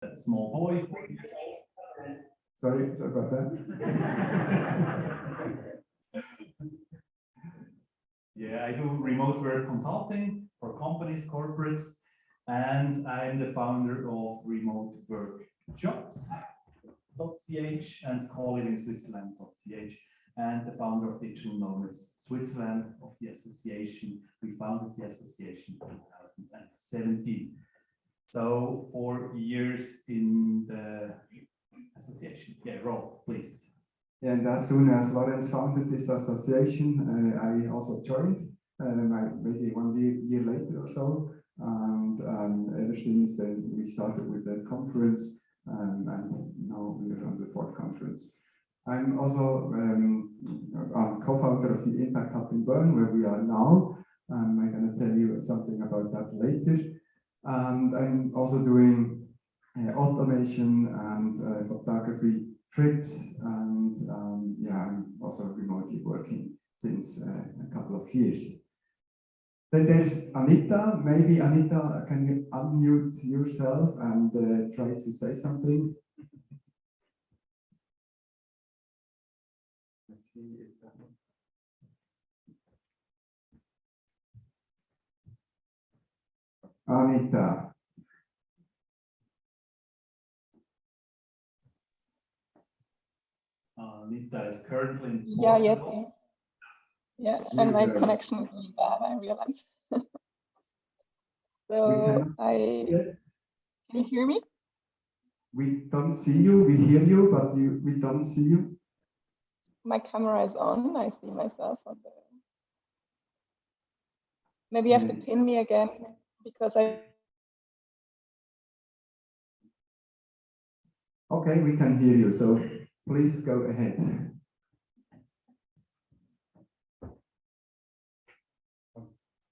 a small boy, 4 years old. Sorry about that. Yeah, I do remote work consulting for companies, corporates, and I'm the founder of Remote Work Jobs.ch and co-living-switzerland.ch, and the founder of Digital Nomads Switzerland of the association. We founded the association in 2017. So 4 years in the association. Yeah, Rolf, please. And as soon as Lorenz founded this association, I also joined, maybe 1 year later or so. And ever since then, we started with the conference, and now we are on the 4th conference. I'm also co-founder of the Impact Hub in Bern, where we are now. I'm going to tell you something about that later. And I'm also doing automation and photography trips, and yeah, I'm also remotely working since a couple of years. Then there's Anita. Maybe Anita, can you unmute yourself and try to say something? Let's see if that one. Anita. Anita is currently in Portugal. Yeah, and my connection is really bad, I realize. So can you hear me? We don't see you, we hear you, but we don't see you. My camera is on, I see myself on the... Maybe you have to pin me again, because I... Okay, we can hear you, so please go ahead.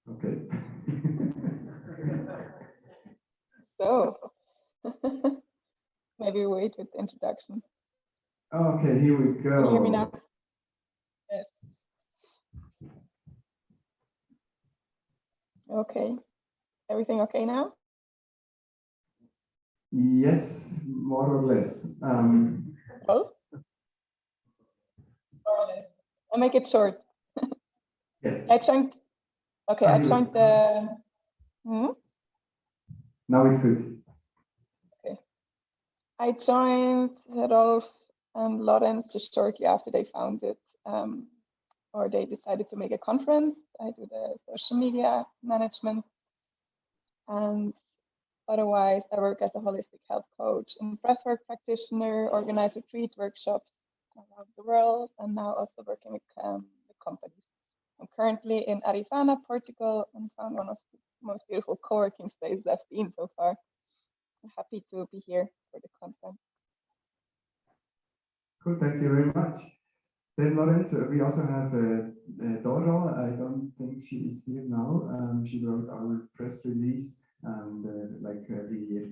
Okay. So, maybe wait with the introduction. Okay, here we go. Can you hear me now? Yes. Okay. Everything okay now? Yes, more or less. Oh? I'll make it short. Yes. I joined. Okay, I joined the. Now it's good. Okay. I joined Rolf and Lorenz just shortly after they founded, or they decided to make a conference. I do the social media management, and otherwise I work as a holistic health coach and breathwork practitioner, organize retreat workshops around the world, and now also working with the companies. I'm currently in Arizona, Portugal, and found one of the most beautiful co-working spaces I've been so far. I'm happy to be here for the conference. Cool, thank you very much. Then Lorenz, we also have Dora. I don't think she is here now. She wrote our press release, and like every year.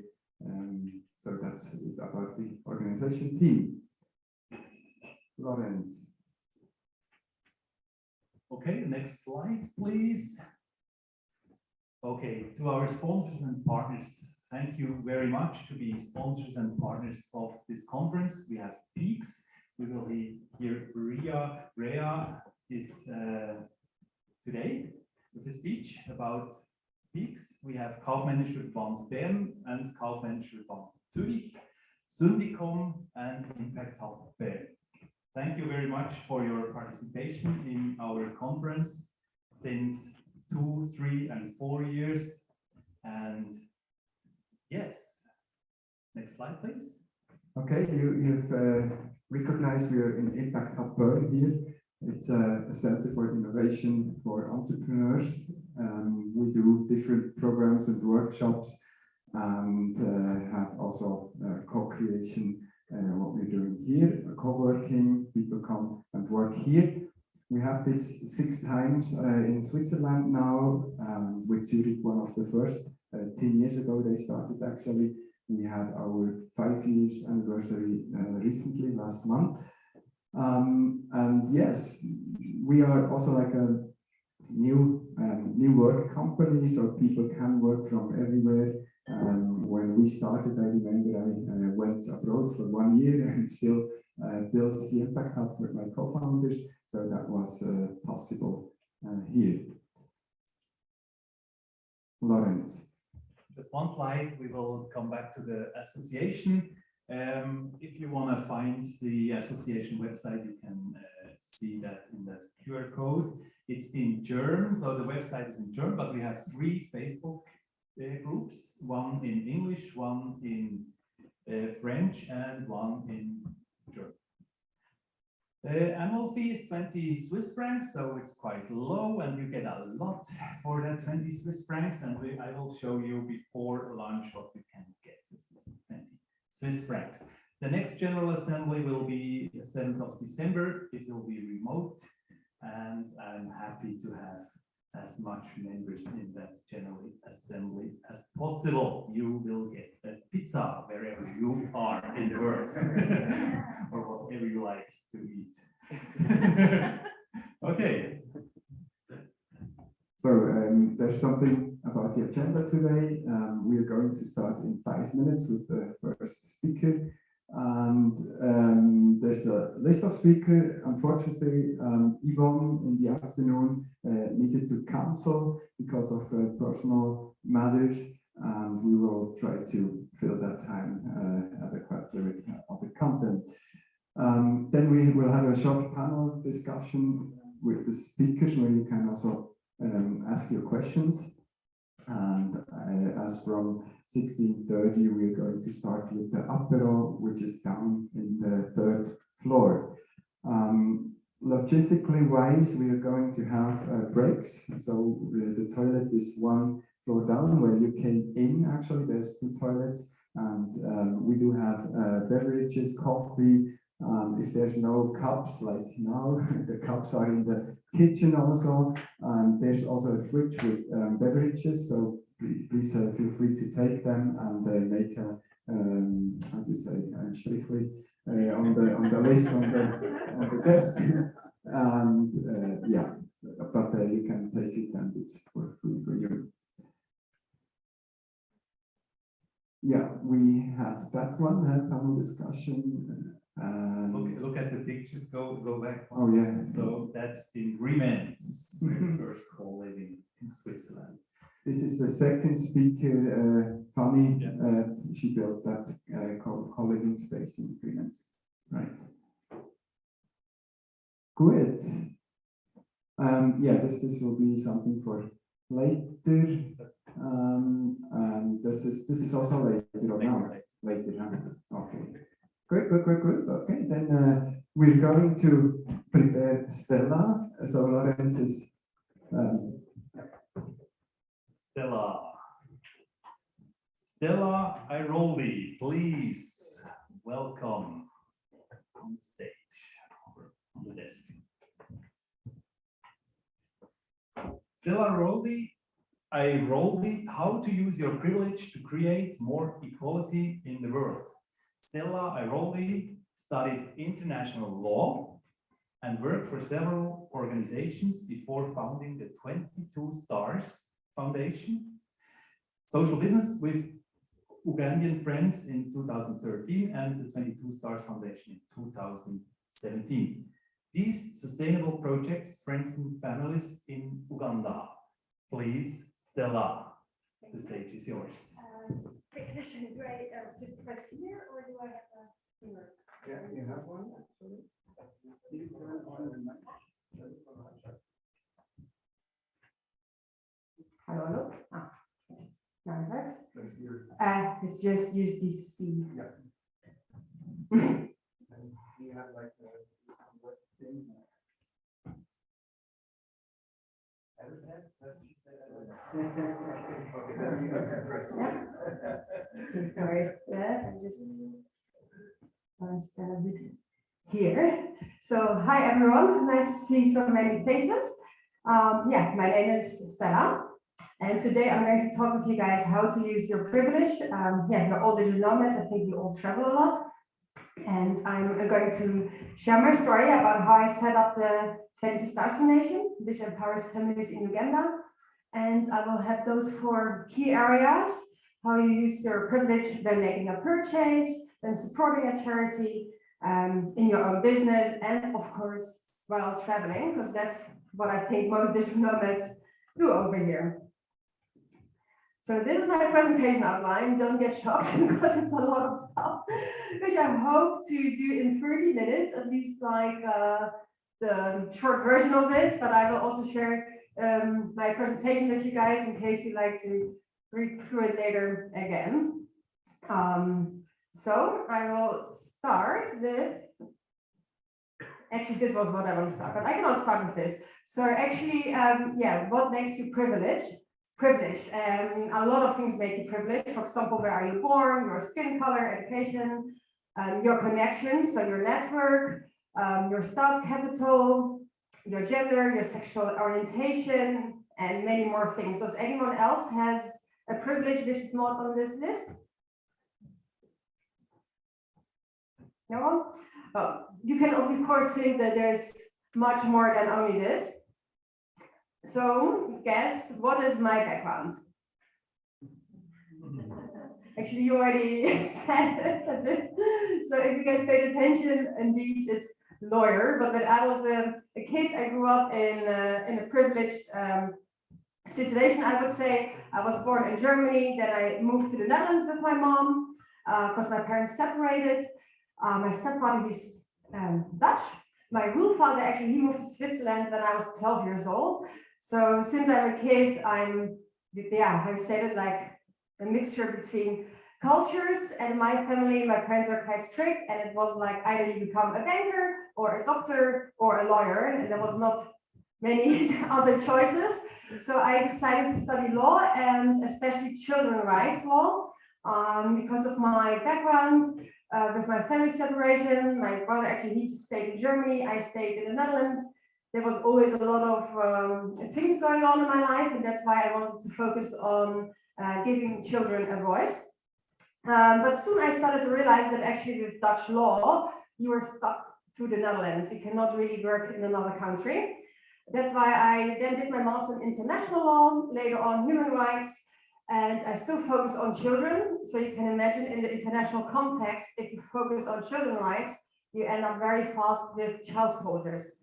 So that's about the organization team. Lorenz. Okay, next slide, please. Okay, to our sponsors and partners, thank you very much to be sponsors and partners of this conference. We have Peaks. We will hear Rea is today with a speech about Peaks. We have Kaufmännischer Verband Bern and Kaufmännischer Verband Zürich, Syndicom and Impact Hub Bern. Thank you very much for your participation in our conference since 2, 3, and 4 years. And yes, next slide, please. Okay, you've recognized we are in Impact Hub Bern here. It's a center for innovation for entrepreneurs. We do different programs and workshops, and have also co-creation. What we're doing here, co-working, people come and work here. We have this 6 times in Switzerland now, with Zurich, one of the first. 10 years ago they started actually. We had our 5 years anniversary recently, last month. And yes, we are also like a new work company, so people can work from everywhere, when we started, I remember I went abroad for 1 year and still built the Impact Hub with my co-founders. So that was possible here. Lawrence. Just one slide, we will come back to the association. If you want to find the association website, you can see that in that QR code. It's in German, so the website is in German, but we have 3 Facebook groups, one in English, one in French, and one in German. The annual fee is 20 Swiss francs, so it's quite low, and you get a lot for that 20 Swiss francs. And I will show you before lunch what you can get with this 20 Swiss francs. The next General Assembly will be the 7th of December. It will be remote, and I'm happy to have as much members in that General Assembly as possible. You will get a pizza wherever you are in the world, or whatever you like to eat. Okay. So there's something about the agenda today. We are going to start in 5 minutes with the first speaker. And there's a list of speakers. Unfortunately, Yvonne in the afternoon needed to cancel because of personal matters, and we will try to fill that time adequately with other content. Then we will have a short panel discussion with the speakers where you can also ask your questions. And as from 16:30, we're going to start with the apero, which is down in the 3rd floor. Logistically wise, we are going to have breaks. So the toilet is 1 floor down where you came in. Actually, there's 2 toilets, and we do have beverages, coffee. If there's no cups like now, the cups are in the kitchen also. There's also a fridge with beverages, so please feel free to take them and make a, how do you say, strichli on the list on the desk. And yeah, but you can take it and it's for free for you. Yeah, we had that one, panel discussion. Look at the pictures, go back. Oh yeah. So that's in Riemanns, where the first call living in Switzerland. This is the second speaker, Fanny. Yeah. She built that co-living space in Riemanns. Right. Good. Yeah, this will be something for later. And this is also later or now? Later, huh? Okay. Good. Okay, then we're going to prepare Stella. So Lawrence is Stella Airoli, please welcome on the stage or on the desk. Stella Airoli, how to use your privilege to create more equality in the world. Stella Airoli studied international law and worked for several organizations before founding the 22 Stars Foundation, social business with Ugandan friends in 2013 and the 22 Stars Foundation in 2017. These sustainable projects strengthen families in Uganda. Please, Stella, the stage is yours. Quick question, do I just press here or do I have a finger? yeah, you have one actually. You turn on the mic. Hello? Ah, yes. Now it works. There's your, It's just use this C. yeah. And you have like some web thing. Okay, then you have to press. Where is that? I just stand a bit here. So, hi everyone, nice to see so many faces. Yeah, my name is Stella, and today I'm going to talk with you guys how to use your privilege. Yeah, you're all digital nomads. I think you all travel a lot. And I'm going to share my story about how I set up the 22 Stars Foundation, which empowers families in Uganda. And I will have those 4 key areas. how you use your privilege when making a purchase, when supporting a charity, in your own business, and of course, while traveling, because that's what I think most digital nomads do over here. So this is my presentation outline. Don't get shocked because it's a lot of stuff, which I hope to do in 30 minutes, at least like the short version of it, but I will also share my presentation with you guys in case you'd like to read through it later again. So I will start with, actually this was what I want to start, but I can also start with this. So actually, yeah, what makes you privileged? Privilege. A lot of things make you privileged. For example, where are you born, your skin color, education, your connections, so your network, your start capital, your gender, your sexual orientation, and many more things. Does anyone else has a privilege which is not on this list? No one? Well, you can of course think that there's much more than only this. So guess what is my background? Actually, you already said it a bit. So if you guys paid attention, indeed, it's lawyer. But when I was a kid, I grew up in a privileged situation, I would say. I was born in Germany, then I moved to the Netherlands with my mom because my parents separated. My stepfather, he's Dutch. My real father, actually, he moved to Switzerland when I was 12 years old. So since I'm a kid, I'm, yeah, I said it like a mixture between cultures. And my family, my parents are quite strict, and it was like either you become a banker or a doctor or a lawyer, and there was not many other choices. So I decided to study law, and especially children's rights law, because of my background with my family separation. My brother actually, he just stayed in Germany, I stayed in the Netherlands. There was always a lot of things going on in my life, and that's why I wanted to focus on giving children a voice. But soon I started to realize that actually with Dutch law, you are stuck to the Netherlands. You cannot really work in another country. That's why I then did my master in international law, later on human rights, and I still focus on children. So you can imagine in the international context, if you focus on children's rights, you end up very fast with child soldiers.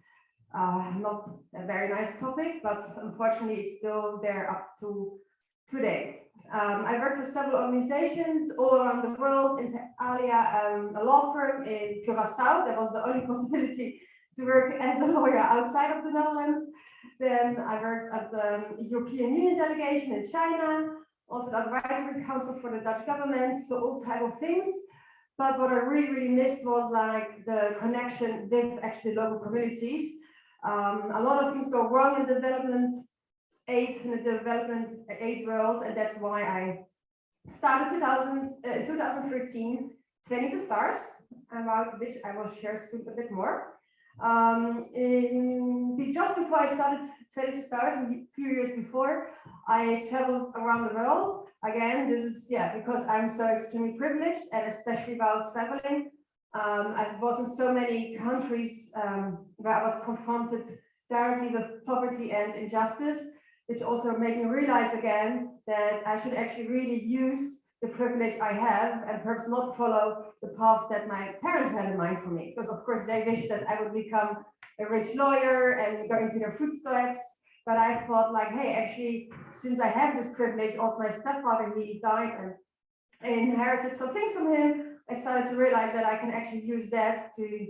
Not a very nice topic, but unfortunately it's still there up to today. I worked for several organizations all around the world, inter alia, a law firm in Curaçao. That was the only possibility to work as a lawyer outside of the Netherlands. Then I worked at the European Union delegation in China, also the advisory council for the Dutch government, so all type of things. But what I really missed was like the connection with actually local communities. A lot of things go wrong in development aid, in the development aid world, and that's why I started 2013, 20 to Stars, about which I will share soon a bit more. Just before I started 20 to Stars, a few years before, I traveled around the world. Again, this is, yeah, because I'm so extremely privileged, and especially about traveling. I was in so many countries where I was confronted directly with poverty and injustice, which also made me realize again that I should actually really use the privilege I have and perhaps not follow the path that my parents had in mind for me. Because of course they wished that I would become a rich lawyer and go into their footsteps. But I thought like, hey, actually, since I have this privilege, also my stepfather, he died and I inherited some things from him. I started to realize that I can actually use that to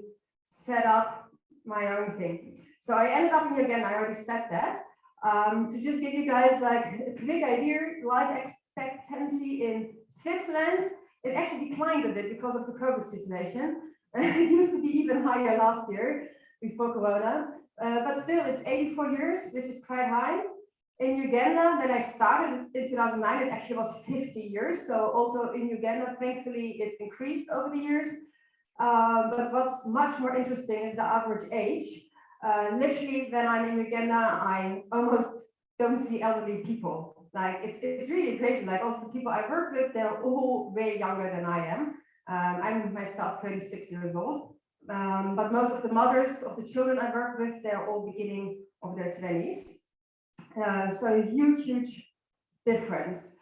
set up my own thing. So I ended up in Uganda, I already said that. To just give you guys like a quick idea, life expectancy in Switzerland, it actually declined a bit because of the COVID situation. It used to be even higher last year before Corona, but still it's 84 years, which is quite high. In Uganda, when I started in 2009, it actually was 50 years. So also in Uganda, thankfully, it's increased over the years. But what's much more interesting is the average age. Literally, when I'm in Uganda, I almost don't see elderly people. Like it's really crazy. Like also the people I work with, they're all way younger than I am. I'm myself 26 years old. But most of the mothers of the children I work with, they're all beginning of their 20s. So a huge difference.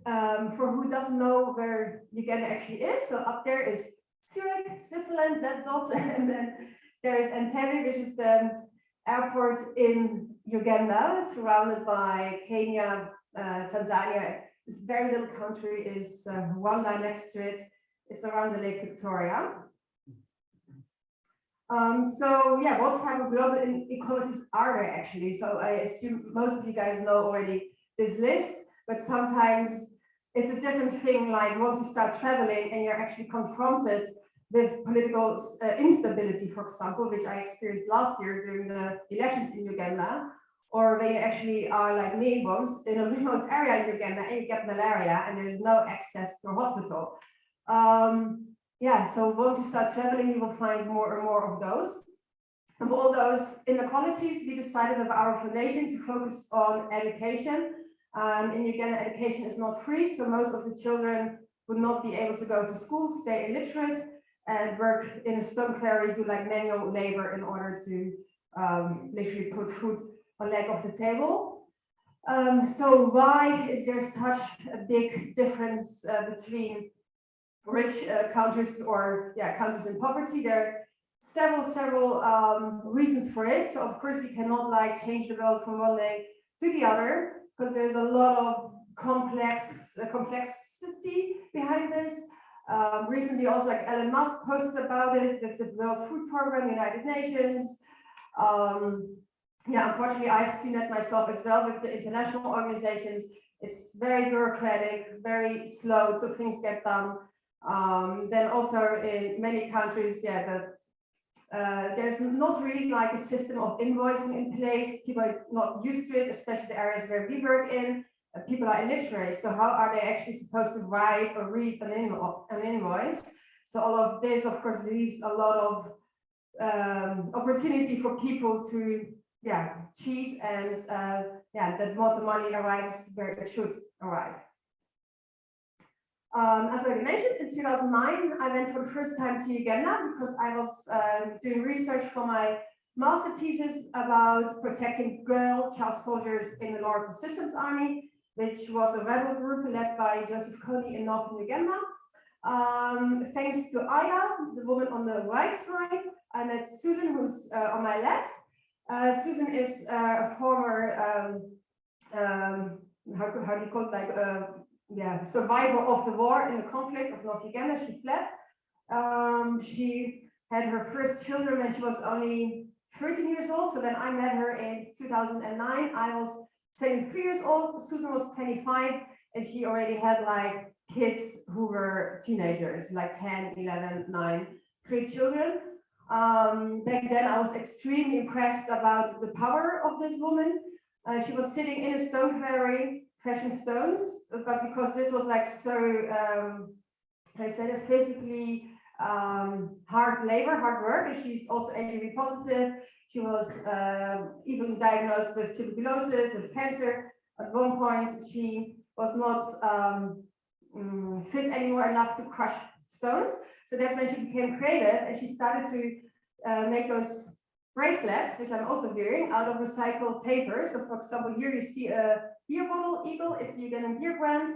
For who doesn't know where Uganda actually is, so up there is Zurich, Switzerland, that dot, and then there is Entebbe, which is the airport in Uganda, surrounded by Kenya, Tanzania. This very little country is Rwanda next to it. It's around the Lake Victoria. So yeah, what type of global inequalities are there actually? So I assume most of you guys know already this list, but sometimes it's a different thing, like once you start traveling and you're actually confronted with political instability, for example, which I experienced last year during the elections in Uganda, or when you actually are like me once in a remote area in Uganda and you get malaria and there's no access to a hospital. Yeah, so once you start traveling, you will find more and more of those. And all those inequalities, we decided with our foundation to focus on education. In Uganda, education is not free, so most of the children would not be able to go to school, stay illiterate, and work in a stone quarry, do like manual labor in order to literally put food on leg of the table. So why is there such a big difference between rich countries or countries in poverty? There are several reasons for it. So of course we cannot like change the world from one day to the other, because there's a lot of complexity behind this. Recently also like Elon Musk posted about it with the World Food Program, United Nations. Yeah, unfortunately I've seen that myself as well with the international organizations. It's very bureaucratic, very slow till things get done. Then also in many countries, there's not really like a system of invoicing in place. People are not used to it, especially the areas where we work in. People are illiterate, so how are they actually supposed to write or read an invoice? So all of this, of course, leaves a lot of opportunity for people to cheat, and that more the money arrives where it should arrive. As I already mentioned, in 2009, I went for the first time to Uganda because I was doing research for my master thesis about protecting girl child soldiers in the Lord Resistance Army, which was a rebel group led by Joseph Kony in northern Uganda. Thanks to Ida, the woman on the right side, I met Susan, who's on my left. Susan is a former, how do you call it, like survivor of the war in the conflict of North Uganda. She fled. She had her first children when she was only 13 years old. So when I met her in 2009, I was 23 years old. Susan was 25, and she already had like kids who were teenagers, like 10, 11, 9, 3 children. Back then, I was extremely impressed about the power of this woman. She was sitting in a stone quarry, precious stones, but because this was like so, I said it, physically hard labor, hard work, and she's also HIV positive. She was even diagnosed with tuberculosis, with cancer. At one point, she was not fit anymore enough to crush stones. So that's when she became creative, and she started to make those bracelets, which I'm also wearing, out of recycled paper. So for example, here you see a beer bottle eagle, it's the Ugandan beer brand.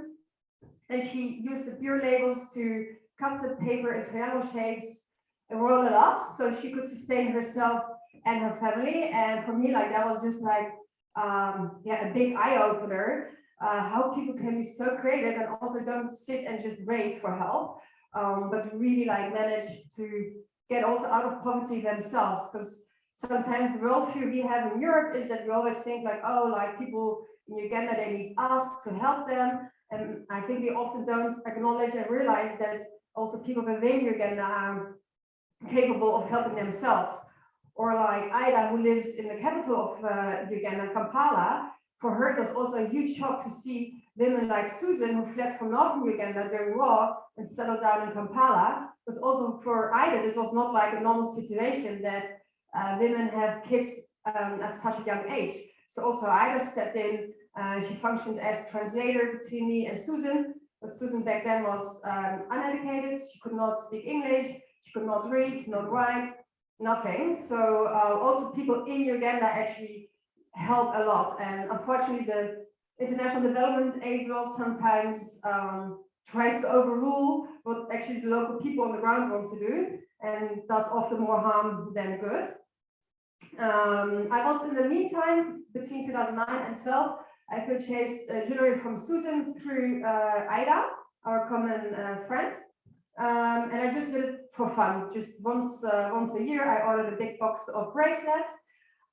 And she used the beer labels to cut the paper in triangle shapes and roll it up so she could sustain herself and her family. And for me, like that was just like, a big eye opener, how people can be so creative and also don't sit and just wait for help, but really like manage to get also out of poverty themselves. Because sometimes the worldview we have in Europe is that we always think like, oh, like people in Uganda, they need us to help them. And I think we often don't acknowledge and realize that also people within Uganda are capable of helping themselves. Or like Ida, who lives in the capital of Uganda, Kampala, for her it was also a huge shock to see women like Susan, who fled from northern Uganda during war and settled down in Kampala. Because also for Ida, this was not like a normal situation that women have kids at such a young age. So also Ida stepped in. She functioned as translator between me and Susan. Because Susan back then was uneducated. She could not speak English. She could not read, not write, nothing. So also people in Uganda actually help a lot. And unfortunately, the international development aid world sometimes tries to overrule what actually the local people on the ground want to do, and does often more harm than good. I was, in the meantime, between 2009 and 12, I purchased jewelry from Susan through Ida, our common friend. And I just did it for fun. Just once a year, I ordered a big box of bracelets.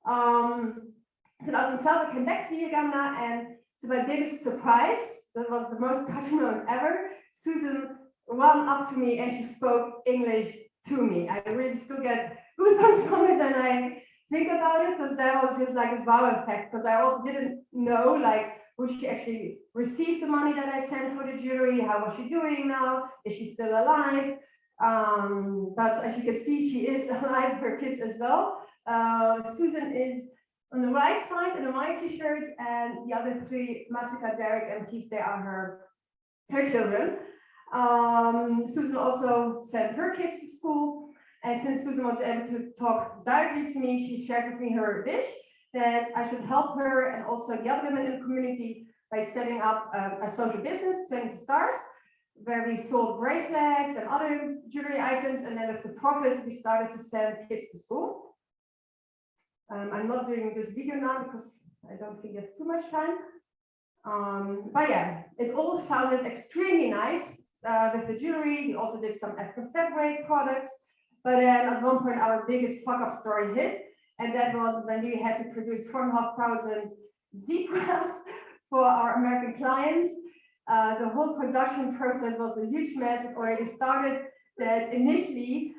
2012, I came back to Uganda, and to my biggest surprise, that was the most touching moment ever, Susan ran up to me and she spoke English to me. I really still get goosebumps from it when I think about it, because that was just like this wow effect, because I also didn't know, like, would she actually receive the money that I sent for the jewelry? How was she doing now? Is she still alive? But as you can see, she is alive, her kids as well. Susan is on the right side in a white t-shirt, and the other three, Masika, Derek, and Peace, they are her children. Susan also sent her kids to school, and since Susan was able to talk directly to me, she shared with me her wish that I should help her and also the other women in the community by setting up a social business, 20 Stars, where we sold bracelets and other jewelry items, and then with the profit, we started to send kids to school. I'm not doing this video now because I don't think I have too much time. But yeah, it all sounded extremely nice with the jewelry. We also did some African fabric products. But then at one point, our biggest fuck-up story hit. And that was when we had to produce 4,500 zebras for our American clients. The whole production process was a huge mess. It already started that initially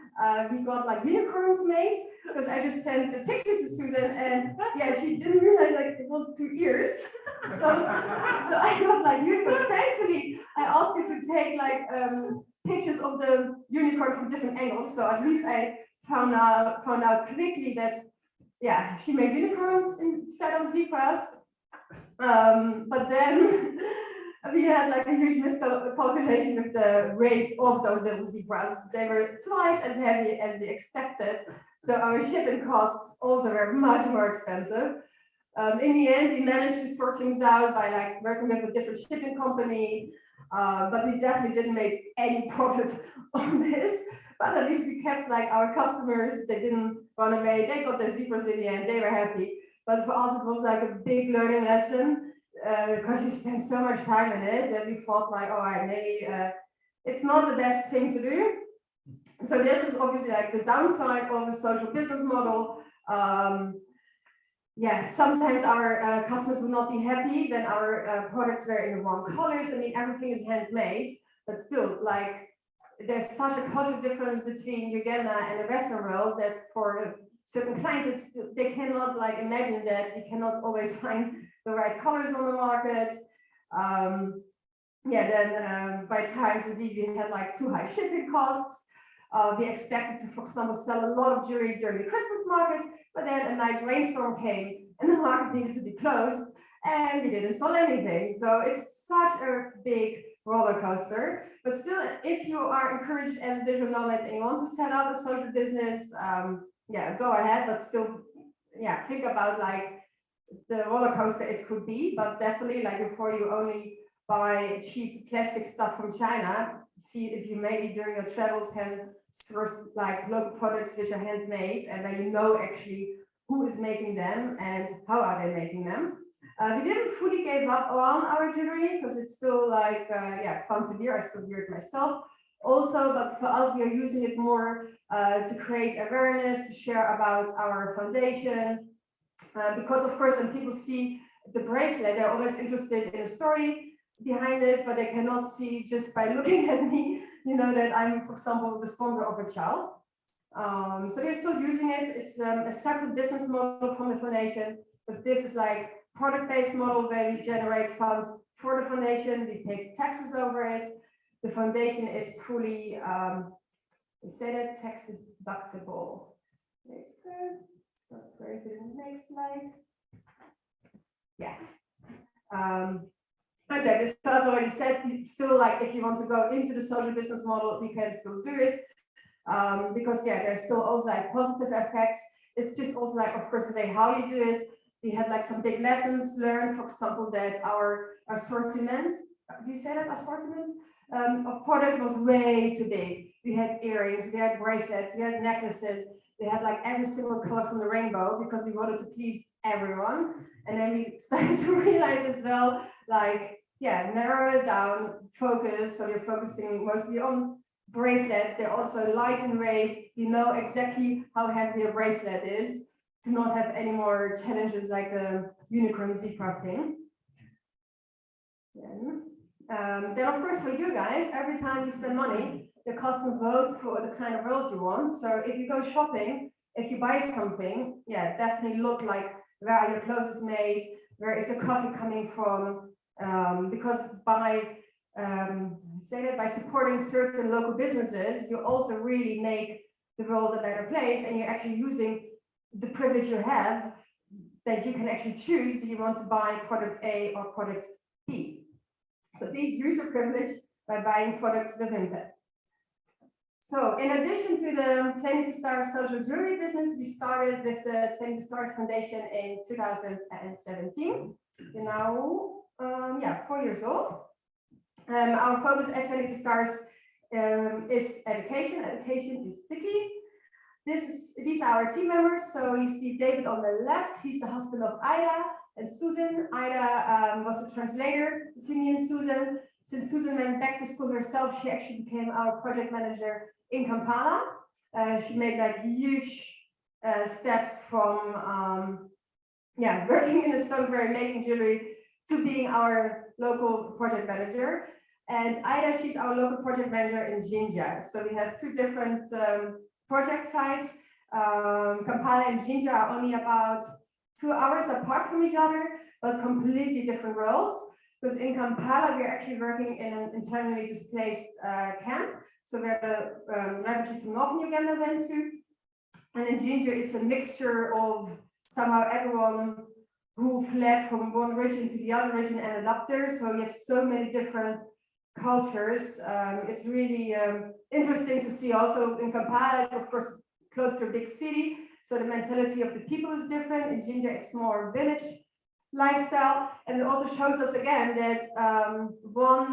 we got like unicorns made, because I just sent a picture to Susan, and yeah, she didn't realize like it was 2 ears. so I got like unicorns. Thankfully, I asked her to take like pictures of the unicorn from different angles. So at least I found out quickly that yeah, she made unicorns instead of zebras. But then we had like a huge miscalculation with the weight of those little zebras. They were twice as heavy as we expected. So our shipping costs also were much more expensive. In the end, we managed to sort things out by like working with a different shipping company. But we definitely didn't make any profit on this. But at least we kept like our customers, they didn't run away. They got their zebras in the end, they were happy. But for us, it was like a big learning lesson. Because we spent so much time in it that we thought like, all right, maybe it's not the best thing to do. So this is obviously like the downside of a social business model. Yeah, sometimes our customers will not be happy when our products were in the wrong colors. I mean, everything is handmade, but still, like, there's such a cultural difference between Uganda and the Western world that for certain clients, they cannot like imagine that you cannot always find the right colors on the market. Yeah, then by times indeed we had like too high shipping costs. We expected to, for example, sell a lot of jewelry during the Christmas market, but then a nice rainstorm came and the market needed to be closed and we didn't sell anything. So it's such a big roller coaster. But still, if you are encouraged as a digital nomad and you want to set up a social business, yeah, go ahead, but still, yeah, think about like the roller coaster it could be, but definitely like before you only buy cheap plastic stuff from China, see if you maybe during your travels can source like local products which are handmade and then you know actually who is making them and how are they making them. We didn't fully give up on our jewelry because it's still like, yeah, fun to wear. I still wear it myself also, but for us, we are using it more to create awareness, to share about our foundation. Because of course, when people see the bracelet, they're always interested in a story behind it, but they cannot see just by looking at me, you know, that I'm, for example, the sponsor of a child. So we're still using it. It's a separate business model from the foundation, because this is like product-based model where we generate funds for the foundation, we pay taxes over it. The foundation, it's fully, we say that tax deductible. Let's go to the next slide. Yeah. As I already said, still like if you want to go into the social business model, we can still do it. Because yeah, there's still also like positive effects. It's just also like, of course, the way how you do it. we had like some big lessons learned, for example, that our assortment, do you say that, assortment? Of products was way too big. We had earrings, we had bracelets, we had necklaces, we had like every single color from the rainbow because we wanted to please everyone. And then we started to realize as well, like, yeah, narrow it down, focus. So you're focusing mostly on bracelets. They're also light in weight. You know exactly how heavy a bracelet is to not have any more challenges like the unicorn zebra thing. Then of course for you guys, every time you spend money, the custom vote for the kind of world you want. So if you go shopping, if you buy something, yeah, definitely look like where are your clothes made, where is the coffee coming from, because by by supporting certain local businesses, you also really make the world a better place, and you're actually using the privilege you have that you can actually choose, do you want to buy product A or product B? So please use your privilege by buying products with impact. So in addition to the 22 Stars social jewelry business, we started with the 22 Stars Foundation in 2017. We're now, 4 years old. Our focus at 22 Stars is education. Education is sticky. These are our team members. So you see David on the left, he's the husband of Ida and Susan. Ida was the translator between me and Susan. Since Susan went back to school herself, she actually became our project manager in Kampala. She made like huge steps from working in the Stoneberry making jewelry to being our local project manager. And Ida, she's our local project manager in Jinja. So we have two different project sites. Kampala and Jinja are only about 2 hours apart from each other, but completely different roles. Because in Kampala, we're actually working in an internally displaced camp. So where the refugees from Northern Uganda went to. And in Jinja, it's a mixture of somehow everyone who fled from one region to the other region ended up there. So you have so many different cultures. It's really interesting to see also in Kampala, it's of course close to a big city. So the mentality of the people is different. In Jinja, it's more village lifestyle. And it also shows us again that one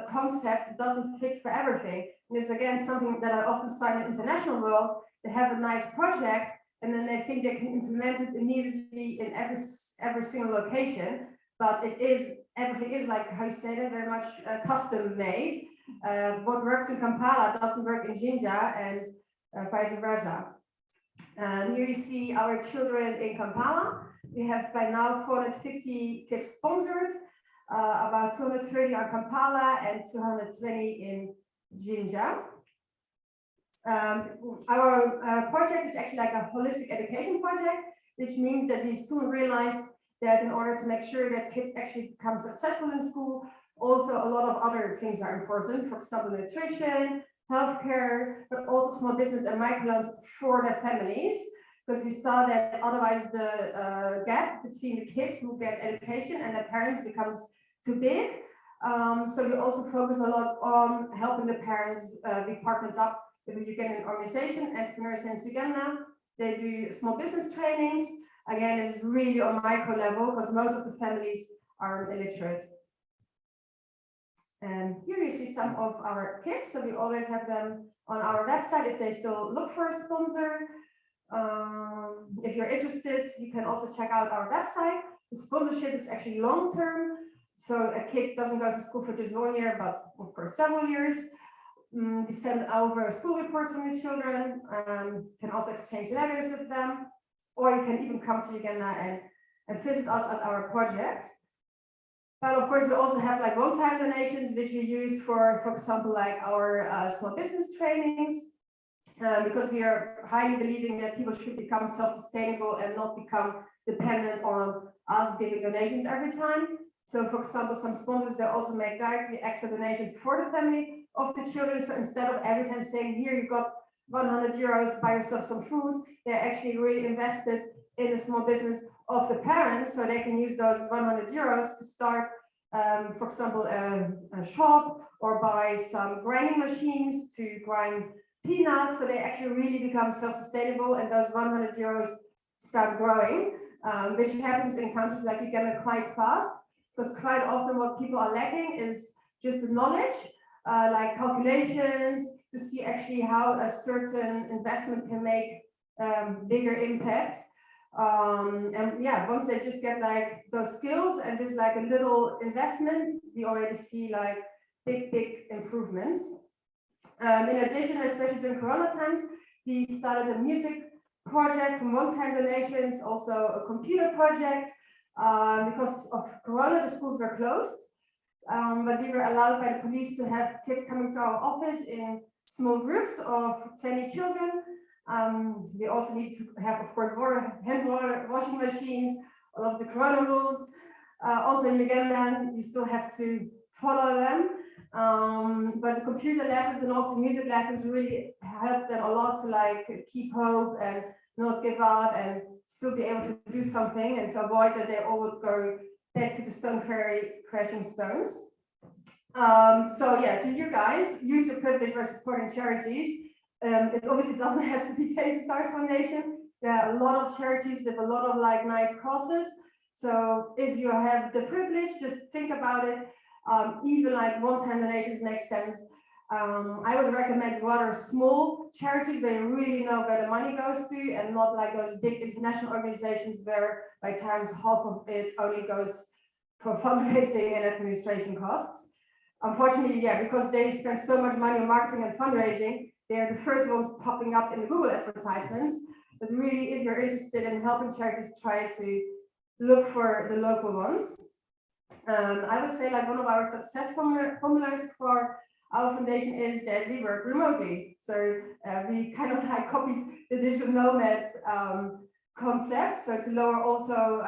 concept doesn't fit for everything. And it's again something that I often find in international world. They have a nice project and then they think they can implement it immediately in every single location. But everything is like how you stated, very much custom made. What works in Kampala doesn't work in Jinja and vice versa. Here you see our children in Kampala. We have by now 450 kids sponsored, about 230 are Kampala and 220 in Jinja. Our project is actually like a holistic education project, which means that we soon realized that in order to make sure that kids actually become successful in school, also a lot of other things are important, for example, nutrition, healthcare, but also small business and microloans for their families, because we saw that otherwise the gap between the kids who get education and their parents becomes too big. So we also focus a lot on helping the parents. We partnered up with a Ugandan organization, Entrepreneurs in Uganda. They do small business trainings. Again, it's really on micro level because most of the families are illiterate. And here you see some of our kits. So we always have them on our website if they still look for a sponsor. If you're interested, you can also check out our website. The sponsorship is actually long-term. So a kid doesn't go to school for just 1 year, but of course several years. We send over school reports from your children. Can also exchange letters with them. Or you can even come to Uganda and visit us at our project. But of course, we also have like one-time donations, which we use for example, like our small business trainings, because we are highly believing that people should become self-sustainable and not become dependent on us giving donations every time. So for example, some sponsors, they also make directly extra donations for the family of the children. So instead of every time saying, here, you got 100 euros, buy yourself some food, they're actually really invested in the small business of the parents, so they can use those 100 euros to start, for example, a shop or buy some grinding machines to grind peanuts. So they actually really become self-sustainable and those 100 euros start growing. which happens in countries like Uganda quite fast, because quite often what people are lacking is just the knowledge, like calculations, to see actually how a certain investment can make bigger impact. And yeah, once they just get like those skills and just like a little investment, we already see like big improvements. In addition, especially during Corona times, we started a music project from one-time donations, also a computer project. Because of Corona, the schools were closed, but we were allowed by the police to have kids coming to our office in small groups of 20 children. We also need to have, of course, hand washing machines, all of the Corona rules. Also in Uganda, you still have to follow them. But the computer lessons and also music lessons really helped them a lot to like keep hope and not give up and still be able to do something and to avoid that they all would go back to the stone quarry crashing stones. So yeah, to you guys, use your privilege by supporting charities. It obviously doesn't have to be Take the Stars Foundation. There are a lot of charities with a lot of like nice causes. So if you have the privilege, just think about it. Even like one-time donations make sense. I would recommend rather small charities where you really know where the money goes to, and not like those big international organizations where by times half of it only goes for fundraising and administration costs. Unfortunately, yeah, because they spend so much money on marketing and fundraising, they're the first ones popping up in the Google advertisements. But really, if you're interested in helping charities, try to look for the local ones. I would say like one of our success formulas for our foundation is that we work remotely. So we kind of like copied the digital nomad concept. So to lower also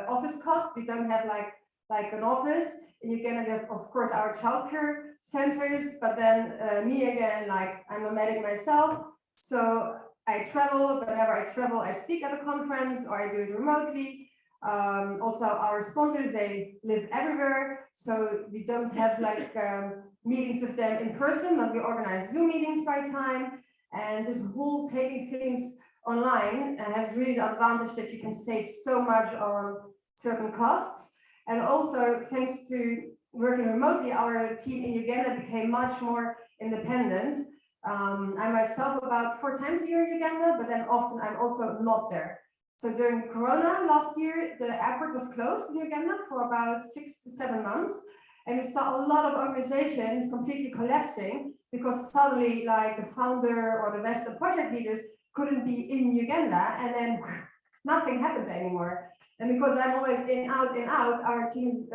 office costs, we don't have like an office. And you can have, of course, our childcare centers, but then me again, like I'm nomadic myself. So I travel, whenever I travel, I speak at a conference or I do it remotely. Also our sponsors, they live everywhere, so we don't have like meetings with them in person, but we organize Zoom meetings by time. And this whole taking things online has really the advantage that you can save so much on certain costs. And also thanks to working remotely, our team in Uganda became much more independent. I myself about 4 times a year in Uganda, but then often I'm also not there. So during Corona last year, the airport was closed in Uganda for about 6 to 7 months. And we saw a lot of organizations completely collapsing because suddenly like the founder or the Western project leaders couldn't be in Uganda, and then nothing happened anymore. And because I'm always in, out, our team is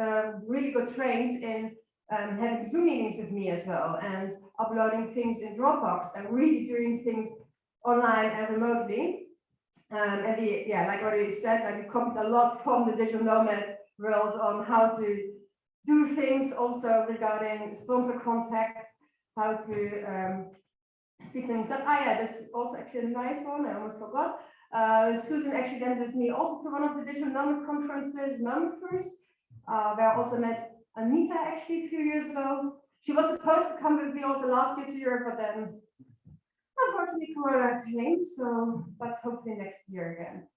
really good trained in having Zoom meetings with me as well, and uploading things in Dropbox and really doing things online and remotely. And we, yeah, like what you said, like we copied a lot from the digital nomad world on how to do things, also regarding sponsor contacts, how to speed things up. Ah, yeah, that's also actually a nice one. I almost forgot. Susan actually went with me also to one of the digital nomad conferences, Nomad First, where I also met Anita actually a few years ago. She was supposed to come with me also last year to Europe, but then unfortunately Corona came, so but hopefully next year again.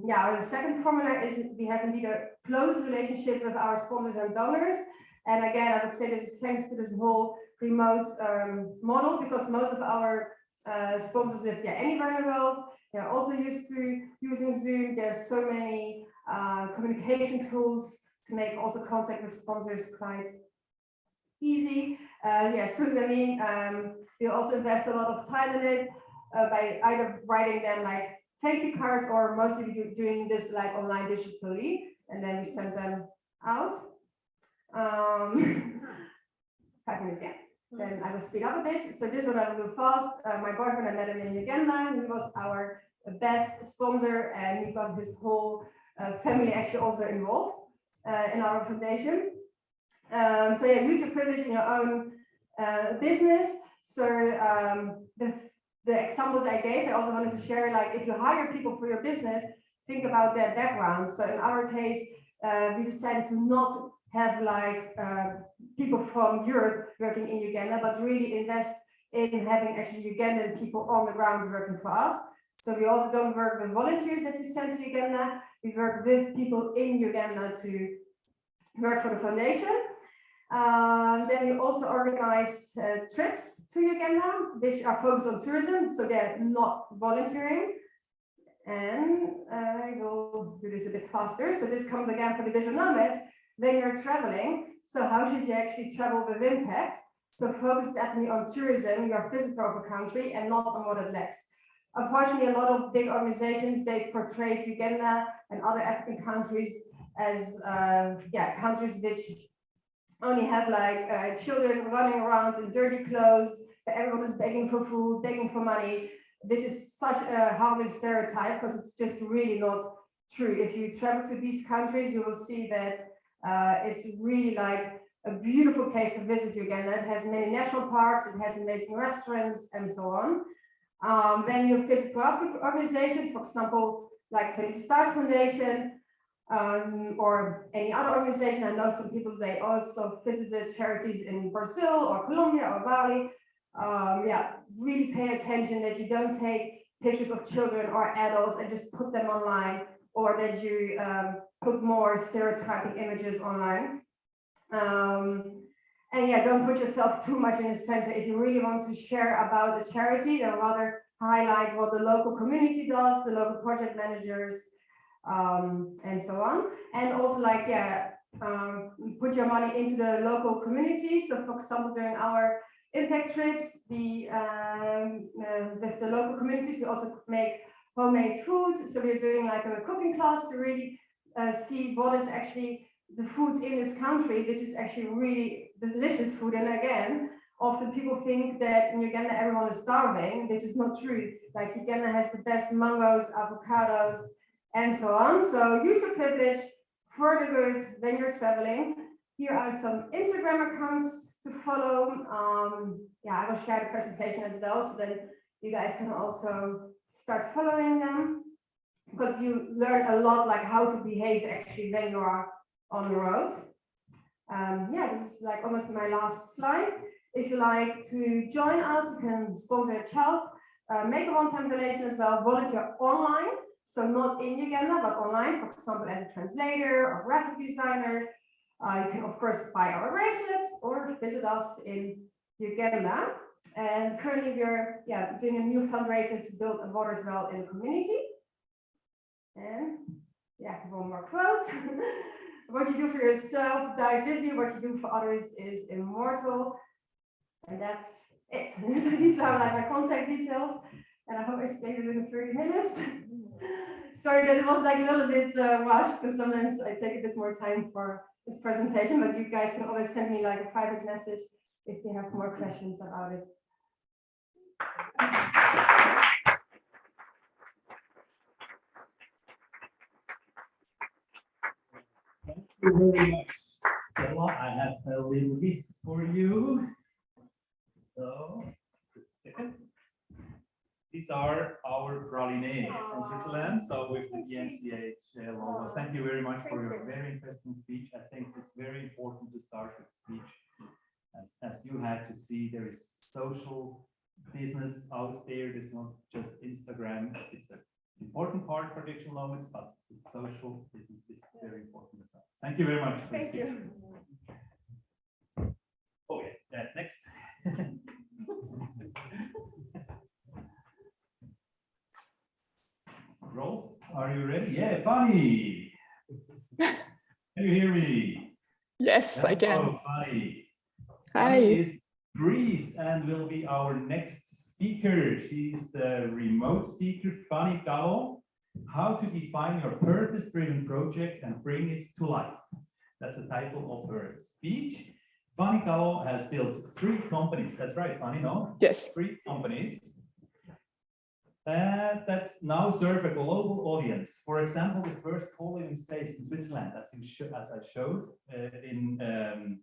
Yeah, the second formula is we have indeed a close relationship with our sponsors and donors. And again, I would say this is thanks to this whole remote model, because most of our sponsors live anywhere in the world. They're also used to using Zoom. There's so many communication tools to make also contact with sponsors quite easy. Yeah, Susan and me, we also invest a lot of time in it by either writing them like thank you cards, or mostly doing this like online digitally, and then we send them out. 5 minutes, yeah. Then I will speed up a bit. So this one I will do fast. My boyfriend, I met him in Uganda. He was our best sponsor, and we got his whole family actually also involved in our foundation. So yeah, use your privilege in your own business. So the examples I gave, I also wanted to share, like if you hire people for your business, think about their background. So in our case, we decided to not have like people from Europe working in Uganda, but really invest in having actually Ugandan people on the ground working for us. So we also don't work with volunteers that we send to Uganda. We work with people in Uganda to work for the foundation. Then we also organize trips to Uganda, which are focused on tourism, so they're not volunteering. And I will do this a bit faster. So this comes again for the digital nomads. When you're traveling, so how should you actually travel with impact? So focus definitely on tourism, you're a visitor of a country and not on what it lacks. Unfortunately, a lot of big organizations, they portray Uganda and other African countries as countries which only have like children running around in dirty clothes, everyone is begging for food, begging for money, which is such a harming stereotype because it's just really not true. If you travel to these countries, you will see that it's really like a beautiful place to visit Uganda. It has many national parks, it has amazing restaurants and so on. Then you visit grassroots organizations, for example, like 20 Stars Foundation, or any other organization. I know some people, they also visited charities in Brazil or Colombia or Bali. Really pay attention that you don't take pictures of children or adults and just put them online, or that you put more stereotyping images online. And yeah, don't put yourself too much in the center. If you really want to share about the charity, then rather highlight what the local community does, the local project managers, and so on. And also like, put your money into the local community. So for example, during our impact trips, with the local communities, we also make homemade food. So we're doing like a cooking class to really see what is actually the food in this country, which is actually really delicious food. And again, often people think that in Uganda everyone is starving, which is not true. Like Uganda has the best mangoes, avocados, and so on. So use your privilege for the good when you're traveling. Here are some Instagram accounts to follow. I will share the presentation as well, so that you guys can also start following them, because you learn a lot, like how to behave actually when you are on the road. This is like almost my last slide. If you like to join us, you can sponsor a child, make a one-time donation as well, volunteer online, so not in Uganda, but online, for example, as a translator or graphic designer. You can, of course, buy our bracelets or visit us in Uganda. And currently we're doing a new fundraiser to build a water well in the community. And one more quote. What you do for yourself dies with you, what you do for others is immortal. And that's it. So these are like my contact details. And I hope I stayed within 30 minutes. Sorry that it was like a little bit rushed, because sometimes I take a bit more time for this presentation, but you guys can always send me like a private message if you have more questions about it. Thank you very much, Stella. I have a little gift for you. So, just a second. These are our praline from Switzerland, so with the DNCH logo. Thank you very much for your very interesting speech. I think it's very important to start with speech. As you had to see, there is social business out there. It's not just Instagram. It's an important part for digital nomads, but the social business is very important as well. Thank you very much for your speech. Oh yeah, next. Rolf, are you ready? Yeah, Fanny. Can you hear me? Yes, Hello, I can. Fanny. Hi. Fanny is Greece and will be our next speaker. She is the remote speaker, Fanny Gallo. How to define your purpose-driven project and bring it to life. That's the title of her speech. Fanny Gallo has built 3 companies. That's right, Fanny, no? Yes. 3 companies that now serve a global audience. For example, the first co-living space in Switzerland, as I showed in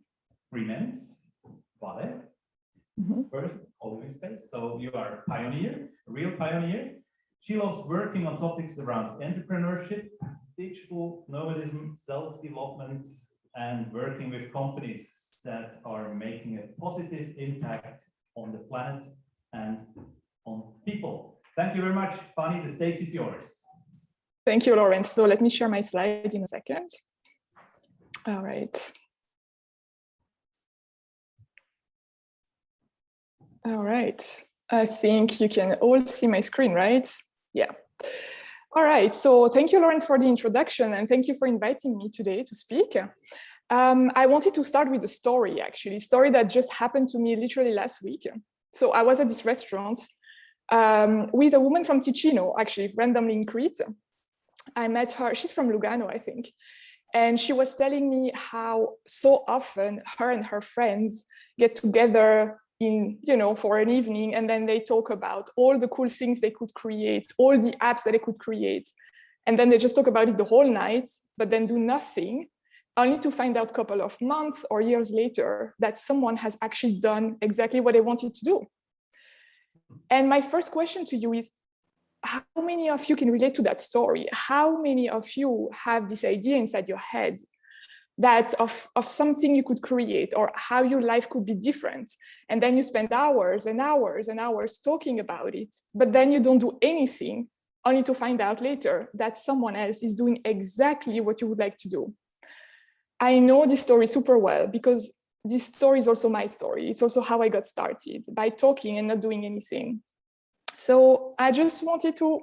Riemanns Valley. First co-living space. So you are a pioneer, a real pioneer. She loves working on topics around entrepreneurship, digital nomadism, self-development, and working with companies that are making a positive impact on the planet and on people. Thank you very much, Fanny. The stage is yours. Thank you, Lawrence. So let me share my slide in a second. All right. All right. I think you can all see my screen, right? Yeah. All right. So thank you, Lawrence, for the introduction, and thank you for inviting me today to speak. I wanted to start with a story, actually, a story that just happened to me literally last week. So I was at this restaurant with a woman from Ticino, actually, randomly in Crete. I met her, she's from Lugano, I think. And she was telling me how so often her and her friends get together in, for an evening, and then they talk about all the cool things they could create, all the apps that they could create. And then they just talk about it the whole night, but then do nothing, only to find out a couple of months or years later that someone has actually done exactly what they wanted to do. And my first question to you is, how many of you can relate to that story? How many of you have this idea inside your head that of something you could create or how your life could be different? And then you spend hours and hours and hours talking about it, but then you don't do anything, only to find out later that someone else is doing exactly what you would like to do. I know this story super well because this story is also my story. It's also how I got started, by talking and not doing anything. So I just wanted to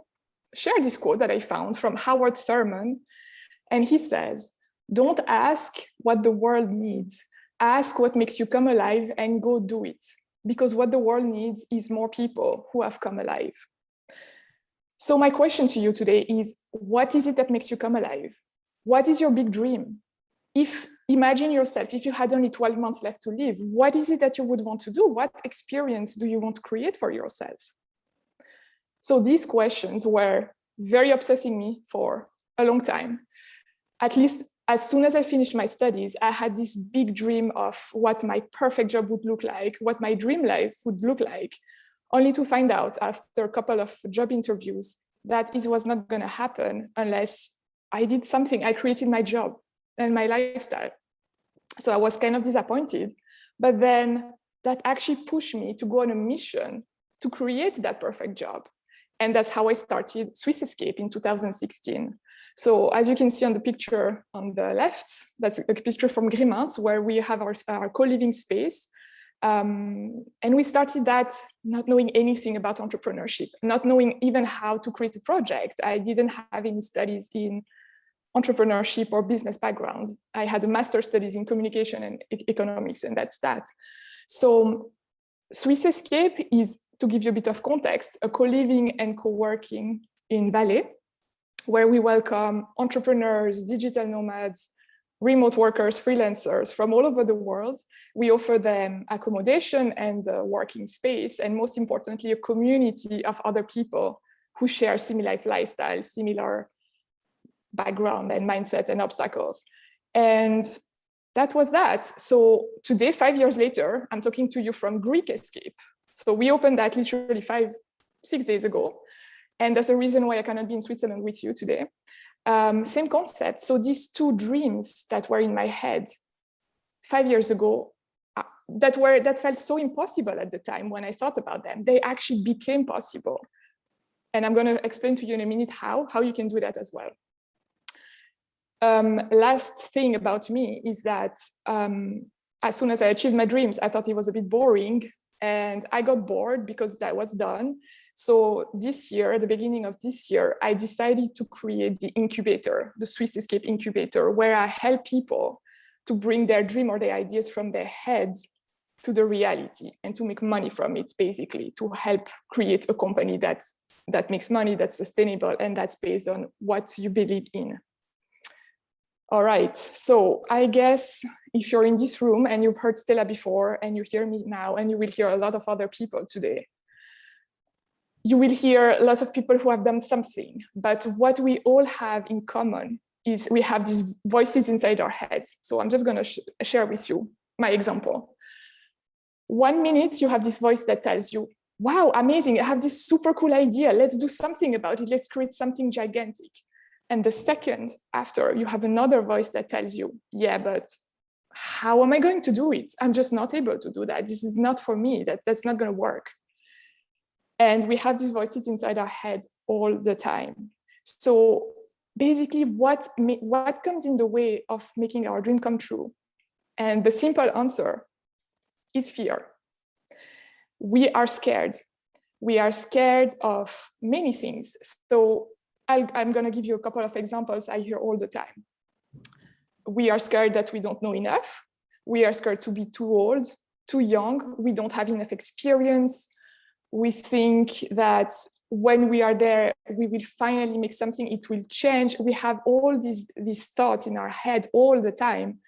share this quote that I found from Howard Thurman. And he says, "Don't ask what the world needs. Ask what makes you come alive and go do it. Because what the world needs is more people who have come alive." So my question to you today is, what is it that makes you come alive? What is your big dream? Imagine yourself, if you had only 12 months left to live, what is it that you would want to do? What experience do you want to create for yourself? So these questions were very obsessing me for a long time. At least as soon as I finished my studies, I had this big dream of what my perfect job would look like, what my dream life would look like, only to find out after a couple of job interviews that it was not going to happen unless I did something. I created my job and my lifestyle. So I was kind of disappointed, but then that actually pushed me to go on a mission to create that perfect job. And that's how I started Swiss Escape in 2016. So as you can see on the picture on the left, that's a picture from Grimans, where we have our co-living space. And we started that not knowing anything about entrepreneurship, not knowing even how to create a project. I didn't have any studies in entrepreneurship or business background. I had a master's studies in communication and economics, and that's that. So Swiss Escape is, to give you a bit of context, a co-living and co-working in Valais, where we welcome entrepreneurs, digital nomads, remote workers, freelancers from all over the world. We offer them accommodation and a working space, and most importantly, a community of other people who share similar lifestyles, similar background and mindset and obstacles. And that was that. So today, 5 years later, I'm talking to you from Greek Escape. So we opened that literally 5-6 days ago. And that's a reason why I cannot be in Switzerland with you today. Same concept. So these two dreams that were in my head 5 years ago, that felt so impossible at the time when I thought about them, they actually became possible. And I'm going to explain to you in a minute how you can do that as well. Last thing about me is that as soon as I achieved my dreams, I thought it was a bit boring, and I got bored because that was done. So this year, at the beginning of this year, I decided to create the incubator, the Swiss Escape incubator, where I help people to bring their dream or their ideas from their heads to the reality and to make money from it, basically, to help create a company that makes money, that's sustainable, and that's based on what you believe in. All right, so I guess if you're in this room and you've heard Stella before and you hear me now, and you will hear a lot of other people today, you will hear lots of people who have done something, but what we all have in common is we have these voices inside our heads. So I'm just gonna share with you my example. 1 minute, you have this voice that tells you, wow, amazing, I have this super cool idea, let's do something about it, let's create something gigantic. And the second after, you have another voice that tells you, yeah, but how am I going to do it? I'm just not able to do that. This is not for me, that's not gonna work. And we have these voices inside our head all the time. So basically, what comes in the way of making our dream come true? And the simple answer is fear. We are scared. We are scared of many things. So I'm going to give you a couple of examples I hear all the time. We are scared that we don't know enough. We are scared to be too old, too young. We don't have enough experience. We think that when we are there, we will finally make something, it will change. We have all these thoughts in our head all the time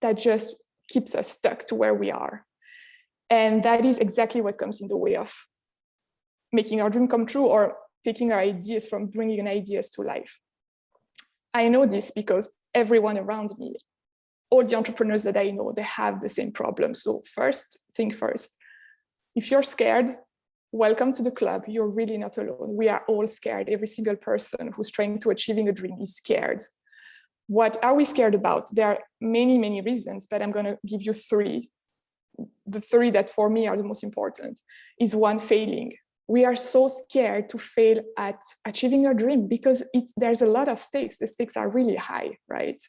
that just keeps us stuck to where we are. And that is exactly what comes in the way of making our dream come true or taking our ideas from bringing ideas to life. I know this because everyone around me, all the entrepreneurs that I know, they have the same problem. So first thing first, if you're scared, welcome to the club. You're really not alone. We are all scared. Every single person who's trying to achieving a dream is scared. What are we scared about? There are many, many reasons, but I'm going to give you three. The three that for me are the most important is one, failing. We are so scared to fail at achieving our dream because there's a lot of stakes. The stakes are really high, right?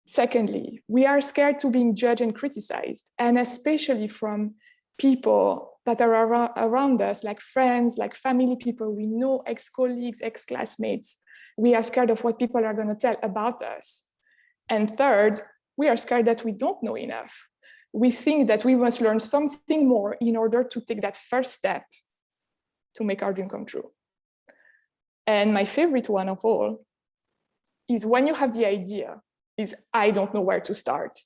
Secondly, we are scared to being judged and criticized, and especially from people that are around us, like friends, like family people we know, ex-colleagues, ex-classmates. We are scared of what people are going to tell about us. And third, we are scared that we don't know enough. We think that we must learn something more in order to take that first step to make our dream come true. And my favorite one of all is when you have the idea, is I don't know where to start.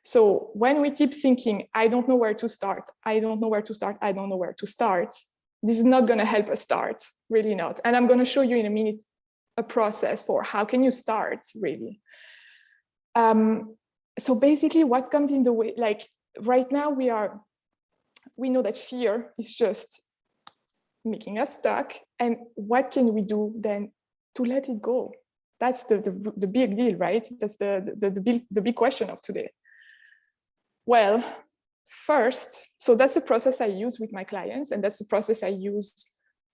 So when we keep thinking, I don't know where to start, I don't know where to start, I don't know where to start, this is not going to help us start, really not. And I'm going to show you in a minute a process for how can you start, really. So basically what comes in the way, like right now we know that fear is just making us stuck. And what can we do then to let it go? That's the big deal, right? That's the big question of today. Well, first, so that's the process I use with my clients, and that's the process I use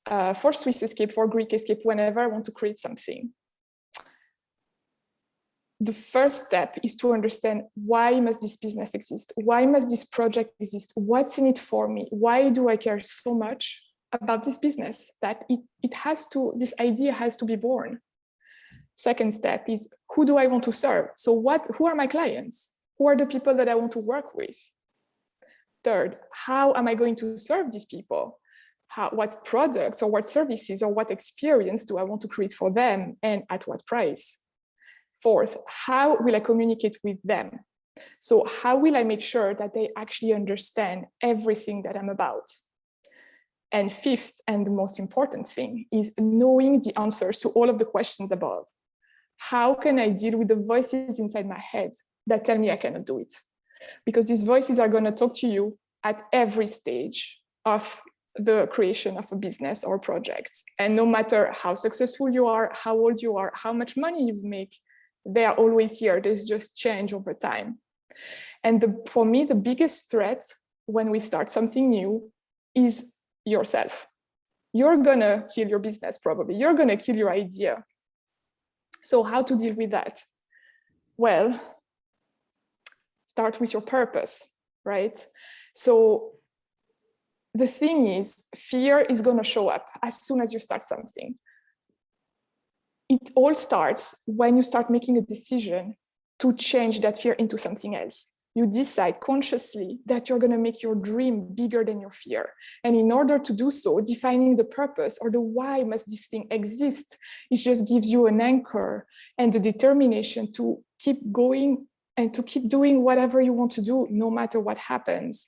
for Swiss Escape, for Greek Escape, whenever I want to create something. The first step is to understand, why must this business exist? Why must this project exist? What's in it for me? Why do I care so much about this business that this idea has to be born? Second step is, who do I want to serve? So who are my clients? Who are the people that I want to work with? Third, how am I going to serve these people? What products or what services or what experience do I want to create for them, and at what price? Fourth, how will I communicate with them? So how will I make sure that they actually understand everything that I'm about? And fifth, and the most important thing, is knowing the answers to all of the questions above. How can I deal with the voices inside my head that tell me I cannot do it? Because these voices are going to talk to you at every stage of the creation of a business or project. And no matter how successful you are, how old you are, how much money you make, they are always here. There's just change over time. And for me, the biggest threat when we start something new is yourself. You're gonna kill your business, probably. You're gonna kill your idea. So how to deal with that? Well, start with your purpose, right? So the thing is, fear is gonna show up as soon as you start something. It all starts when you start making a decision to change that fear into something else. You decide consciously that you're going to make your dream bigger than your fear. And in order to do so, defining the purpose or the why must this thing exist, it just gives you an anchor and the determination to keep going and to keep doing whatever you want to do, no matter what happens.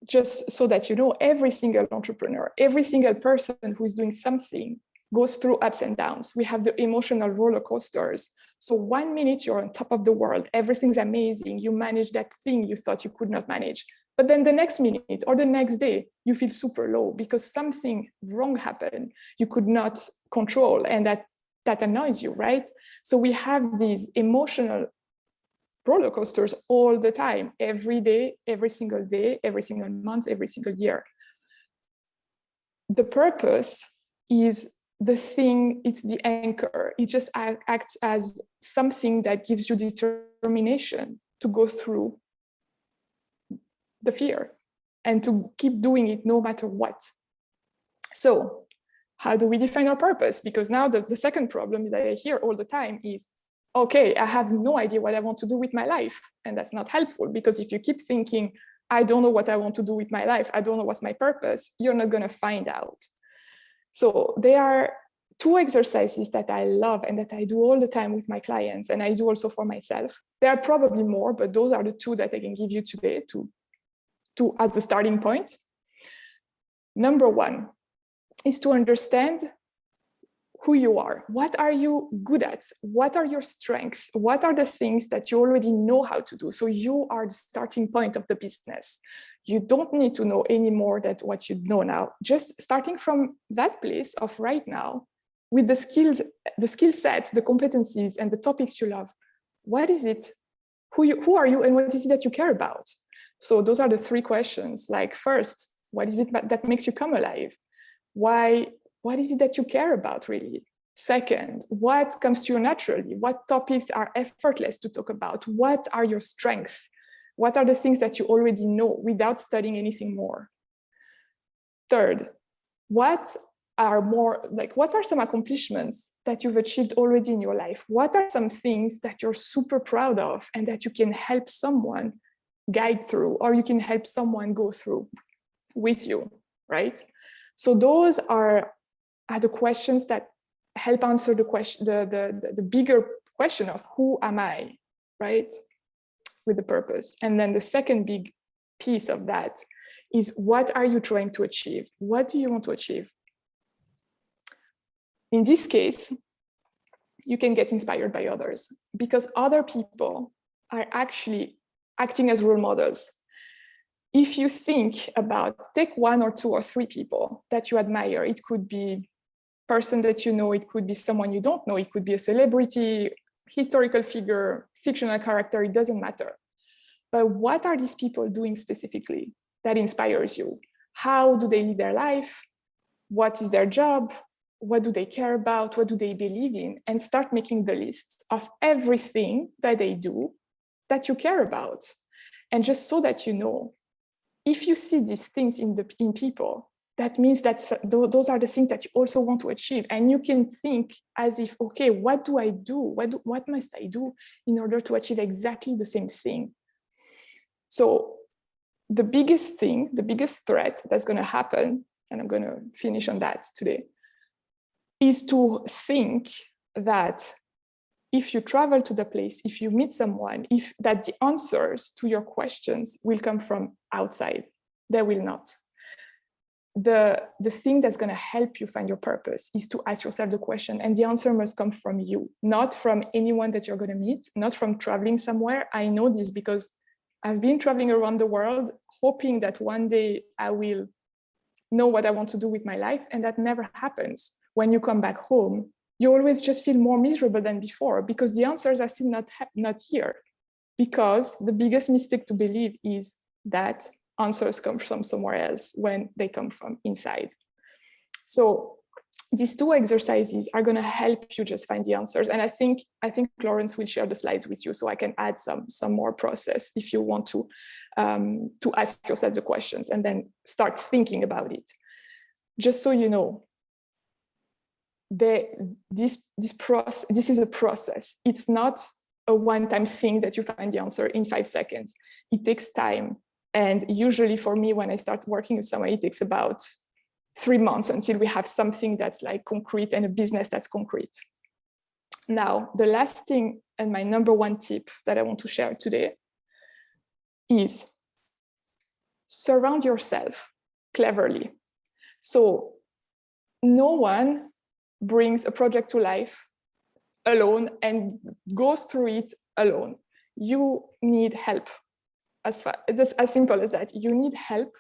Just so that you know, every single entrepreneur, every single person who is doing something goes through ups and downs. We have the emotional roller coasters. So 1 minute you're on top of the world, everything's amazing, you manage that thing you thought you could not manage. But then the next minute or the next day, you feel super low because something wrong happened you could not control, and that annoys you, right? So we have these emotional roller coasters all the time, every day, every single month, every single year. the purpose is the thing, it's the anchor. It just acts as something that gives you determination to go through the fear and to keep doing it no matter what. So how do we define our purpose? Because now the second problem that I hear all the time is, okay, I have no idea what I want to do with my life. And that's not helpful, because if you keep thinking, I don't know what I want to do with my life, I don't know what's my purpose, you're not going to find out. So there are two exercises that I love and that I do all the time with my clients, and I do also for myself. There are probably more, but those are the two that I can give you today to as a starting point. Number one is to understand who you are. What are you good at? What are your strengths? What are the things that you already know how to do? So you are the starting point of the business. You don't need to know any more than what you know now. Just starting from that place of right now, with the skills, the skill sets, the competencies, and the topics you love. What is it? Who are you, and what is it that you care about? So those are the three questions. Like, first, what is it that makes you come alive? Why? What is it that you care about, really? Second, what comes to you naturally? What topics are effortless to talk about? What are your strengths? What are the things that you already know without studying anything more? Third, what are some accomplishments that you've achieved already in your life? What are some things that you're super proud of and that you can help someone guide through, or you can help someone go through with you, right? So those are the questions that help answer the question, the bigger question of who am I, right? With the purpose. And then the second big piece of that is, what are you trying to achieve? What do you want to achieve? In this case, you can get inspired by others, because other people are actually acting as role models. If you think about, take one or two or three people that you admire. It could be a person that you know, it could be someone you don't know, it could be a celebrity, historical figure, fictional character, it doesn't matter. But what are these people doing specifically that inspires you? How do they live their life? What is their job? What do they care about? What do they believe in? And start making the list of everything that they do that you care about. And just so that you know, if you see these things in people, that means that those are the things that you also want to achieve. And you can think as if, okay, what do I do? What must I do in order to achieve exactly the same thing? So the biggest thing, the biggest threat that's going to happen, and I'm going to finish on that today, is to think that if you travel to the place, if you meet someone, that the answers to your questions will come from outside. They will not. The thing that's going to help you find your purpose is to ask yourself the question, and the answer must come from you, not from anyone that you're going to meet, not from traveling somewhere. I know this because I've been traveling around the world, hoping that one day I will know what I want to do with my life, and that never happens. When you come back home, you always just feel more miserable than before, because the answers are still not here. Because the biggest mistake to believe is that answers come from somewhere else when they come from inside. So these two exercises are going to help you just find the answers. And I think Lawrence will share the slides with you, so I can add some more process if you want to ask yourself the questions and then start thinking about it. Just so you know, this is a process. It's not a one-time thing that you find the answer in 5 seconds. It takes time. And usually for me, when I start working with someone, it takes about 3 months until we have something that's like concrete and a business that's concrete. Now, the last thing and my number one tip that I want to share today is surround yourself cleverly. So no one brings a project to life alone and goes through it alone. You need help. As simple as that. You need help.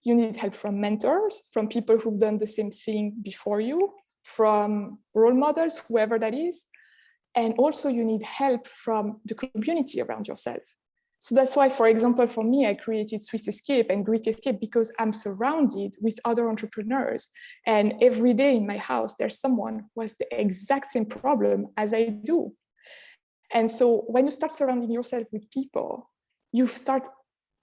You need help from mentors, from people who've done the same thing before you, from role models, whoever that is. And also you need help from the community around yourself. So that's why, for example, for me, I created Swiss Escape and Greek Escape because I'm surrounded with other entrepreneurs. And every day in my house, there's someone who has the exact same problem as I do. And so when you start surrounding yourself with people, you start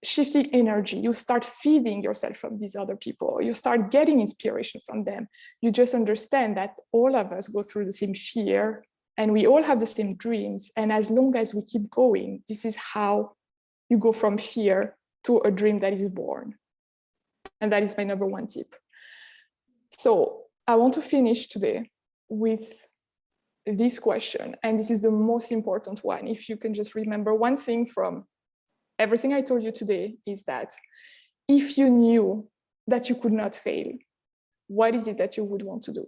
shifting energy, you start feeding yourself from these other people, you start getting inspiration from them. You just understand that all of us go through the same fear and we all have the same dreams. And as long as we keep going, this is how you go from fear to a dream that is born. And that is my number one tip. So I want to finish today with this question. And this is the most important one. If you can just remember one thing from everything I told you today, is that if you knew that you could not fail, what is it that you would want to do?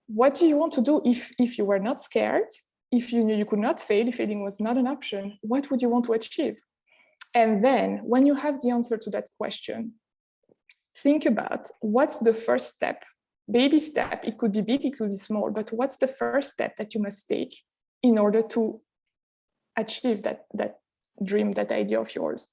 What do you want to do if you were not scared? If you knew you could not fail, if failing was not an option, what would you want to achieve? And then when you have the answer to that question, think about what's the first step, baby step. It could be big, it could be small, but what's the first step that you must take in order to achieve that dream, that idea of yours?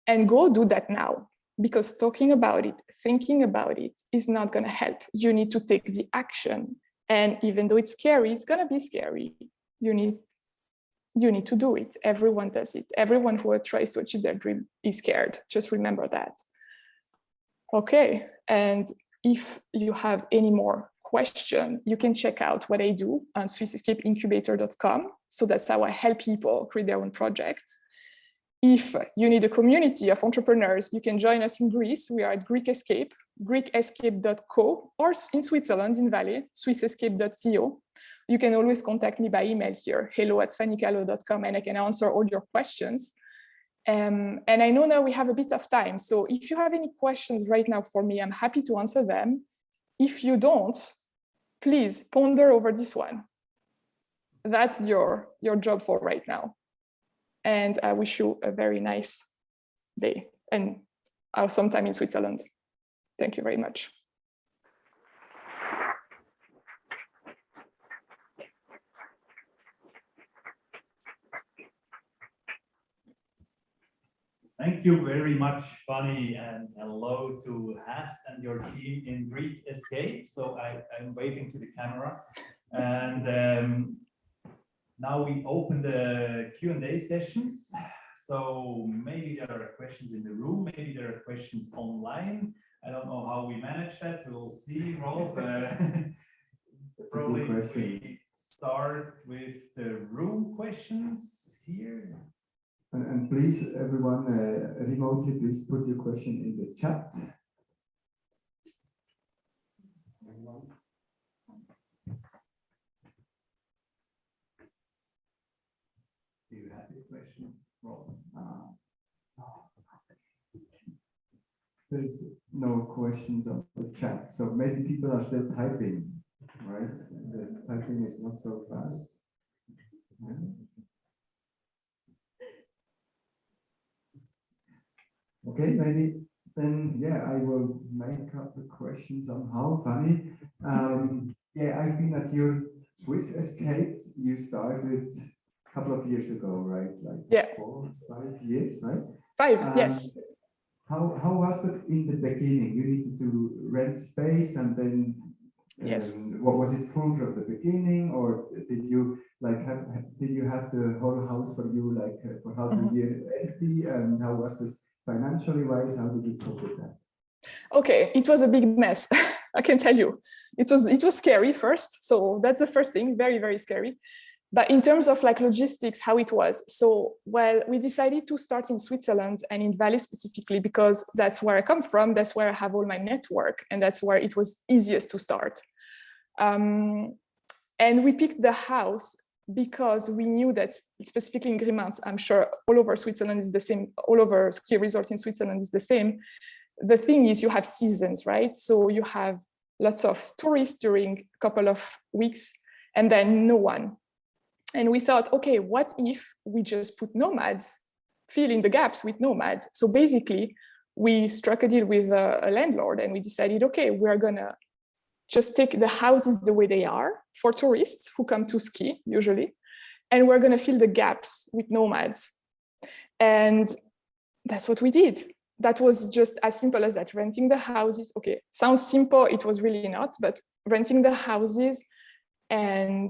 And go do that now, because talking about it, thinking about it is not going to help. You need to take the action. And even though it's scary, it's going to be scary. You need to do it. Everyone does it. Everyone who tries to achieve their dream is scared. Just remember that. Okay. And if you have any more questions, you can check out what I do on SwissEscapeIncubator.com. So that's how I help people create their own projects. If you need a community of entrepreneurs, you can join us in Greece. We are at Greek Escape, greekescape.co, or in Switzerland, in Valais, swissescape.co. You can always contact me by email here, hello@fannycalo.com, and I can answer all your questions. And I know now we have a bit of time. So if you have any questions right now for me, I'm happy to answer them. If you don't, please ponder over this one. That's your job for right now. And I wish you a very nice day and sometime in Switzerland. Thank you very much. Thank you very much, Fanny, and hello to Hast and your team in Greek Escape. So I'm waving to the camera. And now we open the Q&A sessions. So maybe there are questions in the room, maybe there are questions online. I don't know how we manage that. We'll see, Rolf. Probably we start with the room questions here. And please, everyone, remotely, please put your question in the chat. Do you have a question, Rolf? There's no questions on the chat, so maybe people are still typing, right? The typing is not so fast. Yeah. Okay, maybe then, yeah, I will make up the questions on how funny. Yeah, I've been at your Swiss Escape. You started a couple of years ago, right? Like yeah. 4 or 5 years, right? 5, yes. How was it in the beginning? You needed to rent space, and then yes. What was it full from the beginning, or did you like did you have the whole house for you like for half a year empty? And how was this financially wise? How did you cope with that? Okay, it was a big mess. I can tell you, it was scary first. So that's the first thing, very, very scary. But in terms of like logistics, how it was. So, well, we decided to start in Switzerland and in Valais specifically, because that's where I come from. That's where I have all my network. And that's where it was easiest to start. And we picked the house because we knew that specifically in Grimont, I'm sure all over Switzerland is the same, all over ski resort in Switzerland is the same. The thing is you have seasons, right? So you have lots of tourists during a couple of weeks and then no one. And we thought, okay, what if we just put nomads, fill in the gaps with nomads? So basically we struck a deal with a landlord and we decided, okay, we're gonna just take the houses the way they are for tourists who come to ski usually. and we're going to fill the gaps with nomads. And that's what we did. That was just as simple as that, renting the houses. Okay, sounds simple, it was really not, but renting the houses and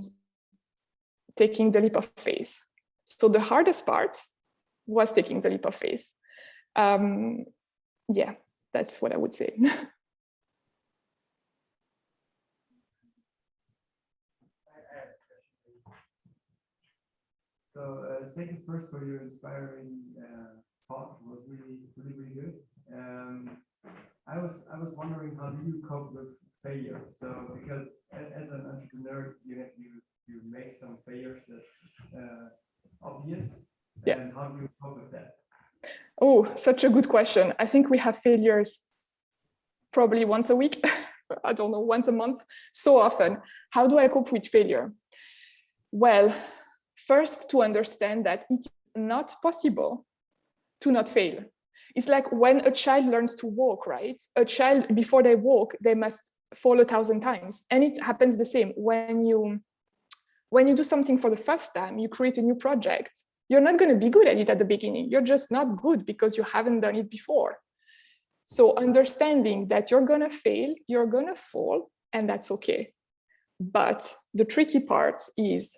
taking the leap of faith. So the hardest part was taking the leap of faith. Yeah, that's what I would say. So thank you first for your inspiring talk. It was really good. I was wondering, how do you cope with failure? So because as an entrepreneur, you make some failures that's obvious. Yeah. And how do you cope with that? Oh, such a good question. I think we have failures probably once a week. I don't know, once a month, so often. How do I cope with failure? Well, first, to understand that it is not possible to not fail. It's like when a child learns to walk, right? A child, before they walk, they must fall 1,000 times. And it happens the same. When you do something for the first time, you create a new project, you're not going to be good at it at the beginning. You're just not good because you haven't done it before. So understanding that you're going to fail, you're going to fall, and that's okay. But the tricky part is,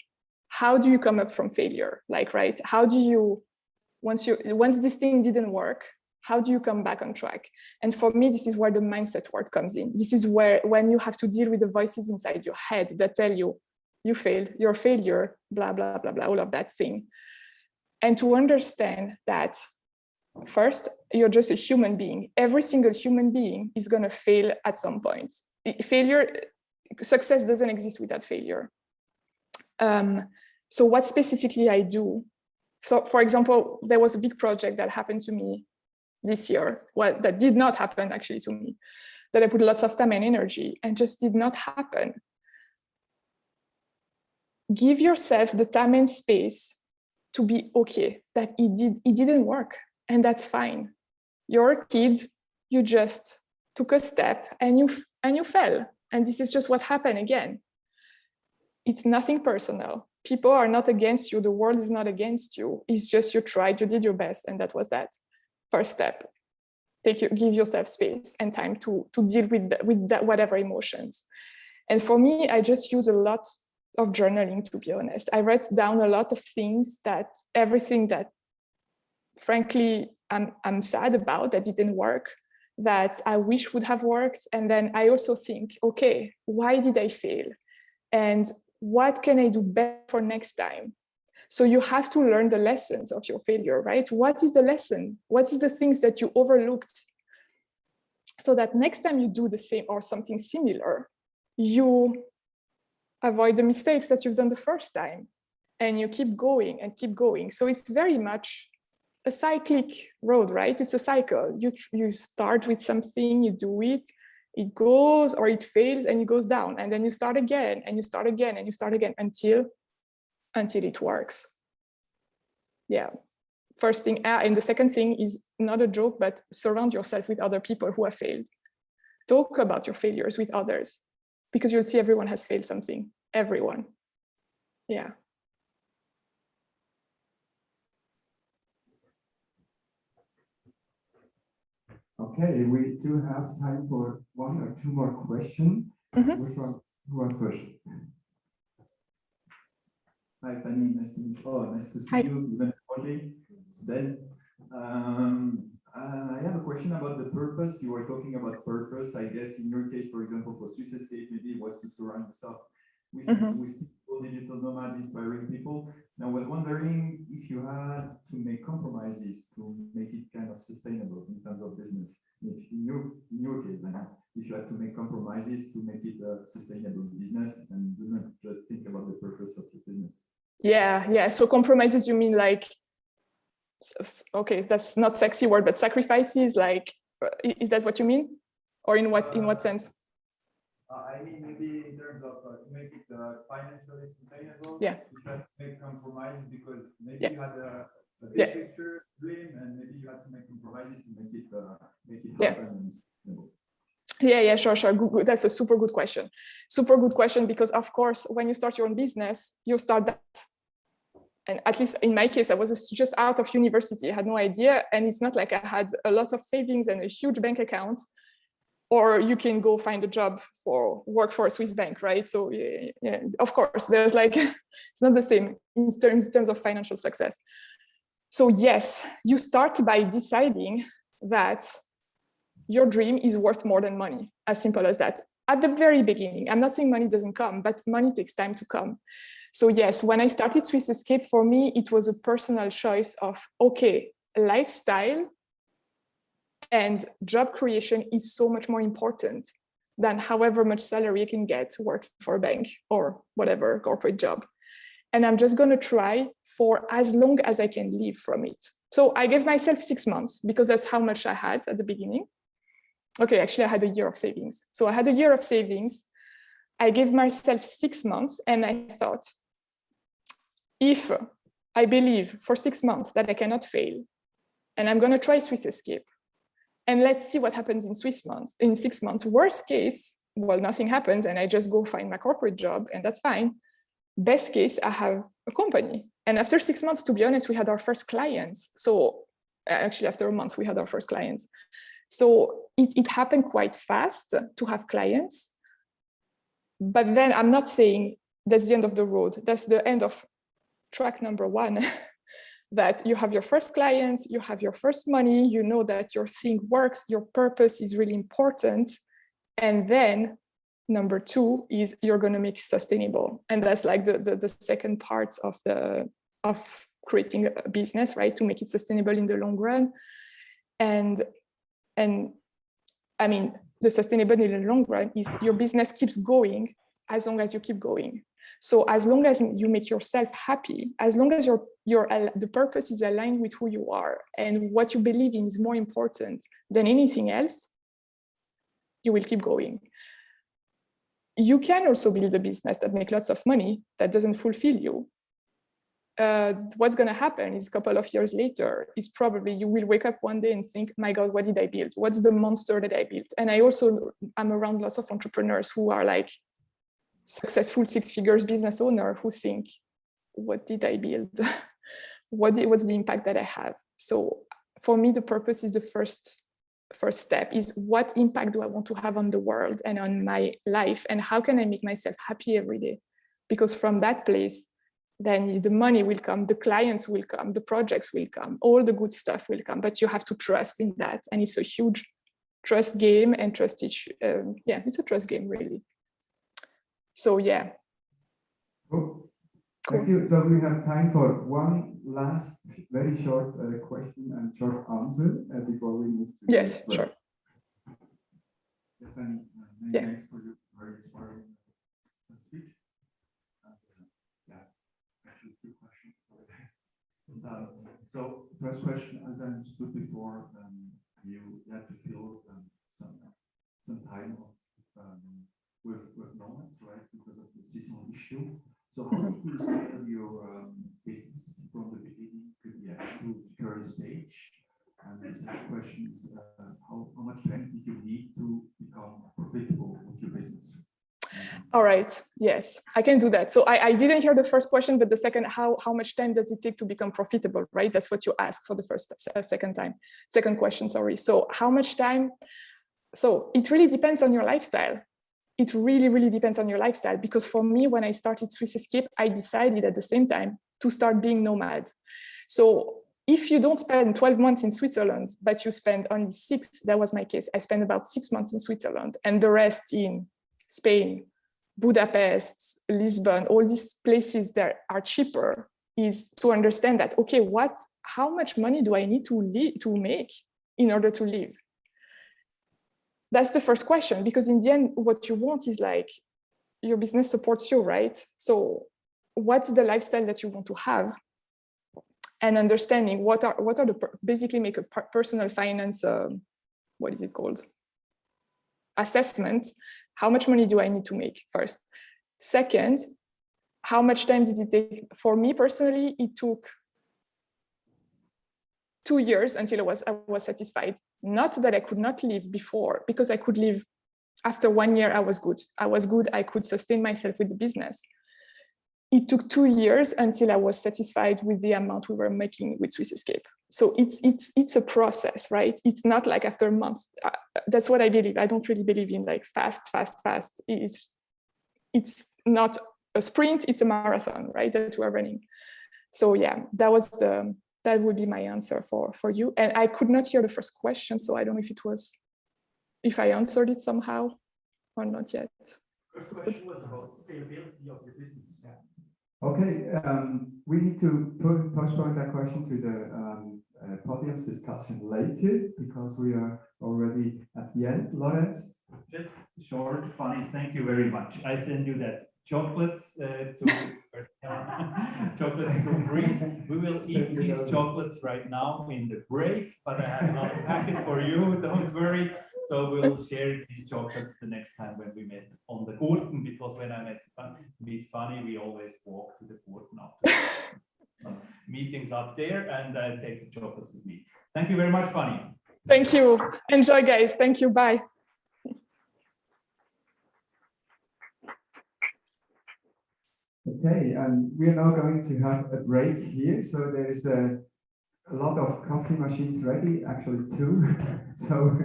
how do you come up from failure? Like, right, how do you, once this thing didn't work, how do you come back on track? And for me, this is where the mindset work comes in. This is where, when you have to deal with the voices inside your head that tell you, you failed, you're a failure, blah, blah, blah, blah, all of that thing. And to understand that, first, you're just a human being. Every single human being is going to fail at some point. Success doesn't exist without failure. So what specifically I do? So for example, there was a big project that happened to me this year. Well, that did not happen actually to me, that I put lots of time and energy and just did not happen. Give yourself the time and space to be okay that it didn't work, and that's fine. You're a kid, you just took a step and you fell, and this is just what happened again. It's nothing personal. People are not against you. The world is not against you. It's just you tried, you did your best, and that was that. First step. Give yourself space and time to deal with that, whatever emotions. And for me, I just use a lot of journaling, to be honest. I write down a lot of things, everything that frankly I'm sad about that didn't work, that I wish would have worked. And then I also think, okay, why did I fail? And what can I do better for next time? So you have to learn the lessons of your failure, right? What is the lesson? What is the things that you overlooked? So that next time you do the same or something similar, you avoid the mistakes that you've done the first time, and you keep going and keep going. So it's very much a cyclic road, right? It's a cycle. You start with something, you do it, it goes or it fails and it goes down, and then you start again and you start again and you start again until it works. Yeah. First thing, and the second thing is not a joke, but surround yourself with other people who have failed. Talk about your failures with others, because you'll see everyone has failed something. Everyone. Yeah. Okay, we do have time for one or two more questions. Mm-hmm. Which one? Who was first? Hi, Fanny. Nice to meet you. Oh, nice to see Hi. you. Even remotely. It's Ben. I have a question about the purpose. You were talking about purpose. I guess in your case, for example, for Swiss Estate, maybe it was to surround yourself with people, digital nomads, inspiring people. And I was wondering if you had to make compromises to make it kind of sustainable in terms of business. If in your case, then, if you had to make compromises to make it a sustainable business and do not just think about the purpose of your business. Yeah. So compromises, you mean like, okay, that's not sexy word, but sacrifices, like, is that what you mean? Or in what sense? I mean, maybe in terms of to make it financially sustainable. Yeah. You try to make compromises because maybe you had a big picture dream, and maybe you had to make compromises to make it happen and sustainable. Yeah, sure. Good. That's a super good question. Super good question, because of course, when you start your own business, you start that. and at least in my case, I was just out of university. I had no idea. And it's not like I had a lot of savings and a huge bank account, or you can go find a job work for a Swiss bank, right? So yeah, of course, there's like, it's not the same in terms of financial success. So yes, you start by deciding that your dream is worth more than money, as simple as that. At the very beginning, I'm not saying money doesn't come, but money takes time to come. So yes, when I started Swiss Escape, for me, it was a personal choice of, okay, lifestyle and job creation is so much more important than however much salary you can get working for a bank or whatever corporate job. And I'm just going to try for as long as I can live from it. So I gave myself 6 months because that's how much I had at the beginning. Okay, actually, I had a year of savings. So I had a year of savings. I gave myself 6 months and I thought, if I believe for 6 months that I cannot fail, and I'm going to try Swiss Escape, and let's see what happens in 6 months. Worst case, well, nothing happens and I just go find my corporate job and that's fine. Best case, I have a company. And after 6 months, to be honest, we had our first clients. So actually after a month, we had our first clients. So it happened quite fast to have clients. But then I'm not saying that's the end of the road. That's the end of track number 1. That you have your first clients, you have your first money, you know that your thing works, your purpose is really important. And then number 2 is you're going to make it sustainable. And that's like the second part of creating a business, right? To make it sustainable in the long run. And I mean, the sustainable in the long run is your business keeps going as long as you keep going. So as long as you make yourself happy, as long as the purpose is aligned with who you are and what you believe in is more important than anything else, you will keep going. You can also build a business that makes lots of money that doesn't fulfill you. What's going to happen is a couple of years later is probably you will wake up one day and think, my God, what did I build? What's the monster that I built? And I'm around lots of entrepreneurs who are like successful 6 figures business owner who think, what did I build? What's the impact that I have? So for me, the purpose is the first step, is what impact do I want to have on the world and on my life? And how can I make myself happy every day? Because from that place, then the money will come, the clients will come, the projects will come, all the good stuff will come, but you have to trust in that. And it's a huge trust game and it's a trust game really. So yeah. Cool. Thank you. So we have time for one last very short question and short answer before we move to yes, sure. Many thanks for your very inspiring speech. Actually 2 questions. So first question, as I understood before, you had to fill some time with Nomads, right, because of the seasonal issue. So how did you scale your business from the beginning to the current stage? And the second question is, how much time did you need to become profitable with your business? All right. Yes, I can do that. So I didn't hear the first question, but the second, how much time does it take to become profitable, right? That's what you asked for the second question, sorry. So how much time? So it really depends on your lifestyle. It really, really depends on your lifestyle. Because for me, when I started Swiss Escape, I decided at the same time to start being nomad. So if you don't spend 12 months in Switzerland, but you spend only 6, that was my case. I spent about 6 months in Switzerland and the rest in Spain, Budapest, Lisbon, all these places that are cheaper, is to understand that, okay, how much money do I need to make in order to live? That's the first question, because in the end, what you want is like, your business supports you, right? So what's the lifestyle that you want to have? And understanding what are basically make a personal finance, what is it called? Assessment. How much money do I need to make first? Second, how much time did it take? For me personally, it took 2 years until I was satisfied. Not that I could not live before, because I could live after 1 year. I was good. I could sustain myself with the business. it took 2 years until I was satisfied with the amount we were making with Swiss Escape. So it's a process, right? It's not like after months. That's what I believe. I don't really believe in like fast. It's not a sprint, it's a marathon, right? That we're running. So yeah, that would be my answer for you. And I could not hear the first question, so I don't know if I answered it somehow or not yet. First question was about scalability of your business. Yeah. Okay, we need to postpone that question to the podium's discussion later because we are already at the end. Lawrence? Just short, funny, thank you very much. I send you that chocolates chocolates to Greece. We will eat these chocolates right now in the break, but I have another packet for you, don't worry. So we'll share these chocolates the next time when we met on the Gurten, because when I meet Fanny, we always walk to the Gurten after some meetings up there, and I take the chocolates with me. Thank you very much, Fanny. Thank you. Enjoy, guys. Thank you. Bye. Okay, and we are now going to have a break here. So there is a lot of coffee machines ready, actually 2. So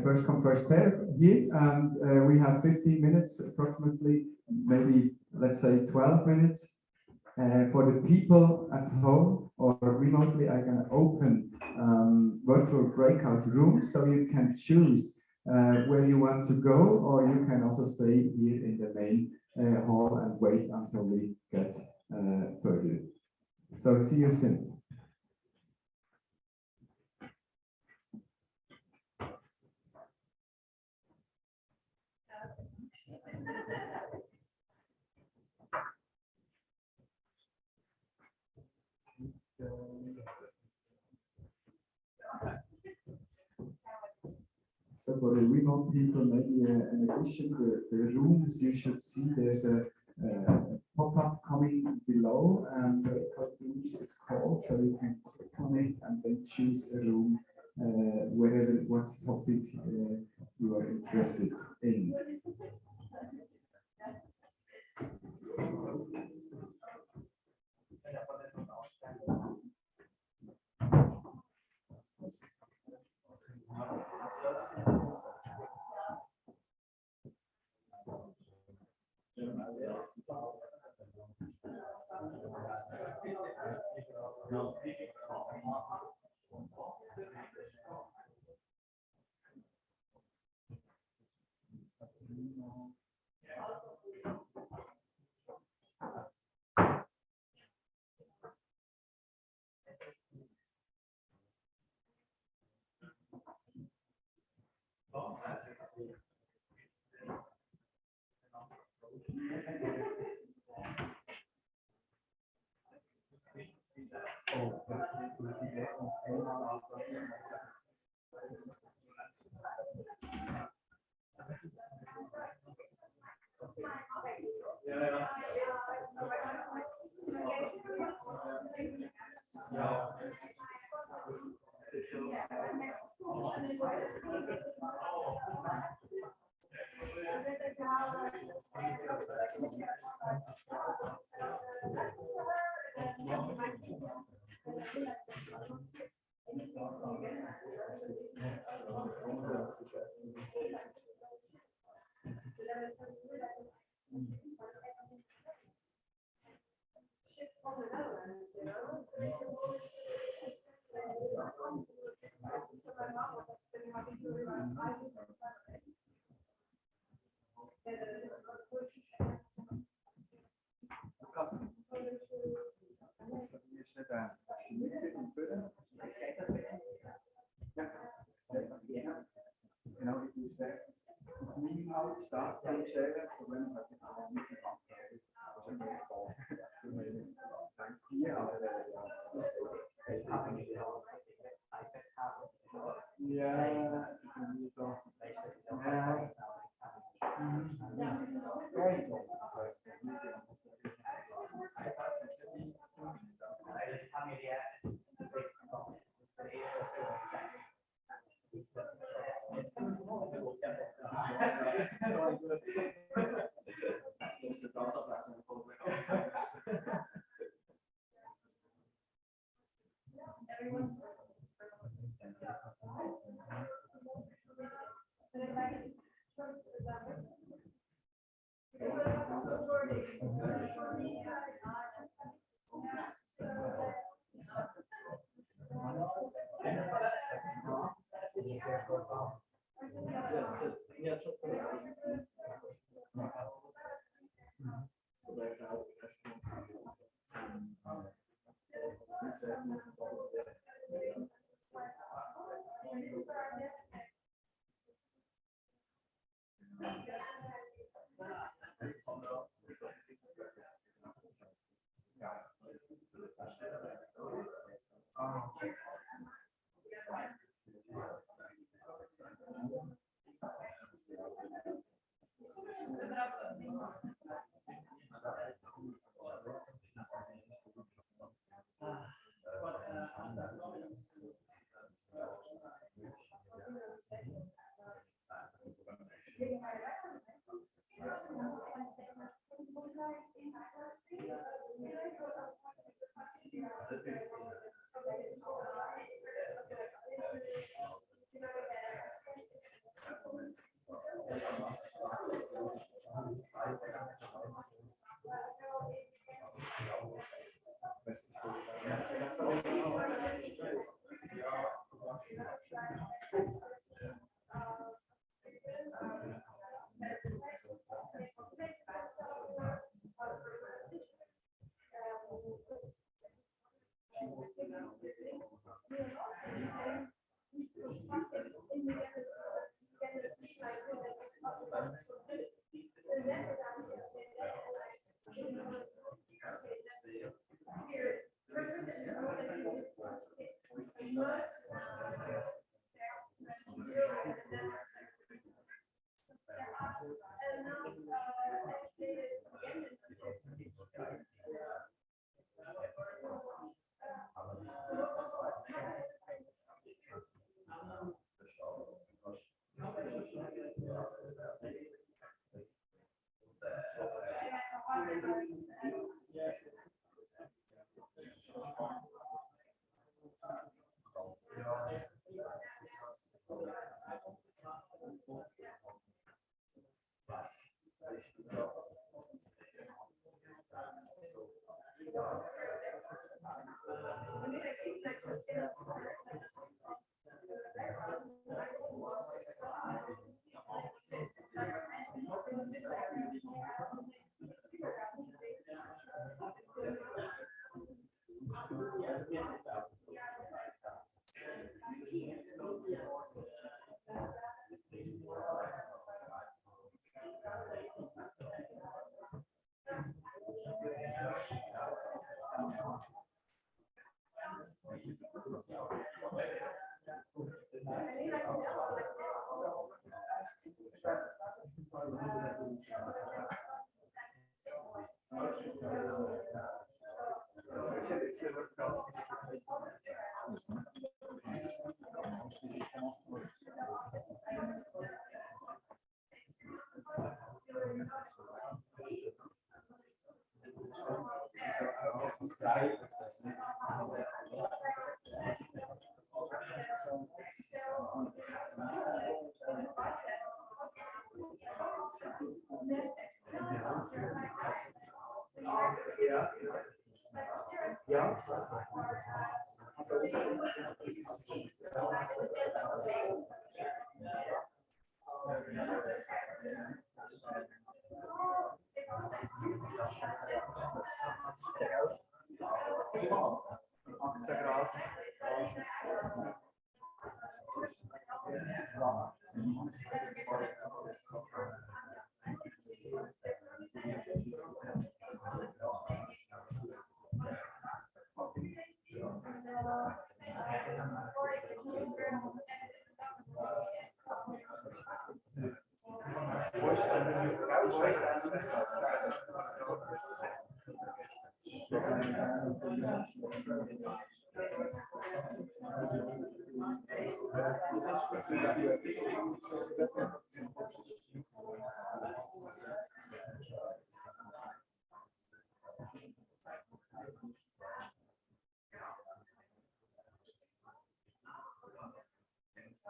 first come, first serve here. And we have 15 minutes approximately, maybe let's say 12 minutes. For the people at home or remotely, I can open virtual breakout rooms, so you can choose where you want to go, or you can also stay here in the main hall and wait until we get further. So see you soon. So for the remote people, maybe in addition to the rooms, you should see there's a pop-up coming below, and breakout rooms it's called. So you can click on it and then choose a room, what topic you are interested in.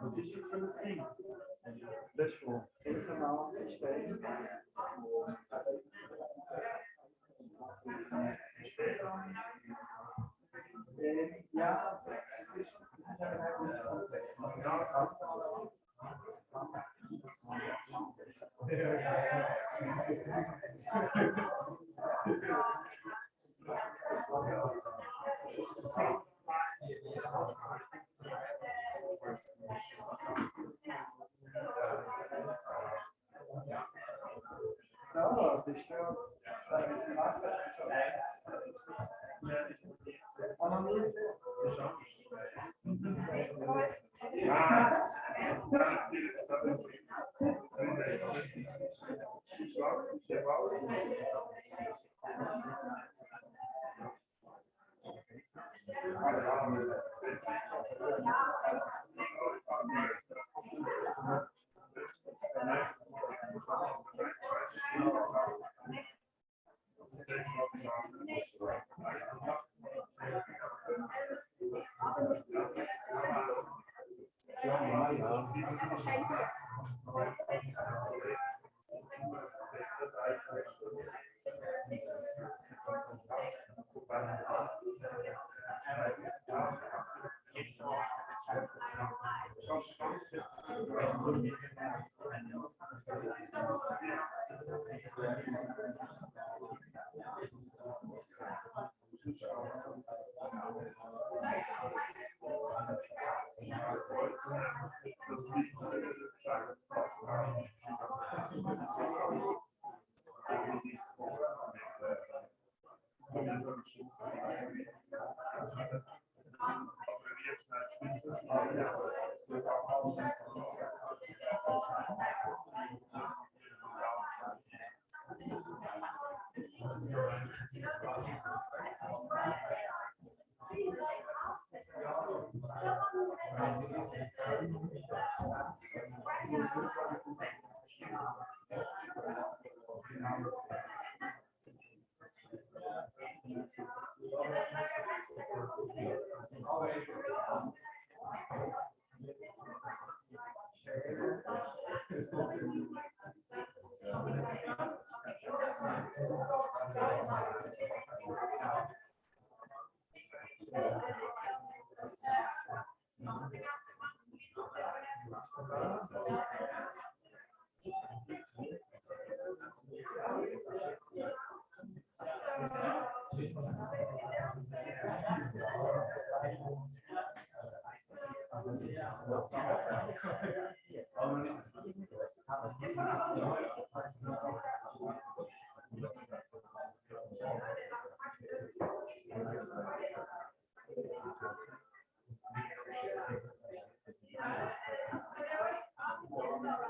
Vocês ficam assim, das fontes, sensacional, vocês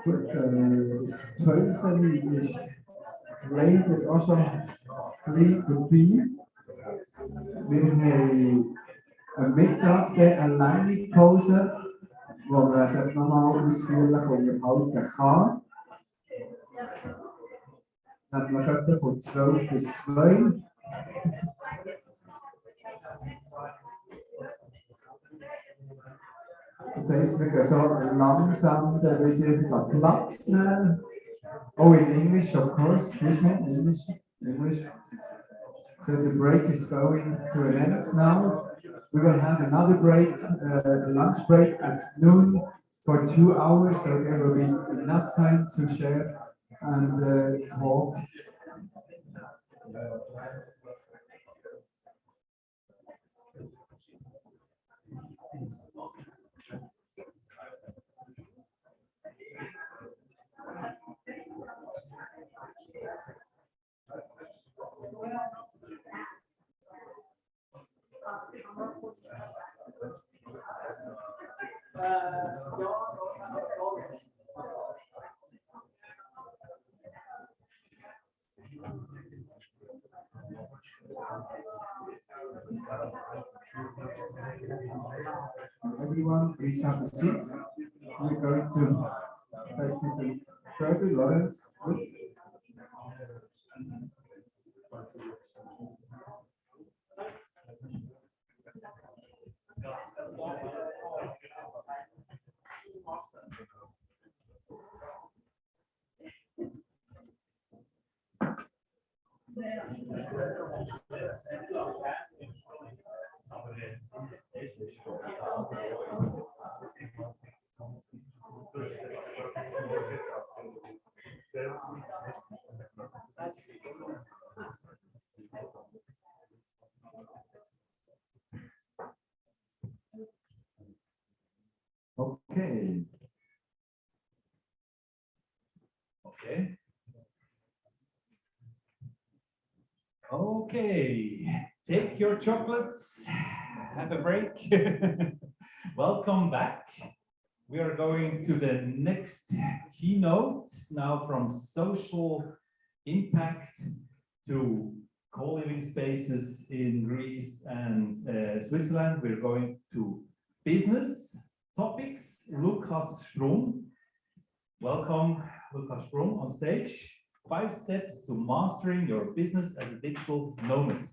Gut, das Pölseli ist leider auch schon ein bisschen vorbei. Wir haben am Mittag eine lange Pause, wo man sich nochmal ausführlich unterhalten kann. Nämlich etwa von 12 bis 2. Das heisst, wir gehen so langsam wieder Platz nehmen. Oh, in English, of course. Excuse me, English. So the break is going to an end now. We will have another break, lunch break at noon for 2 hours. So there will be enough time to share and talk. Everyone, please have a seat. We're going to take you to further, Lawrence. Okay. Okay. Okay, take your chocolates, have a break. Welcome back. We are going to the next keynote now, from social impact to co-living spaces in Greece and Switzerland. We're going to business topics. Lukas Sprung. Welcome, Lukas Sprung, on stage. 5 steps to mastering your business as a digital nomad.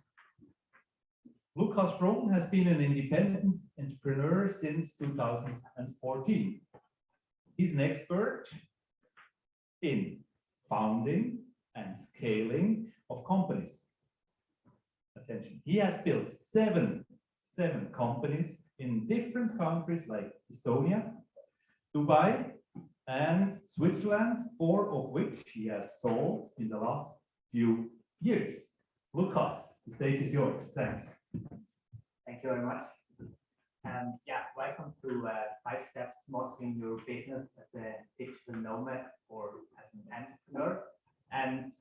Lukas Sprung has been an independent entrepreneur since 2014. He's an expert in founding and scaling of companies. Attention, he has built seven companies in different countries like Estonia, Dubai, and Switzerland, 4 of which he has sold in the last few years. Lukas, the stage is yours. Thanks. Thank you very much. Yeah, welcome to 5 steps mastering your business as a digital nomad or as an entrepreneur. And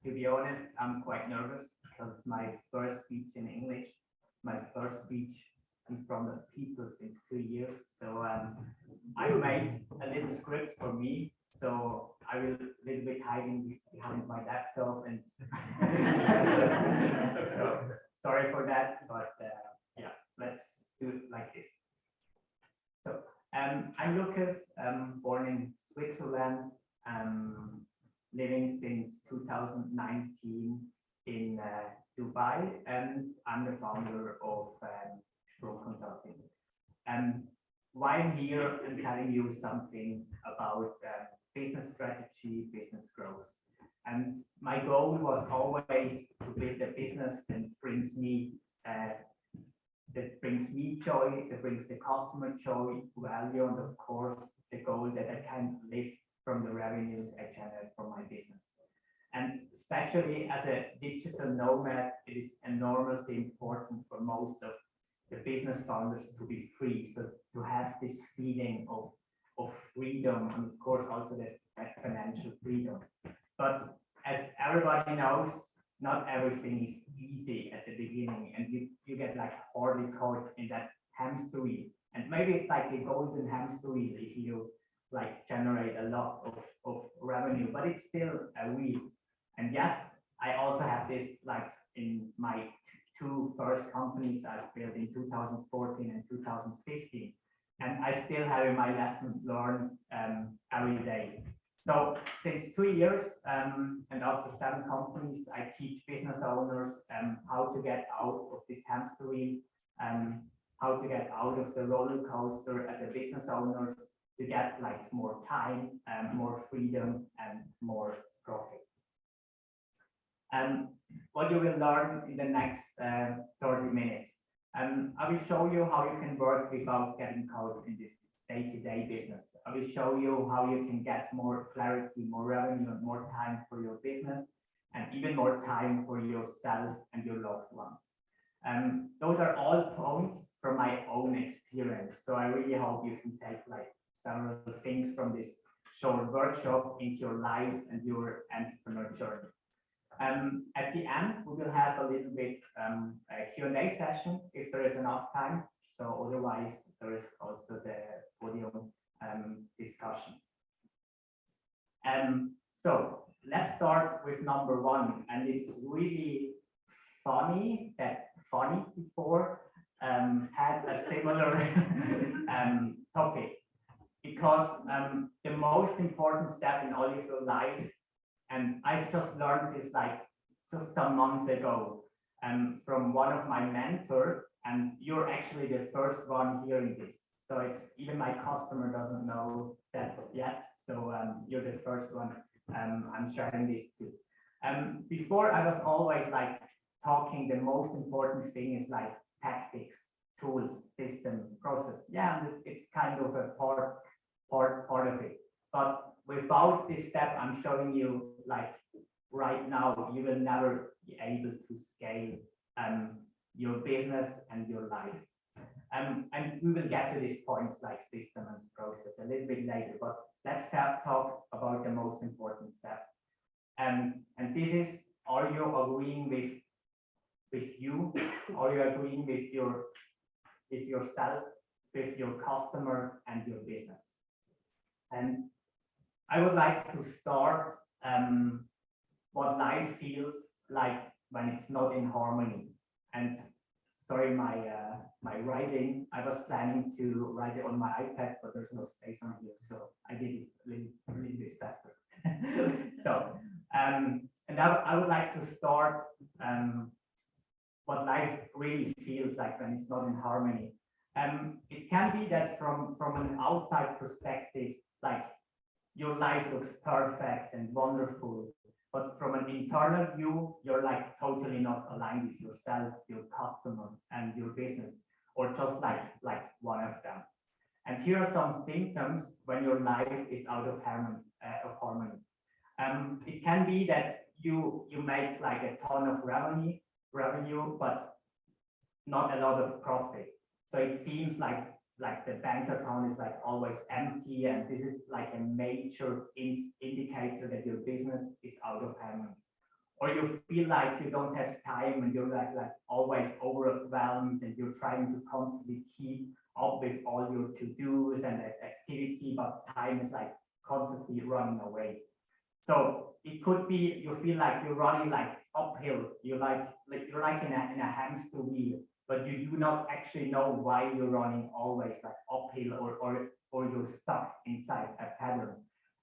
to be honest, I'm quite nervous because it's my first speech in English, my first speech in front of people since 2 years. So I made a little script for me. So I will a little bit hiding behind my laptop, and so sorry for that, but yeah, let's do it like this. So I'm Lucas, born in Switzerland, living since 2019 in Dubai, and I'm the founder of Consulting. Why I'm here and telling you something about business strategy, business growth. And my goal was always to build a business that brings me joy, that brings the customer joy, value, and of course the goal that I can live from the revenues I generate from my business. And especially as a digital nomad, it is enormously important for most of the business founders to be free, so to have this feeling of freedom, and of course also that financial freedom. But as everybody knows, not everything is easy at the beginning, and you get like hardly caught in that hamster wheel. And maybe it's like a golden hamster wheel if you like generate a lot of revenue, but it's still a wheel. And yes, I also have this like in my 2 first companies I built in 2014 and 2015. And I still have my lessons learned every day. So since 2 years and after 7 companies, I teach business owners how to get out of this hamster wheel, how to get out of the roller coaster as a business owner, to get like more time, more freedom, and more profit. What you will learn in the next 30 minutes. I will show you how you can work without getting caught in this day-to-day business. I will show you how you can get more clarity, more revenue, and more time for your business, and even more time for yourself and your loved ones. Those are all points from my own experience. So I really hope you can take like several things from this short workshop into your life and your entrepreneur journey. At the end, we will have a little bit a Q&A session if there is enough time. So otherwise, there is also the podium discussion. So let's start with number 1. And it's really funny that Funny before had a similar topic, because the most important step in all of your life, and I've just learned this like just some months ago from one of my mentors, and you're actually the first one hearing this. So it's even my customer doesn't know that yet. So you're the first one I'm sharing this to. Before I was always like talking, the most important thing is like tactics, tools, system, process. Yeah, and it's kind of a part of it. But without this step I'm showing you, like right now, you will never be able to scale your business and your life. And we will get to these points like system and process a little bit later, but let's talk about the most important step. And this is, are you agreeing with you? Are you agreeing with yourself, with your customer and your business? And I would like to start what life feels like when it's not in harmony. And sorry, my writing, I was planning to write it on my iPad, but there's no space on here, so I did it a little bit faster. So, and I would like to start what life really feels like when it's not in harmony. It can be that from an outside perspective, like your life looks perfect and wonderful, but from an internal view, you're like totally not aligned with yourself, your customer, and your business, or just like one of them. And here are some symptoms when your life is out of harmony. It can be that you make like a ton of revenue, but not a lot of profit. So it seems like the bank account is like always empty, and this is like a major indicator that your business is out of harmony. Or you feel like you don't have time and you're like always overwhelmed, and you're trying to constantly keep up with all your to-dos and activity, but time is like constantly running away. So it could be you feel like you're running like uphill, you're like in a hamster wheel, but you do not actually know why you're running always like uphill, or you're stuck inside a pattern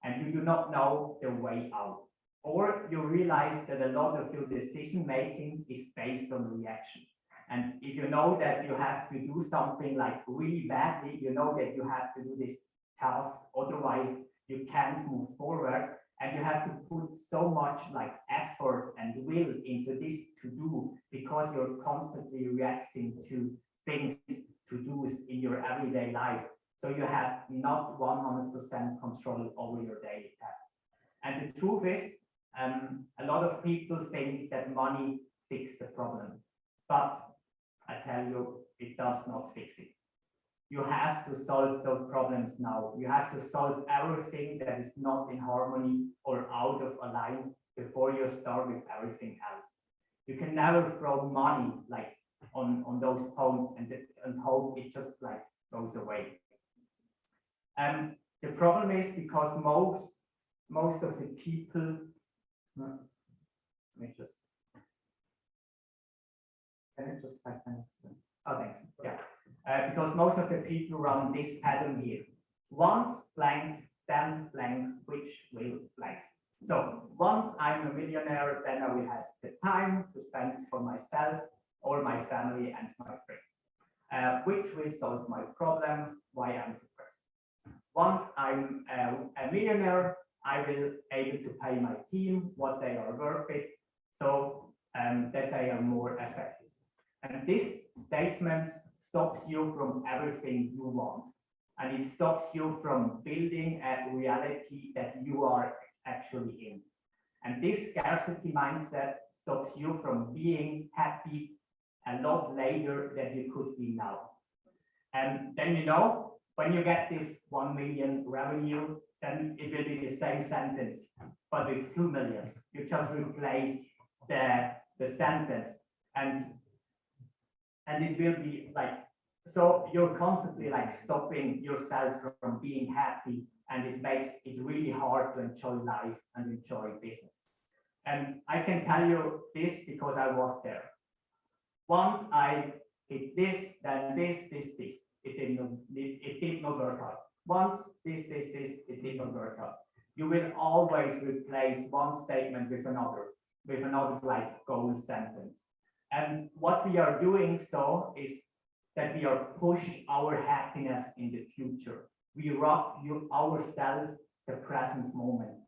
and you do not know the way out. Or you realize that a lot of your decision making is based on reaction. And if you know that you have to do something like really badly, you know that you have to do this task, otherwise you can't move forward. And you have to put so much like effort and will into this to do, because you're constantly reacting to things, to do's in your everyday life. So you have not 100% control over your daily tasks. And the truth is, a lot of people think that money fixes the problem, but I tell you, it does not fix it. You have to solve those problems now. You have to solve everything that is not in harmony or out of alignment before you start with everything else. You can never throw money like on those points and hope it just like goes away. The problem is because most of the people, let me just, can I just type next? Oh, thanks. Yeah. Because most of the people run this pattern here. Once blank, then blank, which will blank. So once I'm a millionaire, then I will have the time to spend for myself or my family and my friends, which will solve my problem, why I'm depressed. Once I'm a millionaire, I will able to pay my team what they are worth it, so that they are more effective. And this statement stops you from everything you want, and it stops you from building a reality that you are actually in. And this scarcity mindset stops you from being happy a lot later than you could be now. And then, you know, when you get this 1 million revenue, then it will be the same sentence, but with 2 millions. You just replace the sentence, and it will be like, so you're constantly like stopping yourself from being happy, and it makes it really hard to enjoy life and enjoy business. And I can tell you this because I was there. Once I hit this, then this. It did not work out. Once this, it did not work out. You will always replace one statement with another like goal sentence. And what we are doing so is that we are push our happiness in the future. We rob ourselves the present moment.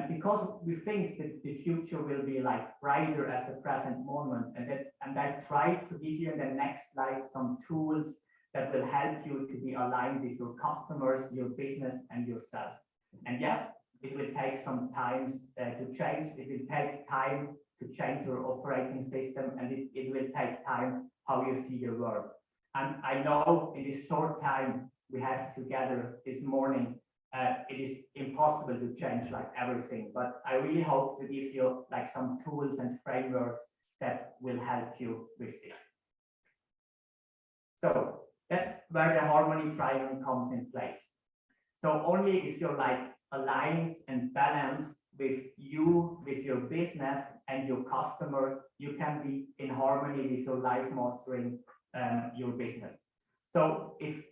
Because we think that the future will be like brighter as the present moment, and I try to give you in the next slide some tools that will help you to be aligned with your customers, your business, and yourself. And yes, it will take some time to change. It will take time to change your operating system, and it will take time how you see the world. And I know in this short time we have together this morning, it is impossible to change like everything, but I really hope to give you like some tools and frameworks that will help you with this. So that's where the harmony triangle comes in place. So only if you're like aligned and balanced with you, with your business and your customer, you can be in harmony with your life mastering your business. So if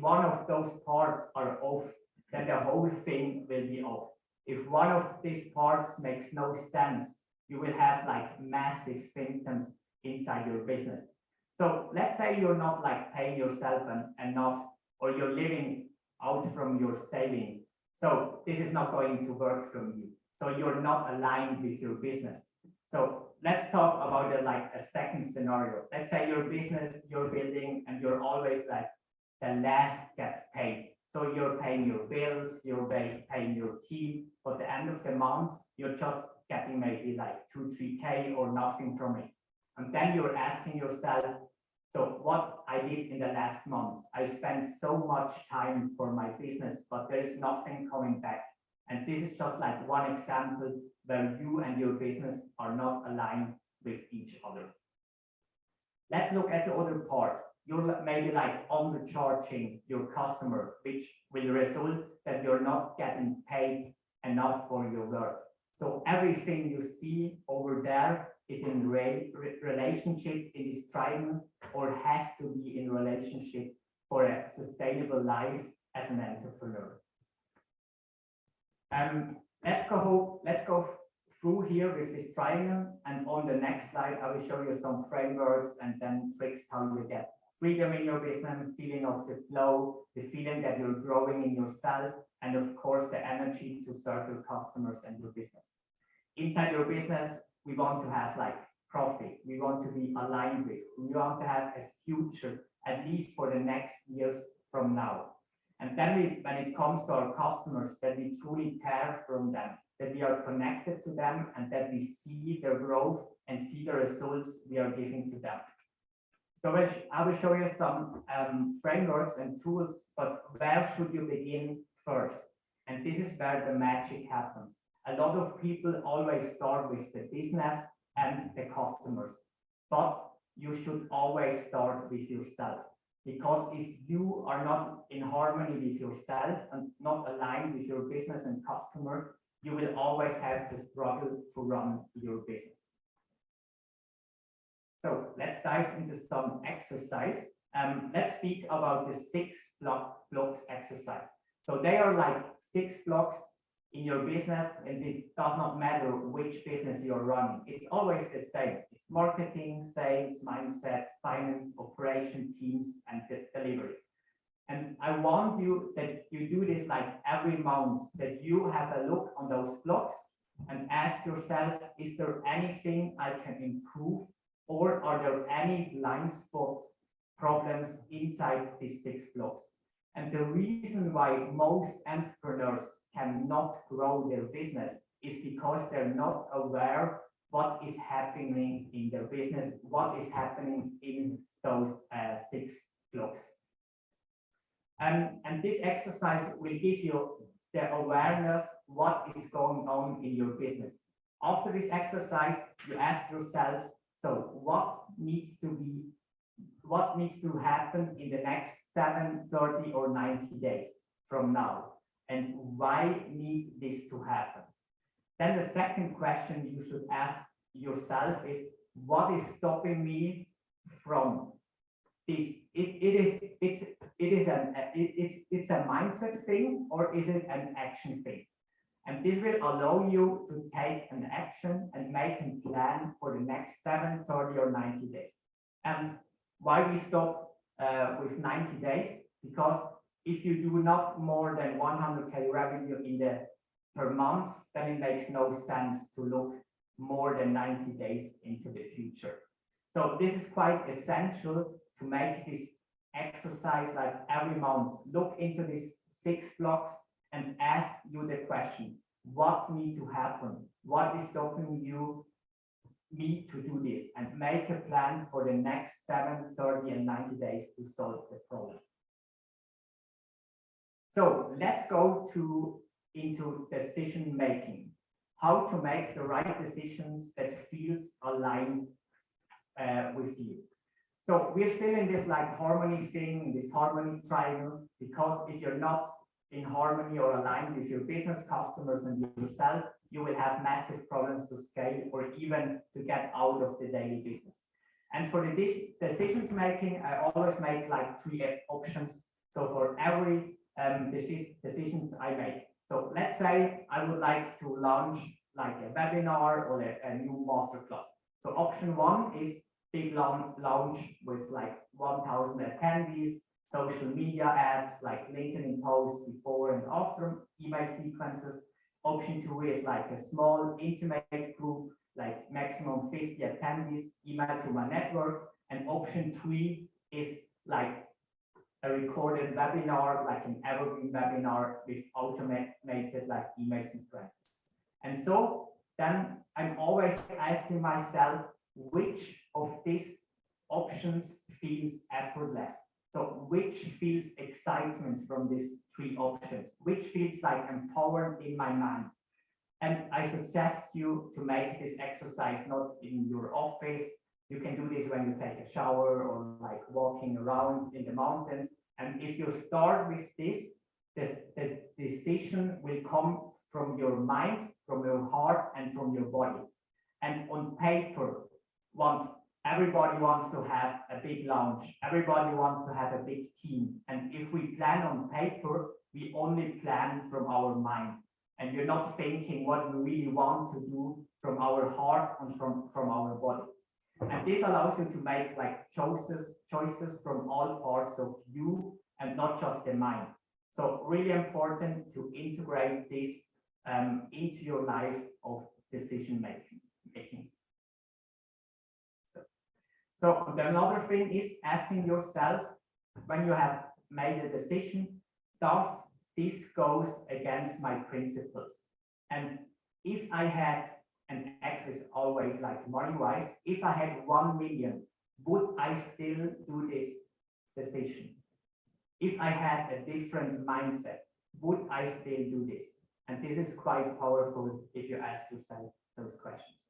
one of those parts are off, then the whole thing will be off. If one of these parts makes no sense, you will have like massive symptoms inside your business. So let's say you're not like paying yourself enough, or you're living out from your saving. So this is not going to work from you. So you're not aligned with your business. So let's talk about a second scenario. Let's say your business you're building and you're always like the last get paid. So you're paying your bills, you're paying your team, but at the end of the month, you're just getting maybe like 2-3K or nothing from it. And then you're asking yourself, so what I did in the last months, I spent so much time for my business, but there is nothing coming back. And this is just like one example where you and your business are not aligned with each other. Let's look at the other part. You're maybe like undercharging your customer, which will result that you're not getting paid enough for your work. So everything you see over there is in relationship in this triangle, or has to be in relationship for a sustainable life as an entrepreneur. Let's go through here with this triangle, and on the next slide I will show you some frameworks and then tricks how you get freedom in your business, feeling of the flow, the feeling that you're growing in yourself, and of course the energy to serve your customers and your business. Inside your business, we want to have like profit. We want to be aligned with. We want to have a future, at least for the next years from now. And then when it comes to our customers, that we truly care from them, that we are connected to them, and that we see their growth and see the results we are giving to them. So I will show you some frameworks and tools, but where should you begin first? And this is where the magic happens. A lot of people always start with the business and the customers, but you should always start with yourself. Because if you are not in harmony with yourself and not aligned with your business and customer, you will always have to struggle to run your business. So let's dive into some exercise. Let's speak about the 6 blocks exercise. So they are like 6 blocks in your business, and it does not matter which business you're running. It's always the same. It's marketing, sales, mindset, finance, operation, teams, and delivery. And I want you that you do this like every month, that you have a look on those blocks and ask yourself, is there anything I can improve, or are there any blind spots, problems inside these 6 blocks? And the reason why most entrepreneurs cannot grow their business is because they're not aware what is happening in their business, what is happening in those 6 blocks. And this exercise will give you the awareness what is going on in your business. After this exercise, you ask yourself, so what needs to happen in the next 7, 30, or 90 days from now? And why need this to happen? Then the second question you should ask yourself is, what is stopping me from this? It's a mindset thing, or is it an action thing? And this will allow you to take an action and make a plan for the next 7, 30, or 90 days. And why we stop with 90 days? Because if you do not more than 100K revenue in the per month, then it makes no sense to look more than 90 days into the future. So this is quite essential to make this exercise like every month. Look into these 6 blocks and ask you the question, what needs to happen? What is stopping you me to do this? And make a plan for the next 7, 30, and 90 days to solve the problem. So let's go into decision making. How to make the right decisions that feels aligned with you. So we're still in this like harmony thing, this harmony triangle, because if you're not in harmony or aligned with your business customers and yourself, you will have massive problems to scale or even to get out of the daily business. And for the decisions making, I always make like 3 options. So for every decisions I make. So let's say I would like to launch like a webinar or a new masterclass. So option 1 is big launch with like 1,000 attendees, social media ads like LinkedIn posts before and after, email sequences. Option 2 is like a small intimate group, like maximum 50 attendees, email to my network. And option 3 is like a recorded webinar, like an evergreen webinar with automated like email sequences. And so then I'm always asking myself, which of these options feels effortless? So which feels excitement from these 3 options? Which feels like empowered in my mind? And I suggest you to make this exercise not in your office. You can do this when you take a shower or like walking around in the mountains. And if you start with this, the decision will come from your mind, from your heart, and from your body. And on paper, everybody wants to have a big launch. Everybody wants to have a big team. And if we plan on paper, we only plan from our mind. And you're not thinking what we really want to do from our heart and from our body. And this allows you to make like choices from all parts of you and not just the mind. So really important to integrate this into your life of decision making. So another thing is asking yourself, when you have made a decision, does this goes against my principles? And if I had, and X is always like money-wise, if I had 1 million, would I still do this decision? If I had a different mindset, would I still do this? And this is quite powerful if you ask yourself those questions.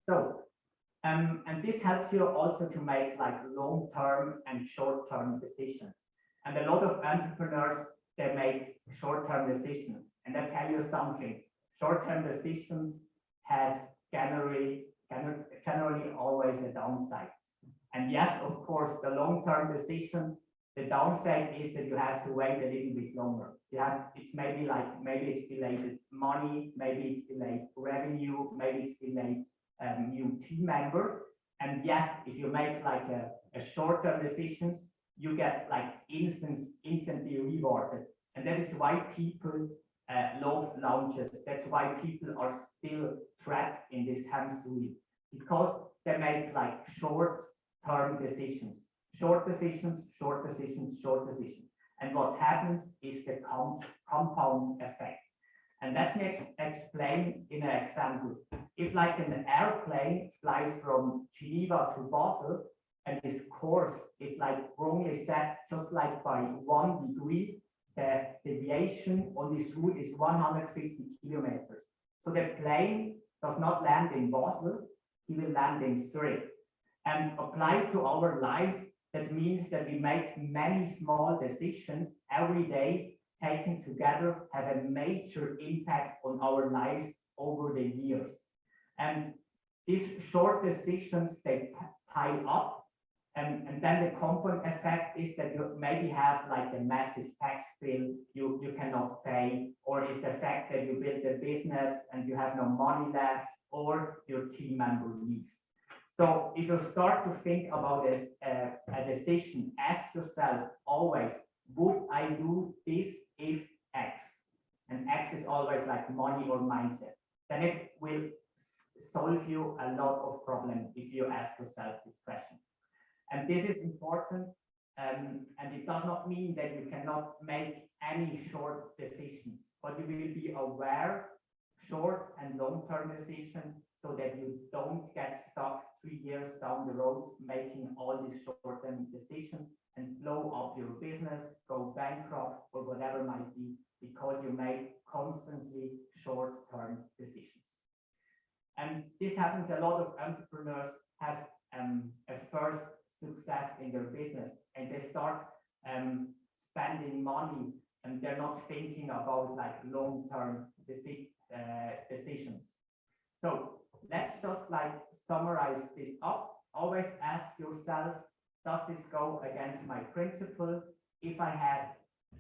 So, and this helps you also to make like long-term and short-term decisions. And a lot of entrepreneurs, they make short-term decisions. And I tell you something, short-term decisions has generally always a downside. And yes, of course, the long-term decisions, the downside is that you have to wait a little bit longer. It's maybe it's delayed money, maybe it's delayed revenue, maybe it's delayed new team member. And yes, if you make like a short-term decisions, you get like instantly rewarded. And that is why people love launches. That's why people are still trapped in this hamster wheel, because they make like short-term decisions. Short decisions. And what happens is the compound effect. And let me explain in an example. If like an airplane flies from Geneva to Basel, and this course is like wrongly set just like by 1 degree, the deviation on this route is 150 kilometers. So the plane does not land in Basel, he will land in Zurich. And applied to our life, that means that we make many small decisions every day, taken together, have a major impact on our lives over the years. And these short decisions, they pile up. And then the compound effect is that you maybe have like a massive tax bill you cannot pay, or is the fact that you build a business and you have no money left, or your team member leaves. So if you start to think about this, a decision, ask yourself always, would I do this if X? and X is always like money or mindset, then it will solve you a lot of problems if you ask yourself this question. And this is important, and it does not mean that you cannot make any short decisions, but you will be aware short and long-term decisions so that you don't get stuck 3 years down the road making all these short-term decisions and blow up your business, go bankrupt, or whatever might be, because you make constantly short-term decisions. And this happens, a lot of entrepreneurs have a first success in their business and they start spending money and they're not thinking about like long-term decisions. So let's just like summarize this up. Always ask yourself, does this go against my principle? If I had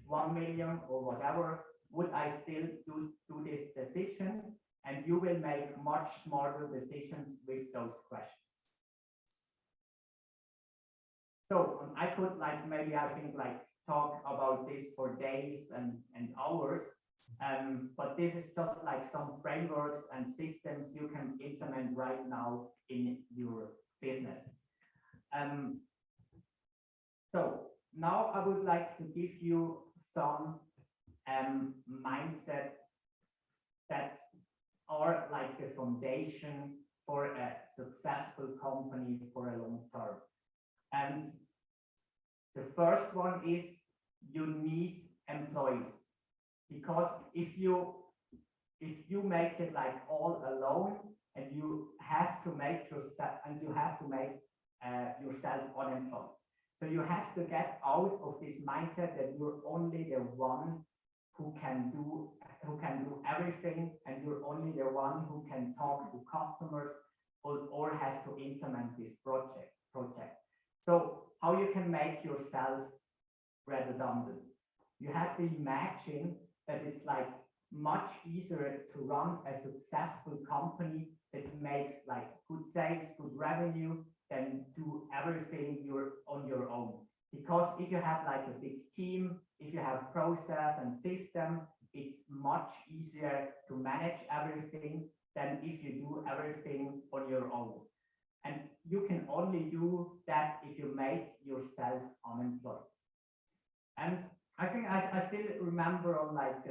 1 million or whatever, would I still do this decision? And you will make much smarter decisions with those questions. So I could like, maybe I think like talk about this for days and hours, but this is just like some frameworks and systems you can implement right now in your business. So now I would like to give you some mindset that are like the foundation for a successful company for a long term. And the first one is you need employees, because if you make it like all alone and you have to make yourself yourself unemployed. So you have to get out of this mindset that you're only the one who can do everything, and you're only the one who can talk to customers or has to implement this project. So how you can make yourself redundant? You have to imagine that it's like much easier to run a successful company that makes like good sales, good revenue, than do everything you're on your own. Because if you have like a big team, if you have process and system, it's much easier to manage everything than if you do everything on your own. And you can only do that if you make yourself unemployed. And I think I still remember on like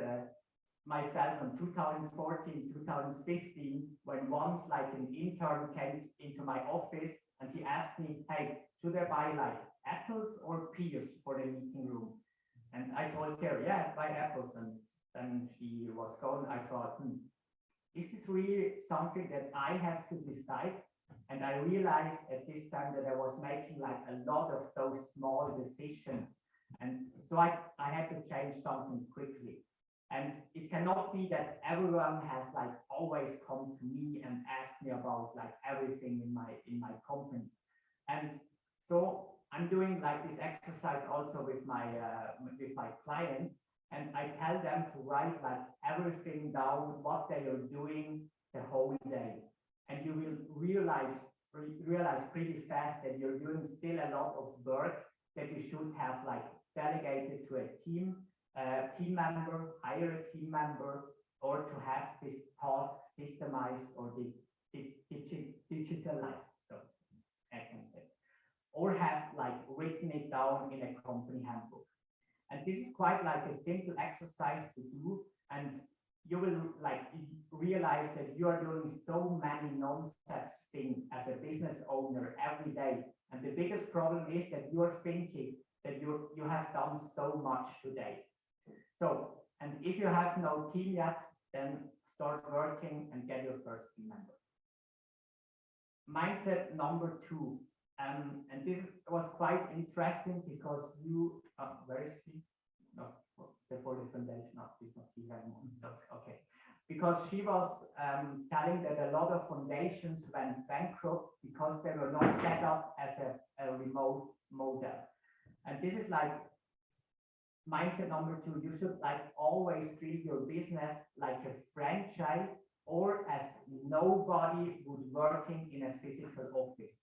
myself in 2014, 2015, when once like an intern came into my office and he asked me, hey, should I buy like apples or pears for the meeting room? And I told her, yeah, buy apples. And then she was gone. I thought, is this really something that I have to decide? And I realized at this time that I was making like a lot of those small decisions. And so I had to change something quickly. And it cannot be that everyone has like always come to me and asked me about like everything in my company. And so I'm doing like this exercise also with my clients, and I tell them to write like everything down, what they are doing the whole day. And you will realize pretty fast that you're doing still a lot of work that you should have like delegated to a team member, hire a team member, or to have this task systemized or digitalized, so I can say, or have like written it down in a company handbook. And this is quite like a simple exercise to do, and you will like realize that you are doing so many nonsense things as a business owner every day. And the biggest problem is that you're thinking that you have done so much today. So, and if you have no team yet, then start working and get your first team member. Mindset number 2. And this was quite interesting because you, where is she? No, before the foundation, no, she's not here anymore. So, okay. Because she was telling that a lot of foundations went bankrupt because they were not set up as a remote model. And this is like mindset number 2. You should like always treat your business like a franchise or as nobody would working in a physical office.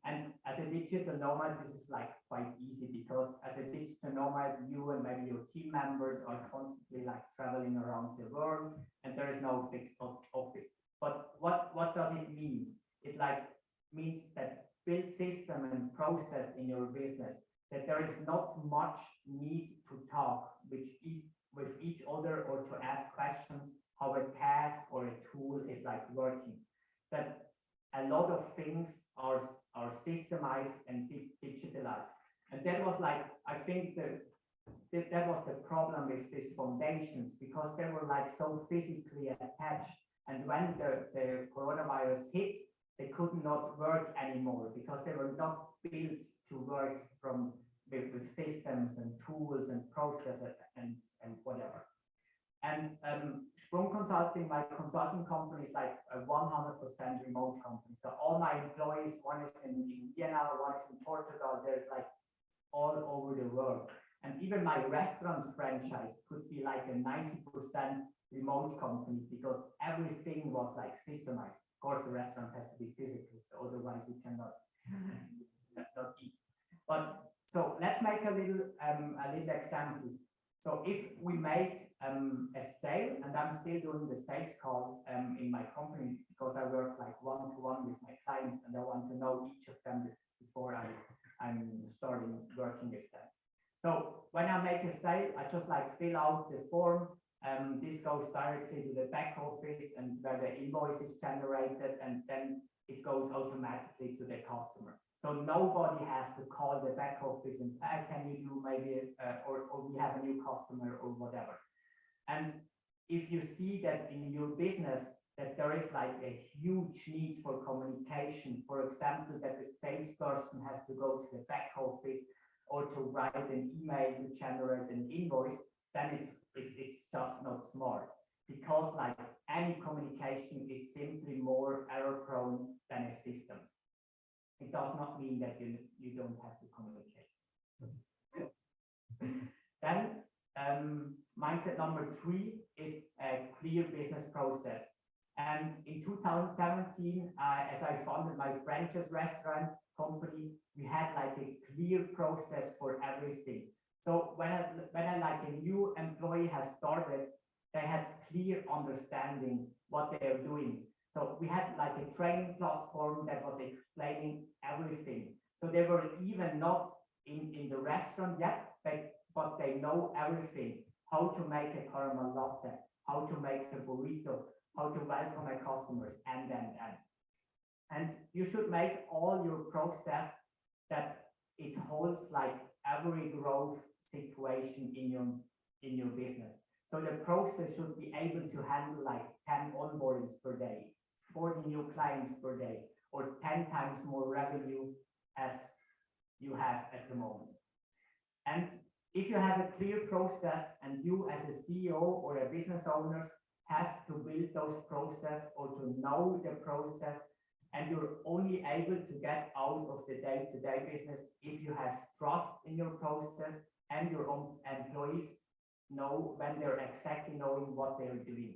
And as a digital nomad, this is like quite easy because as a digital nomad, you and maybe your team members are constantly like traveling around the world, and there is no fixed office. But what does it mean? It like means that build system and process in your business, that there is not much need to talk with each other or to ask questions how a task or a tool is like working. That a lot of things are systemized and digitalized. And that was like, I think that was the problem with these foundations, because they were like so physically attached. And when the coronavirus hit, they could not work anymore because they were not built to work with systems and tools and processes and whatever. And Sprung Consulting, my consulting company, is like a 100% remote company. So all my employees, one is in Vienna, one is in Portugal, there's like all over the world. And even my restaurant franchise could be like a 90% remote company because everything was like systemized. Of course, the restaurant has to be physical, so otherwise you cannot not eat. But so let's make a little example. So if we make a sale, and I'm still doing the sales call in my company because I work like one-to-one with my clients, and I want to know each of them before I'm starting working with them. So when I make a sale, I just like fill out the form. This goes directly to the back office and where the invoice is generated, and then it goes automatically to the customer. So nobody has to call the back office and can you do maybe, or we have a new customer or whatever. And if you see that in your business, that there is like a huge need for communication, for example, that the salesperson has to go to the back office or to write an email to generate an invoice, then it's just not smart, because like any communication is simply more error prone than a system. It does not mean that you don't have to communicate. Then mindset number 3 is a clear business process. And in 2017, as I founded my franchise restaurant company, we had like a clear process for everything. So when like a new employee has started, they had clear understanding what they are doing. So we had like a training platform that was explaining everything. So they were even not in the restaurant yet, but they know everything. How to make a caramel latte, how to make a burrito, how to welcome a customers, and. And you should make all your process that it holds like every growth situation in your business. So the process should be able to handle like 10 onboardings per day, 40 new clients per day, or 10 times more revenue as you have at the moment. And if you have a clear process and you as a CEO or a business owner have to build those process or to know the process, and you're only able to get out of the day-to-day business if you have trust in your process and your own employees know when they're exactly knowing what they're doing.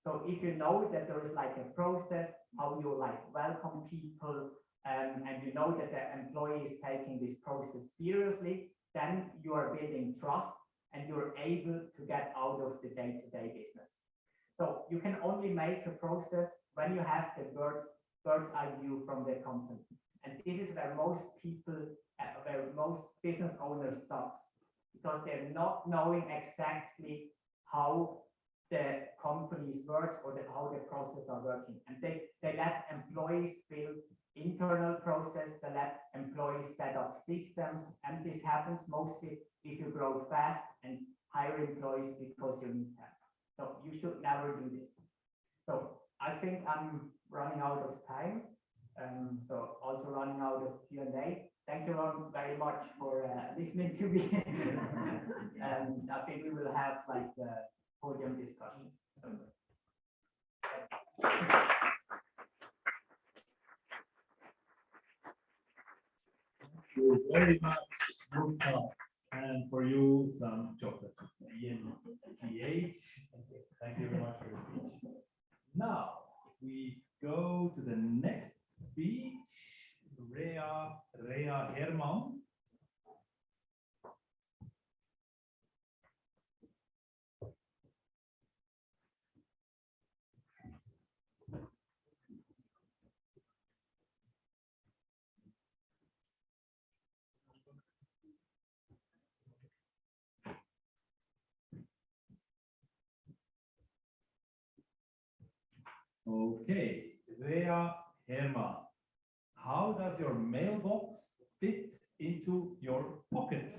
So if you know that there is like a process, how you like welcome people, and you know that the employee is taking this process seriously, then you are building trust and you're able to get out of the day-to-day business. So you can only make a process when you have the bird's eye view from the company. And this is where most people, where most business owners sucks, because they're not knowing exactly how the companies works or how the process are working. And they let employees build internal process, they let employees set up systems. And this happens mostly if you grow fast and hire employees because you need them. So you should never do this. So I think I'm running out of time. So also running out of Q&A. Thank you all very much for listening to me. And I think we will have like a podium discussion. So. Thank you very much, Lucas. And for you, some chocolate. DNCH. Thank you very much for your speech. Now we go to the next speech. Rhea Okay, Rea Hermann, how does your mailbox fit into your pocket?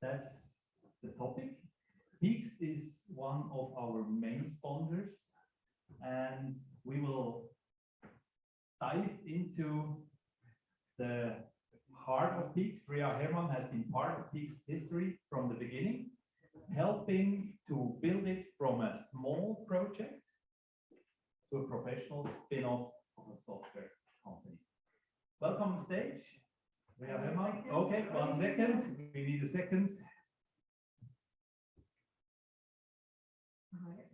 That's the topic. Peaks is one of our main sponsors, and we will dive into the heart of Peaks. Rea Hermann has been part of Peaks' history from the beginning, helping to build it from a small project to a professional spin-off of a software company. Welcome on stage, Rea Hermann. Okay, 1 second. We need a second. All right.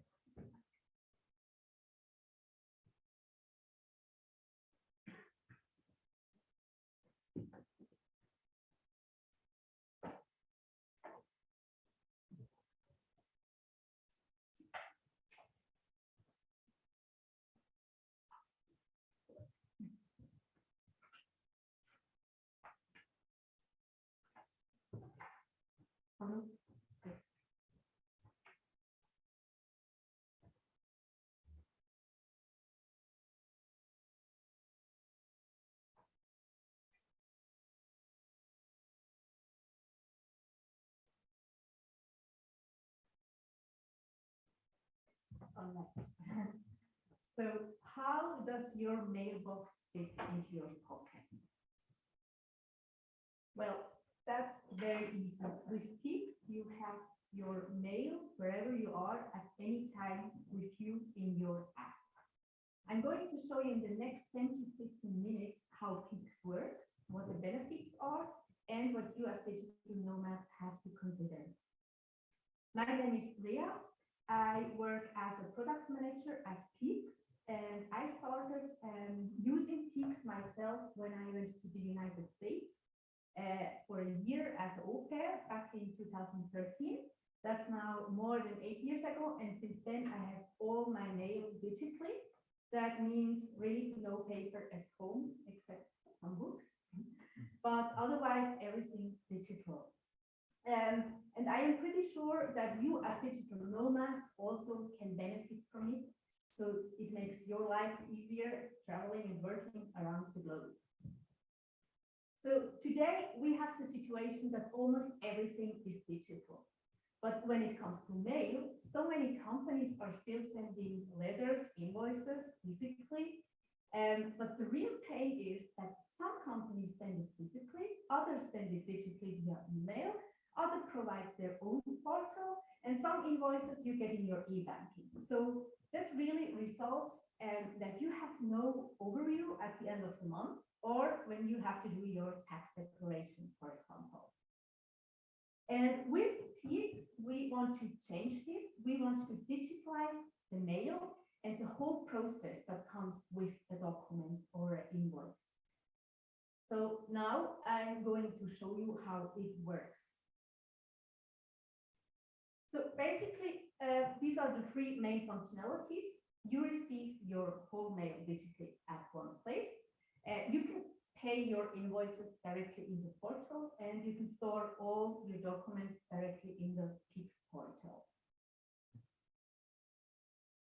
So how does your mailbox fit into your pocket? Well, that's very easy. With Peaks, you have your mail wherever you are at any time with you in your app. I'm going to show you in the next 10 to 15 minutes how Peaks works, what the benefits are, and what you as digital nomads have to consider. My name is Rea. I work as a product manager at Peaks, and I started using Peaks myself when I went to the United States for a year as an au pair back in 2013. That's now more than 8 years ago, and since then I have all my mail digitally. That means really no paper at home except some books, but otherwise everything digital. And I am pretty sure that you as digital nomads also can benefit from it. So it makes your life easier traveling and working around the globe. So today we have the situation that almost everything is digital. But when it comes to mail, so many companies are still sending letters, invoices physically. But the real pain is that some companies send it physically, others send it digitally via email, others provide their own portal, and some invoices you get in your e-banking. So that really results that you have no overview at the end of the month, or when you have to do your tax declaration, for example. And with Peaks, we want to change this. We want to digitalize the mail and the whole process that comes with a document or an invoice. So now I'm going to show you how it works. So basically, these are the three main functionalities. You receive your whole mail digitally at one place. You can pay your invoices directly in the portal, and you can store all your documents directly in the Peaks portal.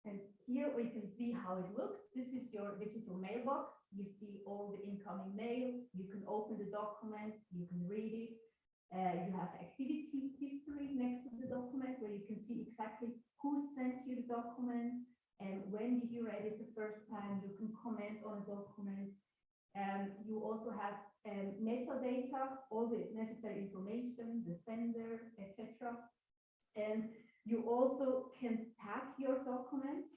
And here we can see how it looks. This is your digital mailbox. You see all the incoming mail. You can open the document, you can read it. You have activity history next to the document where you can see exactly who sent you the document and when did you read it the first time. You can comment on a document. You also have metadata, all the necessary information, the sender, etc. And you also can tag your documents,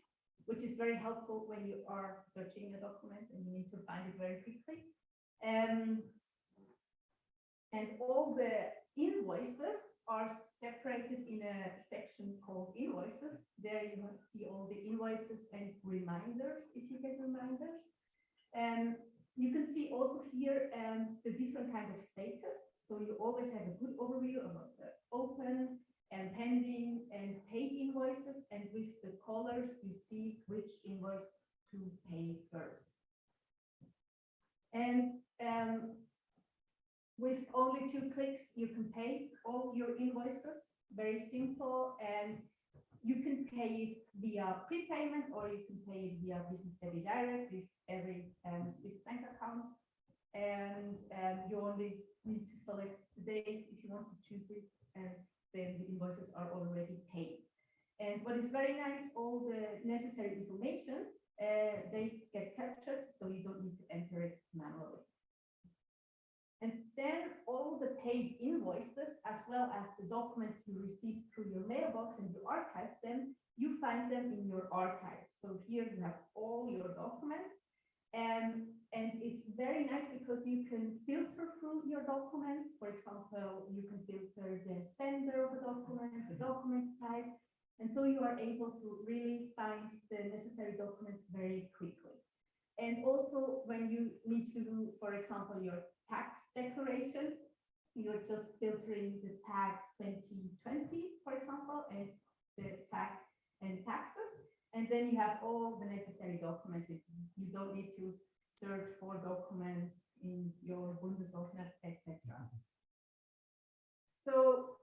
which is very helpful when you are searching a document and you need to find it very quickly. And all the invoices are separated in a section called invoices. There you will see all the invoices and reminders if you get reminders. You can see also here the different kind of status. So you always have a good overview about the open and pending and paid invoices. And with the colors, you see which invoice to pay first. And with only 2 clicks, you can pay all your invoices. Very simple. And you can pay it via prepayment, or you can pay it via business debit direct with every Swiss bank account. And you only need to select the date if you want to choose it, and then the invoices are already paid. And what is very nice, all the necessary information, they get captured, so you don't need to enter it manually. And then all the paid invoices, as well as the documents you received through your mailbox and you archive them, you find them in your archive. So here you have all your documents. And it's very nice because you can filter through your documents. For example, you can filter the sender of a document, the document type. And so you are able to really find the necessary documents very quickly. And also when you need to do, for example, your tax declaration, you're just filtering the tag 2020, for example, and the tag and taxes. And then you have all the necessary documents. You don't need to search for documents in your Bundesordner, etc. So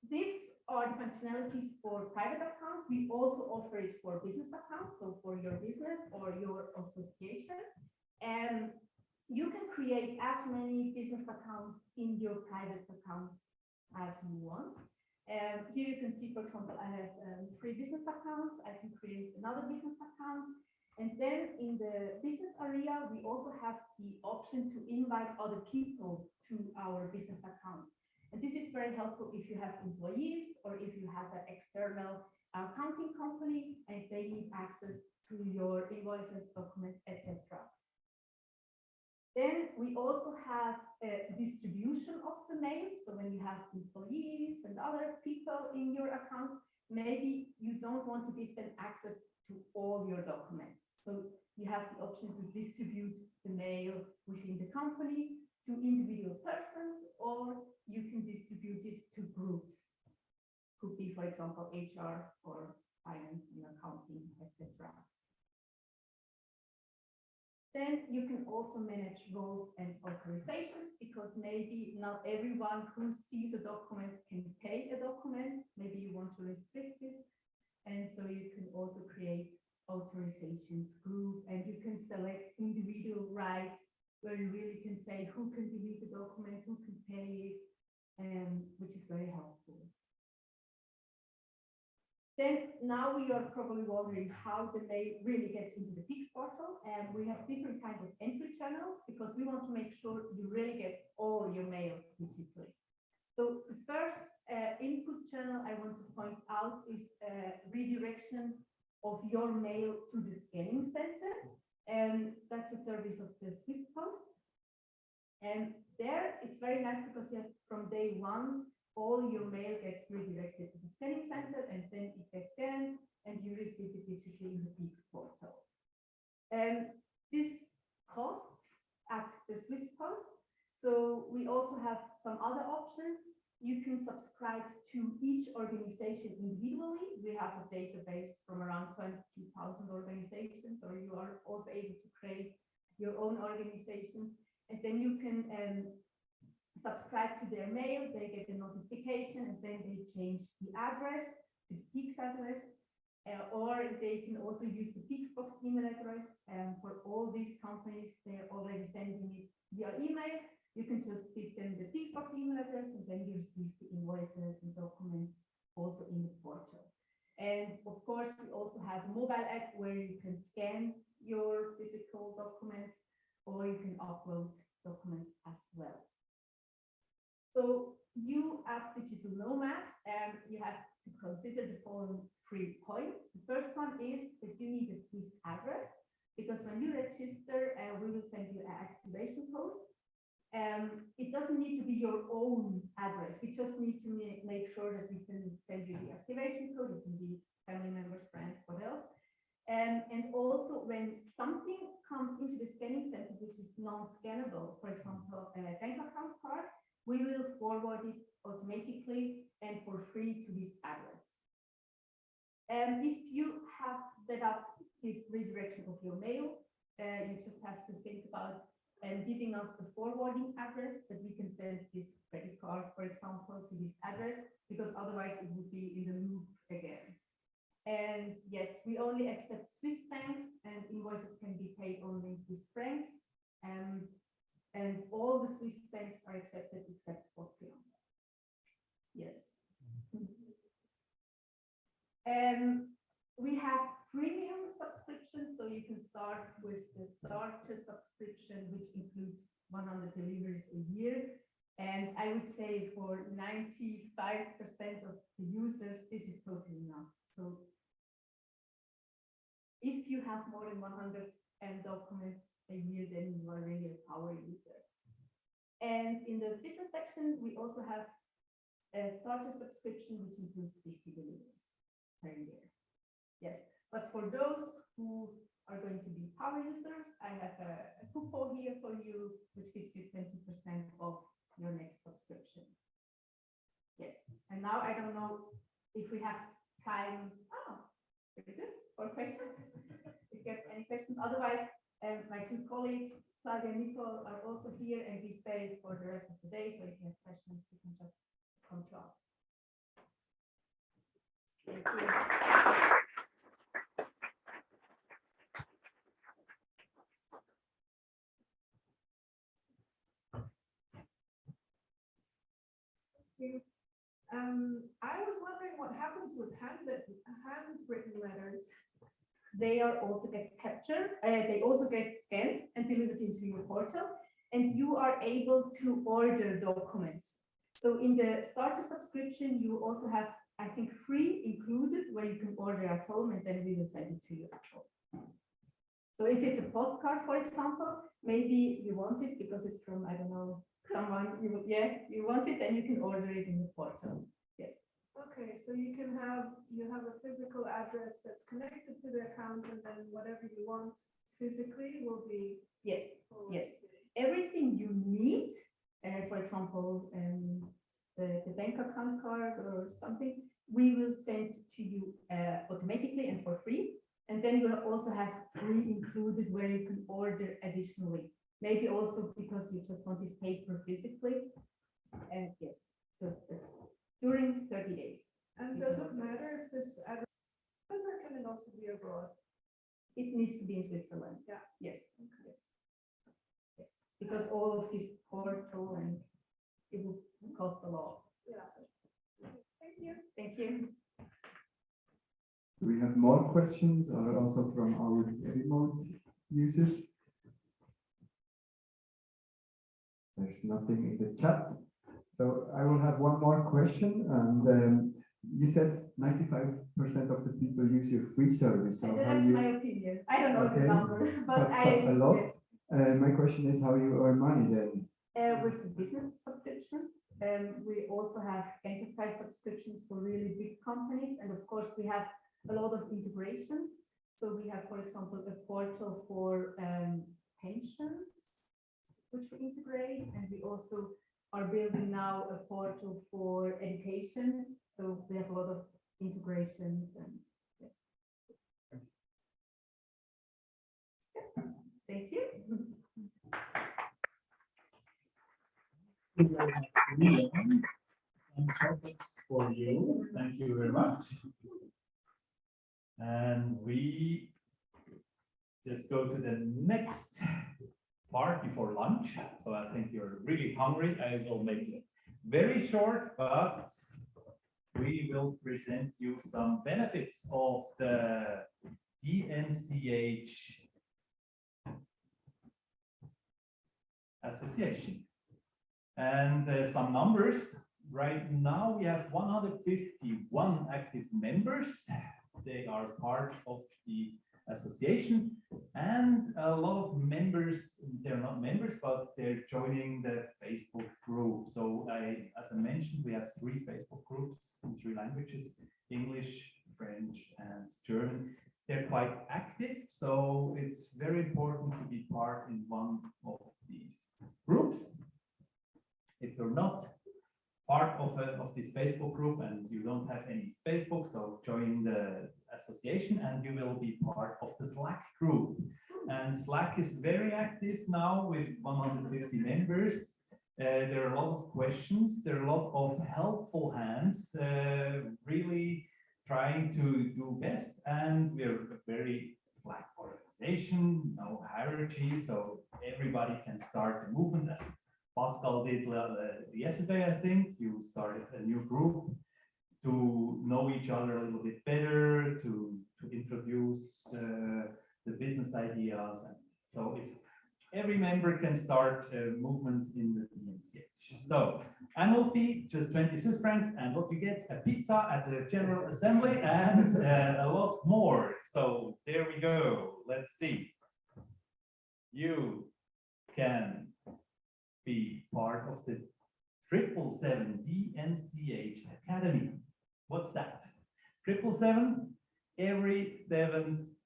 these are the functionalities for private accounts. We also offer it for business accounts, so for your business or your association. And you can create as many business accounts in your private account as you want. Here you can see, for example, I have 3 business accounts. I can create another business account. And then in the business area, we also have the option to invite other people to our business account. And this is very helpful if you have employees or if you have an external accounting company and they need access to your invoices, documents, etc. Then we also have a distribution of the mail. So when you have employees and other people in your account, maybe you don't want to give them access to all your documents. So you have the option to distribute the mail within the company to individual persons, or you can distribute it to groups. Could be, for example, HR or finance and accounting, etc. Then you can also manage roles and authorizations, because maybe not everyone who sees a document can pay a document. Maybe you want to restrict this. And so you can also create authorizations group, and you can select individual rights where you really can say who can delete the document, who can pay it, which is very helpful. Then now you are probably wondering how the mail really gets into the PIX portal. And we have different kinds of entry channels because we want to make sure you really get all your mail digitally. So the first input channel I want to point out is redirection of your mail to the scanning center. And that's a service of the Swiss Post. And there it's very nice because you have from day one, all your mail gets redirected to the scanning center, and then it gets scanned and you receive it digitally in the PIX portal. This costs at the Swiss Post. So we also have some other options. You can subscribe to each organization individually. We have a database from around 20,000 organizations, or you are also able to create your own organizations. And then you can subscribe to their mail, they get a notification, and then they change the address to the PIX address, or they can also use the PIXbox email address. For all these companies, they're already sending it via email. You can just give them the PIXbox email address, and then you receive the invoices and documents also in the portal. And of course, we also have a mobile app where you can scan your physical documents, or you can upload documents as well. So you as digital nomads, you have to consider the following 3 points. The first one is that you need a Swiss address, because when you register, we will send you an activation code. It doesn't need to be your own address. We just need to make sure that we can send you the activation code. It can be family members, friends, what else. And also when something comes into the scanning center, which is non-scannable, for example, a bank account card, we will forward it automatically and for free to this address. If you have set up this redirection of your mail, you just have to think about giving us a forwarding address that we can send this credit card, for example, to this address, because otherwise it would be in the loop again. And yes, we only accept Swiss banks, and invoices can be paid only in Swiss francs. And all the Swiss banks are accepted except Austrians. Yes. We have premium subscriptions, so you can start with the starter subscription, which includes 100 deliveries a year. And I would say for 95% of the users, this is totally enough. So if you have more than 100 documents a year, then you are really a power user. And in the business section, we also have a starter subscription, which includes 50 deliveries per year. Yes, but for those who are going to be power users, I have a coupon here for you, which gives you 20% off your next subscription. Yes, and now I don't know if we have time. Oh, very good. For questions? If you have any questions, otherwise, my two colleagues, Claudia and Nicole, are also here, and we stay for the rest of the day. So if you have questions, you can just come to us. Thank you. I was wondering what happens with handwritten letters. They are also get captured. They also get scanned and delivered into your portal, and you are able to order documents. So in the starter subscription, you also have, I think, free included, where you can order at home, and then we will send it to you at home. So if it's a postcard, for example, maybe you want it because it's from, I don't know, someone you want it, then you can order it in the portal. Yes. Okay, so you have a physical address that's connected to the account, and then whatever you want physically will be. Yes. Yes. Everything you need, for example, the bank account card or something, we will send to you automatically and for free. And then you will also have free included, where you can order additionally. Maybe also because you just want this paper physically. And yes, so that's during 30 days. And does it matter if this address, or can it also be abroad? It needs to be in Switzerland. Yeah. Yes. Okay. Yes. Yes. Because all of this portal, and it will cost a lot. Yeah. Thank you. Thank you. Do we have more questions, or also from our remote users? There's nothing in the chat. So I will have one more question. And you said 95% of the people use your free service. So that's my opinion. I don't know the number, but a lot. Yes. My question is how you earn money then? With the business subscriptions. We also have enterprise subscriptions for really big companies. And of course, we have a lot of integrations. So we have, for example, a portal for pensions, which we integrate. And we also are building now a portal for education. So we have a lot of integrations. And yeah. Thank you. And topics for you. Thank you very much. And we just go to the next part before lunch. So I think you're really hungry. I will make it very short, but we will present you some benefits of the DNCH association. And some numbers. Right now we have 151 active members. They are part of the association, and a lot of members, they're not members, but they're joining the Facebook group. So as I mentioned, we have 3 Facebook groups in 3 languages, English, French, and German. They're quite active, so it's very important to be part in one of these groups. If you're not part of this Facebook group and you don't have any Facebook, so join the association and you will be part of the Slack group. And Slack is very active now with 150 members. There are a lot of questions, there are a lot of helpful hands really trying to do best, and we're a very flat organization, no hierarchy, so everybody can start a movement. As Pascal did yesterday, I think you started a new group to know each other a little bit better, to introduce the business ideas, and so it's every member can start a movement in the DNCH. So annual fee, just 20 Swiss francs, and what you get, a pizza at the General Assembly and a lot more. So there we go. Let's see. You can be part of the 777 DNCH Academy. What's that? 777, every 7th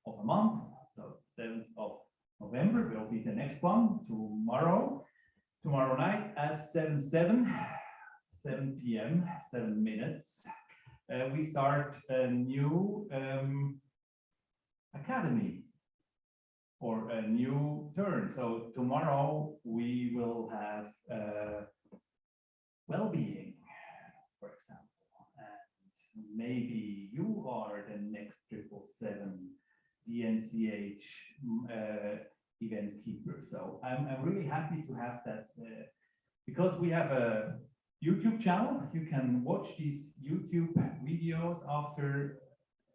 of a month, so 7th of November will be the next one, tomorrow night at 7 p.m., 7 minutes. We start a new academy or a new turn. So tomorrow we will have well-being, for example, and maybe you are the next 777 DNCH event keeper. So I'm really happy to have that because we have a YouTube channel. You can watch these YouTube videos after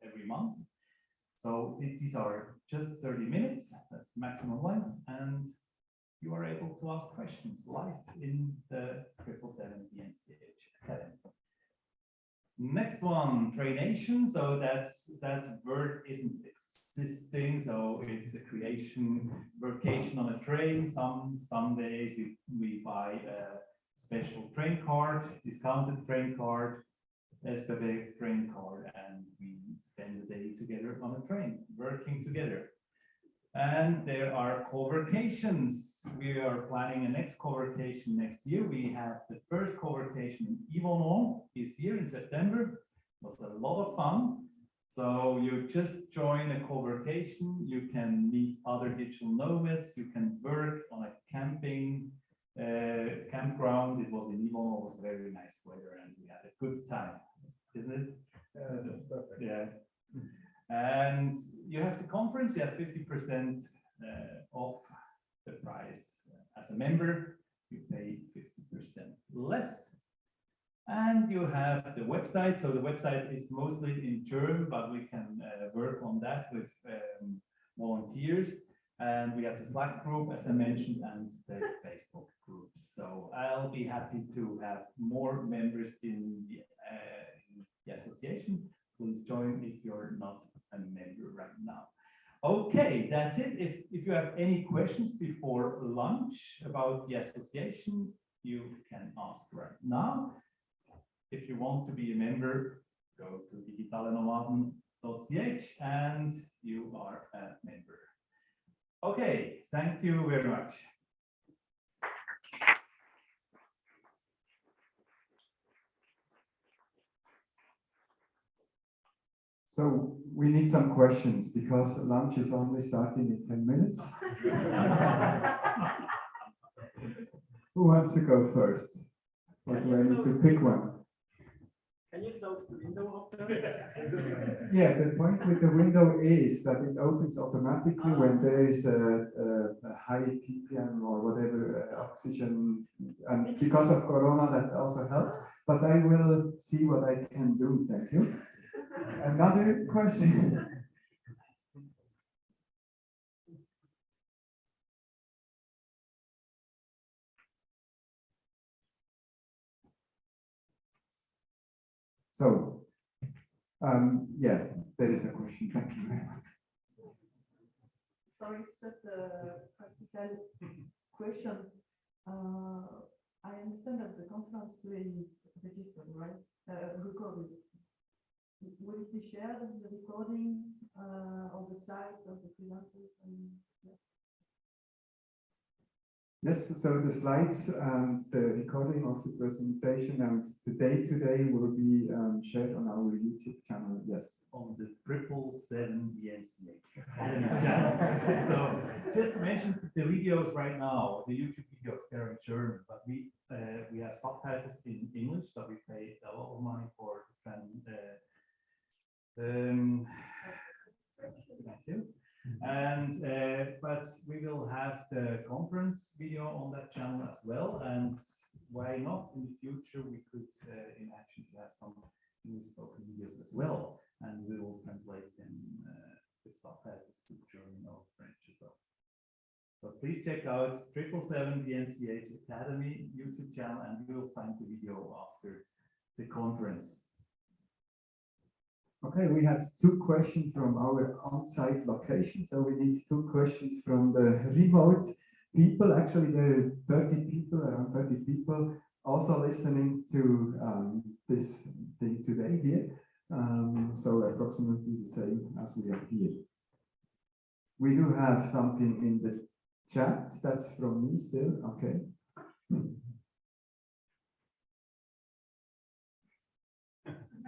every month. So these are just 30 minutes, that's maximum length, and you are able to ask questions live in the 777 DNCH Academy. Next one, traination. So that word isn't existing. So it's a creation, vacation on a train. Some days we buy a special train card, discounted train card, SBB train card, and we spend the day together on a train, working together. And there are co-workations. We are planning a next co-workation next year. We have the first co-workation in Yvonne this year in September. It was a lot of fun. So you just join a co-workation. You can meet other digital nomads. You can work on a camping campground. It was in Yvonne. It was very nice weather, and we had a good time, isn't it? That's perfect. Yeah. And you have the conference, you have 50% off the price. As a member, you pay 50% less. And you have the website. So the website is mostly in German, but we can work on that with volunteers. And we have the Slack group, as I mentioned, and the Facebook group. So I'll be happy to have more members in the association. Please join if you're not a member right now. Okay, that's it. If you have any questions before lunch about the association, you can ask right now. If you want to be a member, go to digitalenomaden.ch and you are a member. Okay, thank you very much. So we need some questions because lunch is only starting in 10 minutes. Who wants to go first? Or do I need to pick one? Can you close the window after? Yeah, the point with the window is that it opens automatically when there is a high ppm or whatever oxygen, and because of Corona that also helps, but I will see what I can do. Thank you. Another question. So, yeah, there is a question. Thank you very much. Sorry, it's just a practical question. I understand that the conference today is registered, right? Recorded. Will it be shared, the recordings, of the slides of the presenters? And, yeah. Yes, so the slides and the recording of the presentation and the day-to-day will be shared on our YouTube channel, yes. On the 777 DNCH channel. So just to mention the videos right now, the YouTube videos, they're in German, but we have subtitles in English, so we pay a lot of money for Thank you. And but we will have the conference video on that channel as well. And why not in the future we could imagine to have some English spoken videos as well, and we will translate them with subtitles to German or French as well. So please check out 777 DNCH Academy YouTube channel, and you will find the video after the conference. Okay, we have 2 questions from our on-site location. So we need 2 questions from the remote people. Actually, there are 30 people, around 30 people, also listening to this thing today here. So approximately the same as we are here. We do have something in the chat. That's from me still. Okay.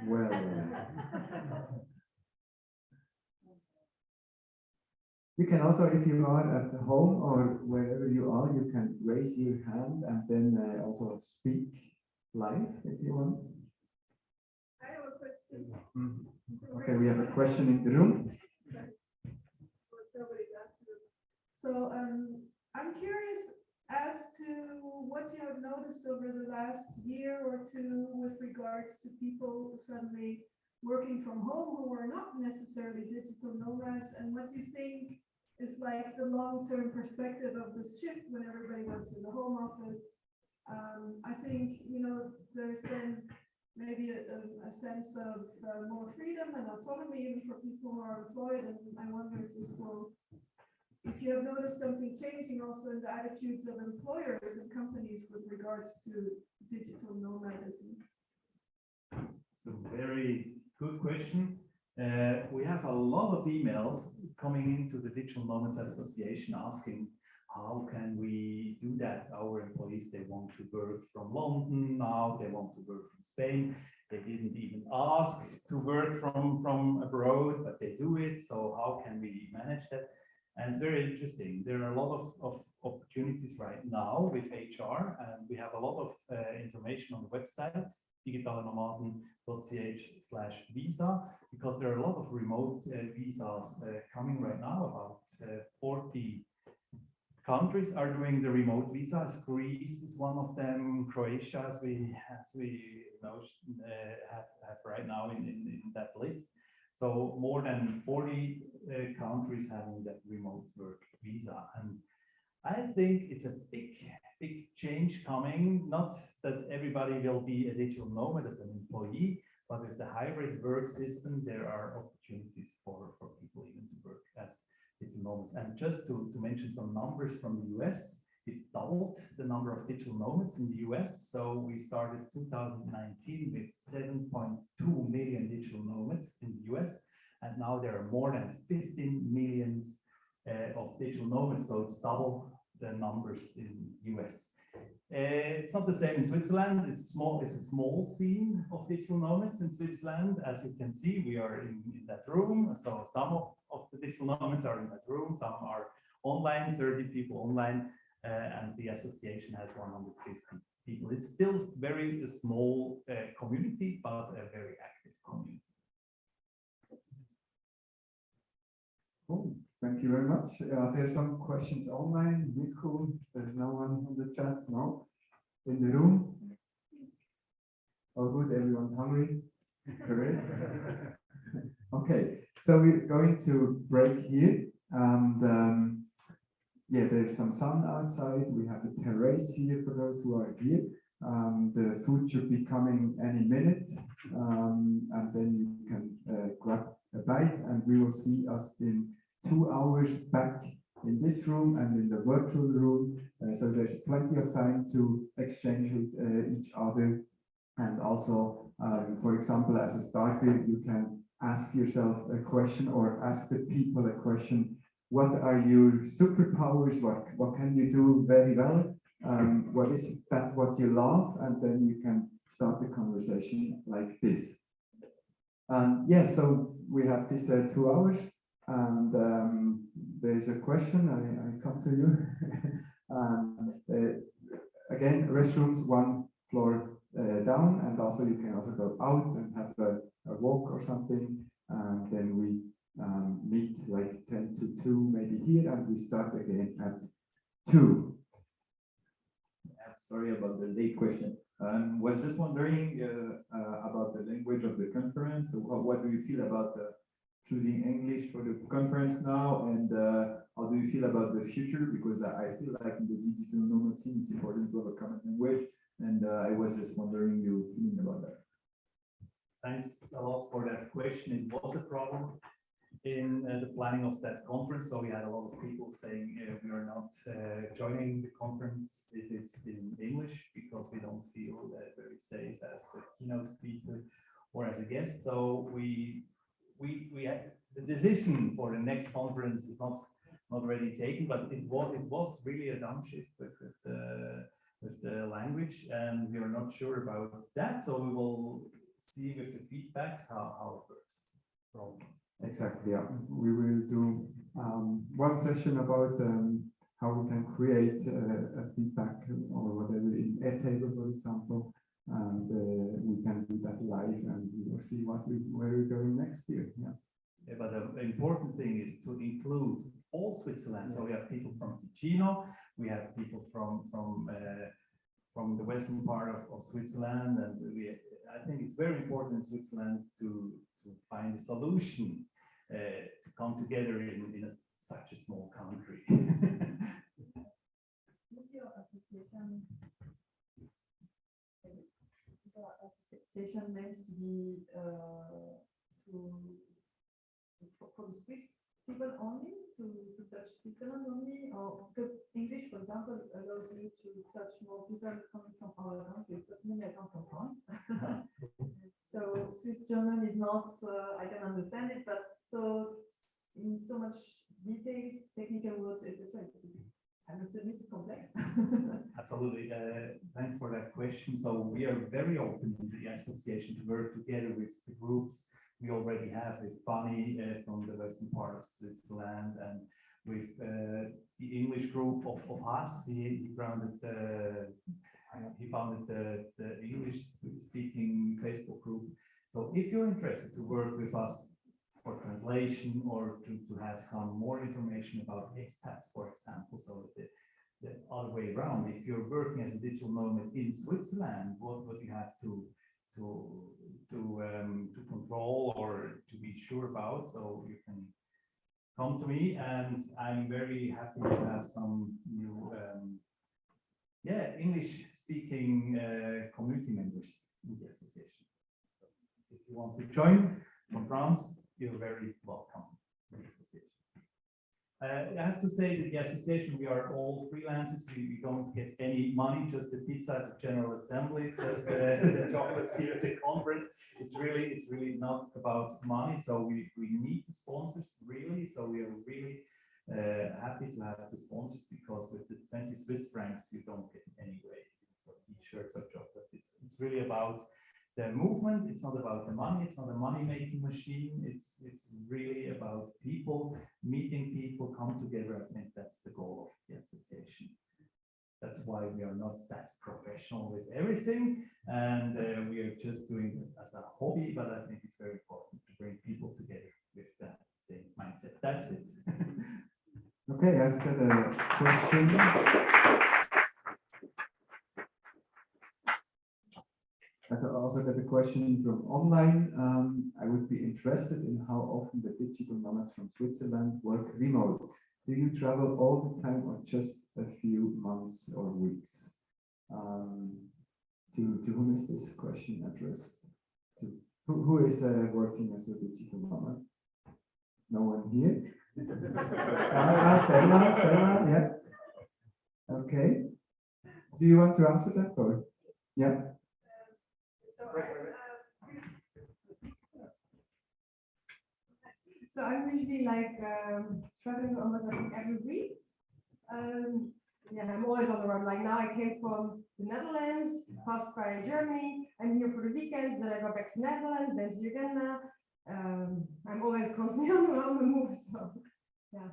Well, you can also, if you are at home or wherever you are, you can raise your hand and then also speak live if you want. I have a question. Okay, we have a question in the room. So I'm curious as to what you have noticed over the last year or two with regards to people suddenly working from home who are not necessarily digital nomads, and what you think is like the long-term perspective of this shift when everybody went to the home office. I think, you know, there's been maybe a sense of more freedom and autonomy even for people who are employed, and I wonder if this will, if you have noticed something changing also in the attitudes of employers and companies with regards to digital nomadism. It's a very good question. We have a lot of emails coming into the Digital Nomads Association asking, how can we do that? Our employees, they want to work from London now, they want to work from Spain. They didn't even ask to work from abroad, but they do it. So how can we manage that? And it's very interesting. There are a lot of opportunities right now with HR, and we have a lot of information on the website, digitalnomaden.ch/visa, because there are a lot of remote visas coming right now. About 40 countries are doing the remote visas. Greece is one of them. Croatia, as we know, have right now in that list. So more than 40 countries having that remote work visa. And I think it's a big change coming. Not that everybody will be a digital nomad as an employee, but with the hybrid work system, there are opportunities for people even to work as digital nomads. And just to mention some numbers from the US, it's doubled the number of digital nomads in the US. So we started 2019 with 7.2 million digital nomads in the US. And now there are more than 15 million of digital nomads. So it's double the numbers in the US. It's not the same in Switzerland. It's small. It's a small scene of digital nomads in Switzerland. As you can see, we are in that room. So some of the digital nomads are in that room. Some are online, 30 people online. And the association has 150 people. It's still very a small community, but a very active community. Cool. Thank you very much. There are some questions online. Miku, there's no one on the chat. No. In the room. All good. Everyone hungry? Correct. Okay. So we're going to break here, and yeah, there's some sun outside. We have a terrace here for those who are here. The food should be coming any minute, and then you can grab a bite, and we will see us in 2 hours back in this room and in the virtual room. So there's plenty of time to exchange with each other. And also, for example, as a starter, you can ask yourself a question or ask the people a question. What are your superpowers? What can you do very well? What is that what you love? And then you can start the conversation like this. Yeah, so we have this 2 hours, and there's a question. I come to you. Again, restrooms 1 floor down, and also you can also go out and have a walk or something. here, and we start again at 2. I'm sorry about the late question. Was just wondering about the language of the conference. So what do you feel about choosing English for the conference now, and how do you feel about the future? Because I feel like in the digital nomad scene, it's important to have a common language, and I was just wondering your feeling about that. Thanks a lot for that question. It was a problem in the planning of that conference. So we had a lot of people saying we are not joining the conference if it's in English, because we don't feel very safe as a keynote speaker or as a guest. So we had the decision for the next conference is not already taken, but it was really a downshift with the language, and we are not sure about that. So we will see with the feedbacks how it works. Probably. Exactly, yeah. We will do one session about how we can create a feedback or whatever in Airtable, for example, and we can do that live, and we will see where we're going next year. Yeah. Yeah, but the important thing is to include all Switzerland. So we have people from Ticino, we have people from the western part of Switzerland, and I think it's very important in Switzerland to find a solution to come together in such a small country. Is your association meant to be for the Swiss people only, to touch Switzerland only, or because English, for example, allows you to touch more people coming from other countries? Personally, I come from France. So Swiss German is not, I can understand it, but so in so much details, technical words, etc. I must admit it's complex. Absolutely. Thanks for that question. So we are very open in the association to work together with the groups we already have, with Fanny from the western part of Switzerland, and with the English group of Haas. He founded the English-speaking Facebook group. So if you're interested to work with us for translation, or to have some more information about expats, for example, so the other way around, if you're working as a digital nomad in Switzerland, what you have to control or to be sure about, so you can come to me, and I'm very happy to have some new English-speaking community members in the association. If you want to join from France, you're very welcome to the association. I have to say that the association, we are all freelancers. We don't get any money, just the pizza at the General Assembly, just the chocolates here at the conference. It's really not about money. So we need the sponsors, really. So we are really happy to have the sponsors, because with the 20 Swiss francs, you don't get anyway for t-shirts or chocolate. It's really about the movement. It's not about the money. It's not a money-making machine. It's really about people, meeting people, come together. I think that's the goal of the association. That's why we are not that professional with everything, and we are just doing it as a hobby. But I think it's very important to bring people together with that same mindset. That's it. Okay, I've got a question. I've also got a question from online. I would be interested in how often the digital nomads from Switzerland work remote. Do you travel all the time, or just a few months or weeks? To whom is this question addressed? To who is working as a digital nomad? No one here? Selma, yeah. Okay. Do you want to answer that, or? Yeah. So I'm usually like traveling almost like every week. Yeah, I'm always on the road. Like now I came from the Netherlands, passed by Germany. I'm here for the weekends, then I go back to Netherlands, then to Uganda. I'm always constantly on the move. So yeah.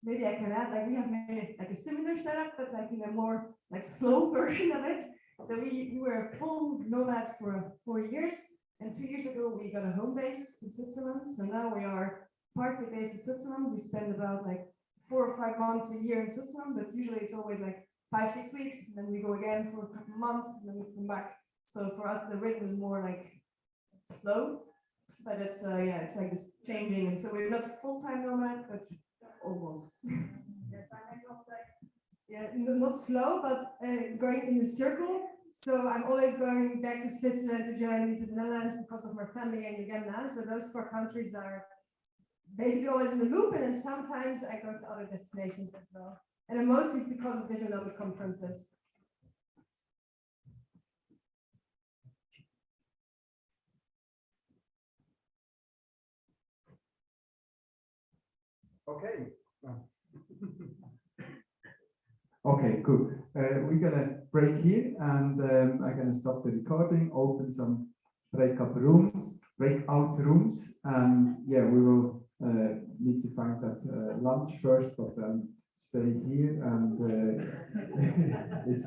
Maybe I can add, like we have made like a similar setup, but like in a more like slow version of it. So we were full nomads for 4 years, and 2 years ago we got a home base in Switzerland. So now we are partly based in Switzerland. We spend about like 4 or 5 months a year in Switzerland, but usually it's always like 5, 6 weeks, and then we go again for a couple of months, and then we come back. So for us, the rhythm is more like slow, but it's yeah, it's like it's changing, and so we're not full-time nomad, but almost. Yes, I'm also like, yeah, not slow, but going in a circle. So I'm always going back to Switzerland, to Germany, to the Netherlands because of my family in Uganda. So those 4 countries are basically always in the loop, and then sometimes I go to other destinations as well. And then mostly because of digital nomad conferences. Okay. Okay, good. We're gonna break here, and I'm gonna stop the recording, open some breakout rooms, and yeah, we will need to find that lunch first, but then stay here, and it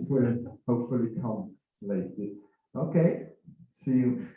will hopefully come later. Okay, see you.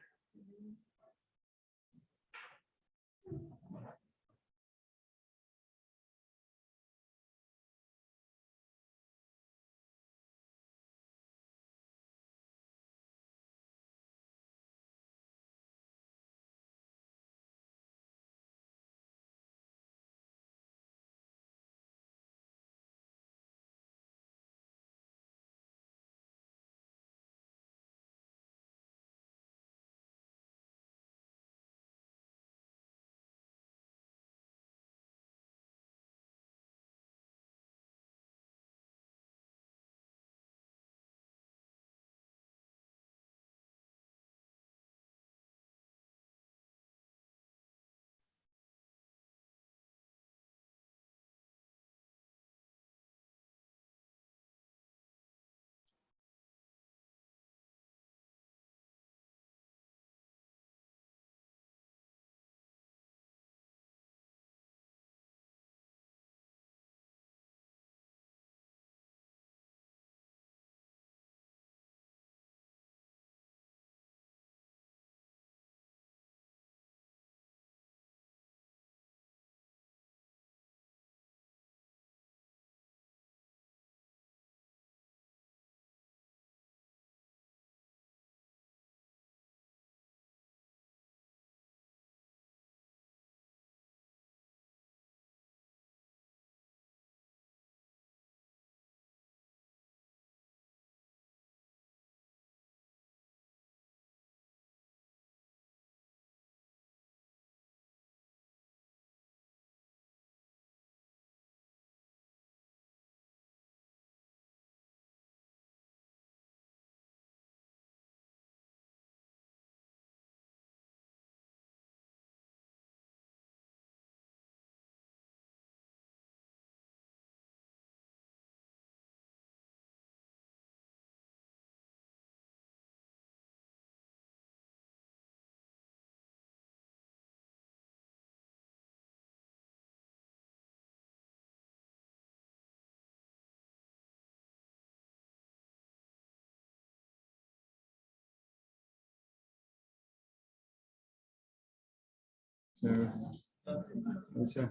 So,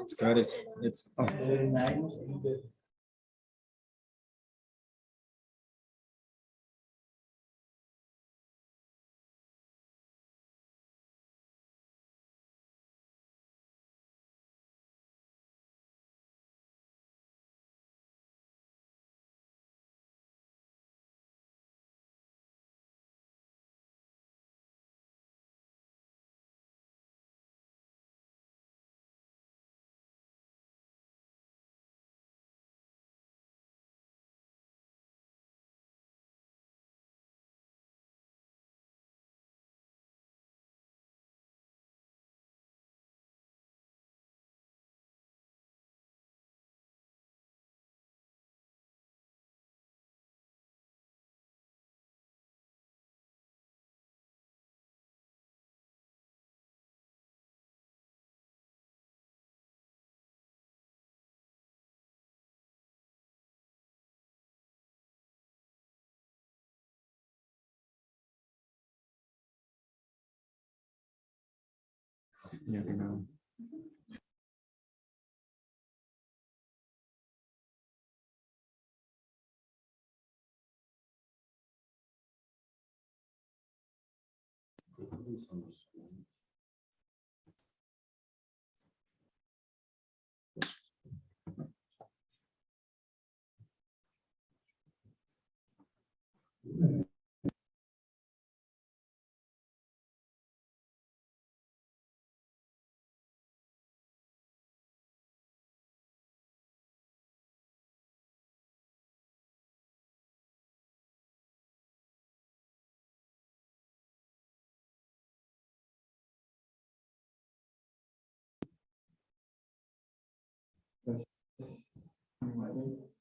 it's got it. It's up. Ja, genau.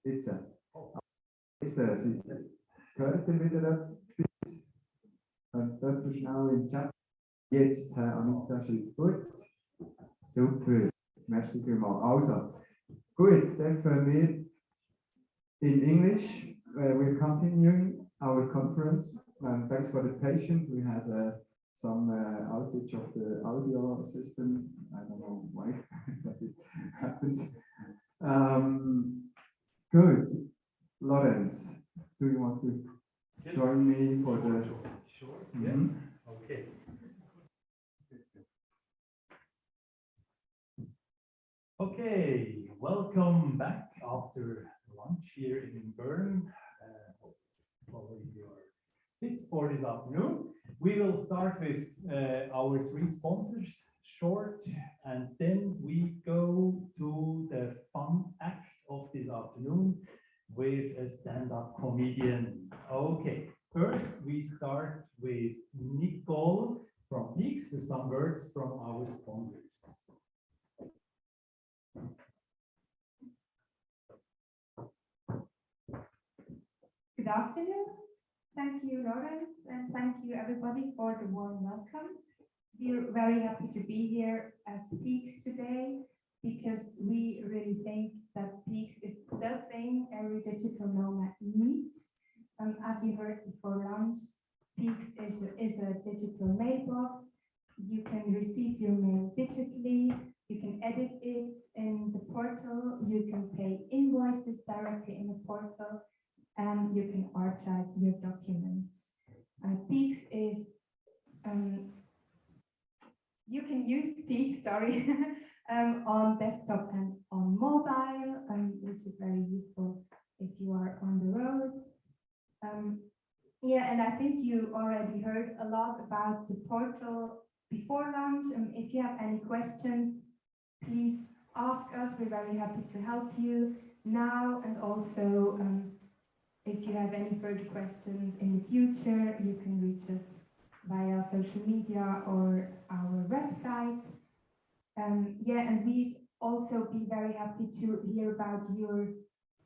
Jetzt, Sie hört ihr wieder etwas? Dort schnell im Chat. Jetzt, Herr Anita, schreibt gut. Super, merci vielmals. Also, gut, dann fangen wir in English. We're continuing our conference. Thanks for the patience. We had some outage of the audio system. I don't know why but it happens. Good. Lawrence, do you want to join me for the... Sure. Yeah. Okay. Okay, welcome back after lunch here in Bern. Hopefully you are fit for this afternoon. We will start with our three sponsors short, and then we go to the fun act of this afternoon with a stand-up comedian. Okay, first we start with Nicole from Peaks with some words from our sponsors. Good afternoon. Thank you, Lawrence, and thank you everybody for the warm welcome. We're very happy to be here as Peaks today because we really think that Peaks is the thing every digital nomad needs. As you heard before lunch, Peaks is a digital mailbox. You can receive your mail digitally. You can edit it in the portal. You can pay invoices directly in the portal. And you can archive your documents. Peaks is, you can use Peaks, sorry, on desktop and on mobile, which is very useful if you are on the road. Yeah, and I think you already heard a lot about the portal before lunch. If you have any questions, please ask us. We're very happy to help you now, and also if you have any further questions in the future, you can reach us via social media or our website. Yeah, and we'd also be very happy to hear about your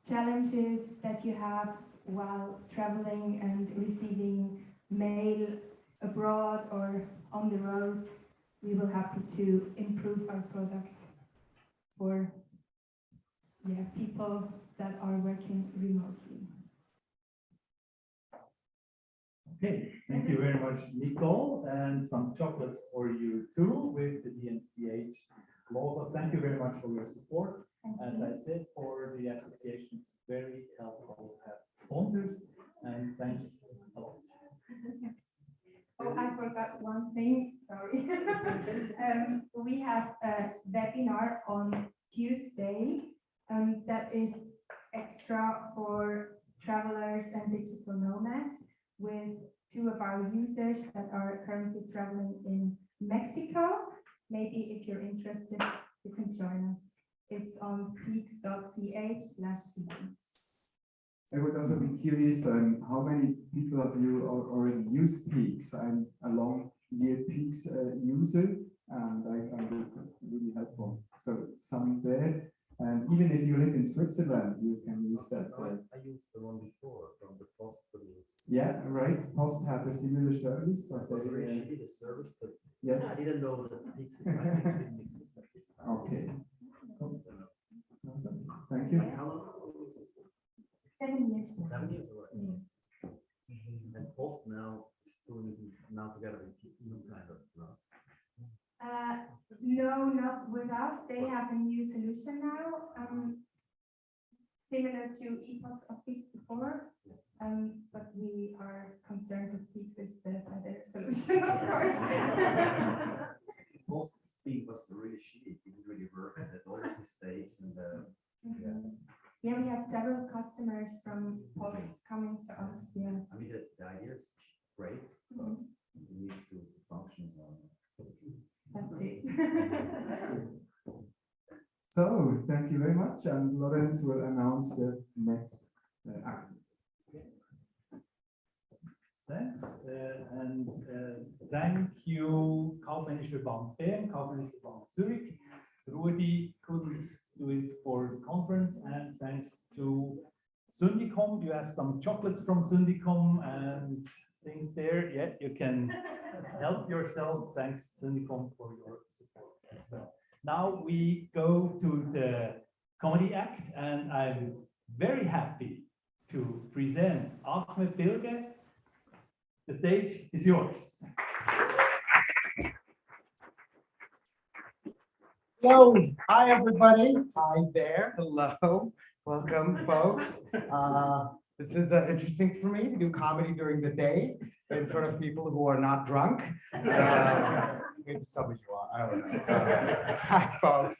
challenges that you have while traveling and receiving mail abroad or on the road. We will happy to improve our product for people that are working remotely. Okay, thank you very much, Nicole, and some chocolates for you too with the DNCH logos. Thank you very much for your support. As I said, for the association, it's very helpful to have sponsors, and thanks a lot. Oh, I forgot one thing, sorry. We have a webinar on Tuesday that is extra for travelers and digital nomads, with two of our users that are currently traveling in Mexico. Maybe if you're interested, you can join us. It's on peaks.ch/events. I would also be curious, how many people of you already use Peaks? I'm a long year Peaks user, and I find it really helpful. So some there. And even if you live in Switzerland, you can use that. I used the one before from the Post police. Yeah, right. Post have a similar service, but It was really the service, but yes. I didn't know that Peaks didn't exist like this. Okay. Awesome. Thank you. How long was this? 7 years. 7 years, right? Yes. And Post now is doing it now together with you, kind of. No? No, not with us. They have a new solution now, similar to ePost Office before. But we are concerned that Peaks is the better solution, of course. Most thing was really shitty. It didn't really work. It had all these mistakes and Yeah, we had several customers from Post coming to us. Yes. I mean, the idea is great, but it needs to function as well. That's it. So thank you very much, and Lorenz will announce the next act. Thanks, and thank you, Kaufmännischer Bank Bern, Kaufmännischer Bank Zurich. Rudi couldn't do it for the conference, and thanks to Syndicom. You have some chocolates from Syndicom and things there. Yeah, you can help yourself. Thanks, Syndicom, for your support as well. Now we go to the comedy act, and I'm very happy to present Ahmed Bilge. The stage is yours. Hello, hi everybody. Hi there. Hello, welcome, folks. This is interesting for me to do comedy during the day in front of people who are not drunk. Maybe some of you are. I don't know. Hi, folks.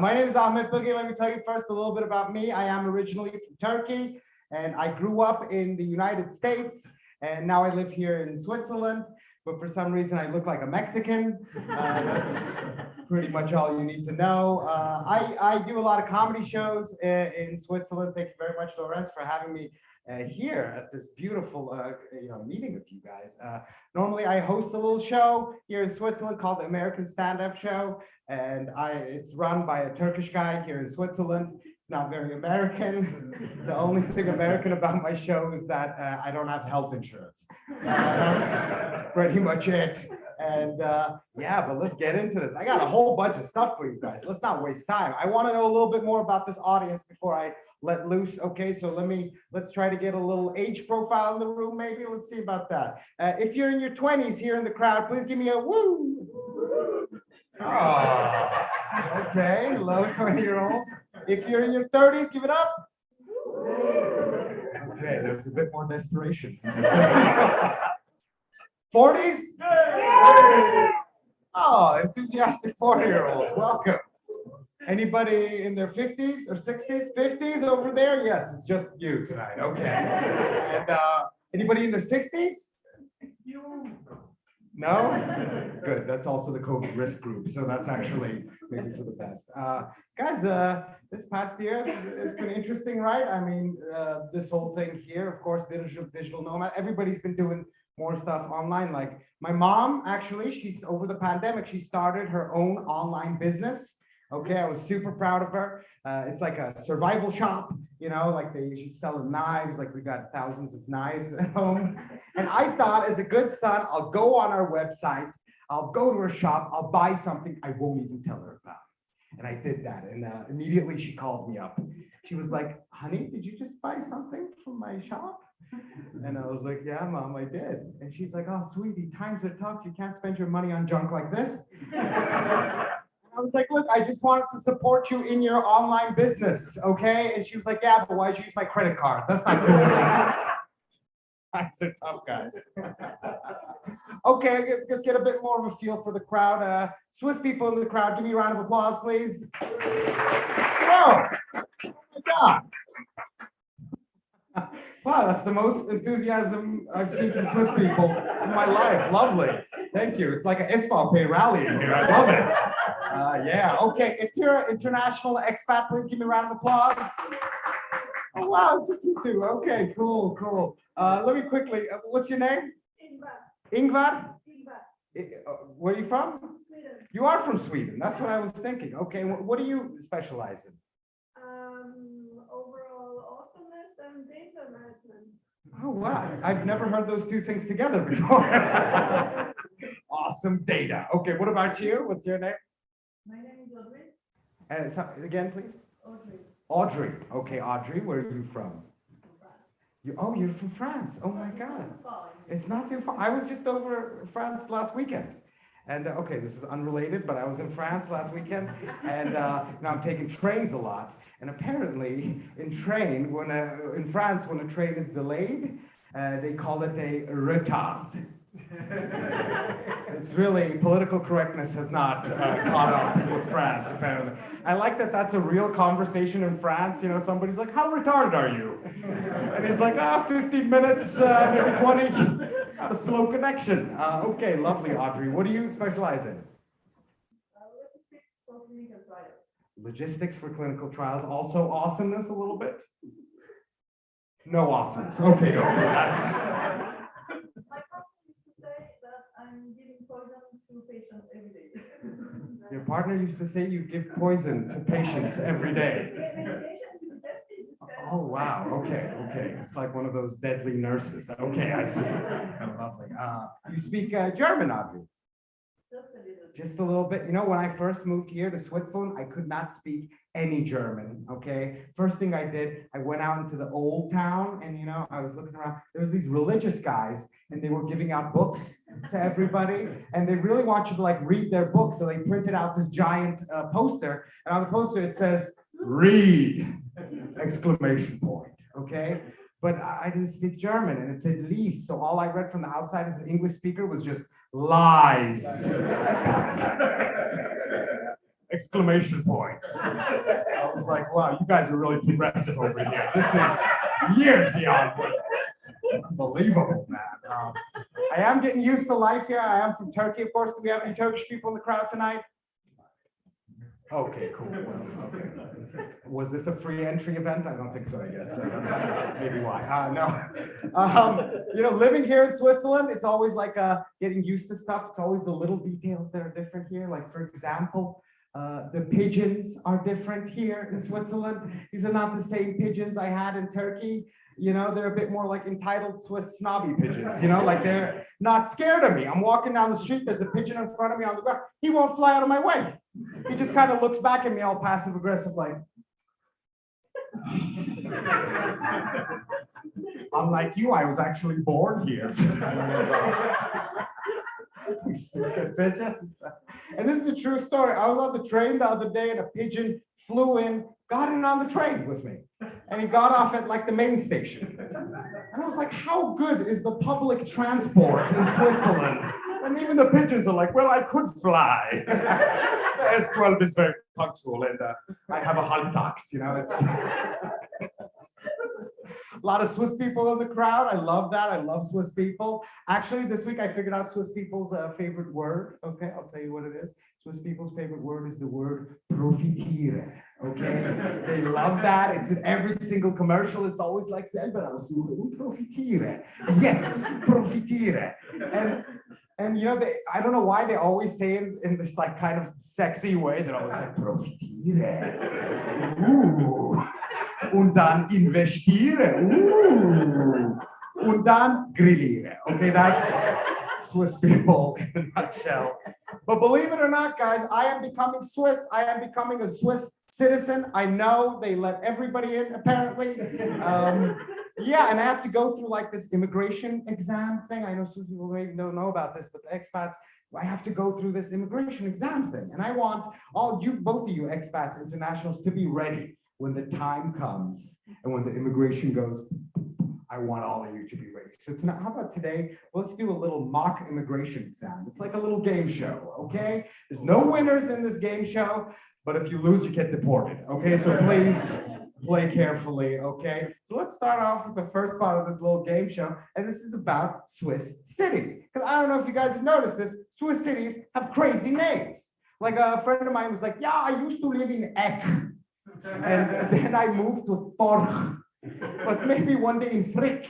My name is Ahmed Bilge. Let me tell you first a little bit about me. I am originally from Turkey, and I grew up in the United States, and now I live here in Switzerland. But for some reason, I look like a Mexican. That's pretty much all you need to know. I do a lot of comedy shows in Switzerland. Thank you very much, Lorenz, for having me here at this beautiful meeting with you guys. Normally, I host a little show here in Switzerland called the American Stand-Up Show, and it's run by a Turkish guy here in Switzerland. It's not very American. The only thing American about my show is that I don't have health insurance. That's pretty much it. And yeah, but let's get into this. I got a whole bunch of stuff for you guys. Let's not waste time. I want to know a little bit more about this audience before I let loose. Okay, so let's try to get a little age profile in the room, maybe. Let's see about that. If you're in your 20s here in the crowd, please give me a woo. Oh, okay, low 20-year-olds. If you're in your 30s, give it up. Okay, there's a bit more desperation. 40s? Oh, enthusiastic 40-year-olds, welcome. Anybody in their 50s or 60s? 50s over there? Yes, it's just you tonight, okay. And anybody in their 60s? No? Good, that's also the COVID risk group, so that's actually maybe for the best. Guys, this past year has been interesting, right? I mean, this whole thing here, of course, digital nomad, everybody's been doing more stuff online. Like my mom, actually, she's over the pandemic, she started her own online business. Okay, I was super proud of her. It's like a survival shop, you know, like she's selling knives, like we got thousands of knives at home. And I thought, as a good son, I'll go on our website, I'll go to her shop, I'll buy something I won't even tell her about. And I did that, and immediately she called me up. She was like, honey, did you just buy something from my shop? And I was like, yeah, Mom, I did. And she's like, oh, sweetie, times are tough. You can't spend your money on junk like this. I was like, look, I just wanted to support you in your online business, okay? And she was like, yeah, but why'd you use my credit card? That's not cool. Times are tough, guys. Okay, let's get a bit more of a feel for the crowd. Swiss people in the crowd, give me a round of applause, please. Whoa, oh my God. Wow, that's the most enthusiasm I've seen from Swiss people in my life. Lovely. Thank you. It's like an SVP rally in here. I love it. Yeah. Okay. If you're an international expat, please give me a round of applause. Oh, wow. It's just you two. Okay. Cool. Cool. Let me quickly. What's your name? Ingvar. Where are you from? Sweden. You are from Sweden. That's what I was thinking. Okay. What do you specialize in? Overall awesomeness and data management. Oh, wow. I've never heard those two things together before. Awesome data. Okay, what about you? What's your name? My name is Audrey. Again, please. Audrey. Audrey. Okay, Audrey, where are you from? You're from France. Oh my God. It's not too far. I was just over France last weekend. And okay, this is unrelated, but I was in France last weekend, and now I'm taking trains a lot. And apparently, in France, when a train is delayed, they call it a retard. It's really, political correctness has not caught up with France, apparently. I like that that's a real conversation in France. You know, somebody's like, how retarded are you? And he's like, 15 minutes, maybe 20. Got a slow connection. Okay, lovely, Audrey. What do you specialize in? Logistics for clinical trials. Logistics for clinical trials. Also awesomeness a little bit? No awesomeness. Okay, no, that's... My partner used to say that I'm giving poison to patients every day. Your partner used to say you give poison to patients every day. Medication to be tested. Oh, wow. Okay, okay. It's like one of those deadly nurses. Okay, I see. Oh, lovely. You speak German, Audrey? Just a little. Just a little bit. You know, when I first moved here to Switzerland, I could not speak any German, okay? First thing I did, I went out into the old town and, you know, I was looking around. There was these religious guys and they were giving out books to everybody and they really want you to like read their book. So they printed out this giant poster and on the poster it says, read, exclamation point, okay? But I didn't speak German and it said lies. So all I read from the outside as an English speaker was just lies. Exclamation point. I was like, wow, you guys are really progressive over here. This is years beyond me. Unbelievable, man. I am getting used to life here. I am from Turkey, of course. Do we have any Turkish people in the crowd tonight? Okay, cool. Okay. Was this a free entry event? I don't think so, I guess. That's maybe why. No. You know, living here in Switzerland, it's always like getting used to stuff. It's always the little details that are different here. Like, for example, the pigeons are different here in Switzerland. These are not the same pigeons I had in Turkey. You know, they're a bit more like entitled Swiss snobby pigeons, you know, like they're not scared of me. I'm walking down the street, there's a pigeon in front of me on the ground. He won't fly out of my way. He just kind of looks back at me all passive aggressive like, unlike you, I was actually born here. Stupid pigeons. And this is a true story. I was on the train the other day and a pigeon flew in, got in on the train with me. And he got off at like the main station. And I was like, how good is the public transport in Switzerland? And even the pigeons are like, well, I could fly. S12 is very punctual and I have a halbtags, you know, it's a lot of Swiss people in the crowd. I love that. I love Swiss people. Actually, this week I figured out Swiss people's favorite word. Okay, I'll tell you what it is. Swiss people's favorite word is the word profitiere. Okay, they love that. It's in every single commercial. It's always like selber aussuchen, profitiere. Yes, profitiere. And you know, I don't know why they always say it in this like kind of sexy way. They're always like profitiere. Ooh. Und dann investiere. Und dann grilliere. Okay, that's Swiss people in a nutshell. But believe it or not, guys, I am becoming Swiss. I am becoming a Swiss citizen. I know they let everybody in, apparently. Yeah, and I have to go through like this immigration exam thing. I know Swiss people maybe don't know about this, but the expats, I have to go through this immigration exam thing. And I want both of you expats, internationals, to be ready when the time comes and when the immigration goes. I want all of you to be ready. So tonight, how about today? Let's do a little mock immigration exam. It's like a little game show, okay? There's no winners in this game show, but if you lose, you get deported, okay? So please play carefully, okay? So let's start off with the first part of this little game show, and this is about Swiss cities. Because I don't know if you guys have noticed this, Swiss cities have crazy names. Like a friend of mine was like, yeah, I used to live in Eck, and then I moved to Forch. But maybe one day in Frick.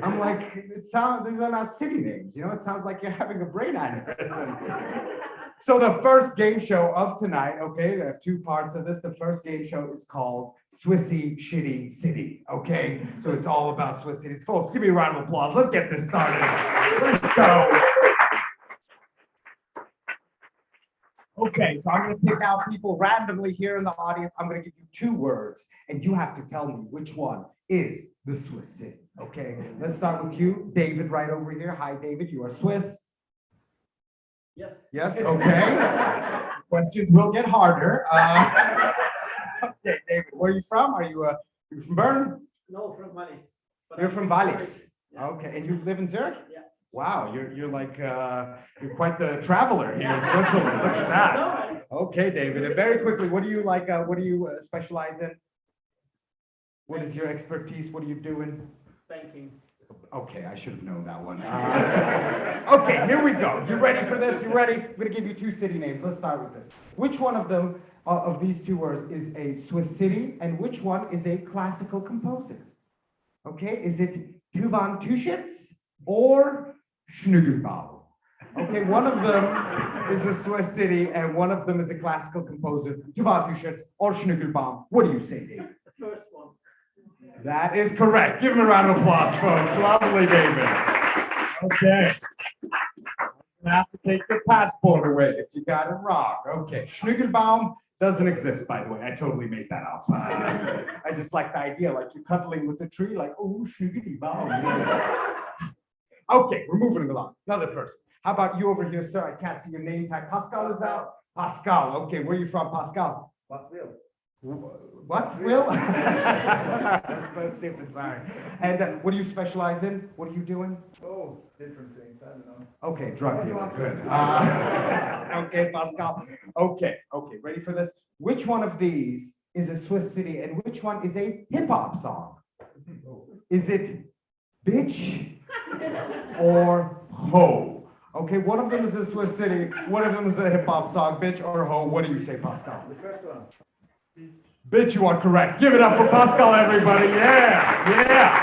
I'm like, these are not city names, you know, it sounds like you're having a brain aneurysm. So the first game show of tonight, okay, I have two parts of this. The first game show is called Swissy Shitty City, okay? So it's all about Swiss cities. Folks, give me a round of applause. Let's get this started. Let's go. Okay, so I'm going to pick out people randomly here in the audience. I'm going to give you 2 words, and you have to tell me which one is the Swiss city, okay? Let's start with you, David, right over here. Hi, David, you are Swiss. Yes. Yes, okay. Questions will get harder. Okay, David, where are you from? Are you from Bern? No, from Vallis. But You're I'm from Zurich. Vallis. Yeah. Okay, and you live in Zurich? Yeah. Wow, you're like you're quite the traveler here in Switzerland. Look at that. Okay, David. And very quickly, what do you like? What do you specialize in? What is your expertise? What are you doing? Banking. Okay, I should have known that one. Okay, here we go. You ready for this? You ready? I'm gonna give you two city names. Let's start with this. Which one of them, of these two words, is a Swiss city, and which one is a classical composer? Okay, is it Tuvan Tuschitz or Schnügelbau? Okay, one of them is a Swiss city, and one of them is a classical composer, Tuvan Tuschitz or Schnügelbaum. What do you say, David? The first one. That is correct. Give him a round of applause, folks. Lovely, David. Okay. You have to take your passport away if you got it wrong. Okay. Schnügelbaum doesn't exist, by the way. I totally made that up. I just like the idea, like you're cuddling with the tree, like, oh, Schnügelbaum. Okay, we're moving along. Another person. How about you over here, sir? I can't see your name tag. Pascal is that? Pascal. Okay, where are you from, Pascal? What Will? That's so stupid, sorry. And what do you specialize in? What are you doing? Oh, different things. I don't know. Okay, drug dealer, good. Okay, Pascal. Okay, ready for this? Which one of these is a Swiss city and which one is a hip hop song? Is it bitch or ho? Okay, one of them is a Swiss city, one of them is a hip hop song, bitch or ho. What do you say, Pascal? The first one. Bitch, you are correct. Give it up for Pascal, everybody. Yeah.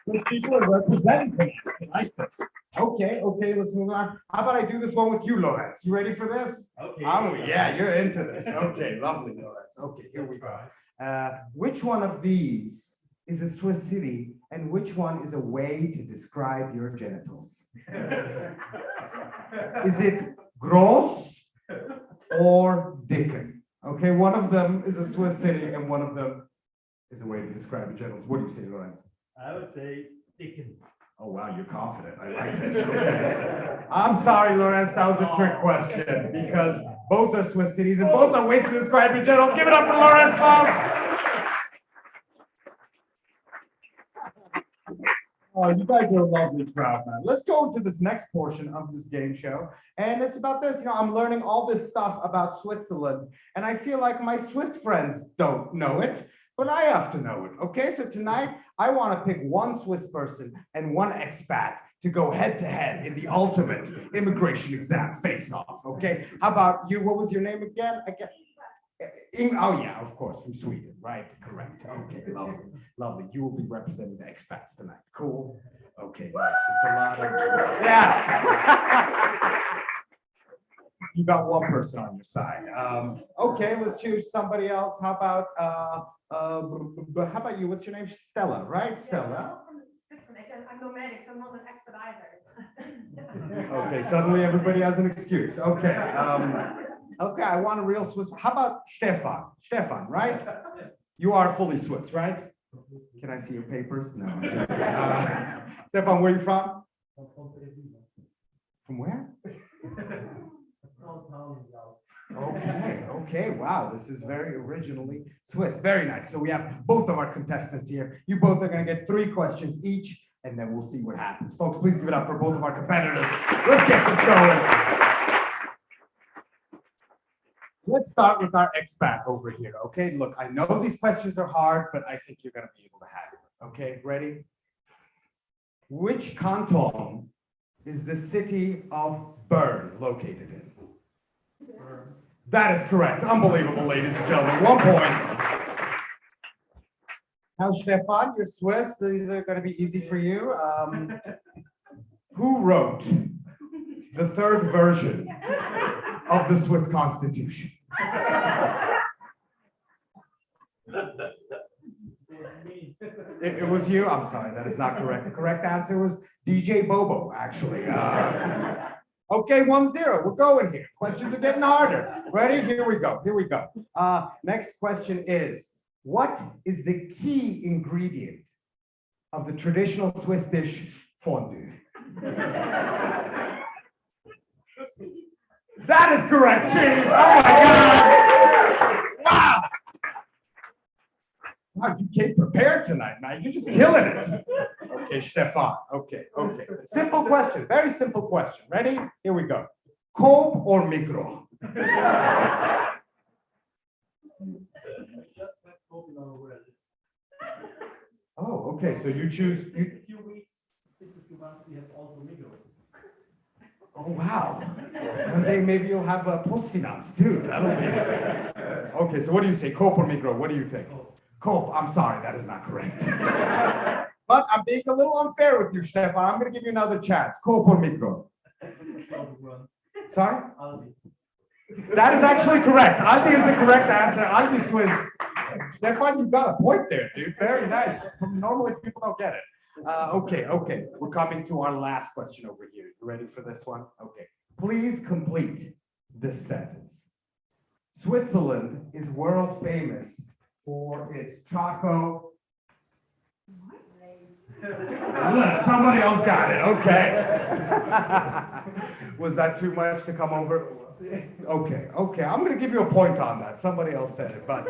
Those people are representing. I like this. Okay, let's move on. How about I do this one with you, Lorenz? You ready for this? Okay. Yeah, you're into this. Okay, lovely, Lorenz. Okay, here we go. Which one of these is a Swiss city and which one is a way to describe your genitals? Is it gross or dicken? Okay, one of them is a Swiss city and one of them is a way to describe your genitals. What do you say, Lorenz? I would say dicken. Oh, wow, you're confident. I like this. Okay. I'm sorry, Lorenz, that was a trick question because both are Swiss cities and both are ways to describe your genitals. Give it up for Lorenz, folks. Oh, you guys are a lovely crowd, man. Let's go into this next portion of this game show. And it's about this, I'm learning all this stuff about Switzerland. And I feel like my Swiss friends don't know it, but I have to know it. Okay, so tonight I want to pick one Swiss person and one expat to go head to head in the ultimate immigration exam face-off. Okay, how about you? What was your name again? Oh yeah, of course, from Sweden, right? Correct. Okay, lovely. You will be representing the expats tonight. Cool. Okay, nice. It's a lot of You got one person on your side. Okay, let's choose somebody else. How about you? What's your name? Stella, right? Stella. I'm from Switzerland. I'm nomadic, so I'm not an expert either. Okay, suddenly everybody has an excuse. Okay. Okay, I want a real Swiss. How about Stefan? Stefan, right? You are fully Swiss, right? Can I see your papers? No. Stefan, where are you from? From where? Okay, wow, this is very originally Swiss. Very nice. So we have both of our contestants here. You both are going to get 3 questions each, and then we'll see what happens. Folks, please give it up for both of our competitors. Let's get this going. Let's start with our expat over here, okay? Look, I know these questions are hard, but I think you're going to be able to handle it. Okay, ready? Which canton is the city of Bern located in? Bern. That is correct. Unbelievable, ladies and gentlemen. 1 point. Now, Stefan, you're Swiss. These are going to be easy for you. Who wrote the 3rd version of the Swiss Constitution? It was you? I'm sorry, that is not correct. The correct answer was DJ Bobo, actually. Okay, 1-0, we're going here. Questions are getting harder. Ready? Here we go. Next question is, what is the key ingredient of the traditional Swiss dish fondue? That is correct, cheese. Oh my God. Wow. Wow, you came prepared tonight, man. You're just killing it. Okay, Stefan. Okay. Simple question, very simple question. Ready? Here we go. Coop or micro? Oh, okay. So you choose. In a few weeks, since a few months, we have also Migros. Oh wow. One day maybe you'll have a Postfinance too. That'll be. Okay. So what do you say, Coop or micro? What do you think? Coop. I'm sorry, that is not correct. But I'm being a little unfair with you, Stefan. I'm going to give you another chance. Coop or micro? Sorry? That is actually correct. Aldi is the correct answer. Aldi Swiss. Stefan, you got a point there, dude. Very nice. Normally people don't get it. Okay. We're coming to our last question over here. You ready for this one? Okay. Please complete this sentence. Switzerland is world famous for its choco. Look, somebody else got it. Okay. Was that too much to come over? Okay. I'm going to give you a point on that. Somebody else said it, but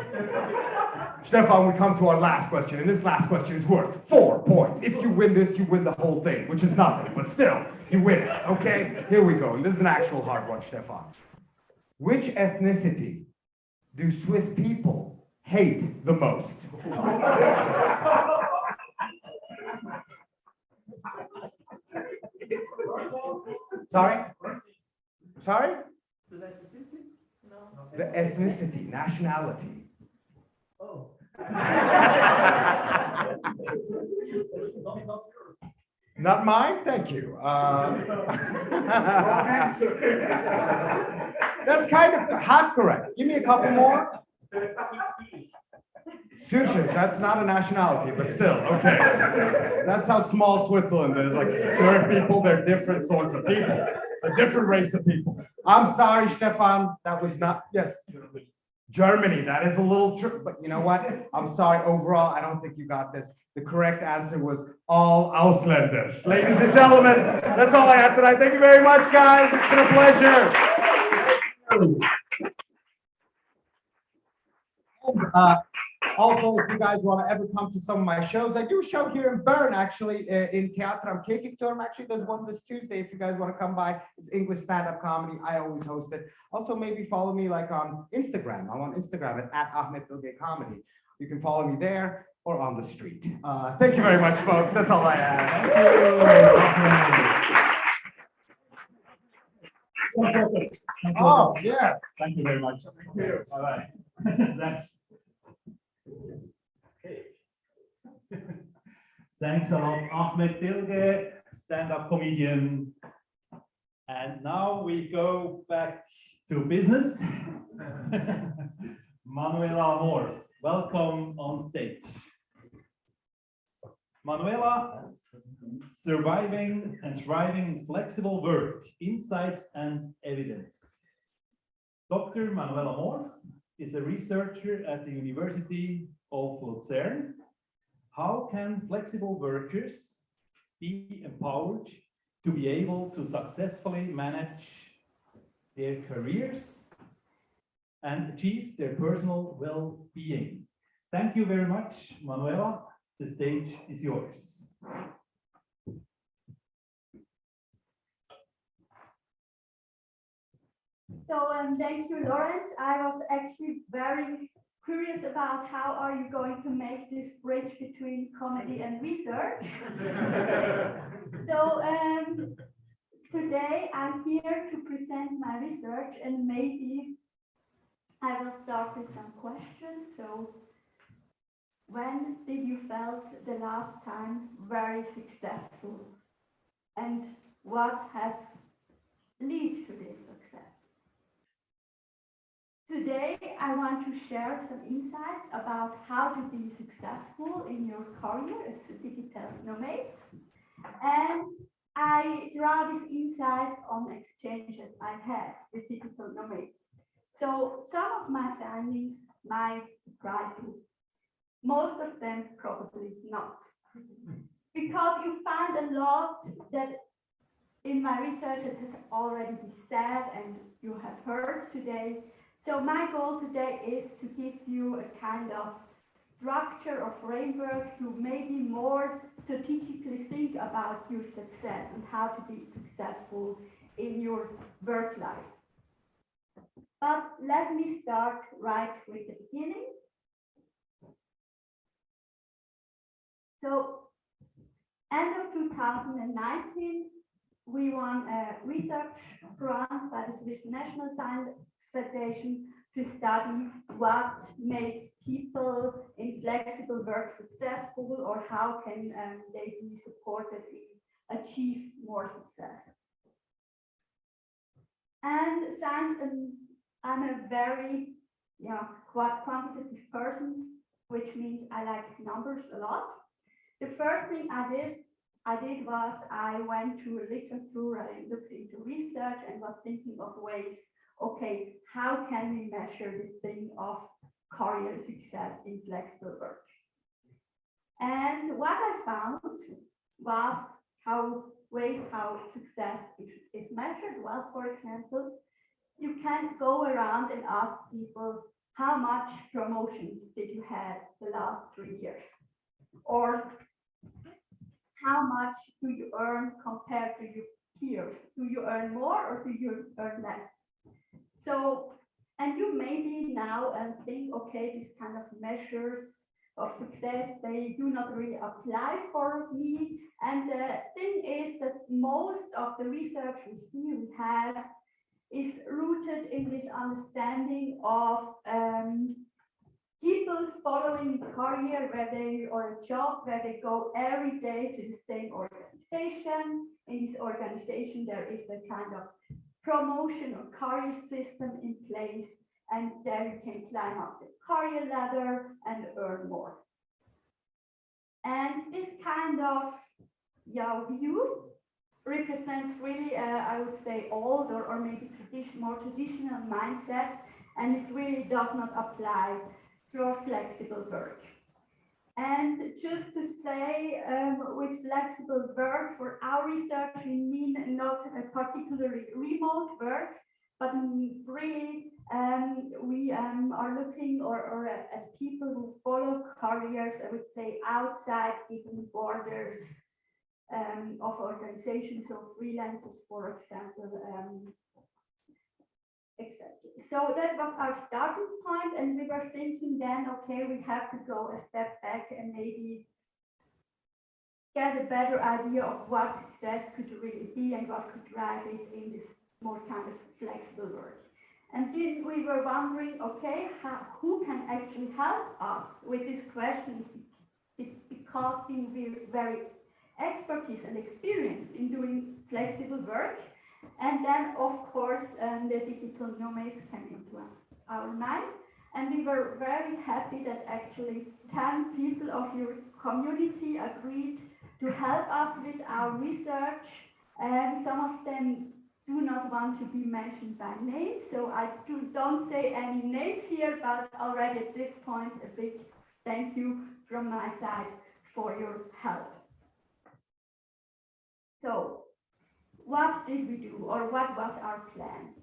Stefan, we come to our last question, and this last question is worth 4 points. If you win this, you win the whole thing, which is nothing, but still, you win it. Okay? Here we go. And this is an actual hard one, Stefan. Which ethnicity do Swiss people hate the most? Sorry? The ethnicity, nationality. Oh. Not mine? Thank you. That's kind of half correct. Give me a couple more. Sushi, that's not a nationality, but still, okay. That's how small Switzerland is. Like, there are people, they're different sorts of people, a different race of people. I'm sorry, Stefan, that was not, yes. Germany, that is a little trick, but you know what? I'm sorry, overall, I don't think you got this. The correct answer was all Ausländer. Ladies and gentlemen, that's all I have tonight. Thank you very much, guys. It's been a pleasure. Also, if you guys want to ever come to some of my shows, I do a show here in Bern, actually, in Theater am Kirchturm. Actually, there's one this Tuesday. If you guys want to come by, it's English stand-up comedy. I always host it. Also, maybe follow me like on Instagram. I'm on Instagram at Ahmed Bilge Comedy. You can follow me there or on the street. Thank you very much, folks. That's all I have. Oh, yes. Thank you very much. All right. Thanks. Thanks a lot, Ahmed Bilge, stand-up comedian. And now we go back to business. Manuela Moore, welcome on stage. Manuela, surviving and thriving in flexible work, insights and evidence. Dr. Manuela Moore is a researcher at the University of Lucerne. How can flexible workers be empowered to be able to successfully manage their careers and achieve their personal well-being? Thank you very much, Manuela. The stage is yours. So thank you, Lawrence. I was actually very curious about how are you going to make this bridge between comedy and research. So today I'm here to present my research, and maybe I will start with some questions. So when did you felt the last time very successful, and what has led to this success? Today, I want to share some insights about how to be successful in your career as a digital nomad. And I draw these insights on exchanges I've had with digital nomads. So some of my findings might surprise you. Most of them probably not. Because you find a lot that in my research, it has already been said and you have heard today. So my goal today is to give you a kind of structure or framework to maybe more strategically think about your success and how to be successful in your work life. But let me start right with the beginning. So, end of 2019, we won a research grant by the Swiss National Science Foundation to study what makes people in flexible work successful, or how can they be supported in achieve more success. And since I'm a very quantitative person, which means I like numbers a lot, the first thing I did was I went to literature, I looked into research and was thinking of ways, okay, how can we measure the thing of career success in flexible work? And what I found was how success is measured was, for example, you can go around and ask people, how much promotions did you have the last 3 years? Or how much do you earn compared to your peers? Do you earn more or do you earn less? So, and you maybe now think, okay, these kind of measures of success, they do not really apply for me. And the thing is that most of the research we have is rooted in this understanding of people following a career or a job where they go every day to the same organization. In this organization, there is a kind of promotion or career system in place, and there you can climb up the career ladder and earn more. And this kind of view represents really, I would say, old or maybe more traditional mindset, and it really does not apply to flexible work. And just to say, with flexible work, for our research, we mean not a particularly remote work, but really we are looking or at people who follow careers, I would say, outside given borders of organizations, so freelancers, for example. Exactly. So that was our starting point, and we were thinking then, okay, we have to go a step back and maybe get a better idea of what success could really be and what could drive it in this more kind of flexible work. And then we were wondering, okay, who can actually help us with these questions, because being very expertise and experienced in doing flexible work. And then, of course, the digital nomads came into our mind. And we were very happy that actually 10 people of your community agreed to help us with our research. And some of them do not want to be mentioned by name, so I don't say any names here, but already at this point, a big thank you from my side for your help. So, what did we do, or what was our plan?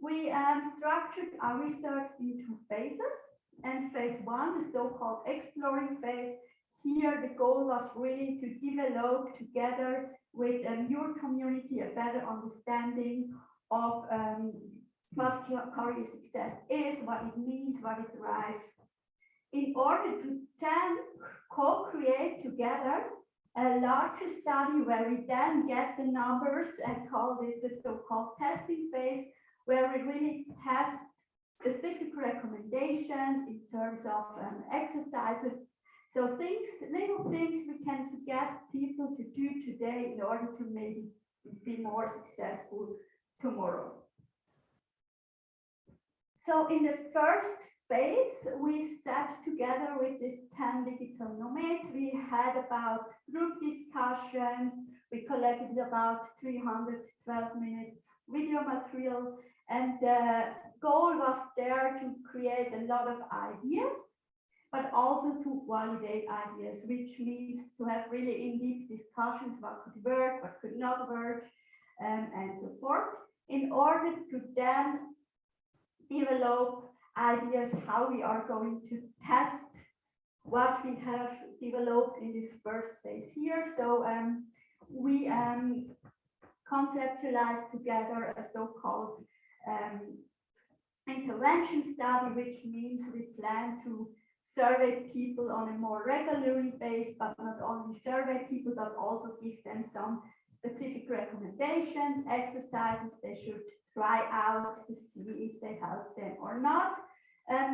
We structured our research into phases, and phase 1, the so-called exploring phase. Here, the goal was really to develop together with your community a better understanding of what career success is, what it means, what it drives, in order to then co-create together a larger study where we then get the numbers and call it the so-called testing phase, where we really test specific recommendations in terms of exercises. So little things we can suggest people to do today in order to maybe be more successful tomorrow. So in the first phase, we sat together with these 10 digital nomads. We had about group discussions. We collected about 312 minutes video material. And the goal was there to create a lot of ideas, but also to validate ideas, which means to have really in-depth discussions, what could work, what could not work, and so forth, in order to then develop ideas how we are going to test what we have developed in this first phase here. So we conceptualized together a so-called intervention study, which means we plan to survey people on a more regular basis, but not only survey people, but also give them some specific recommendations, exercises they should try out to see if they help them or not.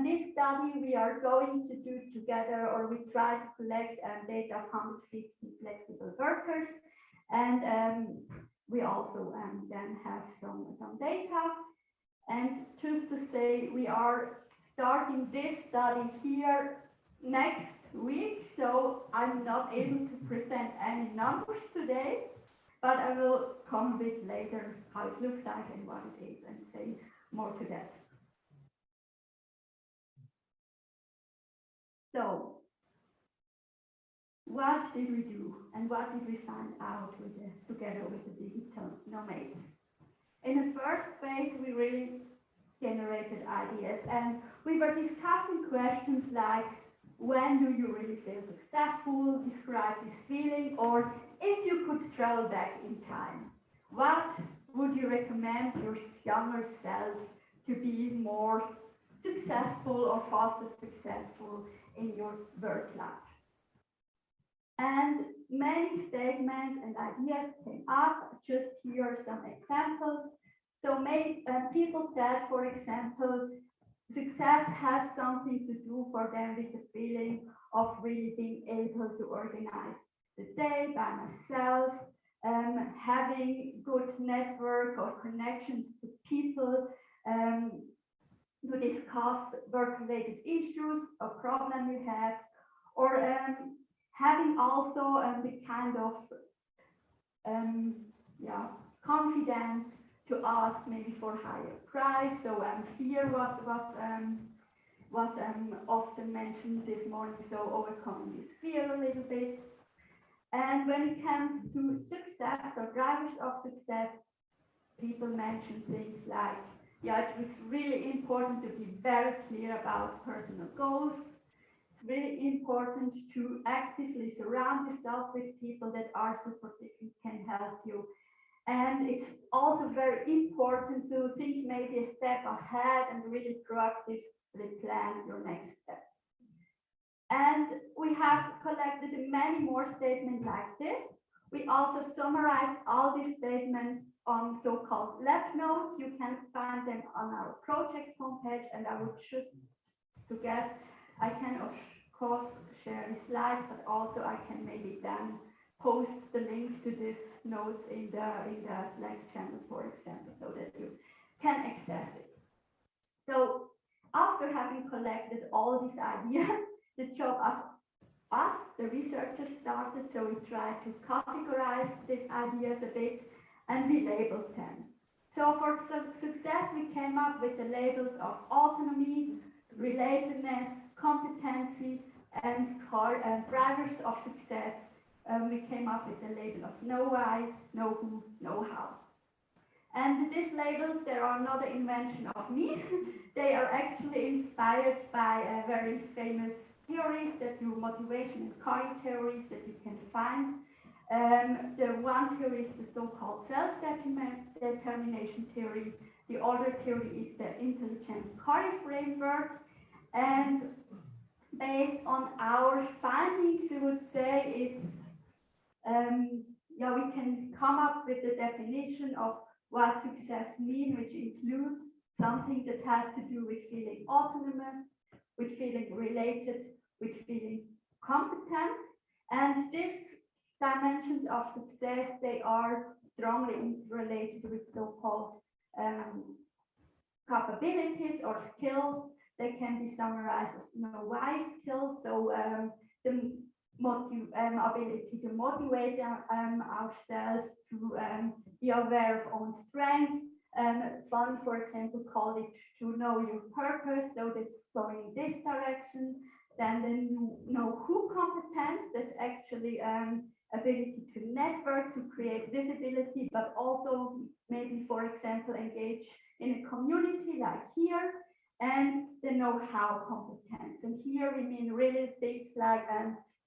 This study we are going to do together, or we try to collect data of 150 flexible workers, and we also then have some data. And just to say, we are starting this study here next week, so I'm not able to present any numbers today, but I will come a bit later how it looks like and what it is and say more to that. So, what did we do and what did we find out together with the digital nomads? In the first phase, we really generated ideas, and we were discussing questions like, when do you really feel successful? Describe this feeling. Or if you could travel back in time, what would you recommend your younger self to be more successful or faster successful in your work life? And many statements and ideas came up. Just here are some examples. So people said, for example, success has something to do for them with the feeling of really being able to organize the day by myself, having good network or connections to people, to discuss work-related issues or problem you have, or having also the kind of confidence to ask maybe for higher price. So fear was often mentioned this morning. So overcoming this fear a little bit. And when it comes to success or drivers of success, people mention things like, it was really important to be very clear about personal goals. It's really important to actively surround yourself with people that are supportive and can help you. And it's also very important to think maybe a step ahead and really proactively plan your next step. And we have collected many more statements like this. We also summarized all these statements on so-called lab notes. You can find them on our project homepage, and I would just suggest, I can of course share the slides, but also I can maybe then post the link to these notes in the Slack channel, for example, so that you can access it. So after having collected all these ideas, the job of us, the researchers, started. So we tried to categorize these ideas a bit, and we labeled them. So for success, we came up with the labels of autonomy, relatedness, competency, and drivers of success. We came up with the label of know why, know who, know how. And these labels, they are not an invention of me. They are actually inspired by very famous theories that do motivation and career theories that you can find. The one theory is the so-called self-determination theory. The other theory is the intelligent career framework. And based on our findings, we would say it's we can come up with the definition of what success means, which includes something that has to do with feeling autonomous, with feeling related, with feeling competent. And these dimensions of success, they are strongly interrelated with so-called capabilities or skills. They can be summarized as know-why skills. So the ability to motivate ourselves, to be aware of own strengths. Fun, for example, called it to know your purpose, so that's going in this direction. Then you know who competence, that's actually ability to network, to create visibility, but also maybe, for example, engage in a community like here, and the know-how competence. And here we mean really things like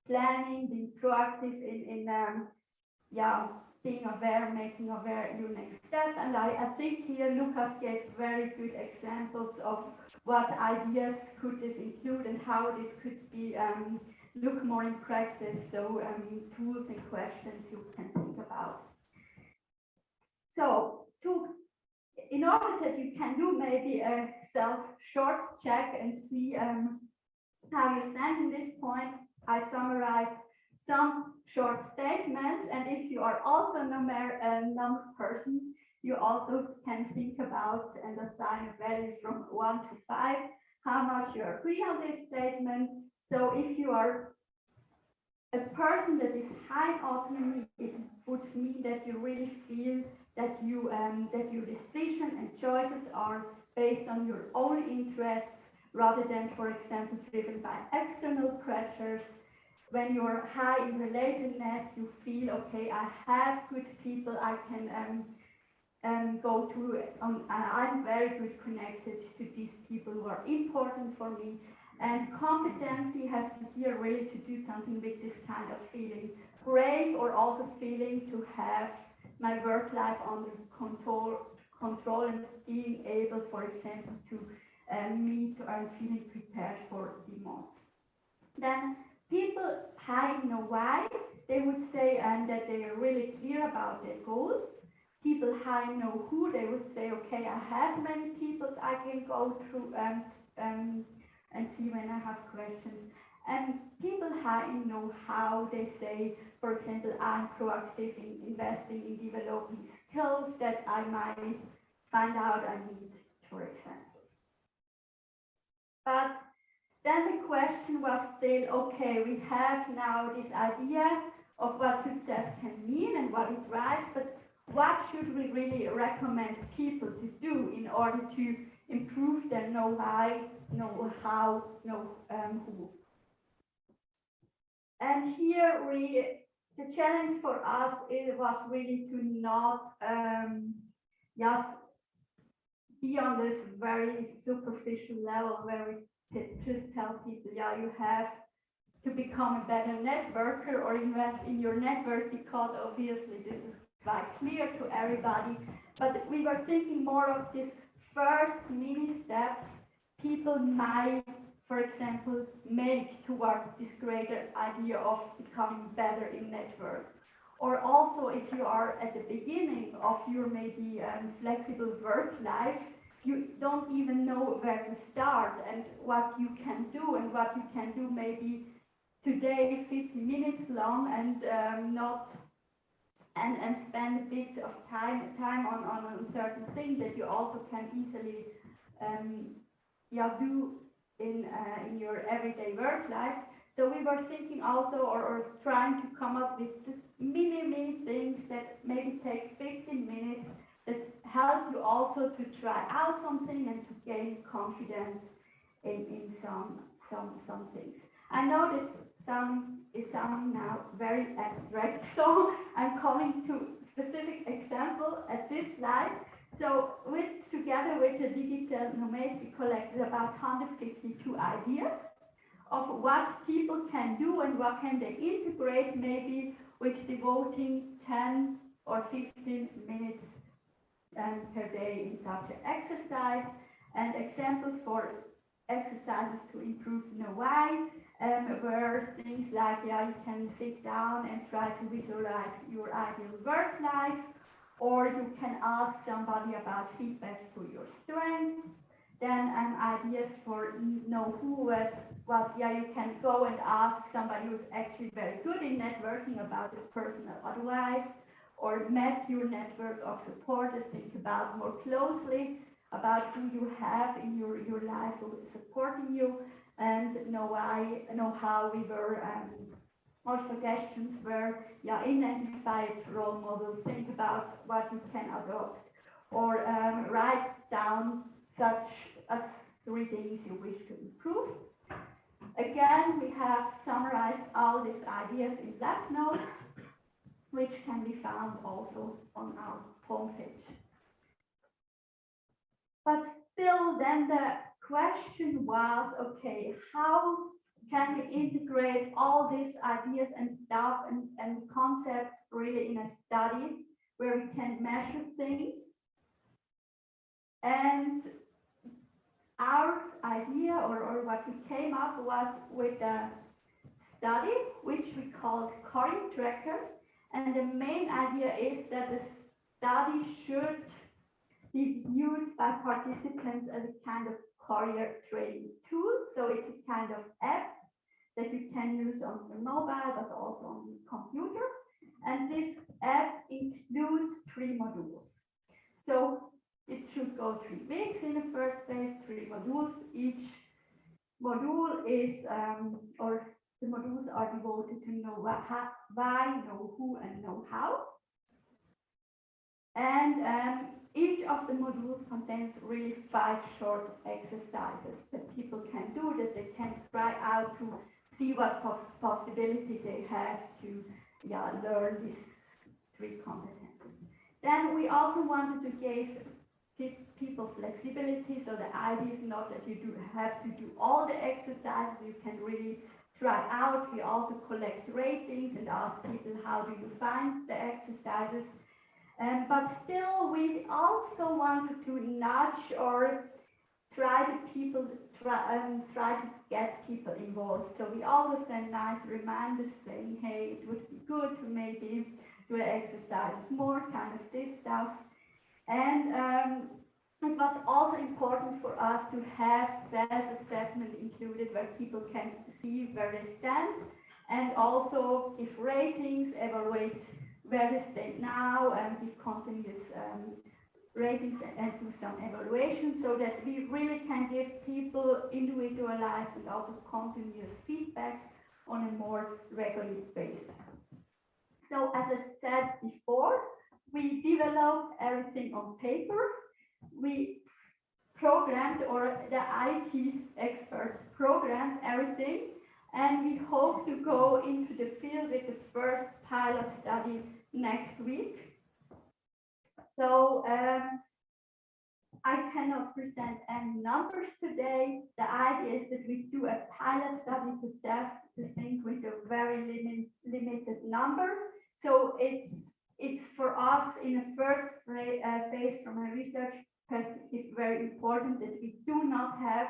planning, being proactive in being aware, making aware your next step. And I think here Lucas gave very good examples of what ideas could this include and how this could be look more in practice. So tools and questions you can think about. So in order that you can do maybe a short check and see how you stand in this point, I summarized some short statements. And if you are also a number person, you also can think about and assign a value from 1 to 5, how much you agree on this statement. So if you are a person that is high in autonomy, it would mean that you really feel that that your decision and choices are based on your own interests rather than, for example, driven by external pressures. When you're high in relatedness, you feel, okay, I have good people I can go to. I'm very good connected to these people who are important for me. And competency has here really to do something with this kind of feeling. Brave, or also feeling to have my work life under control and being able, for example, to meet or feeling prepared for demands. Then people high know why, they would say that they are really clear about their goals. People high know who, they would say, okay, I have many people I can go through and see when I have questions. And people high know how, they say, for example, I'm proactive in investing in developing skills that I might find out I need, for example. But then the question was still, okay, we have now this idea of what success can mean and what it drives, but what should we really recommend people to do in order to improve their know why, know how, know who? And here the challenge for us was really to not just be on this very superficial level where we just tell people, yeah, you have to become a better networker or invest in your network, because obviously this is quite clear to everybody. But we were thinking more of these first mini steps people might, for example, make towards this greater idea of becoming better in network. Or also, if you are at the beginning of your maybe flexible work life, you don't even know where to start and what you can do, and what you can do maybe today 50 minutes long and and spend a bit of time on a certain thing that you also can easily do in your everyday work life. So we were thinking also, or trying to come up with mini things that maybe take 15 minutes that help you also to try out something and to gain confidence in some things. I know this is sounding now very abstract, so I'm coming to specific example at this slide. So together with the digital nomads, we collected about 152 ideas of what people can do and what can they integrate, maybe with devoting 10 or 15 minutes per day in such an exercise. And examples for exercises to improve know why were things like, you can sit down and try to visualize your ideal work life, or you can ask somebody about feedback to your strengths. Then ideas for know who was you can go and ask somebody who's actually very good in networking about the personal advice, or map your network of supporters, think about more closely about who you have in your life who is supporting you, and know how we were or suggestions were identified role models, think about what you can adopt, or write down such as 3 things you wish to improve. Again, we have summarized all these ideas in black notes. which can be found also on our homepage. But still, then the question was, okay, how can we integrate all these ideas and stuff and concepts really in a study where we can measure things? And our idea, or what we came up with a study, which we called Career Tracker. And the main idea is that the study should be viewed by participants as a kind of career training tool. So it's a kind of app that you can use on your mobile, but also on your computer. And this app includes 3 modules. So it should go 3 weeks in the first phase, 3 modules. Each module is, or the modules are devoted to know why, know who, and know how. And each of the modules contains really 5 short exercises that people can do, that they can try out to see what possibility they have to learn these 3 competencies. Then we also wanted to give people flexibility, so the idea is not that you have to do all the exercises, you can really try out. We also collect ratings and ask people, how do you find the exercises? But still, we also wanted to nudge or try to get people involved. So we also send nice reminders saying, hey, it would be good to maybe do exercises more, kind of this stuff. And it was also important for us to have self-assessment included, where people can see where they stand and also give ratings, evaluate where they stand now, and give continuous ratings and do some evaluation, so that we really can give people individualized and also continuous feedback on a more regular basis. So as I said before, we developed everything on paper. We programmed, or the IT experts programmed everything, and we hope to go into the field with the first pilot study next week. So I cannot present any numbers today. The idea is that we do a pilot study to test the thing with a very limited number. So it's for us in a first phase from a research perspective very important that we do not have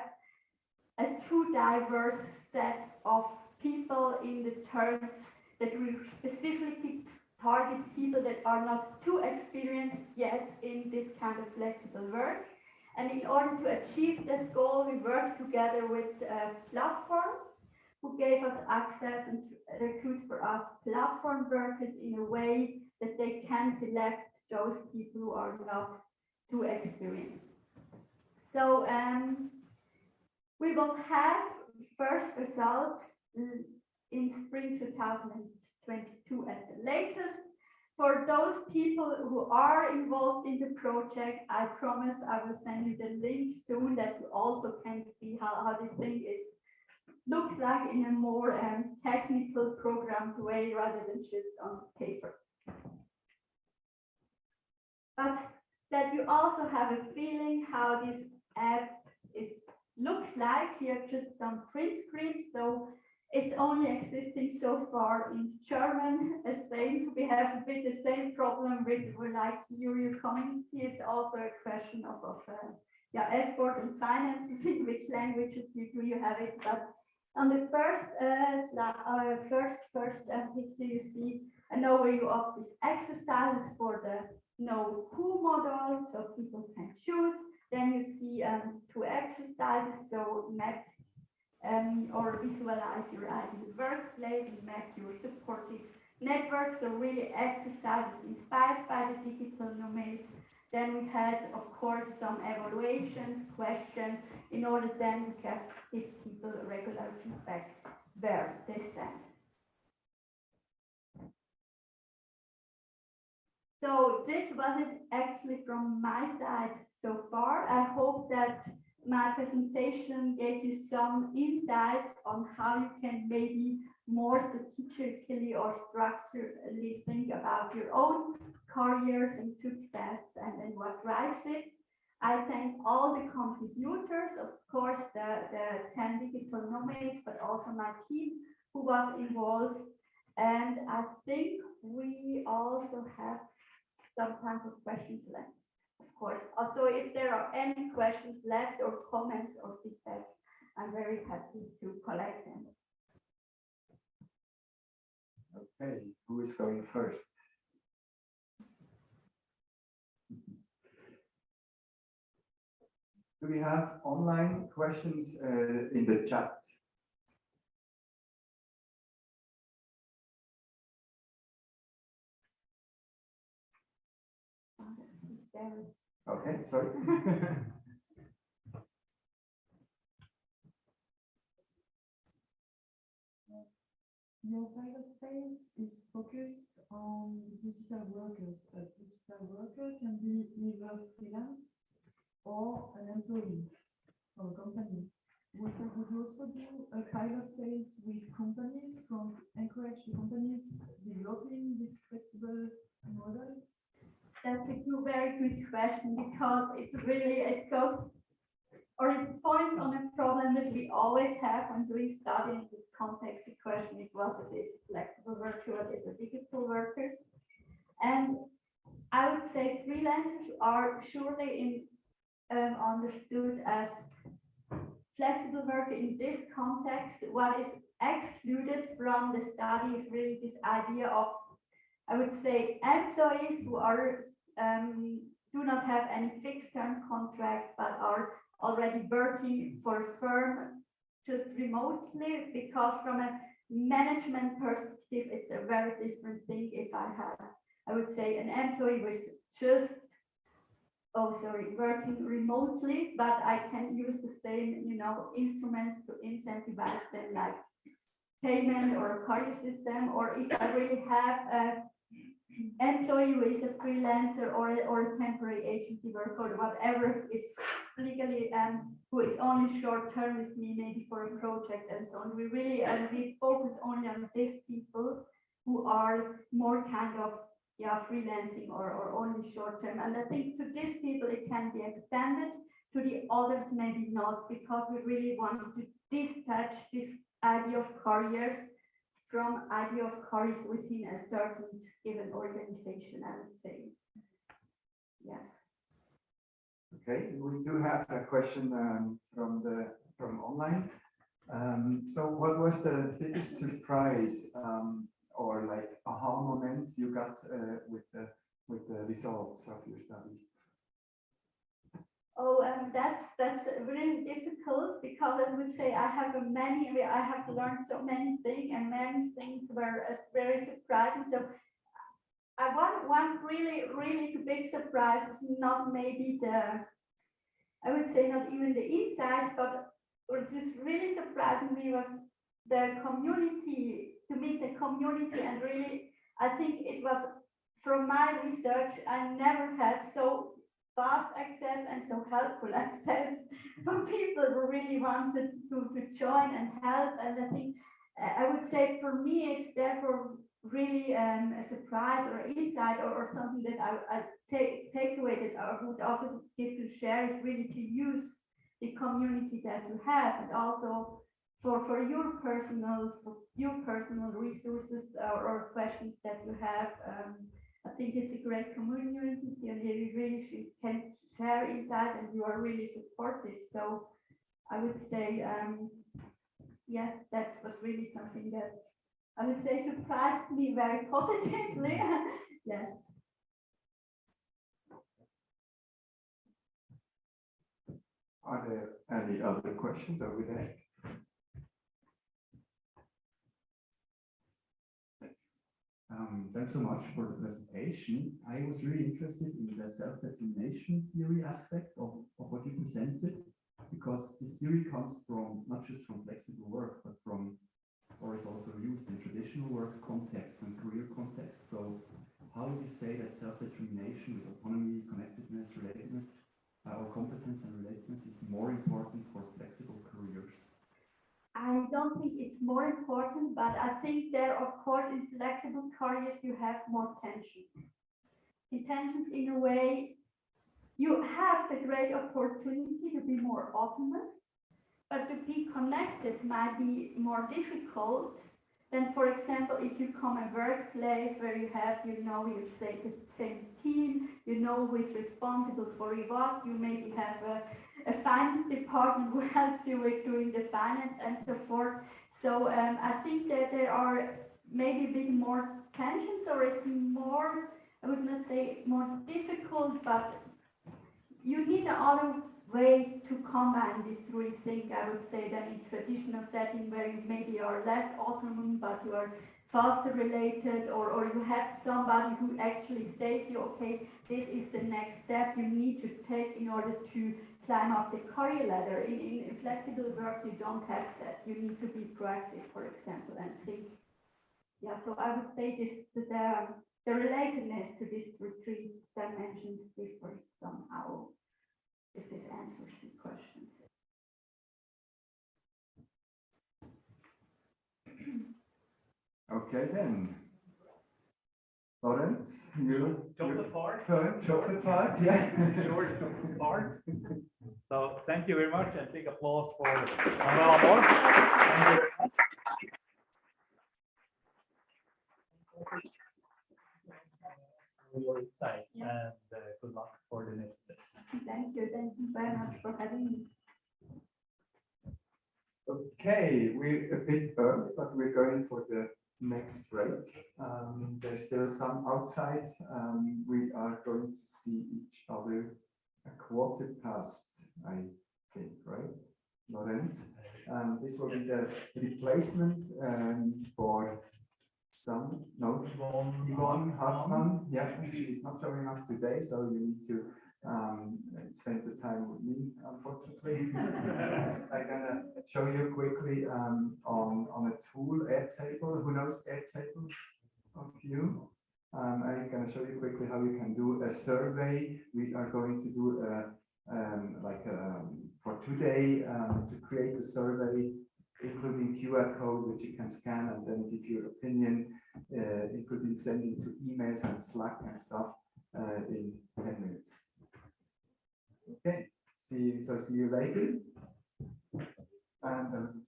a too diverse set of people in the terms that we specifically target people that are not too experienced yet in this kind of flexible work. And in order to achieve that goal, we work together with a platform who gave us access and recruits for us platform workers in a way that they can select those people who are not too experienced. So we will have first results in spring 2022 at the latest. For those people who are involved in the project, I promise I will send you the link soon that you also can see how the thing looks like in a more technical programmed way rather than just on paper. But that you also have a feeling how this app looks like. Here just some print screens. So it's only existing so far in German. We have a bit the same problem with like your community. It's also a question of effort and finances. In which languages do you have it? But on the first picture, you see an overview of these exercises for the know who model, so people can choose. Then you see 2 exercises, so map or visualize your ideal workplace, map your supportive network, so really exercises inspired by the digital nomads. Then we had, of course, some evaluations, questions, in order then to give people regular feedback where they stand. So this was it actually from my side so far. I hope that my presentation gave you some insights on how you can maybe more strategically or structurally think about your own careers and success and what drives it. I thank all the contributors, of course, the 10 digital nomads, but also my team who was involved. And I think we also have some time for questions left, of course. Also, if there are any questions left or comments or feedback, I'm very happy to collect them. Okay, who is going first? Do we have online questions in the chat? Okay, sorry. Your pilot phase is focused on digital workers. A digital worker can be either freelance or an employee of a company. Would you also do a pilot phase with companies to encourage the companies developing this flexible model? That's a very good question, because it goes, or it points on a problem that we always have when doing study in this context. The question is, what is flexible worker, what is a digital workers? And I would say freelancers are surely understood as flexible worker in this context. What is excluded from the study is really this idea of, I would say, employees who are do not have any fixed term contract, but are already working for a firm just remotely, because from a management perspective, it's a very different thing. If I would say, an employee was just, working remotely, but I can use the same, instruments to incentivize them, like payment or a career system. Or if I really have a employee who is a freelancer or a temporary agency worker or whatever, it's legally, who is only short term with me, maybe for a project and so on. We really we focus only on these people who are more kind of freelancing or only short term. And I think to these people it can be extended, to the others maybe not, because we really want to dispatch this idea of careers from idea of careers within a certain given organization, I would say. Yes. Okay, we do have a question from online. So what was the biggest surprise or like aha moment you got with the results of your study? Oh, that's really difficult, because I would say I have learned so many things, and many things were very surprising. So I one really big surprise was not maybe I would say not even the insights, but what just really surprising me was the community, to meet the community. And really, I think it was, from my research, I never had so fast access and so helpful access from people who really wanted to join and help. And I think I would say for me, it's therefore really a surprise or insight or something that I take away, that I would also give to share, is really to use the community that you have, and also for your personal resources or questions that you have. I think it's a great community, and you really can share insight, and you are really supportive. So I would say, yes, that was really something that I would say surprised me very positively. Yes. Are there any other questions over there? Thanks so much for the presentation. I was really interested in the self-determination theory aspect of what you presented, because this theory comes from not just from flexible work, but from, or is also used in traditional work contexts and career contexts. So how do you say that self-determination with autonomy, connectedness, relatedness or competence and relatedness is more important for flexible careers? I don't think it's more important, but I think there, of course, in flexible careers, you have more tensions. In tensions, in a way, you have the great opportunity to be more autonomous, but to be connected might be more difficult than, for example, if you come a workplace where you have, you know, you say the same team, you know who is responsible for what, you maybe have a finance department who helps you with doing the finance and so forth. So I think that there are maybe a bit more tensions, or it's more, I would not say more difficult, but you need another way to combine the three things, I would say, than in traditional setting where you maybe are less autonomous, but you are faster related, or you have somebody who actually says you, okay, this is the next step you need to take in order to climb up the career ladder. In flexible work, you don't have that. You need to be proactive, for example, and think. Yeah, so I would say this, the relatedness to these three dimensions differs somehow, if this answers the question. Okay then. Lawrence, chocolate part? Chocolate part, yeah. Sure, chocolate part. So thank you very much, and big applause for Manuel. Thank you very much. Your insights, and good luck for the next steps. Thank you very much for having me. Okay, we're a bit early, but we're going for the next break. There's still some outside. We are going to see each other a quarter past, I think, right, Lorenz? This will be the replacement for Yvonne Hartmann. Yeah, she's not showing up today, so you need to spend the time with me, unfortunately. I'm gonna show you quickly on a tool, Airtable. Who knows Airtable of you? I'm gonna show you quickly how you can do a survey. We are going to do for today to create a survey, including QR code, which you can scan and then give your opinion, including sending to emails and Slack and stuff in 10 minutes. Okay, see you later. And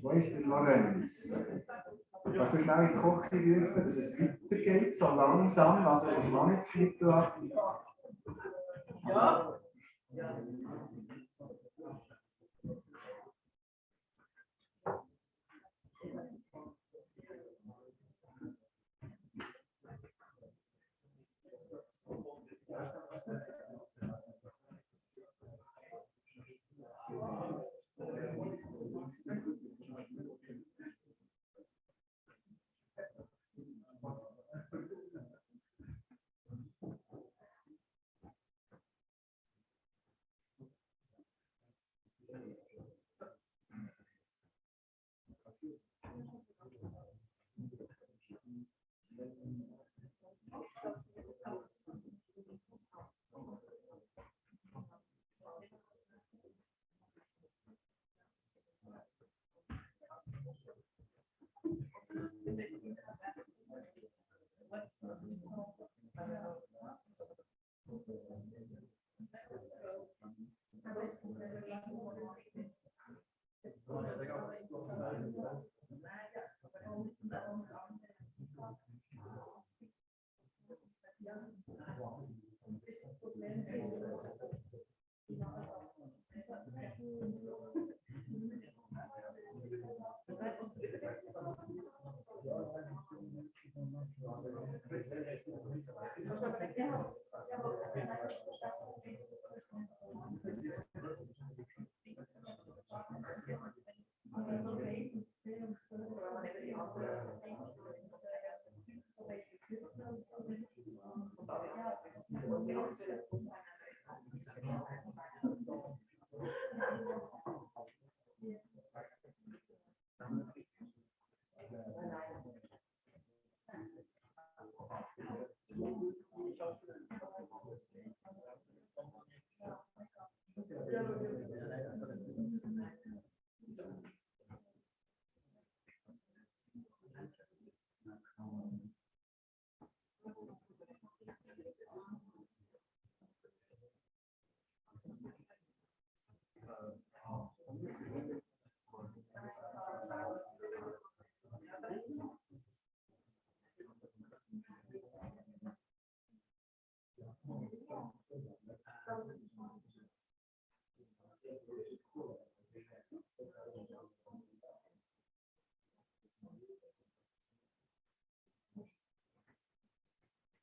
Wo ist der Lorenz? Kannst du schnell in die Küche rufen, dass es weitergeht, so langsam, also ich noch nicht fit lassen. Ja.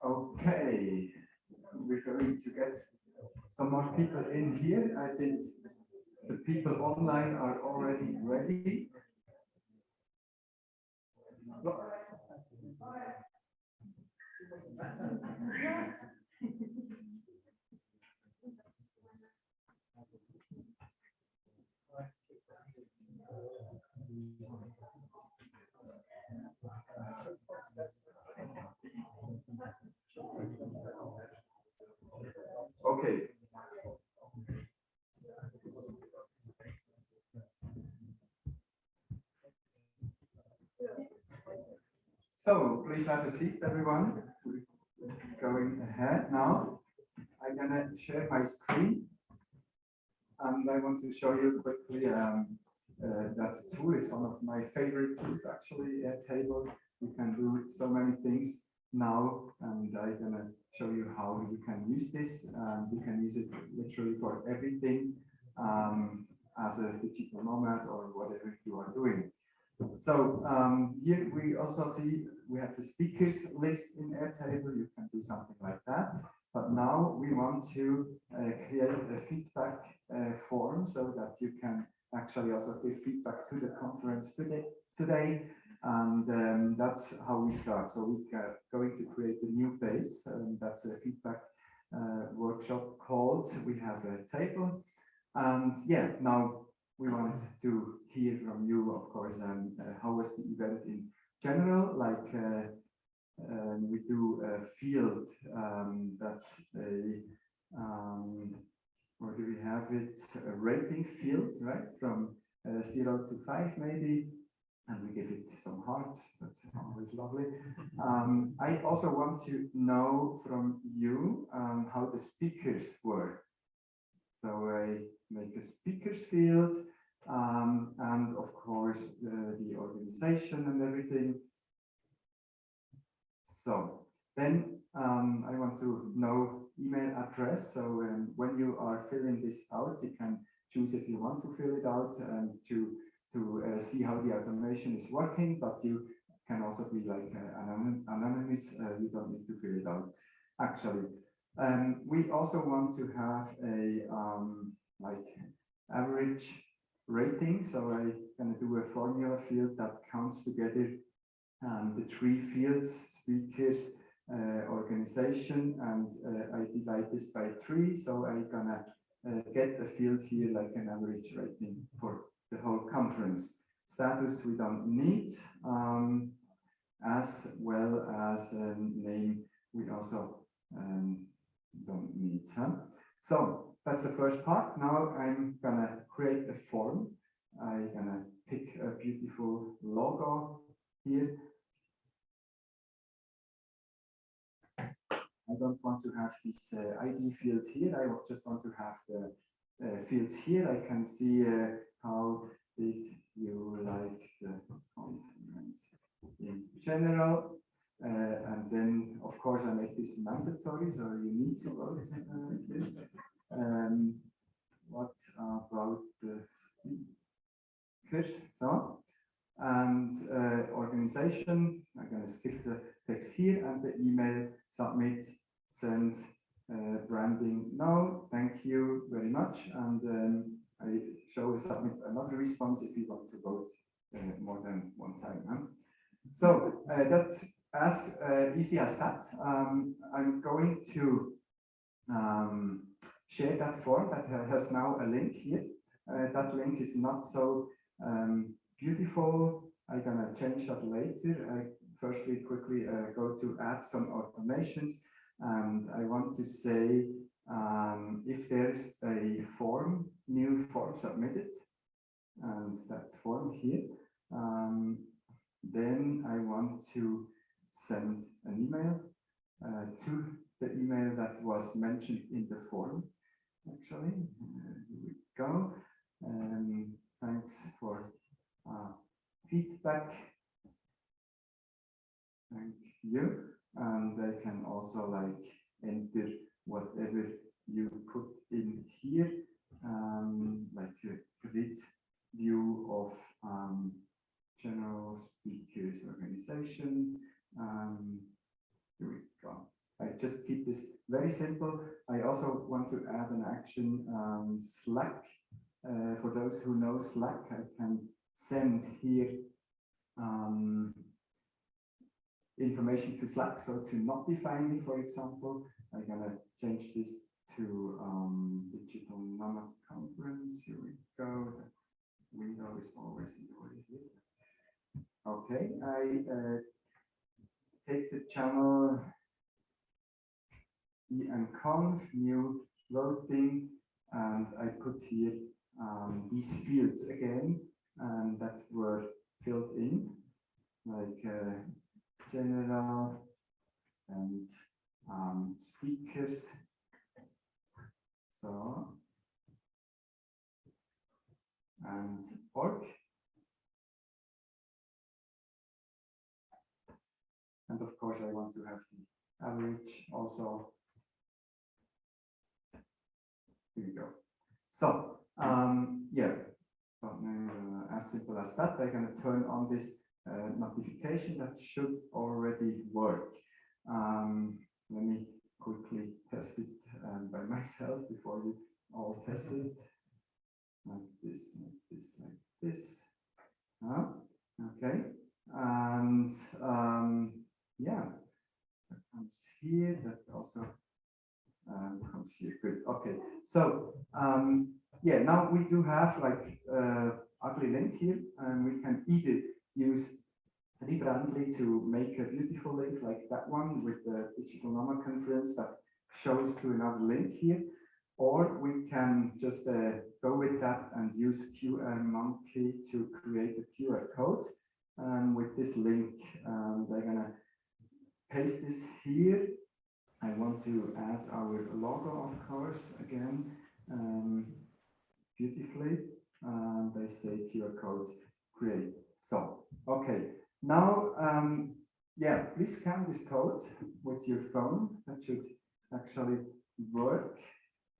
Okay, we're going to get some more people in here. I think the people online are already ready. Okay. So please have a seat, everyone. We're going ahead now. I'm gonna share my screen, and I want to show you quickly that tool. It's one of my favorite tools, actually. Airtable. You can do so many things now, and I'm gonna show you how you can use this. You can use it literally for everything as a digital nomad or whatever you are doing. So here we also see we have the speakers list in Airtable. You can do something like that. But now we want to create a feedback form so that you can actually also give feedback to the conference today. And that's how we start. So we are going to create a new page. That's a feedback workshop called. We have a table. And yeah, now we want to hear from you, of course, how was the event in general, like we do a field, that's a, or do we have it, a rating field, right, from 0 to 5 maybe, and we give it some hearts, that's always lovely. I also want to know from you how the speakers were. So I make a speakers field, and of course the organization and everything. So then I want to know email address. So when you are filling this out, you can choose if you want to fill it out and to see how the automation is working, but you can also be like anonymous. You don't need to fill it out, actually. We also want to have a like average rating. So I'm going to do a formula field that counts together the 3 fields: speakers, organization, and I divide this by 3. So I'm gonna get a field here like an average rating for the whole conference. Status we don't need, as well as name we also don't need. So that's the first part. Now I'm gonna create a form. I'm gonna pick a beautiful logo here. I don't want to have this ID field here. I just want to have the fields here. I can see how did you like the conference in general. And then, of course, I make this mandatory, so you need to vote this. What about the speakers? So, and organization, I'm going to skip the text here, and the email, submit, send, branding, no, thank you very much. And I show submit another response if you want to vote more than one time. So that's as easy as that. I'm going to share that form that has now a link here. That link is not so beautiful. I'm gonna change that later. I firstly quickly go to add some automations, and I want to say if there's a form, new form submitted, and that form here, then I want to send an email to the email that was mentioned in the form. Actually, here we go. Thanks for feedback. Thank you. And I can also like enter whatever you put in here. like a grid view of general speakers organization. Here we go. I just keep this very simple. I also want to add an action, Slack. For those who know Slack, I can send here information to Slack. So to notify me, for example, I'm gonna change this to Digital Nomad Conference. Here we go. The window is always in the way here. Okay, I take the channel ENConf, new voting, and I put here these fields again, and that were filled in, like general and speakers. So, and org. And of course, I want to have the average also. Here we go. So, yeah, as simple as that. I'm going to turn on this notification that should already work. Let me quickly test it by myself before you all test it. Like this, like this, like this. Okay, and yeah, that comes here. That also comes here. Good. Okay, so yeah, now we do have like ugly link here, and we can either use Rebrandly to make a beautiful link like that one with the Digital Nomad Conference that shows to another link here, or we can just go with that and use QR Monkey to create a QR code with this link. They're gonna paste this here. I want to add our logo, of course, again, beautifully. They say QR code create. So, okay. Now, yeah, please scan this code with your phone. That should actually work.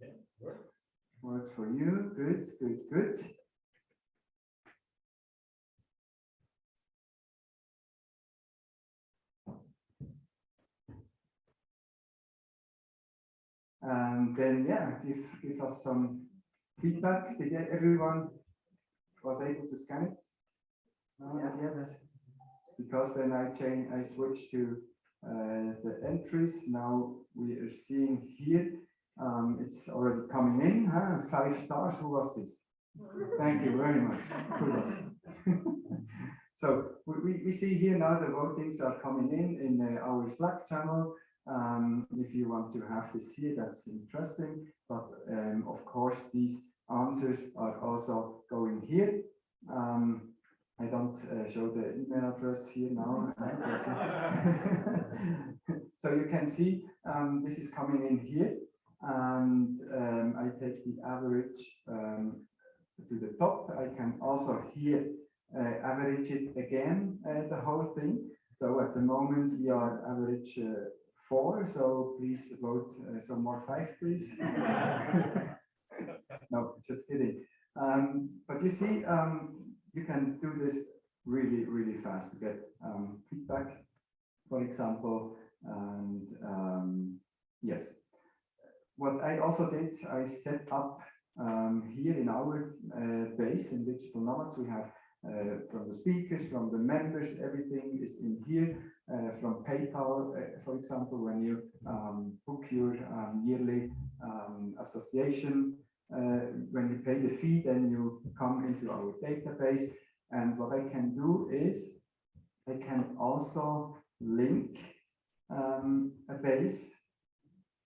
Yeah, works. Works for you. Good, good, good. And then, yeah, give us some feedback. Did everyone was able to scan it? No, not yet. Because then I switched to the entries. Now we are seeing here, it's already coming in. 5 stars. Who was this? Thank you very much. So we see here now the votings are coming in our Slack channel. If you want to have this here, that's interesting. But of course, these answers are also going here. I don't show the email address here now. So you can see this is coming in here, and I take the average to the top. I can also here average it again, the whole thing. So at the moment we are average 4, so please vote some more 5, please. No, just kidding. But you see, you can do this really, really fast to get feedback, for example. And yes, what I also did, I set up here in our base in Digital Nomads, we have from the speakers, from the members, everything is in here. From PayPal, for example, when you book your yearly association, when you pay the fee, then you come into our database. And what I can do is I can also link a base.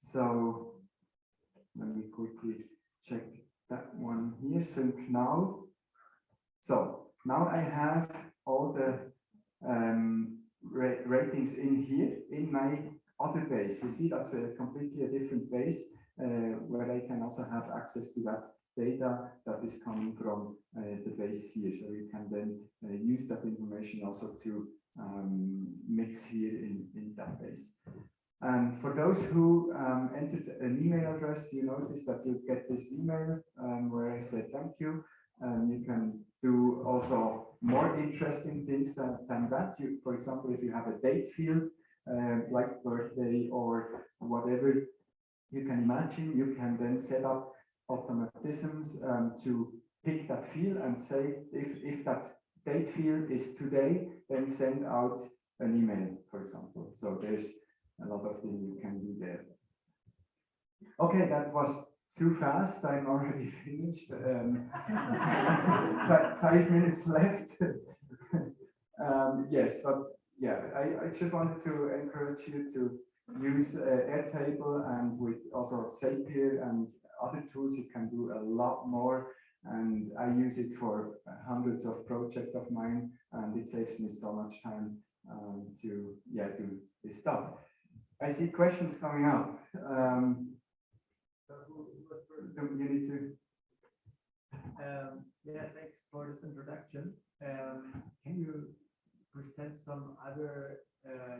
So let me quickly check that one here. Sync now. So now I have all the ratings in here in my other base. You see, that's a completely different base where I can also have access to that data that is coming from the base here. So you can then use that information also to mix here in that base. And for those who entered an email address, you notice that you get this email where I say thank you. You can do also more interesting things than that. For example, if you have a date field, like birthday or whatever you can imagine, you can then set up automatisms to pick that field and say, if that date field is today, then send out an email, for example. So there's a lot of things you can do there. Okay, that was too fast. I'm already finished. 5 minutes left. Yes, but yeah, I just wanted to encourage you to use Airtable, and with also Zapier and other tools, you can do a lot more. And I use it for hundreds of projects of mine, and it saves me so much time to do this stuff. I see questions coming up. You need to. Yeah, thanks for this introduction. Can you present some other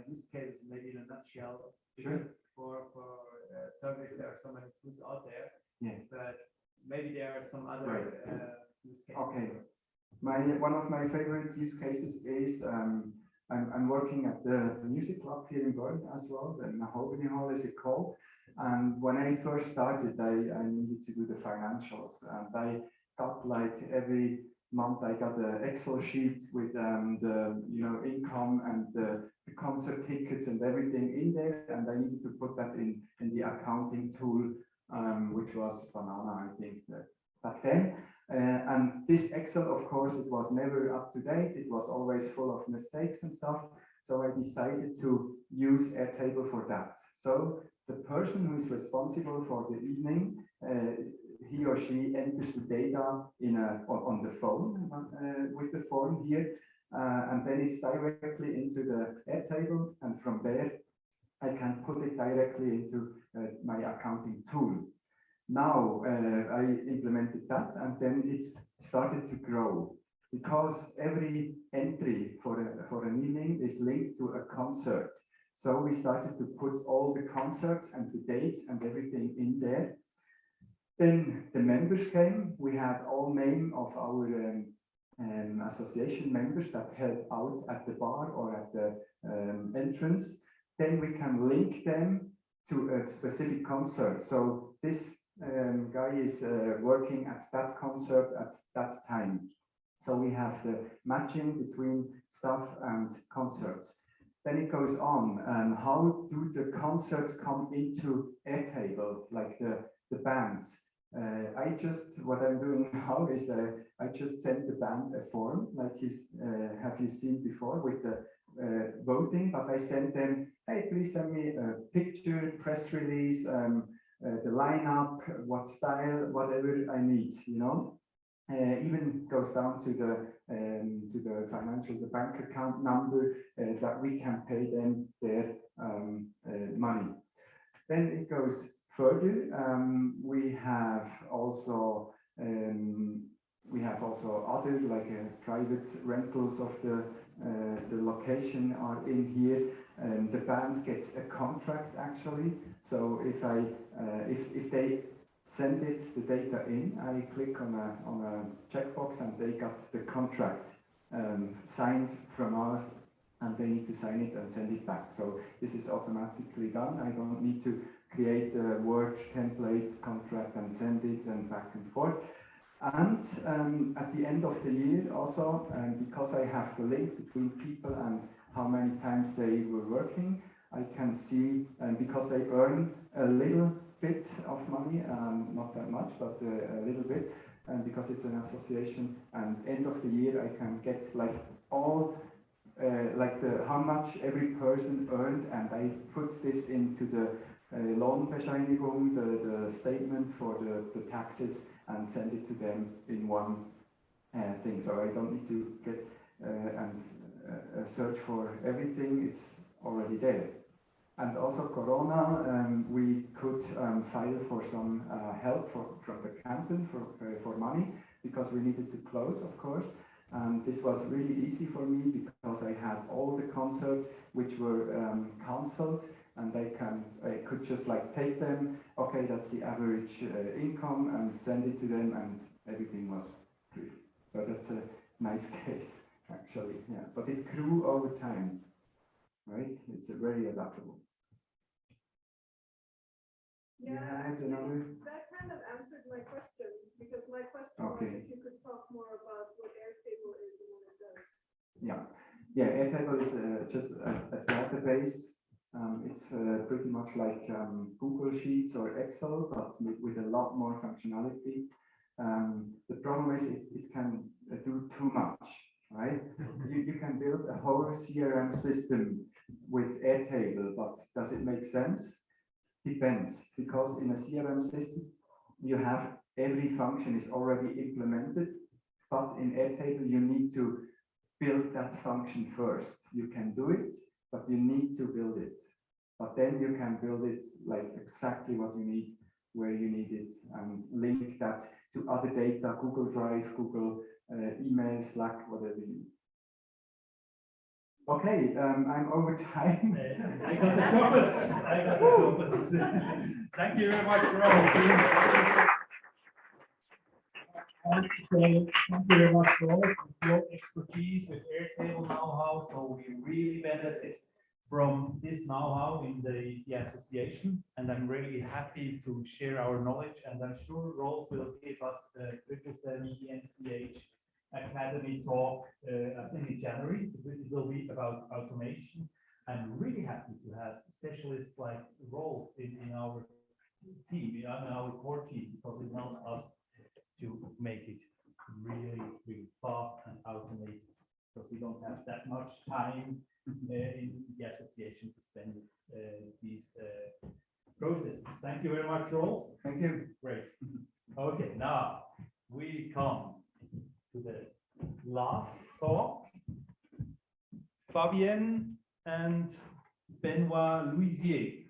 use cases, maybe in a nutshell? Because for surveys, there are so many tools out there. Yes. But maybe there are some other use cases. Okay. One of my favorite use cases is I'm working at the music club here in Bern as well. The Mahogany Hall is it called. And when I first started, I needed to do the financials, and I got like every month I got an Excel sheet with the income and the concert tickets and everything in there, and I needed to put that in the accounting tool, which was Banana, I think, back then. And this Excel, of course, it was never up to date. It was always full of mistakes and stuff. So I decided to use Airtable for that. So the person who is responsible for the evening, he or she enters the data on the phone with the form here, and then it's directly into the Airtable, and from there I can put it directly into my accounting tool. Now I implemented that, and then it's started to grow, because every entry for an evening is linked to a concert. So we started to put all the concerts and the dates and everything in there. Then the members came. We had all name of our association members that help out at the bar or at the entrance. Then we can link them to a specific concert. So this guy is working at that concert at that time. So we have the matching between stuff and concerts. Then it goes on, how do the concerts come into Airtable, like the bands? What I'm doing now is I just send the band a form, like have you seen before with the voting, but I send them, hey, please send me a picture, press release, the lineup, what style, whatever I need, even goes down to the the bank account number that we can pay them their money. Then it goes further. We have also other like private rentals of the location are in here. The band gets a contract actually. So if they send the data in, I click on a checkbox, and they got the contract signed from us, and they need to sign it and send it back. So this is automatically done. I don't need to create a Word template contract and send it and back and forth. And at the end of the year also, because I have the link between people and how many times they were working, I can see, because they earn a little bit of money, not that much, but a little bit, and because it's an association, and end of the year I can get like all how much every person earned, and I put this into the Lohnbescheinigung, the statement for the taxes, and send it to them in one thing. So I don't need to get and search for everything, it's already there. And also Corona, we could file for some help from the canton for money, because we needed to close, of course. And this was really easy for me, because I had all the concerts which were cancelled and I could just like take them, okay, that's the average income, and send it to them, and everything was free. So that's a nice case, actually, yeah. But it grew over time, right? It's very adaptable. Yeah, actually, that kind of answered my question, because my question was if you could talk more about what Airtable is and what it does. Yeah, Airtable is just a database. It's pretty much like Google Sheets or Excel, but with a lot more functionality. The problem is it can do too much, right? You can build a whole CRM system with Airtable, but does it make sense? Depends, because in a CRM system, you have every function is already implemented, but in Airtable, you need to build that function first. You can do it, but you need to build it. But then you can build it like exactly what you need, where you need it, and link that to other data, Google Drive, Google email, Slack, whatever you need. Okay, I'm over time. I got the chocolates. I got the chocolates. Thank you very much, Rob. Thank you very much for all of your expertise with Airtable know-how. So we really benefit from this know-how in the association, and I'm really happy to share our knowledge. And I'm sure Rolf will give us the DNCH Academy talk, I think in January. It will be about automation. I'm really happy to have specialists like Rolf in our team, in our core team, because it helps us to make it really, really fast and automated, because we don't have that much time in the association to spend these processes. Thank you very much, Rolf. Thank you. Great. Okay, now we come to the last talk. Fabienne and Benoit Louisier.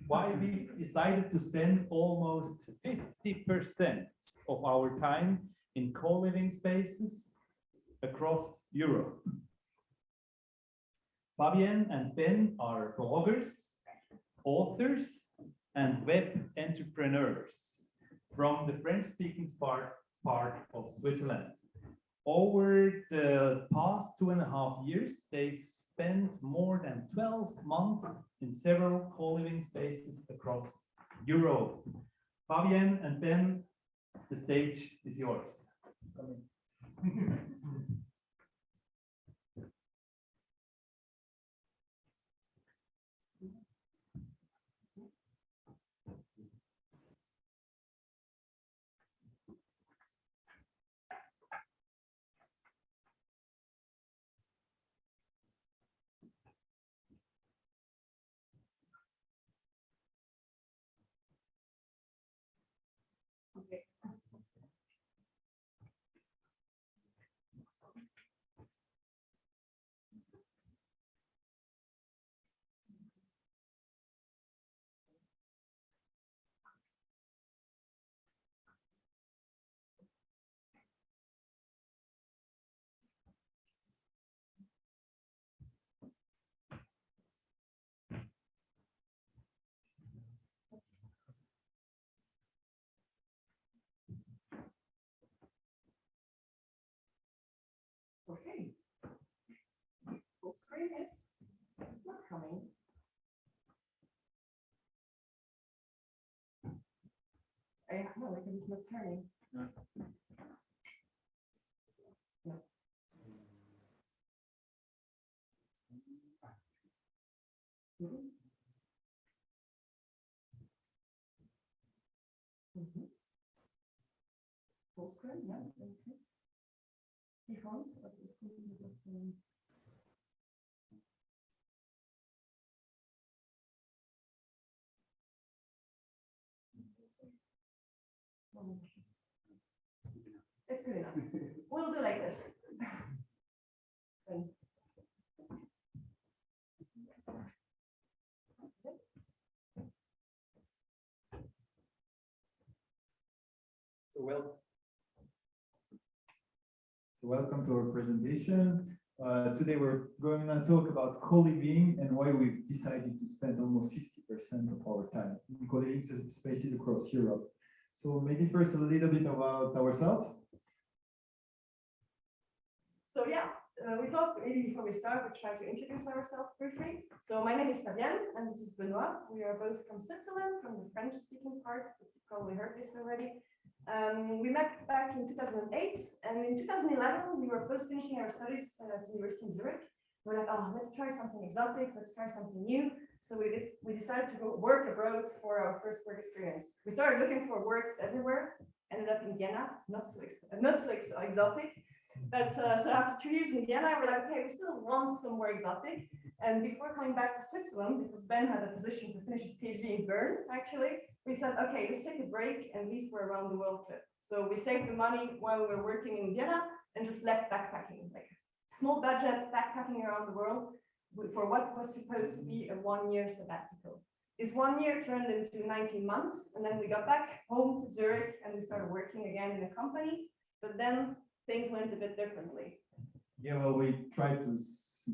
Why we decided to spend almost 50% of our time in co-living spaces across Europe. Fabienne and Ben are bloggers, authors, and web entrepreneurs from the French-speaking part of Switzerland. Over the past 2.5 years, they've spent more than 12 months in several co-living spaces across Europe. Fabienne and Ben, the stage is yours. Okay. Okay. Full screen is not coming. No, because it's not turning. No. No. Full screen, yeah, let me see. Icons of the screen. It's good enough. We'll do like this. Welcome to our presentation. Today we're going to talk about co-living and why we've decided to spend almost 50% of our time in co-living spaces across Europe. So maybe first a little bit about ourselves. So yeah, we thought maybe before we start, we'd try to introduce ourselves briefly. So my name is Fabienne, and this is Benoit. We are both from Switzerland, from the French-speaking part. You probably heard this already. We met back in 2008, and in 2011, we were both finishing our studies at the University in Zurich. We're like, oh, let's try something exotic, let's try something new. So we decided to go work abroad for our first work experience. We started looking for works everywhere, ended up in Vienna, not so exotic. But so after 2 years in Vienna, we're like, okay, we still want some more exotic. And before coming back to Switzerland, because Ben had a position to finish his PhD in Bern, actually, we said, okay, let's take a break and leave for a round the world trip. So we saved the money while we were working in Vienna and just left backpacking, like small budget backpacking around the world for what was supposed to be a 1-year sabbatical. This 1 year turned into 19 months, and then we got back home to Zurich and we started working again in a company, but then things went a bit differently. Yeah, well, we tried to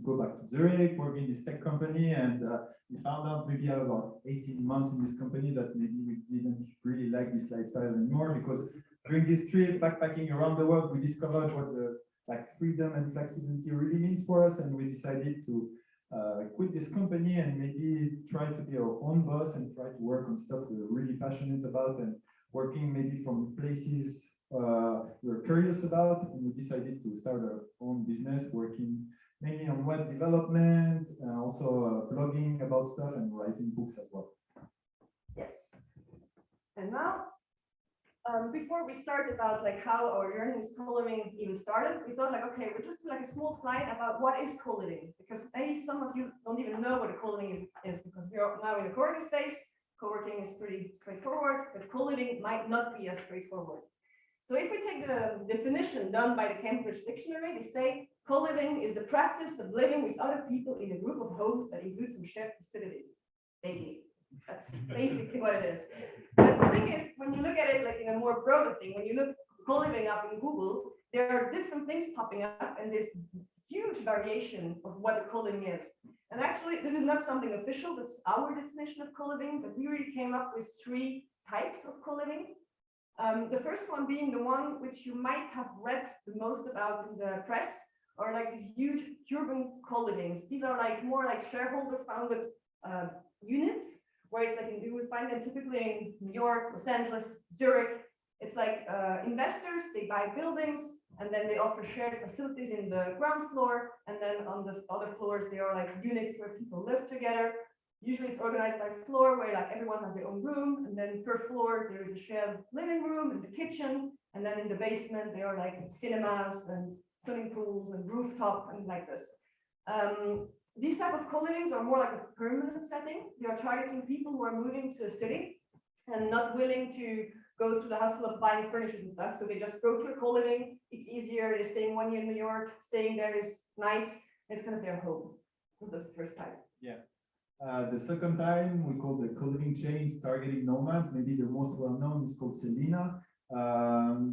go back to Zurich, work in this tech company, and we found out maybe about 18 months in this company that maybe we didn't really like this lifestyle anymore, because during this trip, backpacking around the world, we discovered what the freedom and flexibility really means for us, and we decided to quit this company and maybe try to be our own boss and try to work on stuff we're really passionate about and working maybe from places we're curious about, and we decided to start our own business, working mainly on web development, also blogging about stuff and writing books as well. Yes. And now, before we start about like how our journey with co-living even started, we thought like, okay, we'll just do like a small slide about what is co-living, because maybe some of you don't even know what a co-living is because we are now in a co-working space. Co-working is pretty straightforward, but co-living might not be as straightforward. So if we take the definition done by the Cambridge Dictionary, they say co-living is the practice of living with other people in a group of homes that include some shared facilities. Daily. That's basically what it is. But the thing is, when you look at it like in a more broader thing, when you look co-living up in Google, there are different things popping up and there's huge variation of what a co-living is. And actually, this is not something official, that's our definition of co-living, but we really came up with 3 types of co-living. The first one being the one which you might have read the most about in the press, are like these huge urban co-livings. These are like more like shareholder founded units, where it's like you would find them typically in New York, Los Angeles, Zurich. It's like investors, they buy buildings and then they offer shared facilities in the ground floor, and then on the other floors they are like units where people live together. Usually it's organized by floor, where like everyone has their own room, and then per floor there is a shared living room and the kitchen, and then in the basement there are like cinemas and swimming pools and rooftop and like this. These type of co-livings are more like a permanent setting. They are targeting people who are moving to a city and not willing to go through the hustle of buying furniture and stuff. So they just go to a co-living. It's easier. They're staying 1 year in New York. Staying there is nice. It's kind of their home. So that's the first type. Yeah. The second time we call the co-living chains targeting nomads. Maybe the most well-known is called Selina.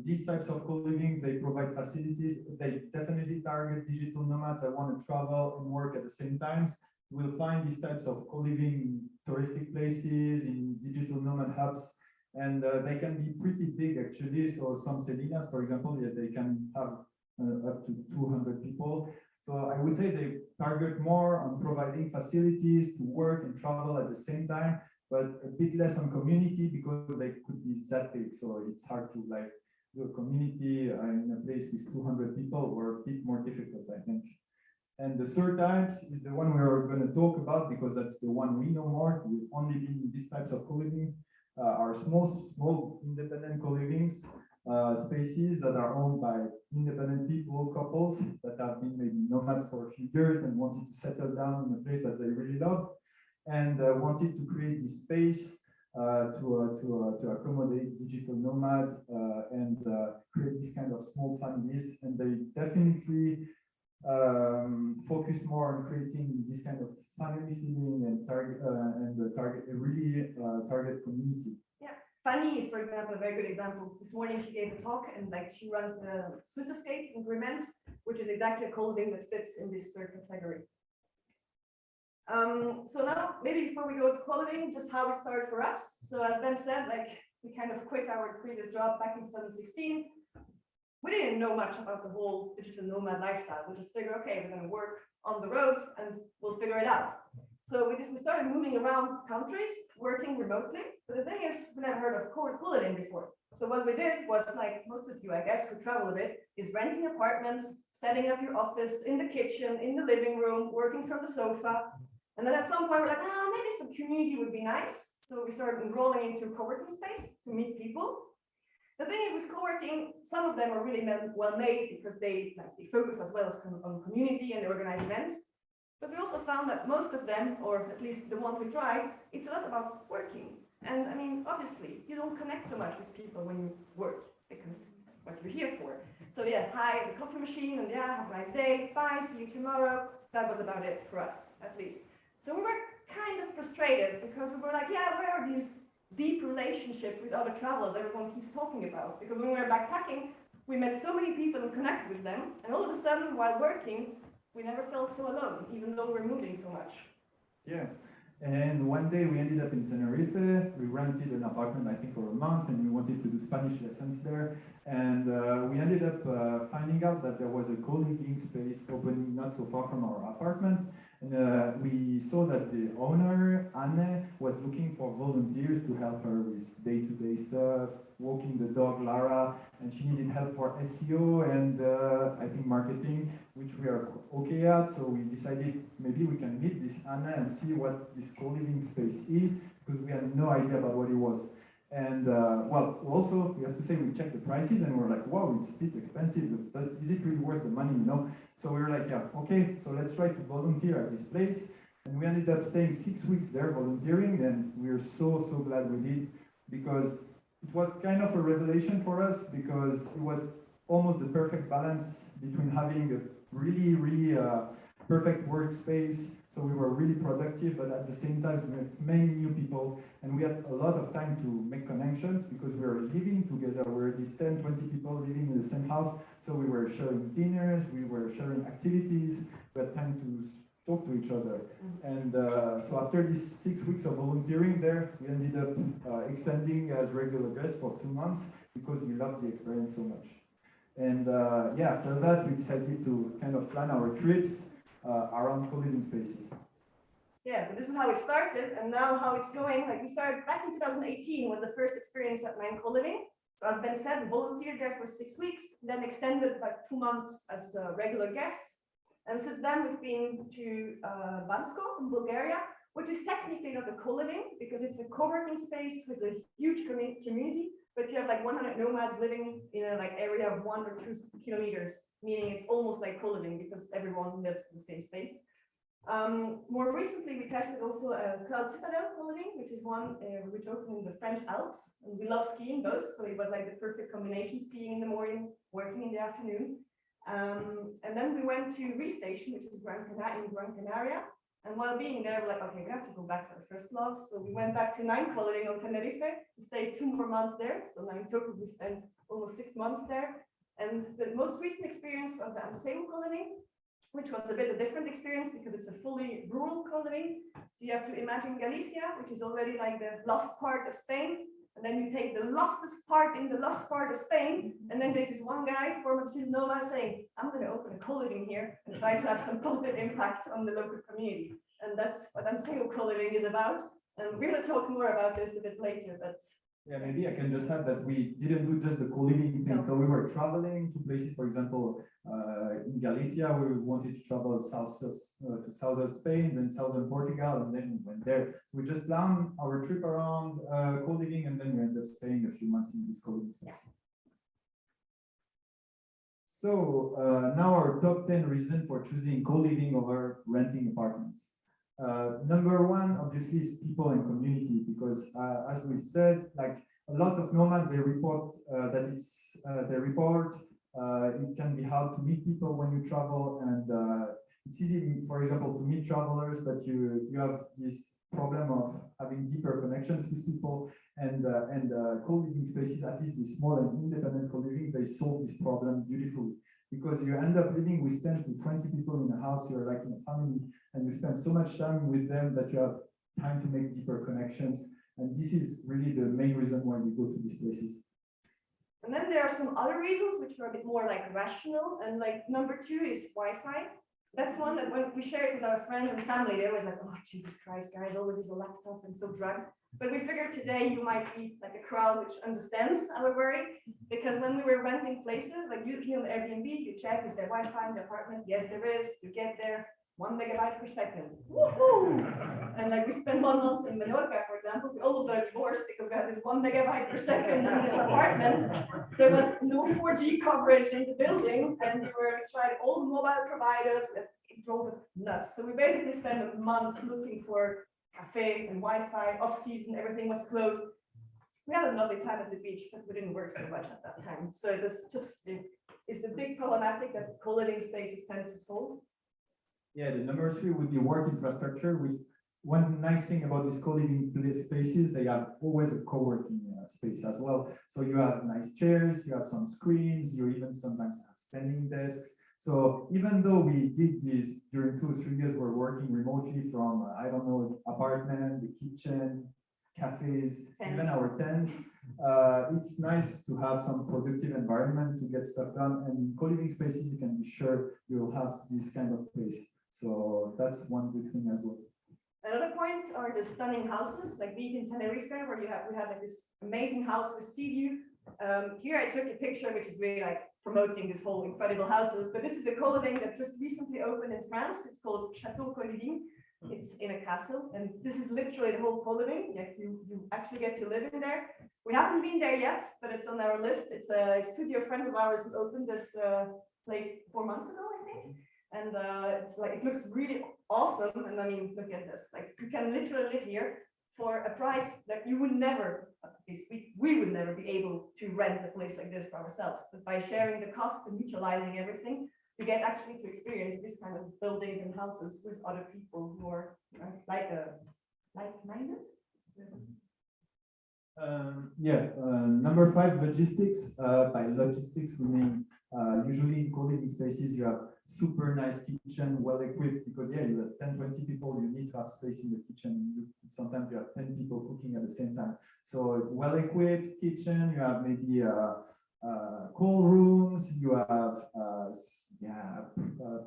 These types of co-living, they provide facilities. They definitely target digital nomads that want to travel and work at the same time. We'll find these types of co-living in touristic places, in digital nomad hubs, and they can be pretty big actually. So some Selinas, for example, they can have up to 200 people. So I would say they target more on providing facilities to work and travel at the same time, but a bit less on community because they could be that big. So it's hard to like do a community in a place with 200 people, or a bit more difficult, I think. And the third types is the one we're going to talk about because that's the one we know more. We've only been in these types of co-living, are small independent co-livings. Spaces that are owned by independent people, couples that have been maybe nomads for a few years and wanted to settle down in a place that they really love, and wanted to create this space to accommodate digital nomads and create this kind of small families. And they definitely focus more on creating this kind of family feeling and target a really target community. Fanny is, for example, a very good example. This morning she gave a talk, and like she runs the Swiss Escape in Grimens, which is exactly a co-living that fits in this third category. So now, maybe before we go to co-living, just how it started for us. So as Ben said, like we kind of quit our previous job back in 2016. We didn't know much about the whole digital nomad lifestyle. We just figured, okay, we're going to work on the roads and we'll figure it out. So we started moving around countries, working remotely. But the thing is, we never heard of co-living before. So what we did was, like most of you, I guess, who travel a bit, is renting apartments, setting up your office in the kitchen, in the living room, working from the sofa. And then at some point, we're like, maybe some community would be nice. So we started enrolling into a co-working space to meet people. The thing is, with co-working, some of them are really well made because they focus as well as on community and they organize events. But we also found that most of them, or at least the ones we tried, it's a lot about working. And I mean, obviously, you don't connect so much with people when you work because it's what you're here for. So yeah, hi, the coffee machine, and yeah, have a nice day, bye, see you tomorrow. That was about it for us, at least. So we were kind of frustrated because we were like, yeah, where are these deep relationships with other travelers everyone keeps talking about? Because when we were backpacking, we met so many people and connected with them. And all of a sudden, while working, we never felt so alone, even though we're moving so much. Yeah. And one day we ended up in Tenerife. We rented an apartment, I think, for a month, and we wanted to do Spanish lessons there. And we ended up finding out that there was a co-living space opening not so far from our apartment. And we saw that the owner, Anne, was looking for volunteers to help her with day-to-day stuff, walking the dog, Lara, and she needed help for SEO and I think marketing, which we are okay at. So we decided maybe we can meet this Anna and see what this co-living space is, because we had no idea about what it was. And well, also we have to say we checked the prices and we're like, wow, it's a bit expensive, but is it really worth the money, you know? So we were like, yeah, okay, so let's try to volunteer at this place. And we ended up staying 6 weeks there volunteering, and we're so glad we did, because it was kind of a revelation for us, because it was almost the perfect balance between having a really perfect workspace, so we were really productive, but at the same time we met many new people, and we had a lot of time to make connections, because we were living together. We were these 10-20 people living in the same house, so we were sharing dinners, we were sharing activities, we had time to talk to each other. And so after these 6 weeks of volunteering there, we ended up extending as regular guests for 2 months, because we loved the experience so much. And yeah, after that, we decided to kind of plan our trips around co-living spaces. Yeah, so this is how it started, and now how it's going. Like, we started back in 2018 was the first experience at Nine Co-living. So as Ben said, we volunteered there for 6 weeks, then extended by 2 months as regular guests. And since then, we've been to Bansko in Bulgaria, which is technically not a co-living, because it's a co-working space with a huge community, but you have like 100 nomads living in a like area of 1 or 2 kilometers, meaning it's almost like co-living because everyone lives in the same space. More recently, we tested also a Cloud Citadel co-living, which is one which opened in the French Alps. And we love skiing both, so it was like the perfect combination, skiing in the morning, working in the afternoon. And then we went to Restation, which is in Gran Canaria. And while being there, we're like, okay, we have to go back to our first love. So we went back to Nine Co-living on Tenerife, stayed 2 more months there. So in total, we spent almost 6 months there. And the most recent experience was the Untitled co-living, which was a bit a different experience because it's a fully rural co-living. So you have to imagine Galicia, which is already like the lost part of Spain. And then you take the lostest part in the lost part of Spain. And then there's this one guy, former digital nomad, saying, I'm going to open a co-living here and try to have some positive impact on the local community. And that's what Untitled co-living is about. And we're going to talk more about this a bit later. But yeah, maybe I can just add that we didn't do just the co-living thing. No. So we were traveling to places, for example, in Galicia, we wanted to travel to southern Spain, then southern Portugal, and then we went there. So we just planned our trip around co-living, and then we ended up staying a few months in this co-living space. So now our top 10 reasons for choosing co-living over renting apartments. Number one, obviously, is people and community, because as we said, like a lot of nomads, they report it can be hard to meet people when you travel, and it's easy, for example, to meet travelers, but you have this problem of having deeper connections with people, and co-living spaces, at least the small and independent co-living, they solve this problem beautifully, because you end up living with 10 to 20 people in a house, you're like in a family, and you spend so much time with them that you have time to make deeper connections. And this is really the main reason why we go to these places. And then there are some other reasons which are a bit more like rational. And like number 2 is Wi-Fi. That's one that when we share it with our friends and family, they're always like, oh, Jesus Christ, guys, always use a laptop and so drugged. But we figured today you might be like a crowd which understands our worry, because when we were renting places, like usually on the Airbnb, you check is there Wi-Fi in the apartment? Yes, there is. You get there, 1 megabyte per second. Woohoo! And like we spent 1 month in Menorca, for example, we almost got divorced because we had this 1 megabyte per second in this apartment. There was no 4G coverage in the building, and we tried all the mobile providers, and it drove us nuts. So we basically spent months looking for cafe and Wi-Fi, off-season, everything was closed. We had a lovely time at the beach, but we didn't work so much at that time. So that's just, it's a big problematic that co-living spaces tend to solve. Yeah, the number 3 would be work infrastructure, which one nice thing about these co-living spaces, they have always a co-working space as well. So you have nice chairs, you have some screens, you even sometimes have standing desks. So even though we did this during 2 or 3 years, we're working remotely from, I don't know, apartment, the kitchen, cafes, even our tent. It's nice to have some productive environment to get stuff done. And co-living spaces, you can be sure you'll have this kind of place. So that's one good thing as well. Another point are the stunning houses, like being in Tenerife, where we have like this amazing house with sea view. Here I took a picture, which is really like promoting this whole incredible houses, but this is a co-living that just recently opened in France. It's called Chateau Co-living. It's in a castle, and this is literally the whole co-living. You actually get to live in there. We haven't been there yet, but it's on our list. It's 2 dear friends of ours who opened this place 4 months ago, I think. And it's like, it looks really awesome. And I mean, look at this, like you can literally live here for a price that you would never, at least we would never be able to rent a place like this for ourselves. But by sharing the costs and mutualizing everything, you get actually to experience this kind of buildings and houses with other people who are like-minded. Number 5, logistics. By logistics, we mean usually in co-living spaces, you have super nice kitchen, well equipped, because you have 10, 20 people, you need to have space in the kitchen. Sometimes you have 10 people cooking at the same time. So well equipped kitchen, you have maybe cold rooms, you have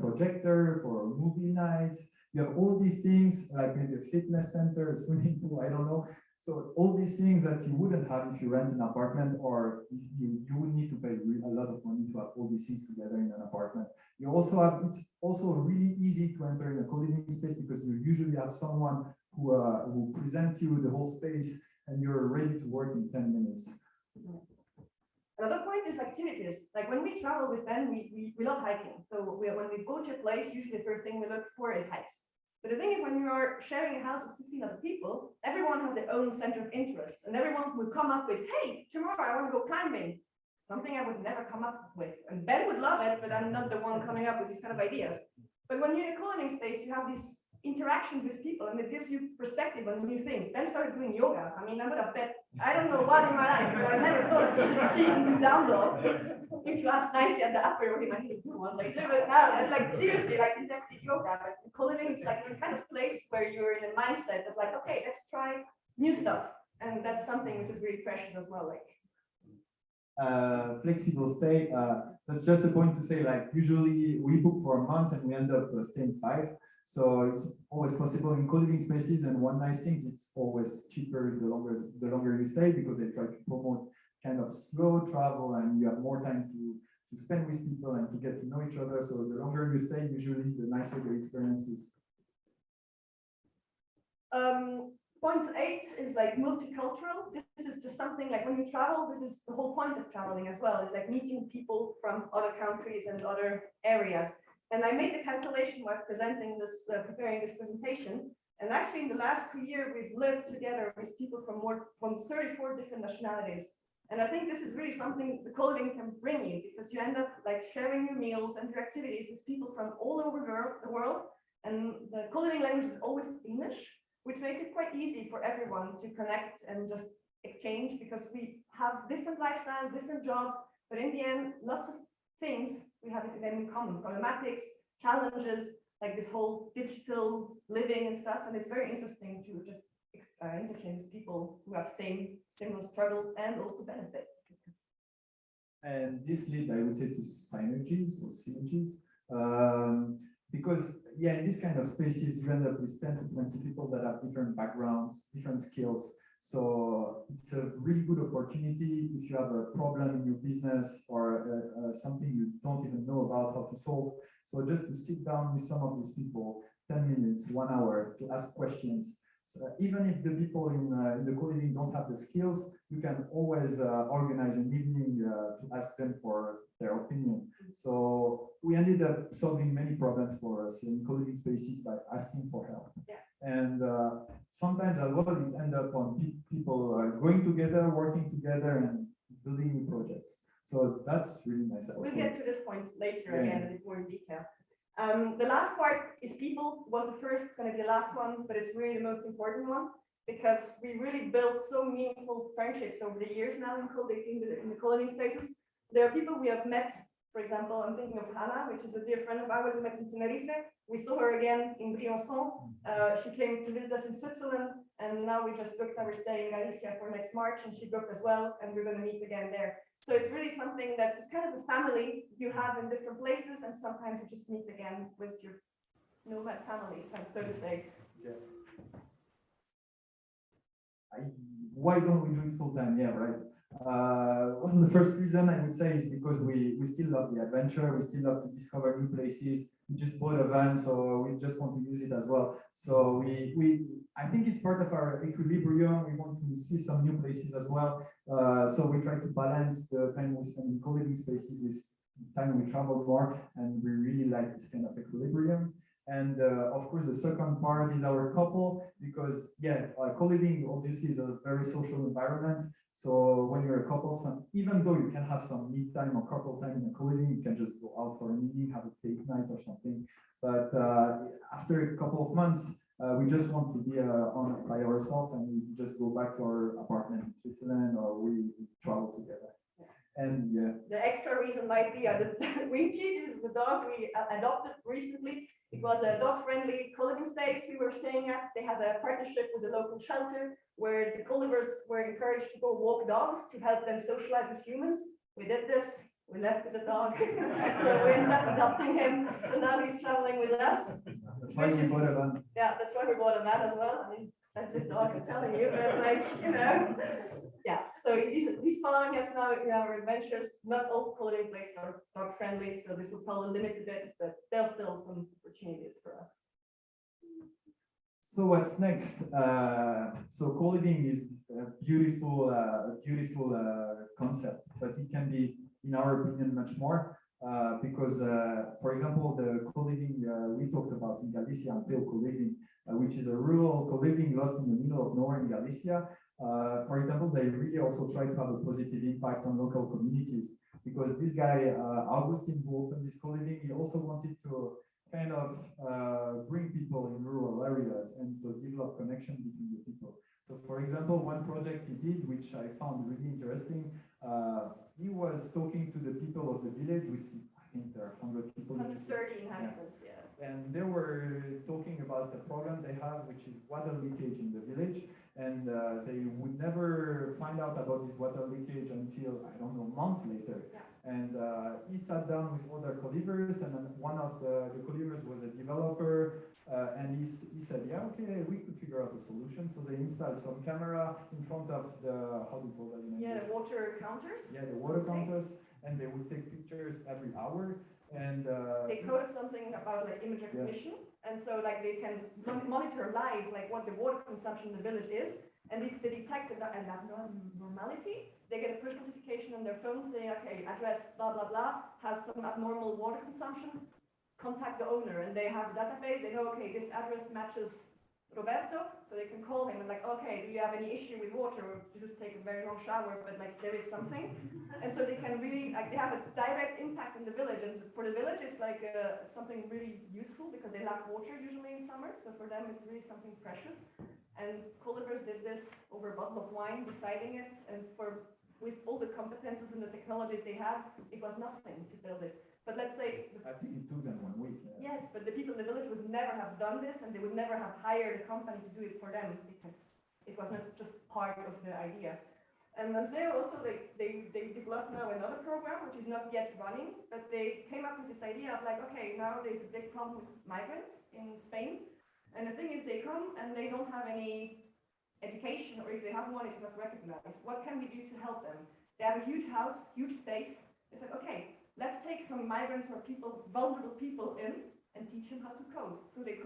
projector for movie nights, you have all these things, like maybe a fitness center, a swimming pool, I don't know. So all these things that you wouldn't have if you rent an apartment, or you would need to pay a lot of money to have all these things together in an apartment. You also have, it's also really easy to enter in a co-living space because you usually have someone who presents you the whole space and you're ready to work in 10 minutes. Another point is activities. Like when we travel with Ben, we love hiking. So when we go to a place, usually the first thing we look for is hikes. But the thing is, when you are sharing a house with 15 other people, everyone has their own center of interest, and everyone will come up with, hey, tomorrow I want to go climbing. Something I would never come up with. And Ben would love it, but I'm not the one coming up with these kind of ideas. But when you're in a co-living space, you have these interactions with people, and it gives you perspective on new things. Ben started doing yoga. I mean, I would have bet, I don't know what in my life, but I never thought she can do down dog. If you ask nicely at the upper, I need to do one later, but now, like seriously, like you never did yoga. But in co-living, it's like the kind of place where you're in a mindset of like, okay, let's try new stuff, and that's something which is really precious as well. Like flexible stay. That's just a point to say, like usually we book for a month and we end up staying 5. So it's always possible in co-living spaces. And one nice thing, it's always cheaper the longer you stay, because they try to promote kind of slow travel and you have more time to spend with people and to get to know each other. So the longer you stay, usually the nicer the experience is. Point 8 is like multicultural. This is just something like when you travel, this is the whole point of traveling as well, is like meeting people from other countries and other areas. And I made the calculation while presenting this, preparing this presentation. And actually in the last 2 years, we've lived together with people from 34 different nationalities. And I think this is really something the co-living can bring you, because you end up like sharing your meals and your activities with people from all over the world. And the co-living language is always English, which makes it quite easy for everyone to connect and just exchange, because we have different lifestyles, different jobs, but in the end, lots of things we have it in common, problematics, challenges, like this whole digital living and stuff. And it's very interesting to just interchange with people who have similar struggles and also benefits. And this lead, I would say, to synergies or synergies. Because, yeah, in this kind of spaces, you end up with 10 to 20 people that have different backgrounds, different skills. So it's a really good opportunity if you have a problem in your business or something you don't even know about how to solve. So just to sit down with some of these people, 10 minutes, 1 hour to ask questions. So even if the people in the co-living don't have the skills, you can always organize an evening to ask them for their opinion. So we ended up solving many problems for us in co-living spaces by asking for help. Yeah. And sometimes as well, it ends up on people going together, working together, and building new projects. So that's really nice. We'll get to this point later again a bit more in detail. The last part is people. Was the first, it's going to be the last one, but it's really the most important one because we really built so meaningful friendships over the years now in the co-living spaces. There are people we have met. For example, I'm thinking of Hannah, which is a dear friend of ours we met in Tenerife. We saw her again in Briançon. She came to visit us in Switzerland, and now we just booked our stay in Galicia for next March, and she booked as well, and we're going to meet again there. So it's really something that's kind of a family you have in different places, and sometimes you just meet again with your nomad family, so to say. Yeah. Why don't we do it full time? Yeah, right. Well, the first reason I would say is because we still love the adventure. We still love to discover new places. We just bought a van, so we just want to use it as well. So I think it's part of our equilibrium. We want to see some new places as well. So we try to balance the time we spend in co-living spaces with time we travel more, and we really like this kind of equilibrium. And of course, the second part is our couple, because yeah, co-living obviously is a very social environment. So when you're a couple, even though you can have some me time or couple time in a co-living, you can just go out for a meeting, have a date night or something. But after a couple of months, we just want to be by ourselves, and we just go back to our apartment in Switzerland, or we travel together. And yeah, the extra reason might be Richie is the dog we adopted recently. It was a dog-friendly co-living space we were staying at. They had a partnership with a local shelter where the co-livers were encouraged to go walk dogs to help them socialize with humans. We did this. We left with a dog. So we ended up adopting him. So now he's traveling with us. that's why we bought a van. Yeah, that's why we bought a van as well. I mean, expensive dog, I'm telling you, but like, you know. Yeah, so he's following us now in our adventures. Not all co-living places are dog friendly, so this will probably limit a bit, but there's still some opportunities for us. So what's next? So co-living is a beautiful concept, but it can be, in our opinion, much more. Because, for example, the co-living we talked about in Galicia, Untitled co-living, which is a rural co-living lost in the middle of nowhere in Galicia. For example, they really also try to have a positive impact on local communities, because this guy, Augustine, who opened this co-living, he also wanted to kind of bring people in rural areas and to develop connection between the people. So for example, one project he did, which I found really interesting, he was talking to the people of the village, which I think there are 100 people. 130 inhabitants, yes. And they were talking about the problem they have, which is water leakage in the village. And they would never find out about this water leakage until, I don't know, months later. Yeah. And he sat down with other co-livers, and then one of the co-livers was a developer, and he said, yeah, okay, we could figure out a solution. So they installed some camera in front of the, how do you call that in English? Yeah, the water counters. Yeah, the water counters, and they would take pictures every hour. And they coded something about like image recognition, and so like they can monitor live like what the water consumption in the village is, and if they detect an abnormality, they get a push notification on their phone saying, okay, address blah blah blah has some abnormal water consumption, contact the owner, and they have the database. They know, okay, this address matches Roberto, so they can call him and like, okay, do you have any issue with water, or you just take a very long shower, but like there is something. And so they can really, like, they have a direct impact in the village, and for the village it's like something really useful because they lack water usually in summer, so for them it's really something precious. And co-livers did this over a bottle of wine, deciding it, and with all the competences and the technologies they had, it was nothing to build it. But let's say, I think it took them 1 week. yes, but the people in the village would never have done this, and they would never have hired a company to do it for them, because it was not just part of the idea. And Manseo also, they developed now another program, which is not yet running, but they came up with this idea of like, okay, now there's a big problem with migrants in Spain. And the thing is, they come and they don't have any education, or if they have one, it's not recognized. What can we do to help them? They have a huge house, huge space. It's like, okay, let's take some migrants or people, vulnerable people in and teach them how to code. So they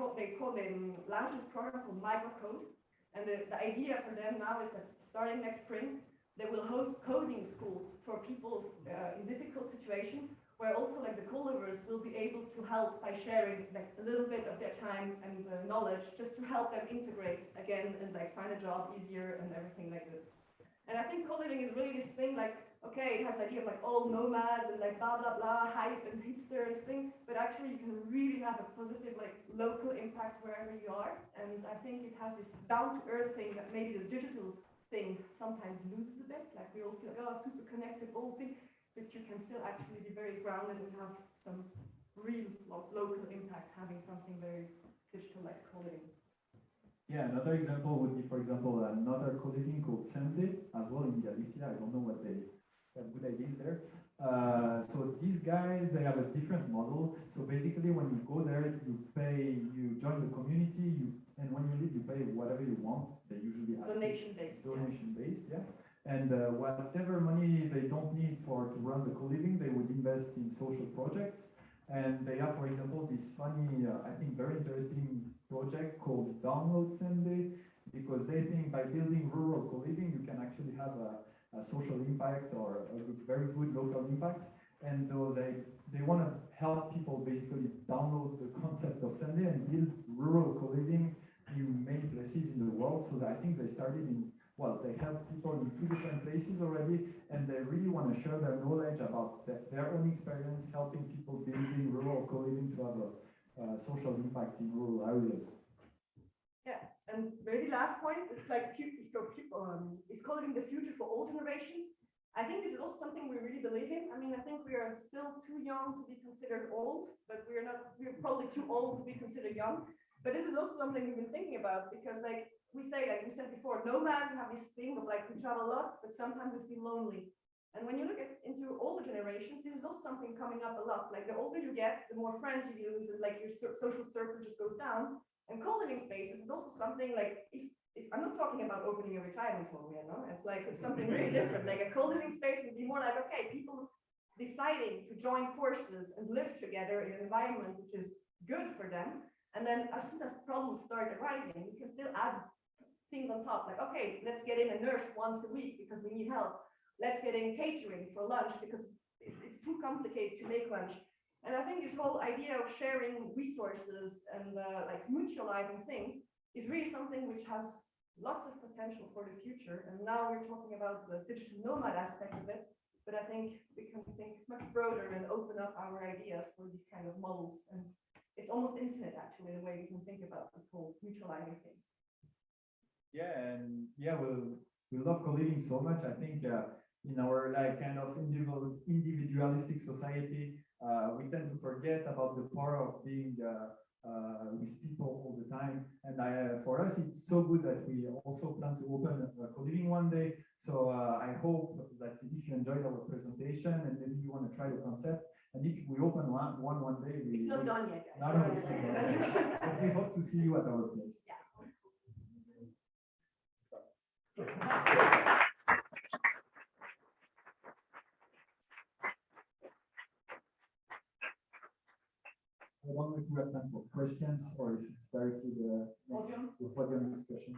launched this program called Microcode. And the idea for them now is that starting next spring, they will host coding schools for people in difficult situations, where also like the co-livers will be able to help by sharing like a little bit of their time and knowledge, just to help them integrate again and like find a job easier and everything like this. And I think co-living is really this thing like, okay, it has the idea of like all nomads and like blah, blah, blah, hype and hipster and thing, but actually you can really have a positive like local impact wherever you are. And I think it has this down-to-earth thing that maybe the digital thing sometimes loses a bit, like we all feel like, oh, super connected, all thing, but you can still actually be very grounded and have some real local impact, having something very digital like co-living. Yeah, another example would be, for example, another co-living called Sende, as well in Galicia. I don't know what they have good ideas there. So these guys, they have a different model. So basically, when you go there, you join the community, and when you leave, you pay whatever you want. They usually ask donation-based. Donation-based, yeah. And whatever money they don't need to run the co-living, they would invest in social projects. And they have, for example, this funny, I think very interesting project called Download Sende, because they think by building rural co-living, you can actually have a social impact or a very good local impact. And they want to help people basically download the concept of Sende and build rural co-living in many places in the world. So that I think they started in, well, they help people in 2 different places already, and they really want to share their knowledge about their own experience helping people building rural co-living to have a social impact in rural areas. Yeah, and very last point, it's like it's co-living the future for all generations. I think this is also something we really believe in. I mean, I think we are still too young to be considered old, but we're probably too old to be considered young. But this is also something we've been thinking about, because like we said before, nomads have this thing of like, we travel a lot, but sometimes we feel lonely. And when you look into older generations, this is also something coming up a lot. Like the older you get, the more friends you lose, and like your social circle just goes down. And co-living spaces is also something like, I'm not talking about opening a retirement home, you know, it's something really different. Like a co-living space would be more like, okay, people deciding to join forces and live together in an environment which is good for them. And then as soon as problems start arising, you can still add things on top, like, okay, let's get in a nurse once a week because we need help. Let's get in catering for lunch because it's too complicated to make lunch. And I think this whole idea of sharing resources and like mutualizing things is really something which has lots of potential for the future. And now we're talking about the digital nomad aspect of it, but I think we can think much broader and open up our ideas for these kind of models. And it's almost infinite, actually, the way we can think about this whole mutualizing things. Yeah, and yeah, we love co-living so much. I think in our like kind of individualistic society, we tend to forget about the power of being with people all the time. And for us, it's so good that we also plan to open co-living one day. So I hope that if you enjoyed our presentation and maybe you want to try the concept, and if we open one day, it's not done yet, guys. No, it's not done yet. But we hope to see you at our place. Yeah. I don't know if we have time for questions or if it's directly the podium discussion.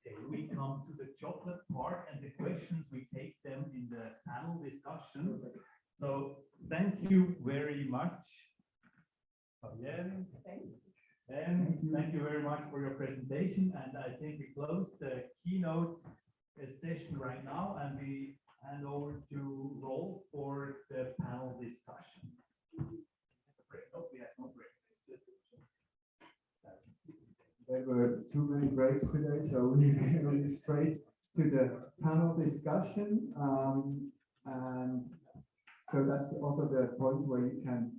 Okay, we come to the chocolate part, and the questions, we take them in the panel discussion. So thank you very much. Again. And thank you very much for your presentation. And I think we close the keynote session right now, and we hand over to Rolf for the panel discussion. No, we have no break. It's just there were too many breaks today, so we go straight to the panel discussion. And So that's also the point where you can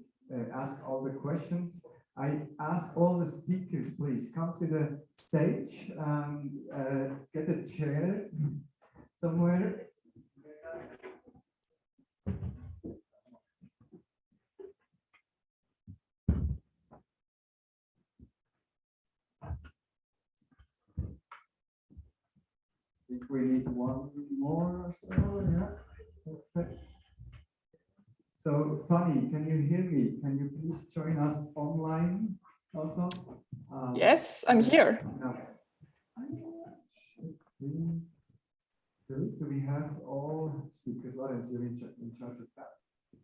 ask all the questions. I ask all the speakers, please come to the stage and get a chair somewhere. I think we need one more or so, yeah. Perfect. So, Fanny, can you hear me? Can you please join us online also? Yes, I'm here. No. Do we have all speakers? Lawrence, you're in charge of that.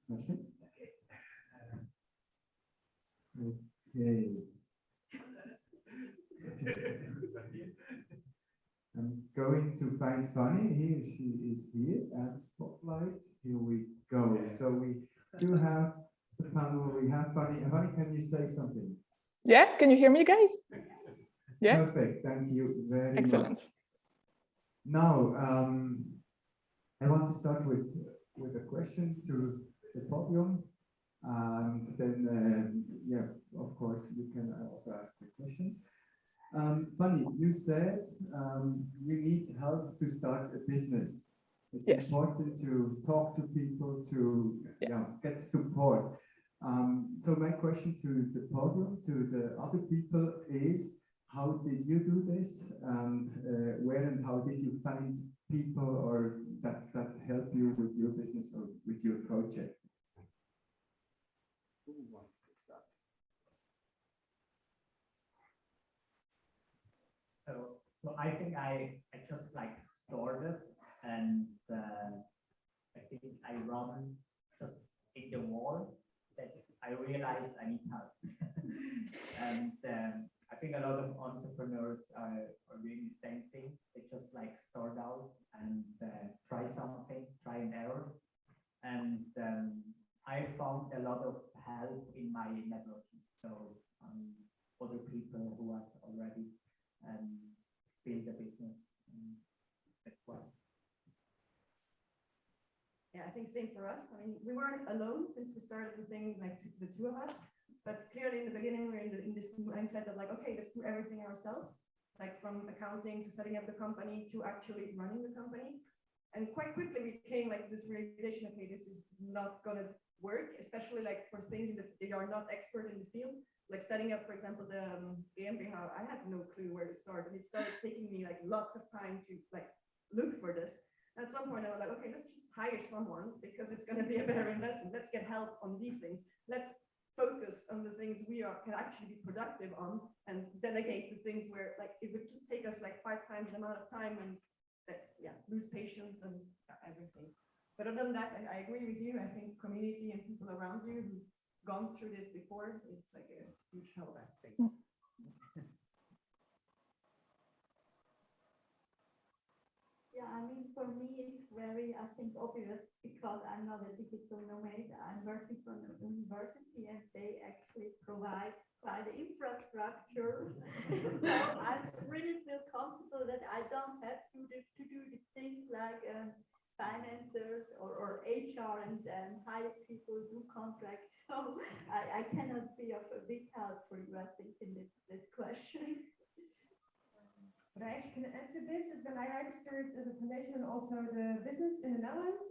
Merci. Okay. I'm going to find Fanny. Here she is here at Spotlight. Here we go. So we do have the panel. We have Fanny. Fanny, can you say something? Yeah, can you hear me, guys? Yeah. Perfect. Thank you very Excellent. much. Now, I want to start with a question to the podium, and then, yeah, of course, you can also ask the questions. Fanny, you said you need help to start a business. It's important to talk to people, to get support. So my question to the podium, to the other people is, how did you do this? And where and how did you find people or that help you with your business or with your project? Who wants to start? So I think I just like started, and I think I run just in the wall that I realized I need help. And I think a lot of entrepreneurs are doing the same thing. They just like start out and try something, try and error. And I found a lot of help in my networking. So other people who has already build a business. That's why. Yeah, I think same for us. I mean, we weren't alone since we started the thing, like the two of us. But clearly in the beginning, we're in this mindset of like, okay, let's do everything ourselves, like from accounting to setting up the company to actually running the company. And quite quickly we came like to this realization, okay, this is not gonna work, especially like for things that they are not expert in the field. Like setting up, for example, the GmbH, I had no clue where to start, and it started taking me like lots of time to like look for this. And at some point I was like, okay, let's just hire someone because it's going to be a better investment. Let's get help on these things. Let's focus on the things we can actually be productive on, and delegate the things where like it would just take us like 5 times the amount of time and lose patience and everything. But other than that, I agree with you. I think community and people around you who gone through this before is like a huge help aspect. Yeah, I mean, for me, it's very, I think, obvious because I'm not a digital nomad. I'm working from a university and they actually provide quite the infrastructure. So I really feel comfortable that I don't have to do the things like financiers or HR and hire people, do contracts. So I cannot be of a big help for you, I think, in this question. But I actually can answer this is when I registered the foundation and also the business in the Netherlands.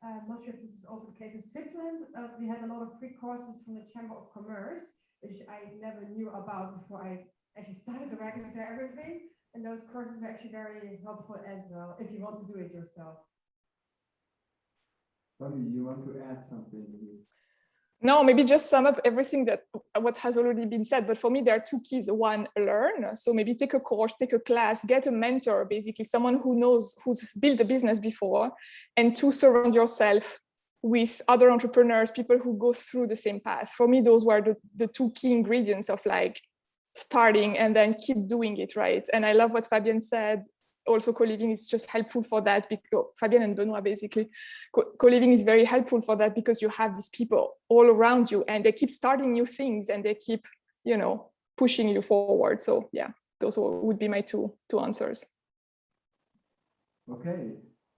I'm not sure if this is also the case in Switzerland. We had a lot of free courses from the Chamber of Commerce, which I never knew about before I actually started to register everything. And those courses were actually very helpful as well, if you want to do it yourself. Bobby, you want to add something? No, maybe just sum up everything what has already been said. But for me, there are 2 keys. 1, learn. So maybe take a course, take a class, get a mentor, basically someone who knows, who's built a business before. And 2, surround yourself with other entrepreneurs, people who go through the same path. For me, those were the 2 key ingredients of like starting and then keep doing it, right? And I love what Fabienne said. Also, co-living is just helpful for that because Fabienne and Benoit, basically, co-living is very helpful for that because you have these people all around you and they keep starting new things and they keep, pushing you forward. So yeah, those would be my two answers. Okay.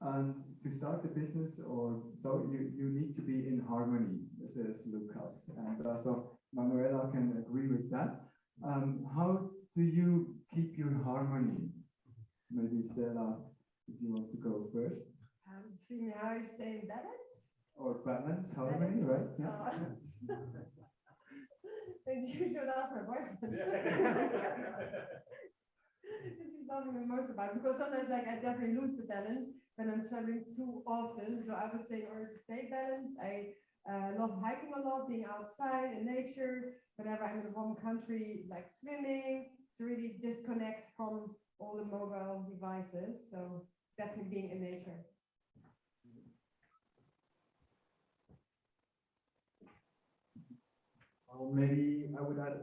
And to start a business, or so you need to be in harmony, says Lucas, and so Manuela can agree with that. How do you keep your harmony? Maybe Stella, if you want to go first. See how you say balance? Or balance, harmony, right? Yeah. You should ask my boyfriend. This is something we most about, because sometimes like I definitely lose the balance when I'm traveling too often. So I would say in order to stay balanced, I love hiking a lot, being outside in nature. Whenever I'm in a warm country, like swimming, to really disconnect from all the mobile devices. So definitely being in nature. Well, maybe I would add,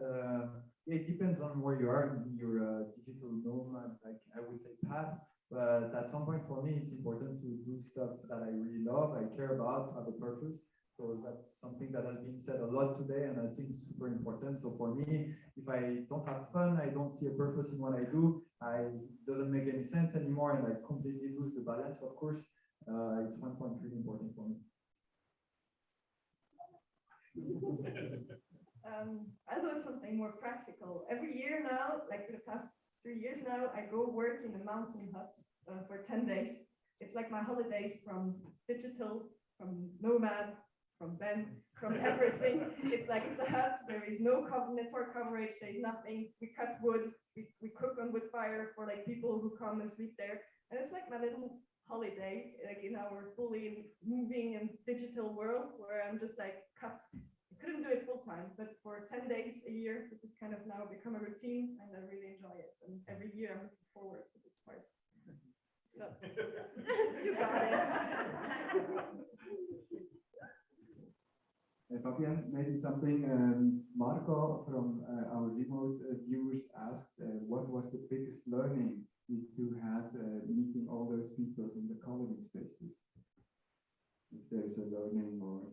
it depends on where you are in your digital nomad, like I would say path. But at some point for me, it's important to do stuff that I really love, I care about, have a purpose. So that's something that has been said a lot today, and I think it's super important. So for me, if I don't have fun, I don't see a purpose in what I do, it doesn't make any sense anymore, and I completely lose the balance, of course. It's one point really important for me. I'll do something more practical. Every year now, like for the past 3 years now, I go work in the mountain huts for 10 days. It's like my holidays from digital, from Nomad, from Ben, from everything. It's like it's a hut. There is no network coverage. There's nothing. We cut wood. We cook on wood fire for like people who come and sleep there. And it's like my little holiday, like in our fully moving and digital world, where I'm just like cut. I couldn't do it full time, but for 10 days a year, this is kind of now become a routine, and I really enjoy it. And every year I'm looking forward to this part. So, you got it. Fabian, maybe something Marco from our remote viewers asked, what was the biggest learning you two had meeting all those people in the co-living spaces? If there's a learning or...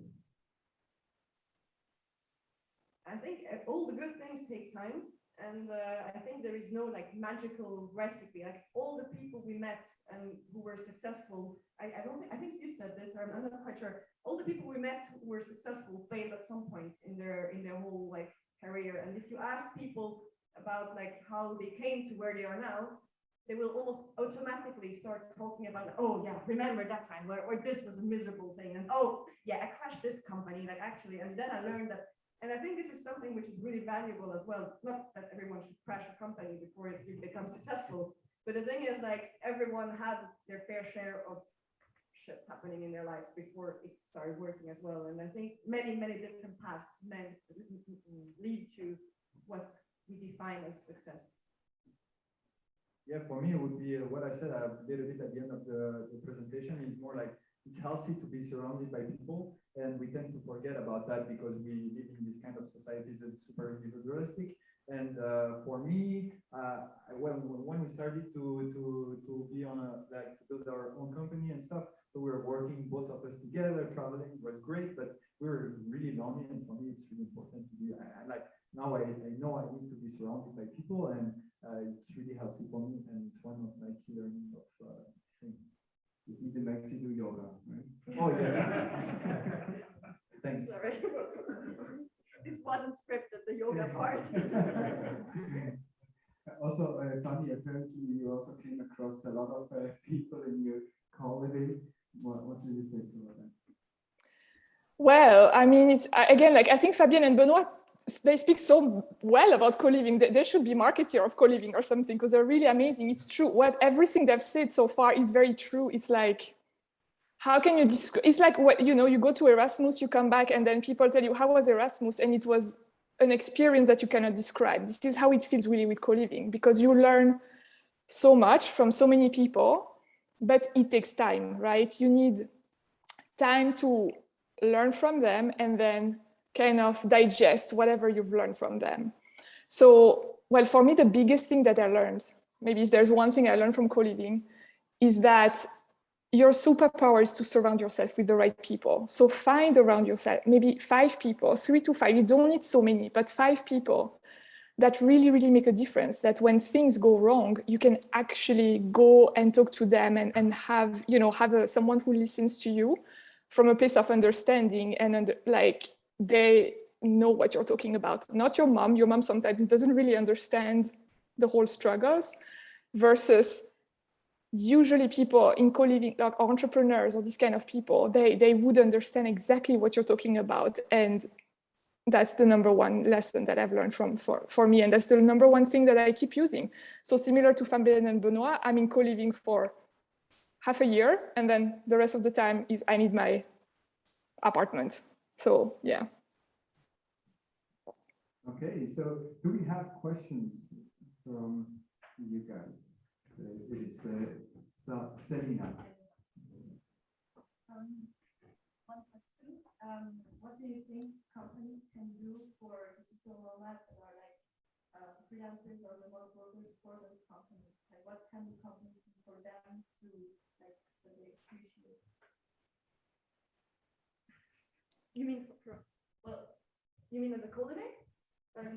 I think all the good things take time, and I think there is no like magical recipe. Like all the people we met and who were successful, I think you said this, or I'm not quite sure. All the people we met who were successful failed at some point in their whole like career. And if you ask people about like how they came to where they are now, they will almost automatically start talking about, oh yeah, remember that time where this was a miserable thing, and oh yeah, I crashed this company, like actually, and then I learned that. And I think this is something which is really valuable as well. Not that everyone should crash a company before it becomes successful, but the thing is like everyone had their fair share of shit happening in their life before it started working as well. And I think many, many different paths lead to what we define as success. Yeah, for me, it would be what I said a little bit at the end of the presentation is more like it's healthy to be surrounded by people, and we tend to forget about that because we live in this kind of societies that's super individualistic. And for me, when we started to be on to build our own company and stuff, so we were working both of us together, traveling was great, but we were really lonely. And for me, it's really important to be. Now I know I need to be surrounded by people, and it's really healthy for me, and it's one of my key learning of things. You even like to do yoga, right? Oh yeah. Thanks. Sorry. This wasn't scripted, the yoga part. Also, funny, apparently you also came across a lot of people in your co-living. What do you think about that? Well, I mean, it's again, like I think Fabienne and Benoit, they speak so well about co-living. They should be marketer of co-living or something, because they're really amazing. It's true. Everything they've said so far is very true. It's like, how can you describe? It's like what you go to Erasmus, you come back, and then people tell you how was Erasmus, and it was an experience that you cannot describe. This is how it feels really with co-living, because you learn so much from so many people, but it takes time, right? You need time to learn from them and then kind of digest whatever you've learned from them. So, well, for me, the biggest thing that I learned, maybe if there's one thing I learned from co-living, is that your superpower is to surround yourself with the right people. So find around yourself, maybe 5 people, 3 to 5, you don't need so many, but 5 people that really, really make a difference, that when things go wrong, you can actually go and talk to them and have, someone who listens to you from a place of understanding and like they know what you're talking about. Not your mom. Your mom sometimes doesn't really understand the whole struggles, versus usually people in co-living, like entrepreneurs or these kind of people, they would understand exactly what you're talking about. And that's the number one lesson that I've learned for me. And that's the number one thing that I keep using. So similar to Fabienne and Benoit, I'm in co-living for half a year. And then the rest of the time is I need my apartment. So yeah. Okay, so do we have questions from you guys? It is Selina. One question. What do you think companies can do for digital nomads that are like freelancers or remote workers for those companies? Like, what can companies do for them to like that they appreciate? You mean you mean as a co-living?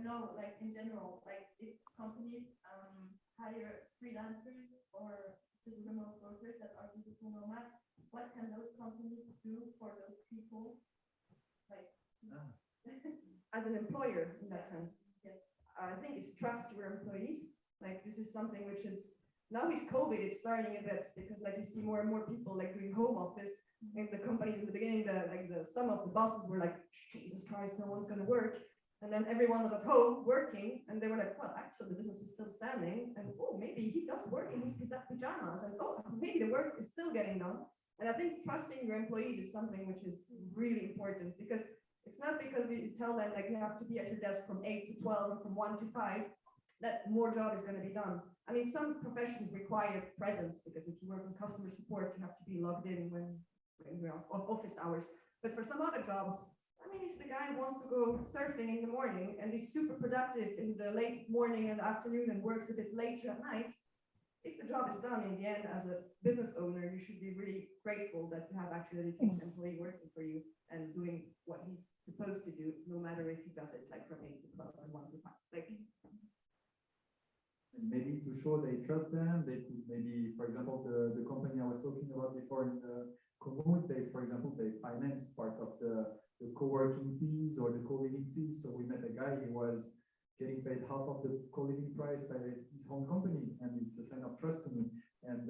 No, like in general, like if companies hire freelancers or remote workers that are digital nomads, what can those companies do for those people? Like, as an employer in that sense. Yes. I think it's trust your employees. Like this is something which is now with COVID, it's starting a bit because like you see more and more people like doing home office. In the companies in the beginning, some of the bosses were like, Jesus Christ, no one's gonna work. And then everyone was at home working, and they were like, well, actually the business is still standing, and oh, maybe he does work in his pajamas, and oh, maybe the work is still getting done. And I think trusting your employees is something which is really important, because it's not because you tell them like you have to be at your desk from 8 to 12 or from 1 to 5 that more job is going to be done. I mean, some professions require presence, because if you work in customer support, you have to be logged in when you're on office hours. But for some other jobs, I mean, if the guy wants to go surfing in the morning and he's super productive in the late morning and afternoon and works a bit later at night, if the job is done in the end as a business owner, you should be really grateful that you have actually a dedicated employee working for you and doing what he's supposed to do, no matter if he does it like from 8 to 12 or 1 to 5. Like, and maybe to show they trust them, they could maybe, for example, the company I was talking about before in the commute, for example, they finance part of the co-working fees or the co-living fees. So we met a guy, he was getting paid half of the co-living price by his home company, and it's a sign of trust to me. And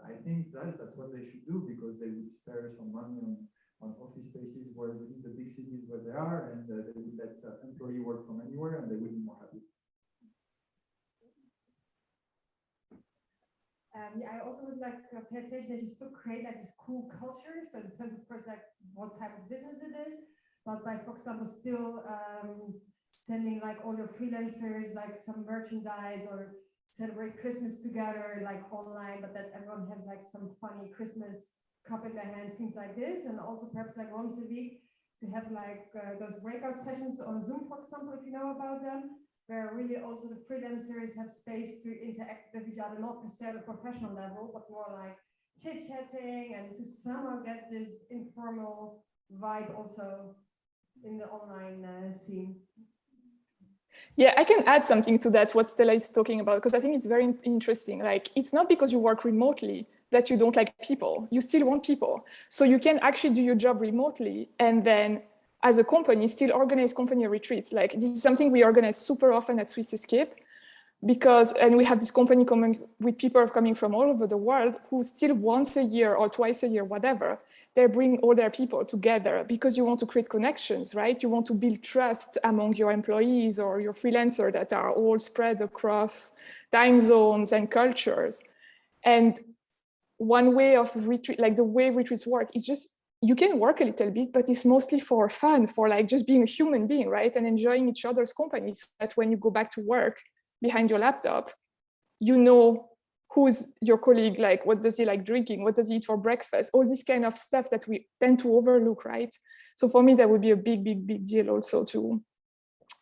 I think that's what they should do, because they would spare some money on office spaces where within the big cities where they are, and they would let employee work from anywhere, and they would be more happy. Yeah, I also would like to pay attention that you still create like this cool culture. So it depends, of course, like what type of business it is. But like, for example, still sending like all your freelancers like some merchandise, or celebrate Christmas together like online, but that everyone has like some funny Christmas cup in their hand, things like this. And also perhaps like once a week to have like those breakout sessions on Zoom, for example, if you know about them, where really also the freelancers have space to interact with each other, not necessarily at a professional level, but more like chit-chatting, and to somehow get this informal vibe also in the online scene. Yeah, I can add something to that, what Stella is talking about, because I think it's very interesting. Like, it's not because you work remotely that you don't like people. You still want people. So you can actually do your job remotely, and then as a company, still organize company retreats. Like, this is something we organize super often at Swiss Escape, and we have this company coming with people coming from all over the world who still once a year or twice a year, whatever, they bring all their people together because you want to create connections, right? You want to build trust among your employees or your freelancers that are all spread across time zones and cultures. And one way of retreat, like the way retreats work, is just, you can work a little bit, but it's mostly for fun, for like just being a human being, right? And enjoying each other's company, so that when you go back to work behind your laptop, you know who's your colleague, like what does he like drinking, what does he eat for breakfast, all this kind of stuff that we tend to overlook, right? So for me, that would be a big deal also to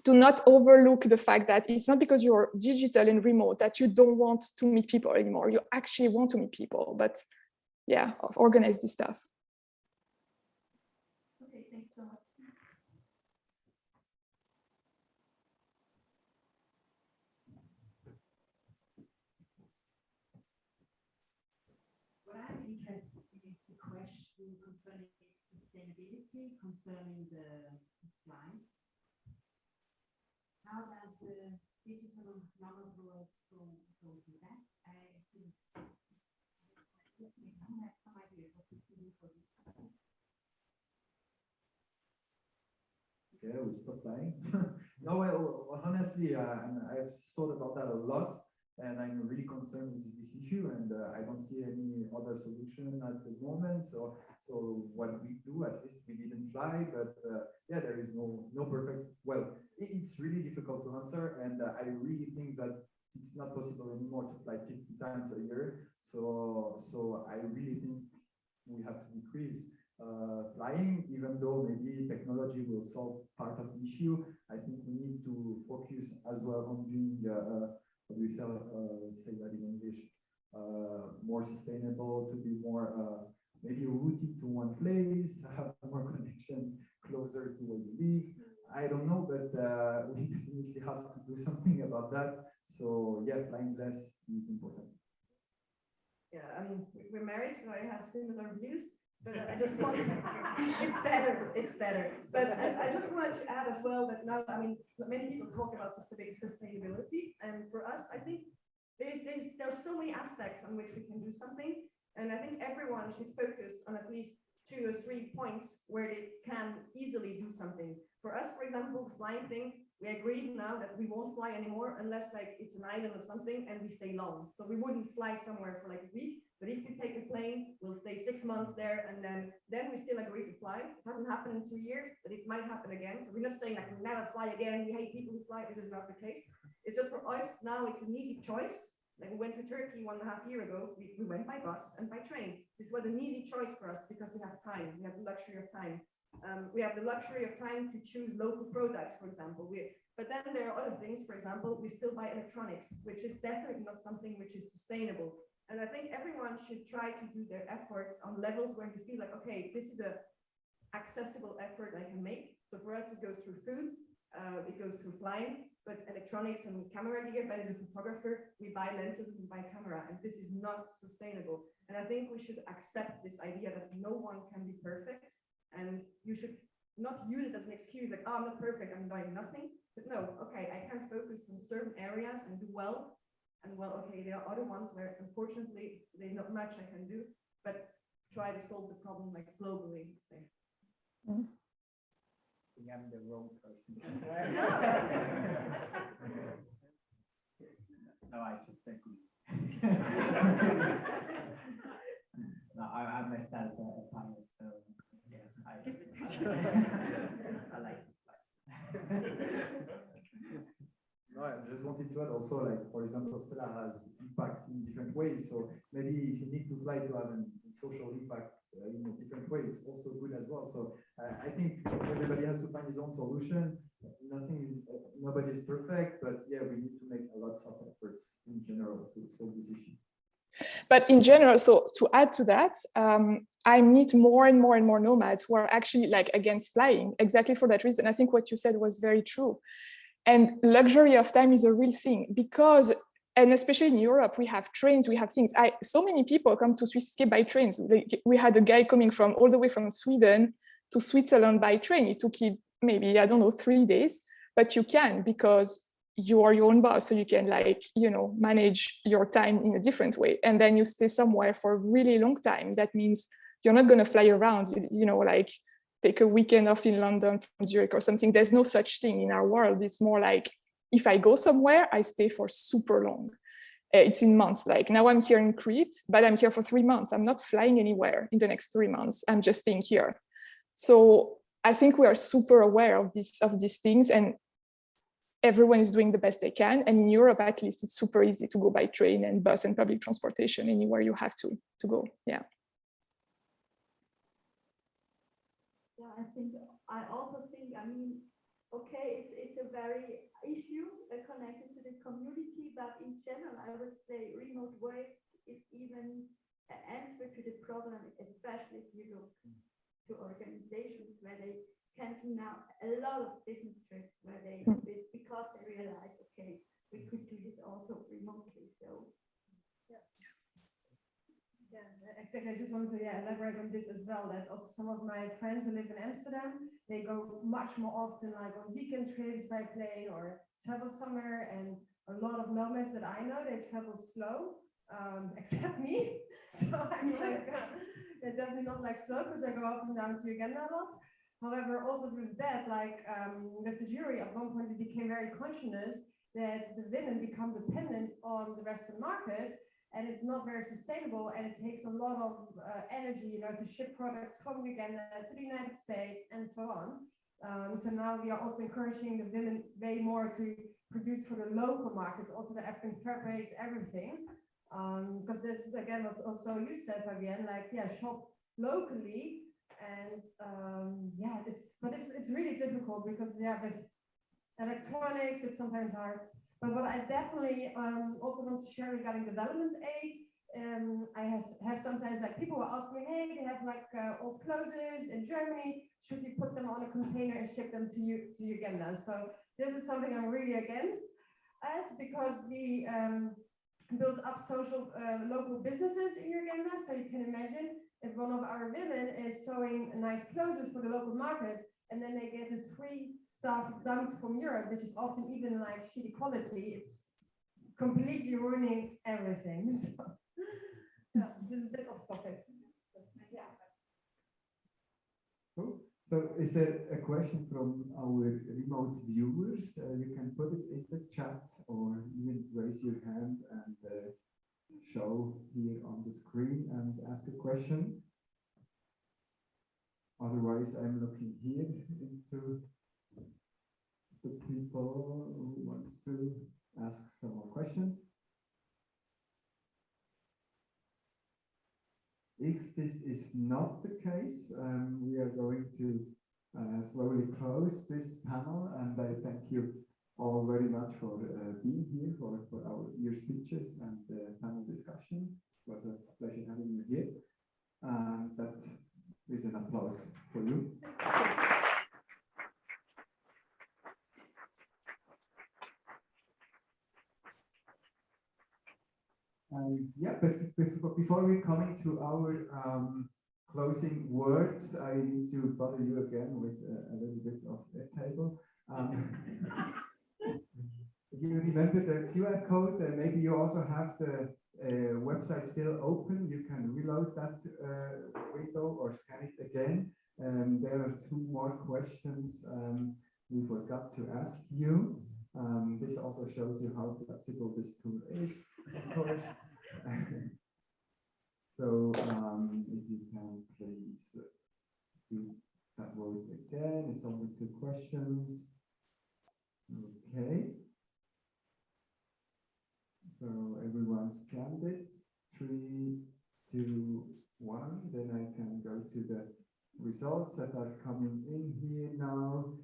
not overlook the fact that it's not because you're digital and remote that you don't want to meet people anymore. You actually want to meet people, but yeah, organize this stuff. Okay, thanks so much. interest is the question concerning sustainability, concerning the flights. How does the digital nomad world go with that? I think let's see, I have some ideas what we can do for this. Okay, we stop flying. No, well, honestly, I've thought about that a lot, and I'm really concerned with this issue, and I don't see any other solution at the moment. So what we do, at least we didn't fly, but yeah, there is no perfect. Well, it's really difficult to answer, and I really think that it's not possible anymore to fly 50 times a year. So I really think we have to decrease flying, even though maybe technology will solve part of the issue. I think we need to focus as well on being, what do we say that in English, more sustainable, to be more maybe rooted to one place, have more connections closer to where you live. I don't know, but we definitely have to do something about that. So yeah, flying less is important. Yeah, I mean, we're married, so I have similar views. But I just want, it's better. But I just wanted to add as well that now, I mean, many people talk about sustainability, and for us, I think there are so many aspects on which we can do something, and I think everyone should focus on at least 2 or 3 points where they can easily do something. For us, for example, flying thing, we agreed now that we won't fly anymore unless like it's an island or something and we stay long. So we wouldn't fly somewhere for like a week. But if we take a plane, we'll stay 6 months there, and then we still agree to fly. It hasn't happened in 2 years, but it might happen again. So we're not saying like we'll never fly again. We hate people who fly. This is not the case. It's just for us now. It's an easy choice. Like we went to Turkey 1.5 years ago. We went by bus and by train. This was an easy choice for us because we have time. We have the luxury of time. We have the luxury of time to choose local products, for example. But then there are other things. For example, we still buy electronics, which is definitely not something which is sustainable. And I think everyone should try to do their efforts on levels where you feel like, okay, this is a accessible effort I can make. So for us, it goes through food, it goes through flying, but electronics and camera gear, but as a photographer, we buy lenses and we buy camera, and this is not sustainable. And I think we should accept this idea that no one can be perfect, and you should not use it as an excuse, like, oh, I'm not perfect, I'm doing nothing. But no, okay, I can focus on certain areas and do well. And well, okay, there are other ones where unfortunately there's not much I can do, but try to solve the problem like globally, say. I think I'm the wrong person. No, I just agree. No, I'm myself a pilot, so yeah, I like it. No, I just wanted to add also, like, for example, Stella has impact in different ways. So maybe if you need to fly to have a social impact in a different way, it's also good as well. So I think everybody has to find his own solution. Nobody is perfect, but yeah, we need to make a lot of efforts in general to solve this issue. But in general, so to add to that, I meet more and more nomads who are actually like against flying, exactly for that reason. I think what you said was very true. And luxury of time is a real thing because, and especially in Europe, we have trains, we have things. So many people come to Swiss Escape by trains. We had a guy coming from all the way from Sweden to Switzerland by train. It took him maybe, I don't know, 3 days, but you can because you are your own boss. So you can manage your time in a different way. And then you stay somewhere for a really long time. That means you're not going to fly around, like take a weekend off in London from Zurich or something. There's no such thing in our world. It's more like if I go somewhere, I stay for super long. It's in months. Like now I'm here in Crete, but I'm here for 3 months. I'm not flying anywhere in the next 3 months. I'm just staying here. So I think we are super aware of these things, and everyone is doing the best they can. And in Europe, at least, it's super easy to go by train and bus and public transportation anywhere you have to go. Yeah. Yeah, I also think, I mean, okay, it's a very issue connected to the community, but in general, I would say remote work is even an answer to the problem, especially if you look to organizations where they cancel now a lot of business trips where they, because they realize, okay, we could do this also remotely. So, yeah, exactly. I just wanted to elaborate on this as well. That also some of my friends who live in Amsterdam, they go much more often, like on weekend trips by plane or travel somewhere. And a lot of nomads that I know, they travel slow, except me. So I'm like, they're definitely not like slow because I go up and down to Uganda a lot. However, also with that, like with the jury, at one point we became very conscious that the women become dependent on the Western market, and it's not very sustainable, and it takes a lot of energy, you know, to ship products from Uganda to the United States and so on. So now we are also encouraging the women way more to produce for the local market, also the African fabrics, everything. Because this is again what also you said, Fabienne, like shop locally, and it's really difficult because with electronics it's sometimes hard. But what I definitely also want to share regarding development aid, I have sometimes like people will ask me, hey, they have like old clothes in Germany, should we put them on a container and ship them to Uganda? So this is something I'm really against it, because we built up social local businesses in Uganda. So you can imagine if one of our women is sewing nice clothes for the local market, and then they get this free stuff dumped from Europe, which is often even like shitty quality, it's completely ruining everything. So yeah, this is a bit off topic. Yeah. Cool. So is there a question from our remote viewers? You can put it in the chat or even raise your hand and show here on the screen and ask a question. Otherwise, I'm looking here into the people who want to ask some more questions. If this is not the case, we are going to slowly close this panel, and I thank you all very much for being here, for your speeches and panel discussion. It was a pleasure having you here. That is an applause for you. And yeah, but before we coming to our closing words, I need to bother you again with a little bit of a table. You remember the QR code? Maybe you also have the website still open. You can reload that window or scan it again. There are two more questions we forgot to ask you. This also shows you how flexible this tool is, of course. So if you can please do that word again. It's only two questions. Okay. So everyone scanned it. 3, 2, 1. Then I can go to the results that are coming in here now.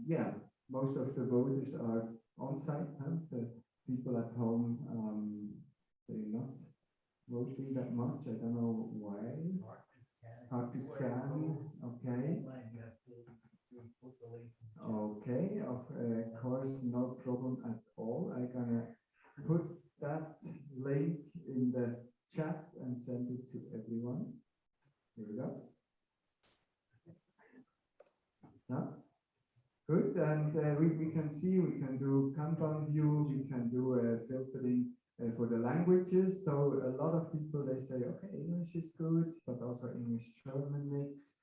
Yeah, most of the voters are on site. Huh? The people at home, they're not voting that much. I don't know why. It's hard to scan. Okay. Okay, of course, no problem at all. I'm gonna put that link in the chat and send it to everyone. Here we go. Yeah. Good, and we can see, we can do Kanban view, we can do filtering for the languages. So a lot of people, they say, okay, English is good, but also English-German mix.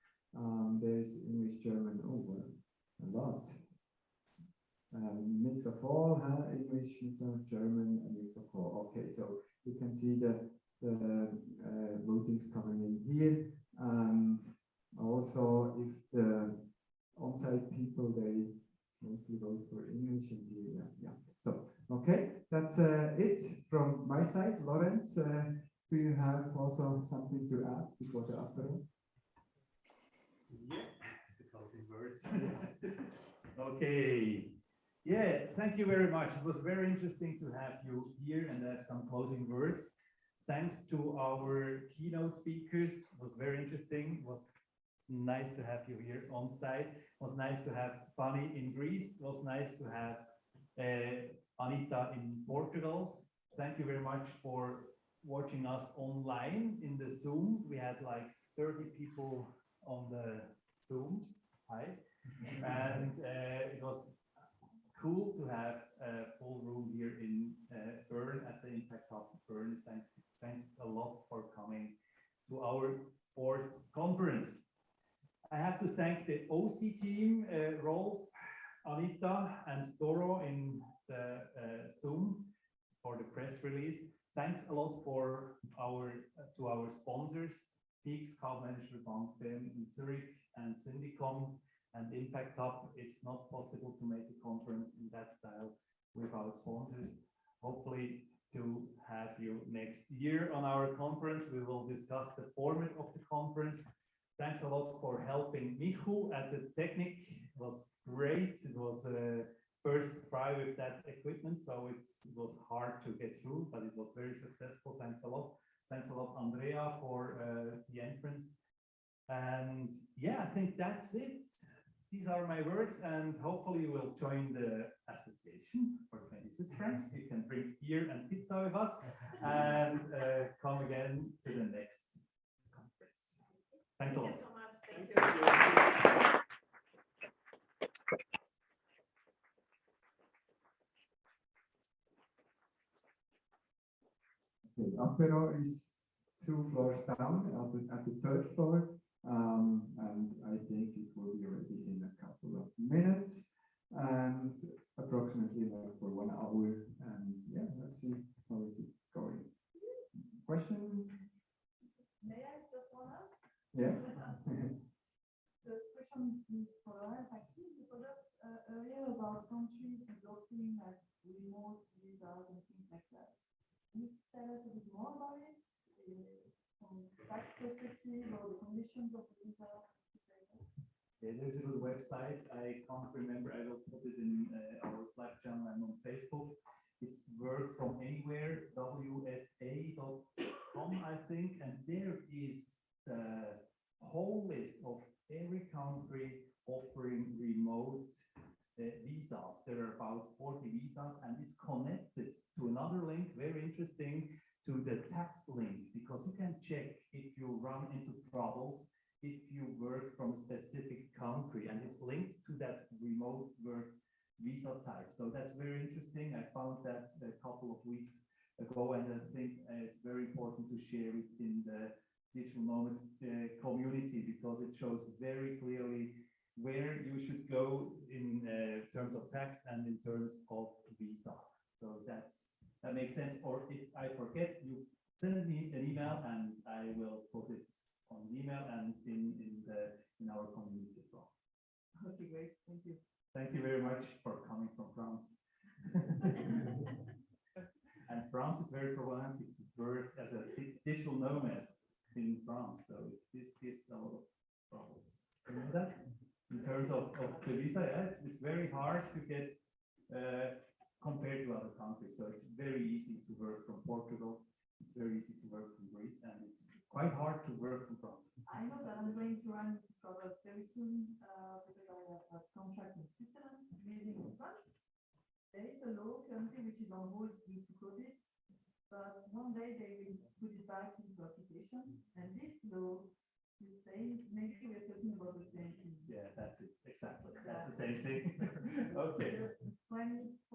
There's English-German, a lot. Mix of all, English, mix of German, a mix of all. Okay, so you can see the votings coming in here. And also if the on-site people, they mostly vote for English and yeah. So, okay, that's it from my side. Lorenz, do you have also something to add before the apero? Yeah, the closing words. Okay. Yeah, thank you very much. It was very interesting to have you here and have some closing words. Thanks to our keynote speakers. It was very interesting. It was nice to have you here on site. It was nice to have Fanny in Greece. It was nice to have Anita in Portugal. Thank you very much for watching us online in the Zoom. We had like 30 people on the Zoom. Hi. And it was cool to have a full room here in Bern at the Impact Hub Bern. Thanks a lot for coming to our 4th conference. I have to thank the OC team, Rolf, Anita, and Doro in the Zoom for the press release. Thanks a lot for to our sponsors, PEAKS, Kabelmanagerverband Bern in Zurich, and Syndicom and Impact Hub. It's not possible to make a conference in that style without sponsors. Hopefully to have you next year on our conference. We will discuss the format of the conference. Thanks a lot for helping Michu at the Technic. It was great. It was a first try with that equipment, so it was hard to get through, but it was very successful. Thanks a lot. Thanks a lot, Andrea, for the entrance. And yeah, I think that's it. These are my words, and hopefully you will join the association for 20 Swiss francs. You can drink beer and pizza with us, and come again to the next conference. Thanks a lot. Thank you so much. Thank you. Okay, Apero is 2 floors down at the 3rd floor. And I think it will be ready in a couple of minutes and approximately like for 1 hour. And yeah, let's see how is it going. Questions? May I just want to ask? Yeah. The question is for Lawrence, actually. You told us earlier about countries adopting like remote visas and things like that. Can you tell us a bit more about it? From tax perspective or the conditions of the visa? Yeah, there's a little website. I can't remember. I will put it in our Slack channel and on Facebook. It's work from anywhere, wfa.com, I think. And there is the whole list of every country offering remote visas. There are about 40 visas, and it's connected to another link, very interesting, to the tax link, because you can check if you run into troubles if you work from a specific country, and it's linked to that remote work visa type. So that's very interesting. I found that a couple of weeks ago, and I think it's very important to share it in the Digital Nomad community, because it shows very clearly where you should go in terms of tax and in terms of visa. So that makes sense. Or if I forget, you send me an email and I will put it on the email and in our community as well. Okay, great. Thank you. Thank you very much for coming from France. And France is very problematic to work as a digital nomad in France. So this gives a lot of troubles. You know that? In terms of the visa, yeah, it's very hard to get compared to other countries. So it's very easy to work from Portugal. It's very easy to work from Greece, and it's quite hard to work from France. I know that I'm going to run into troubles very soon because I have a contract in Switzerland, living in France. There is a law currently which is on hold due to COVID, but one day they will put it back into application. And this law is saying, maybe we're talking about the same thing. Yeah, that's it. Exactly. That's the same thing. Okay. 24.9%.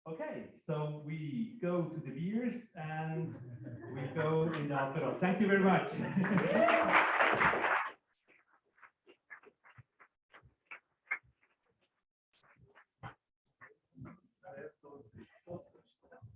Okay, so we go to the beers and we go in the apero. Thank you very much.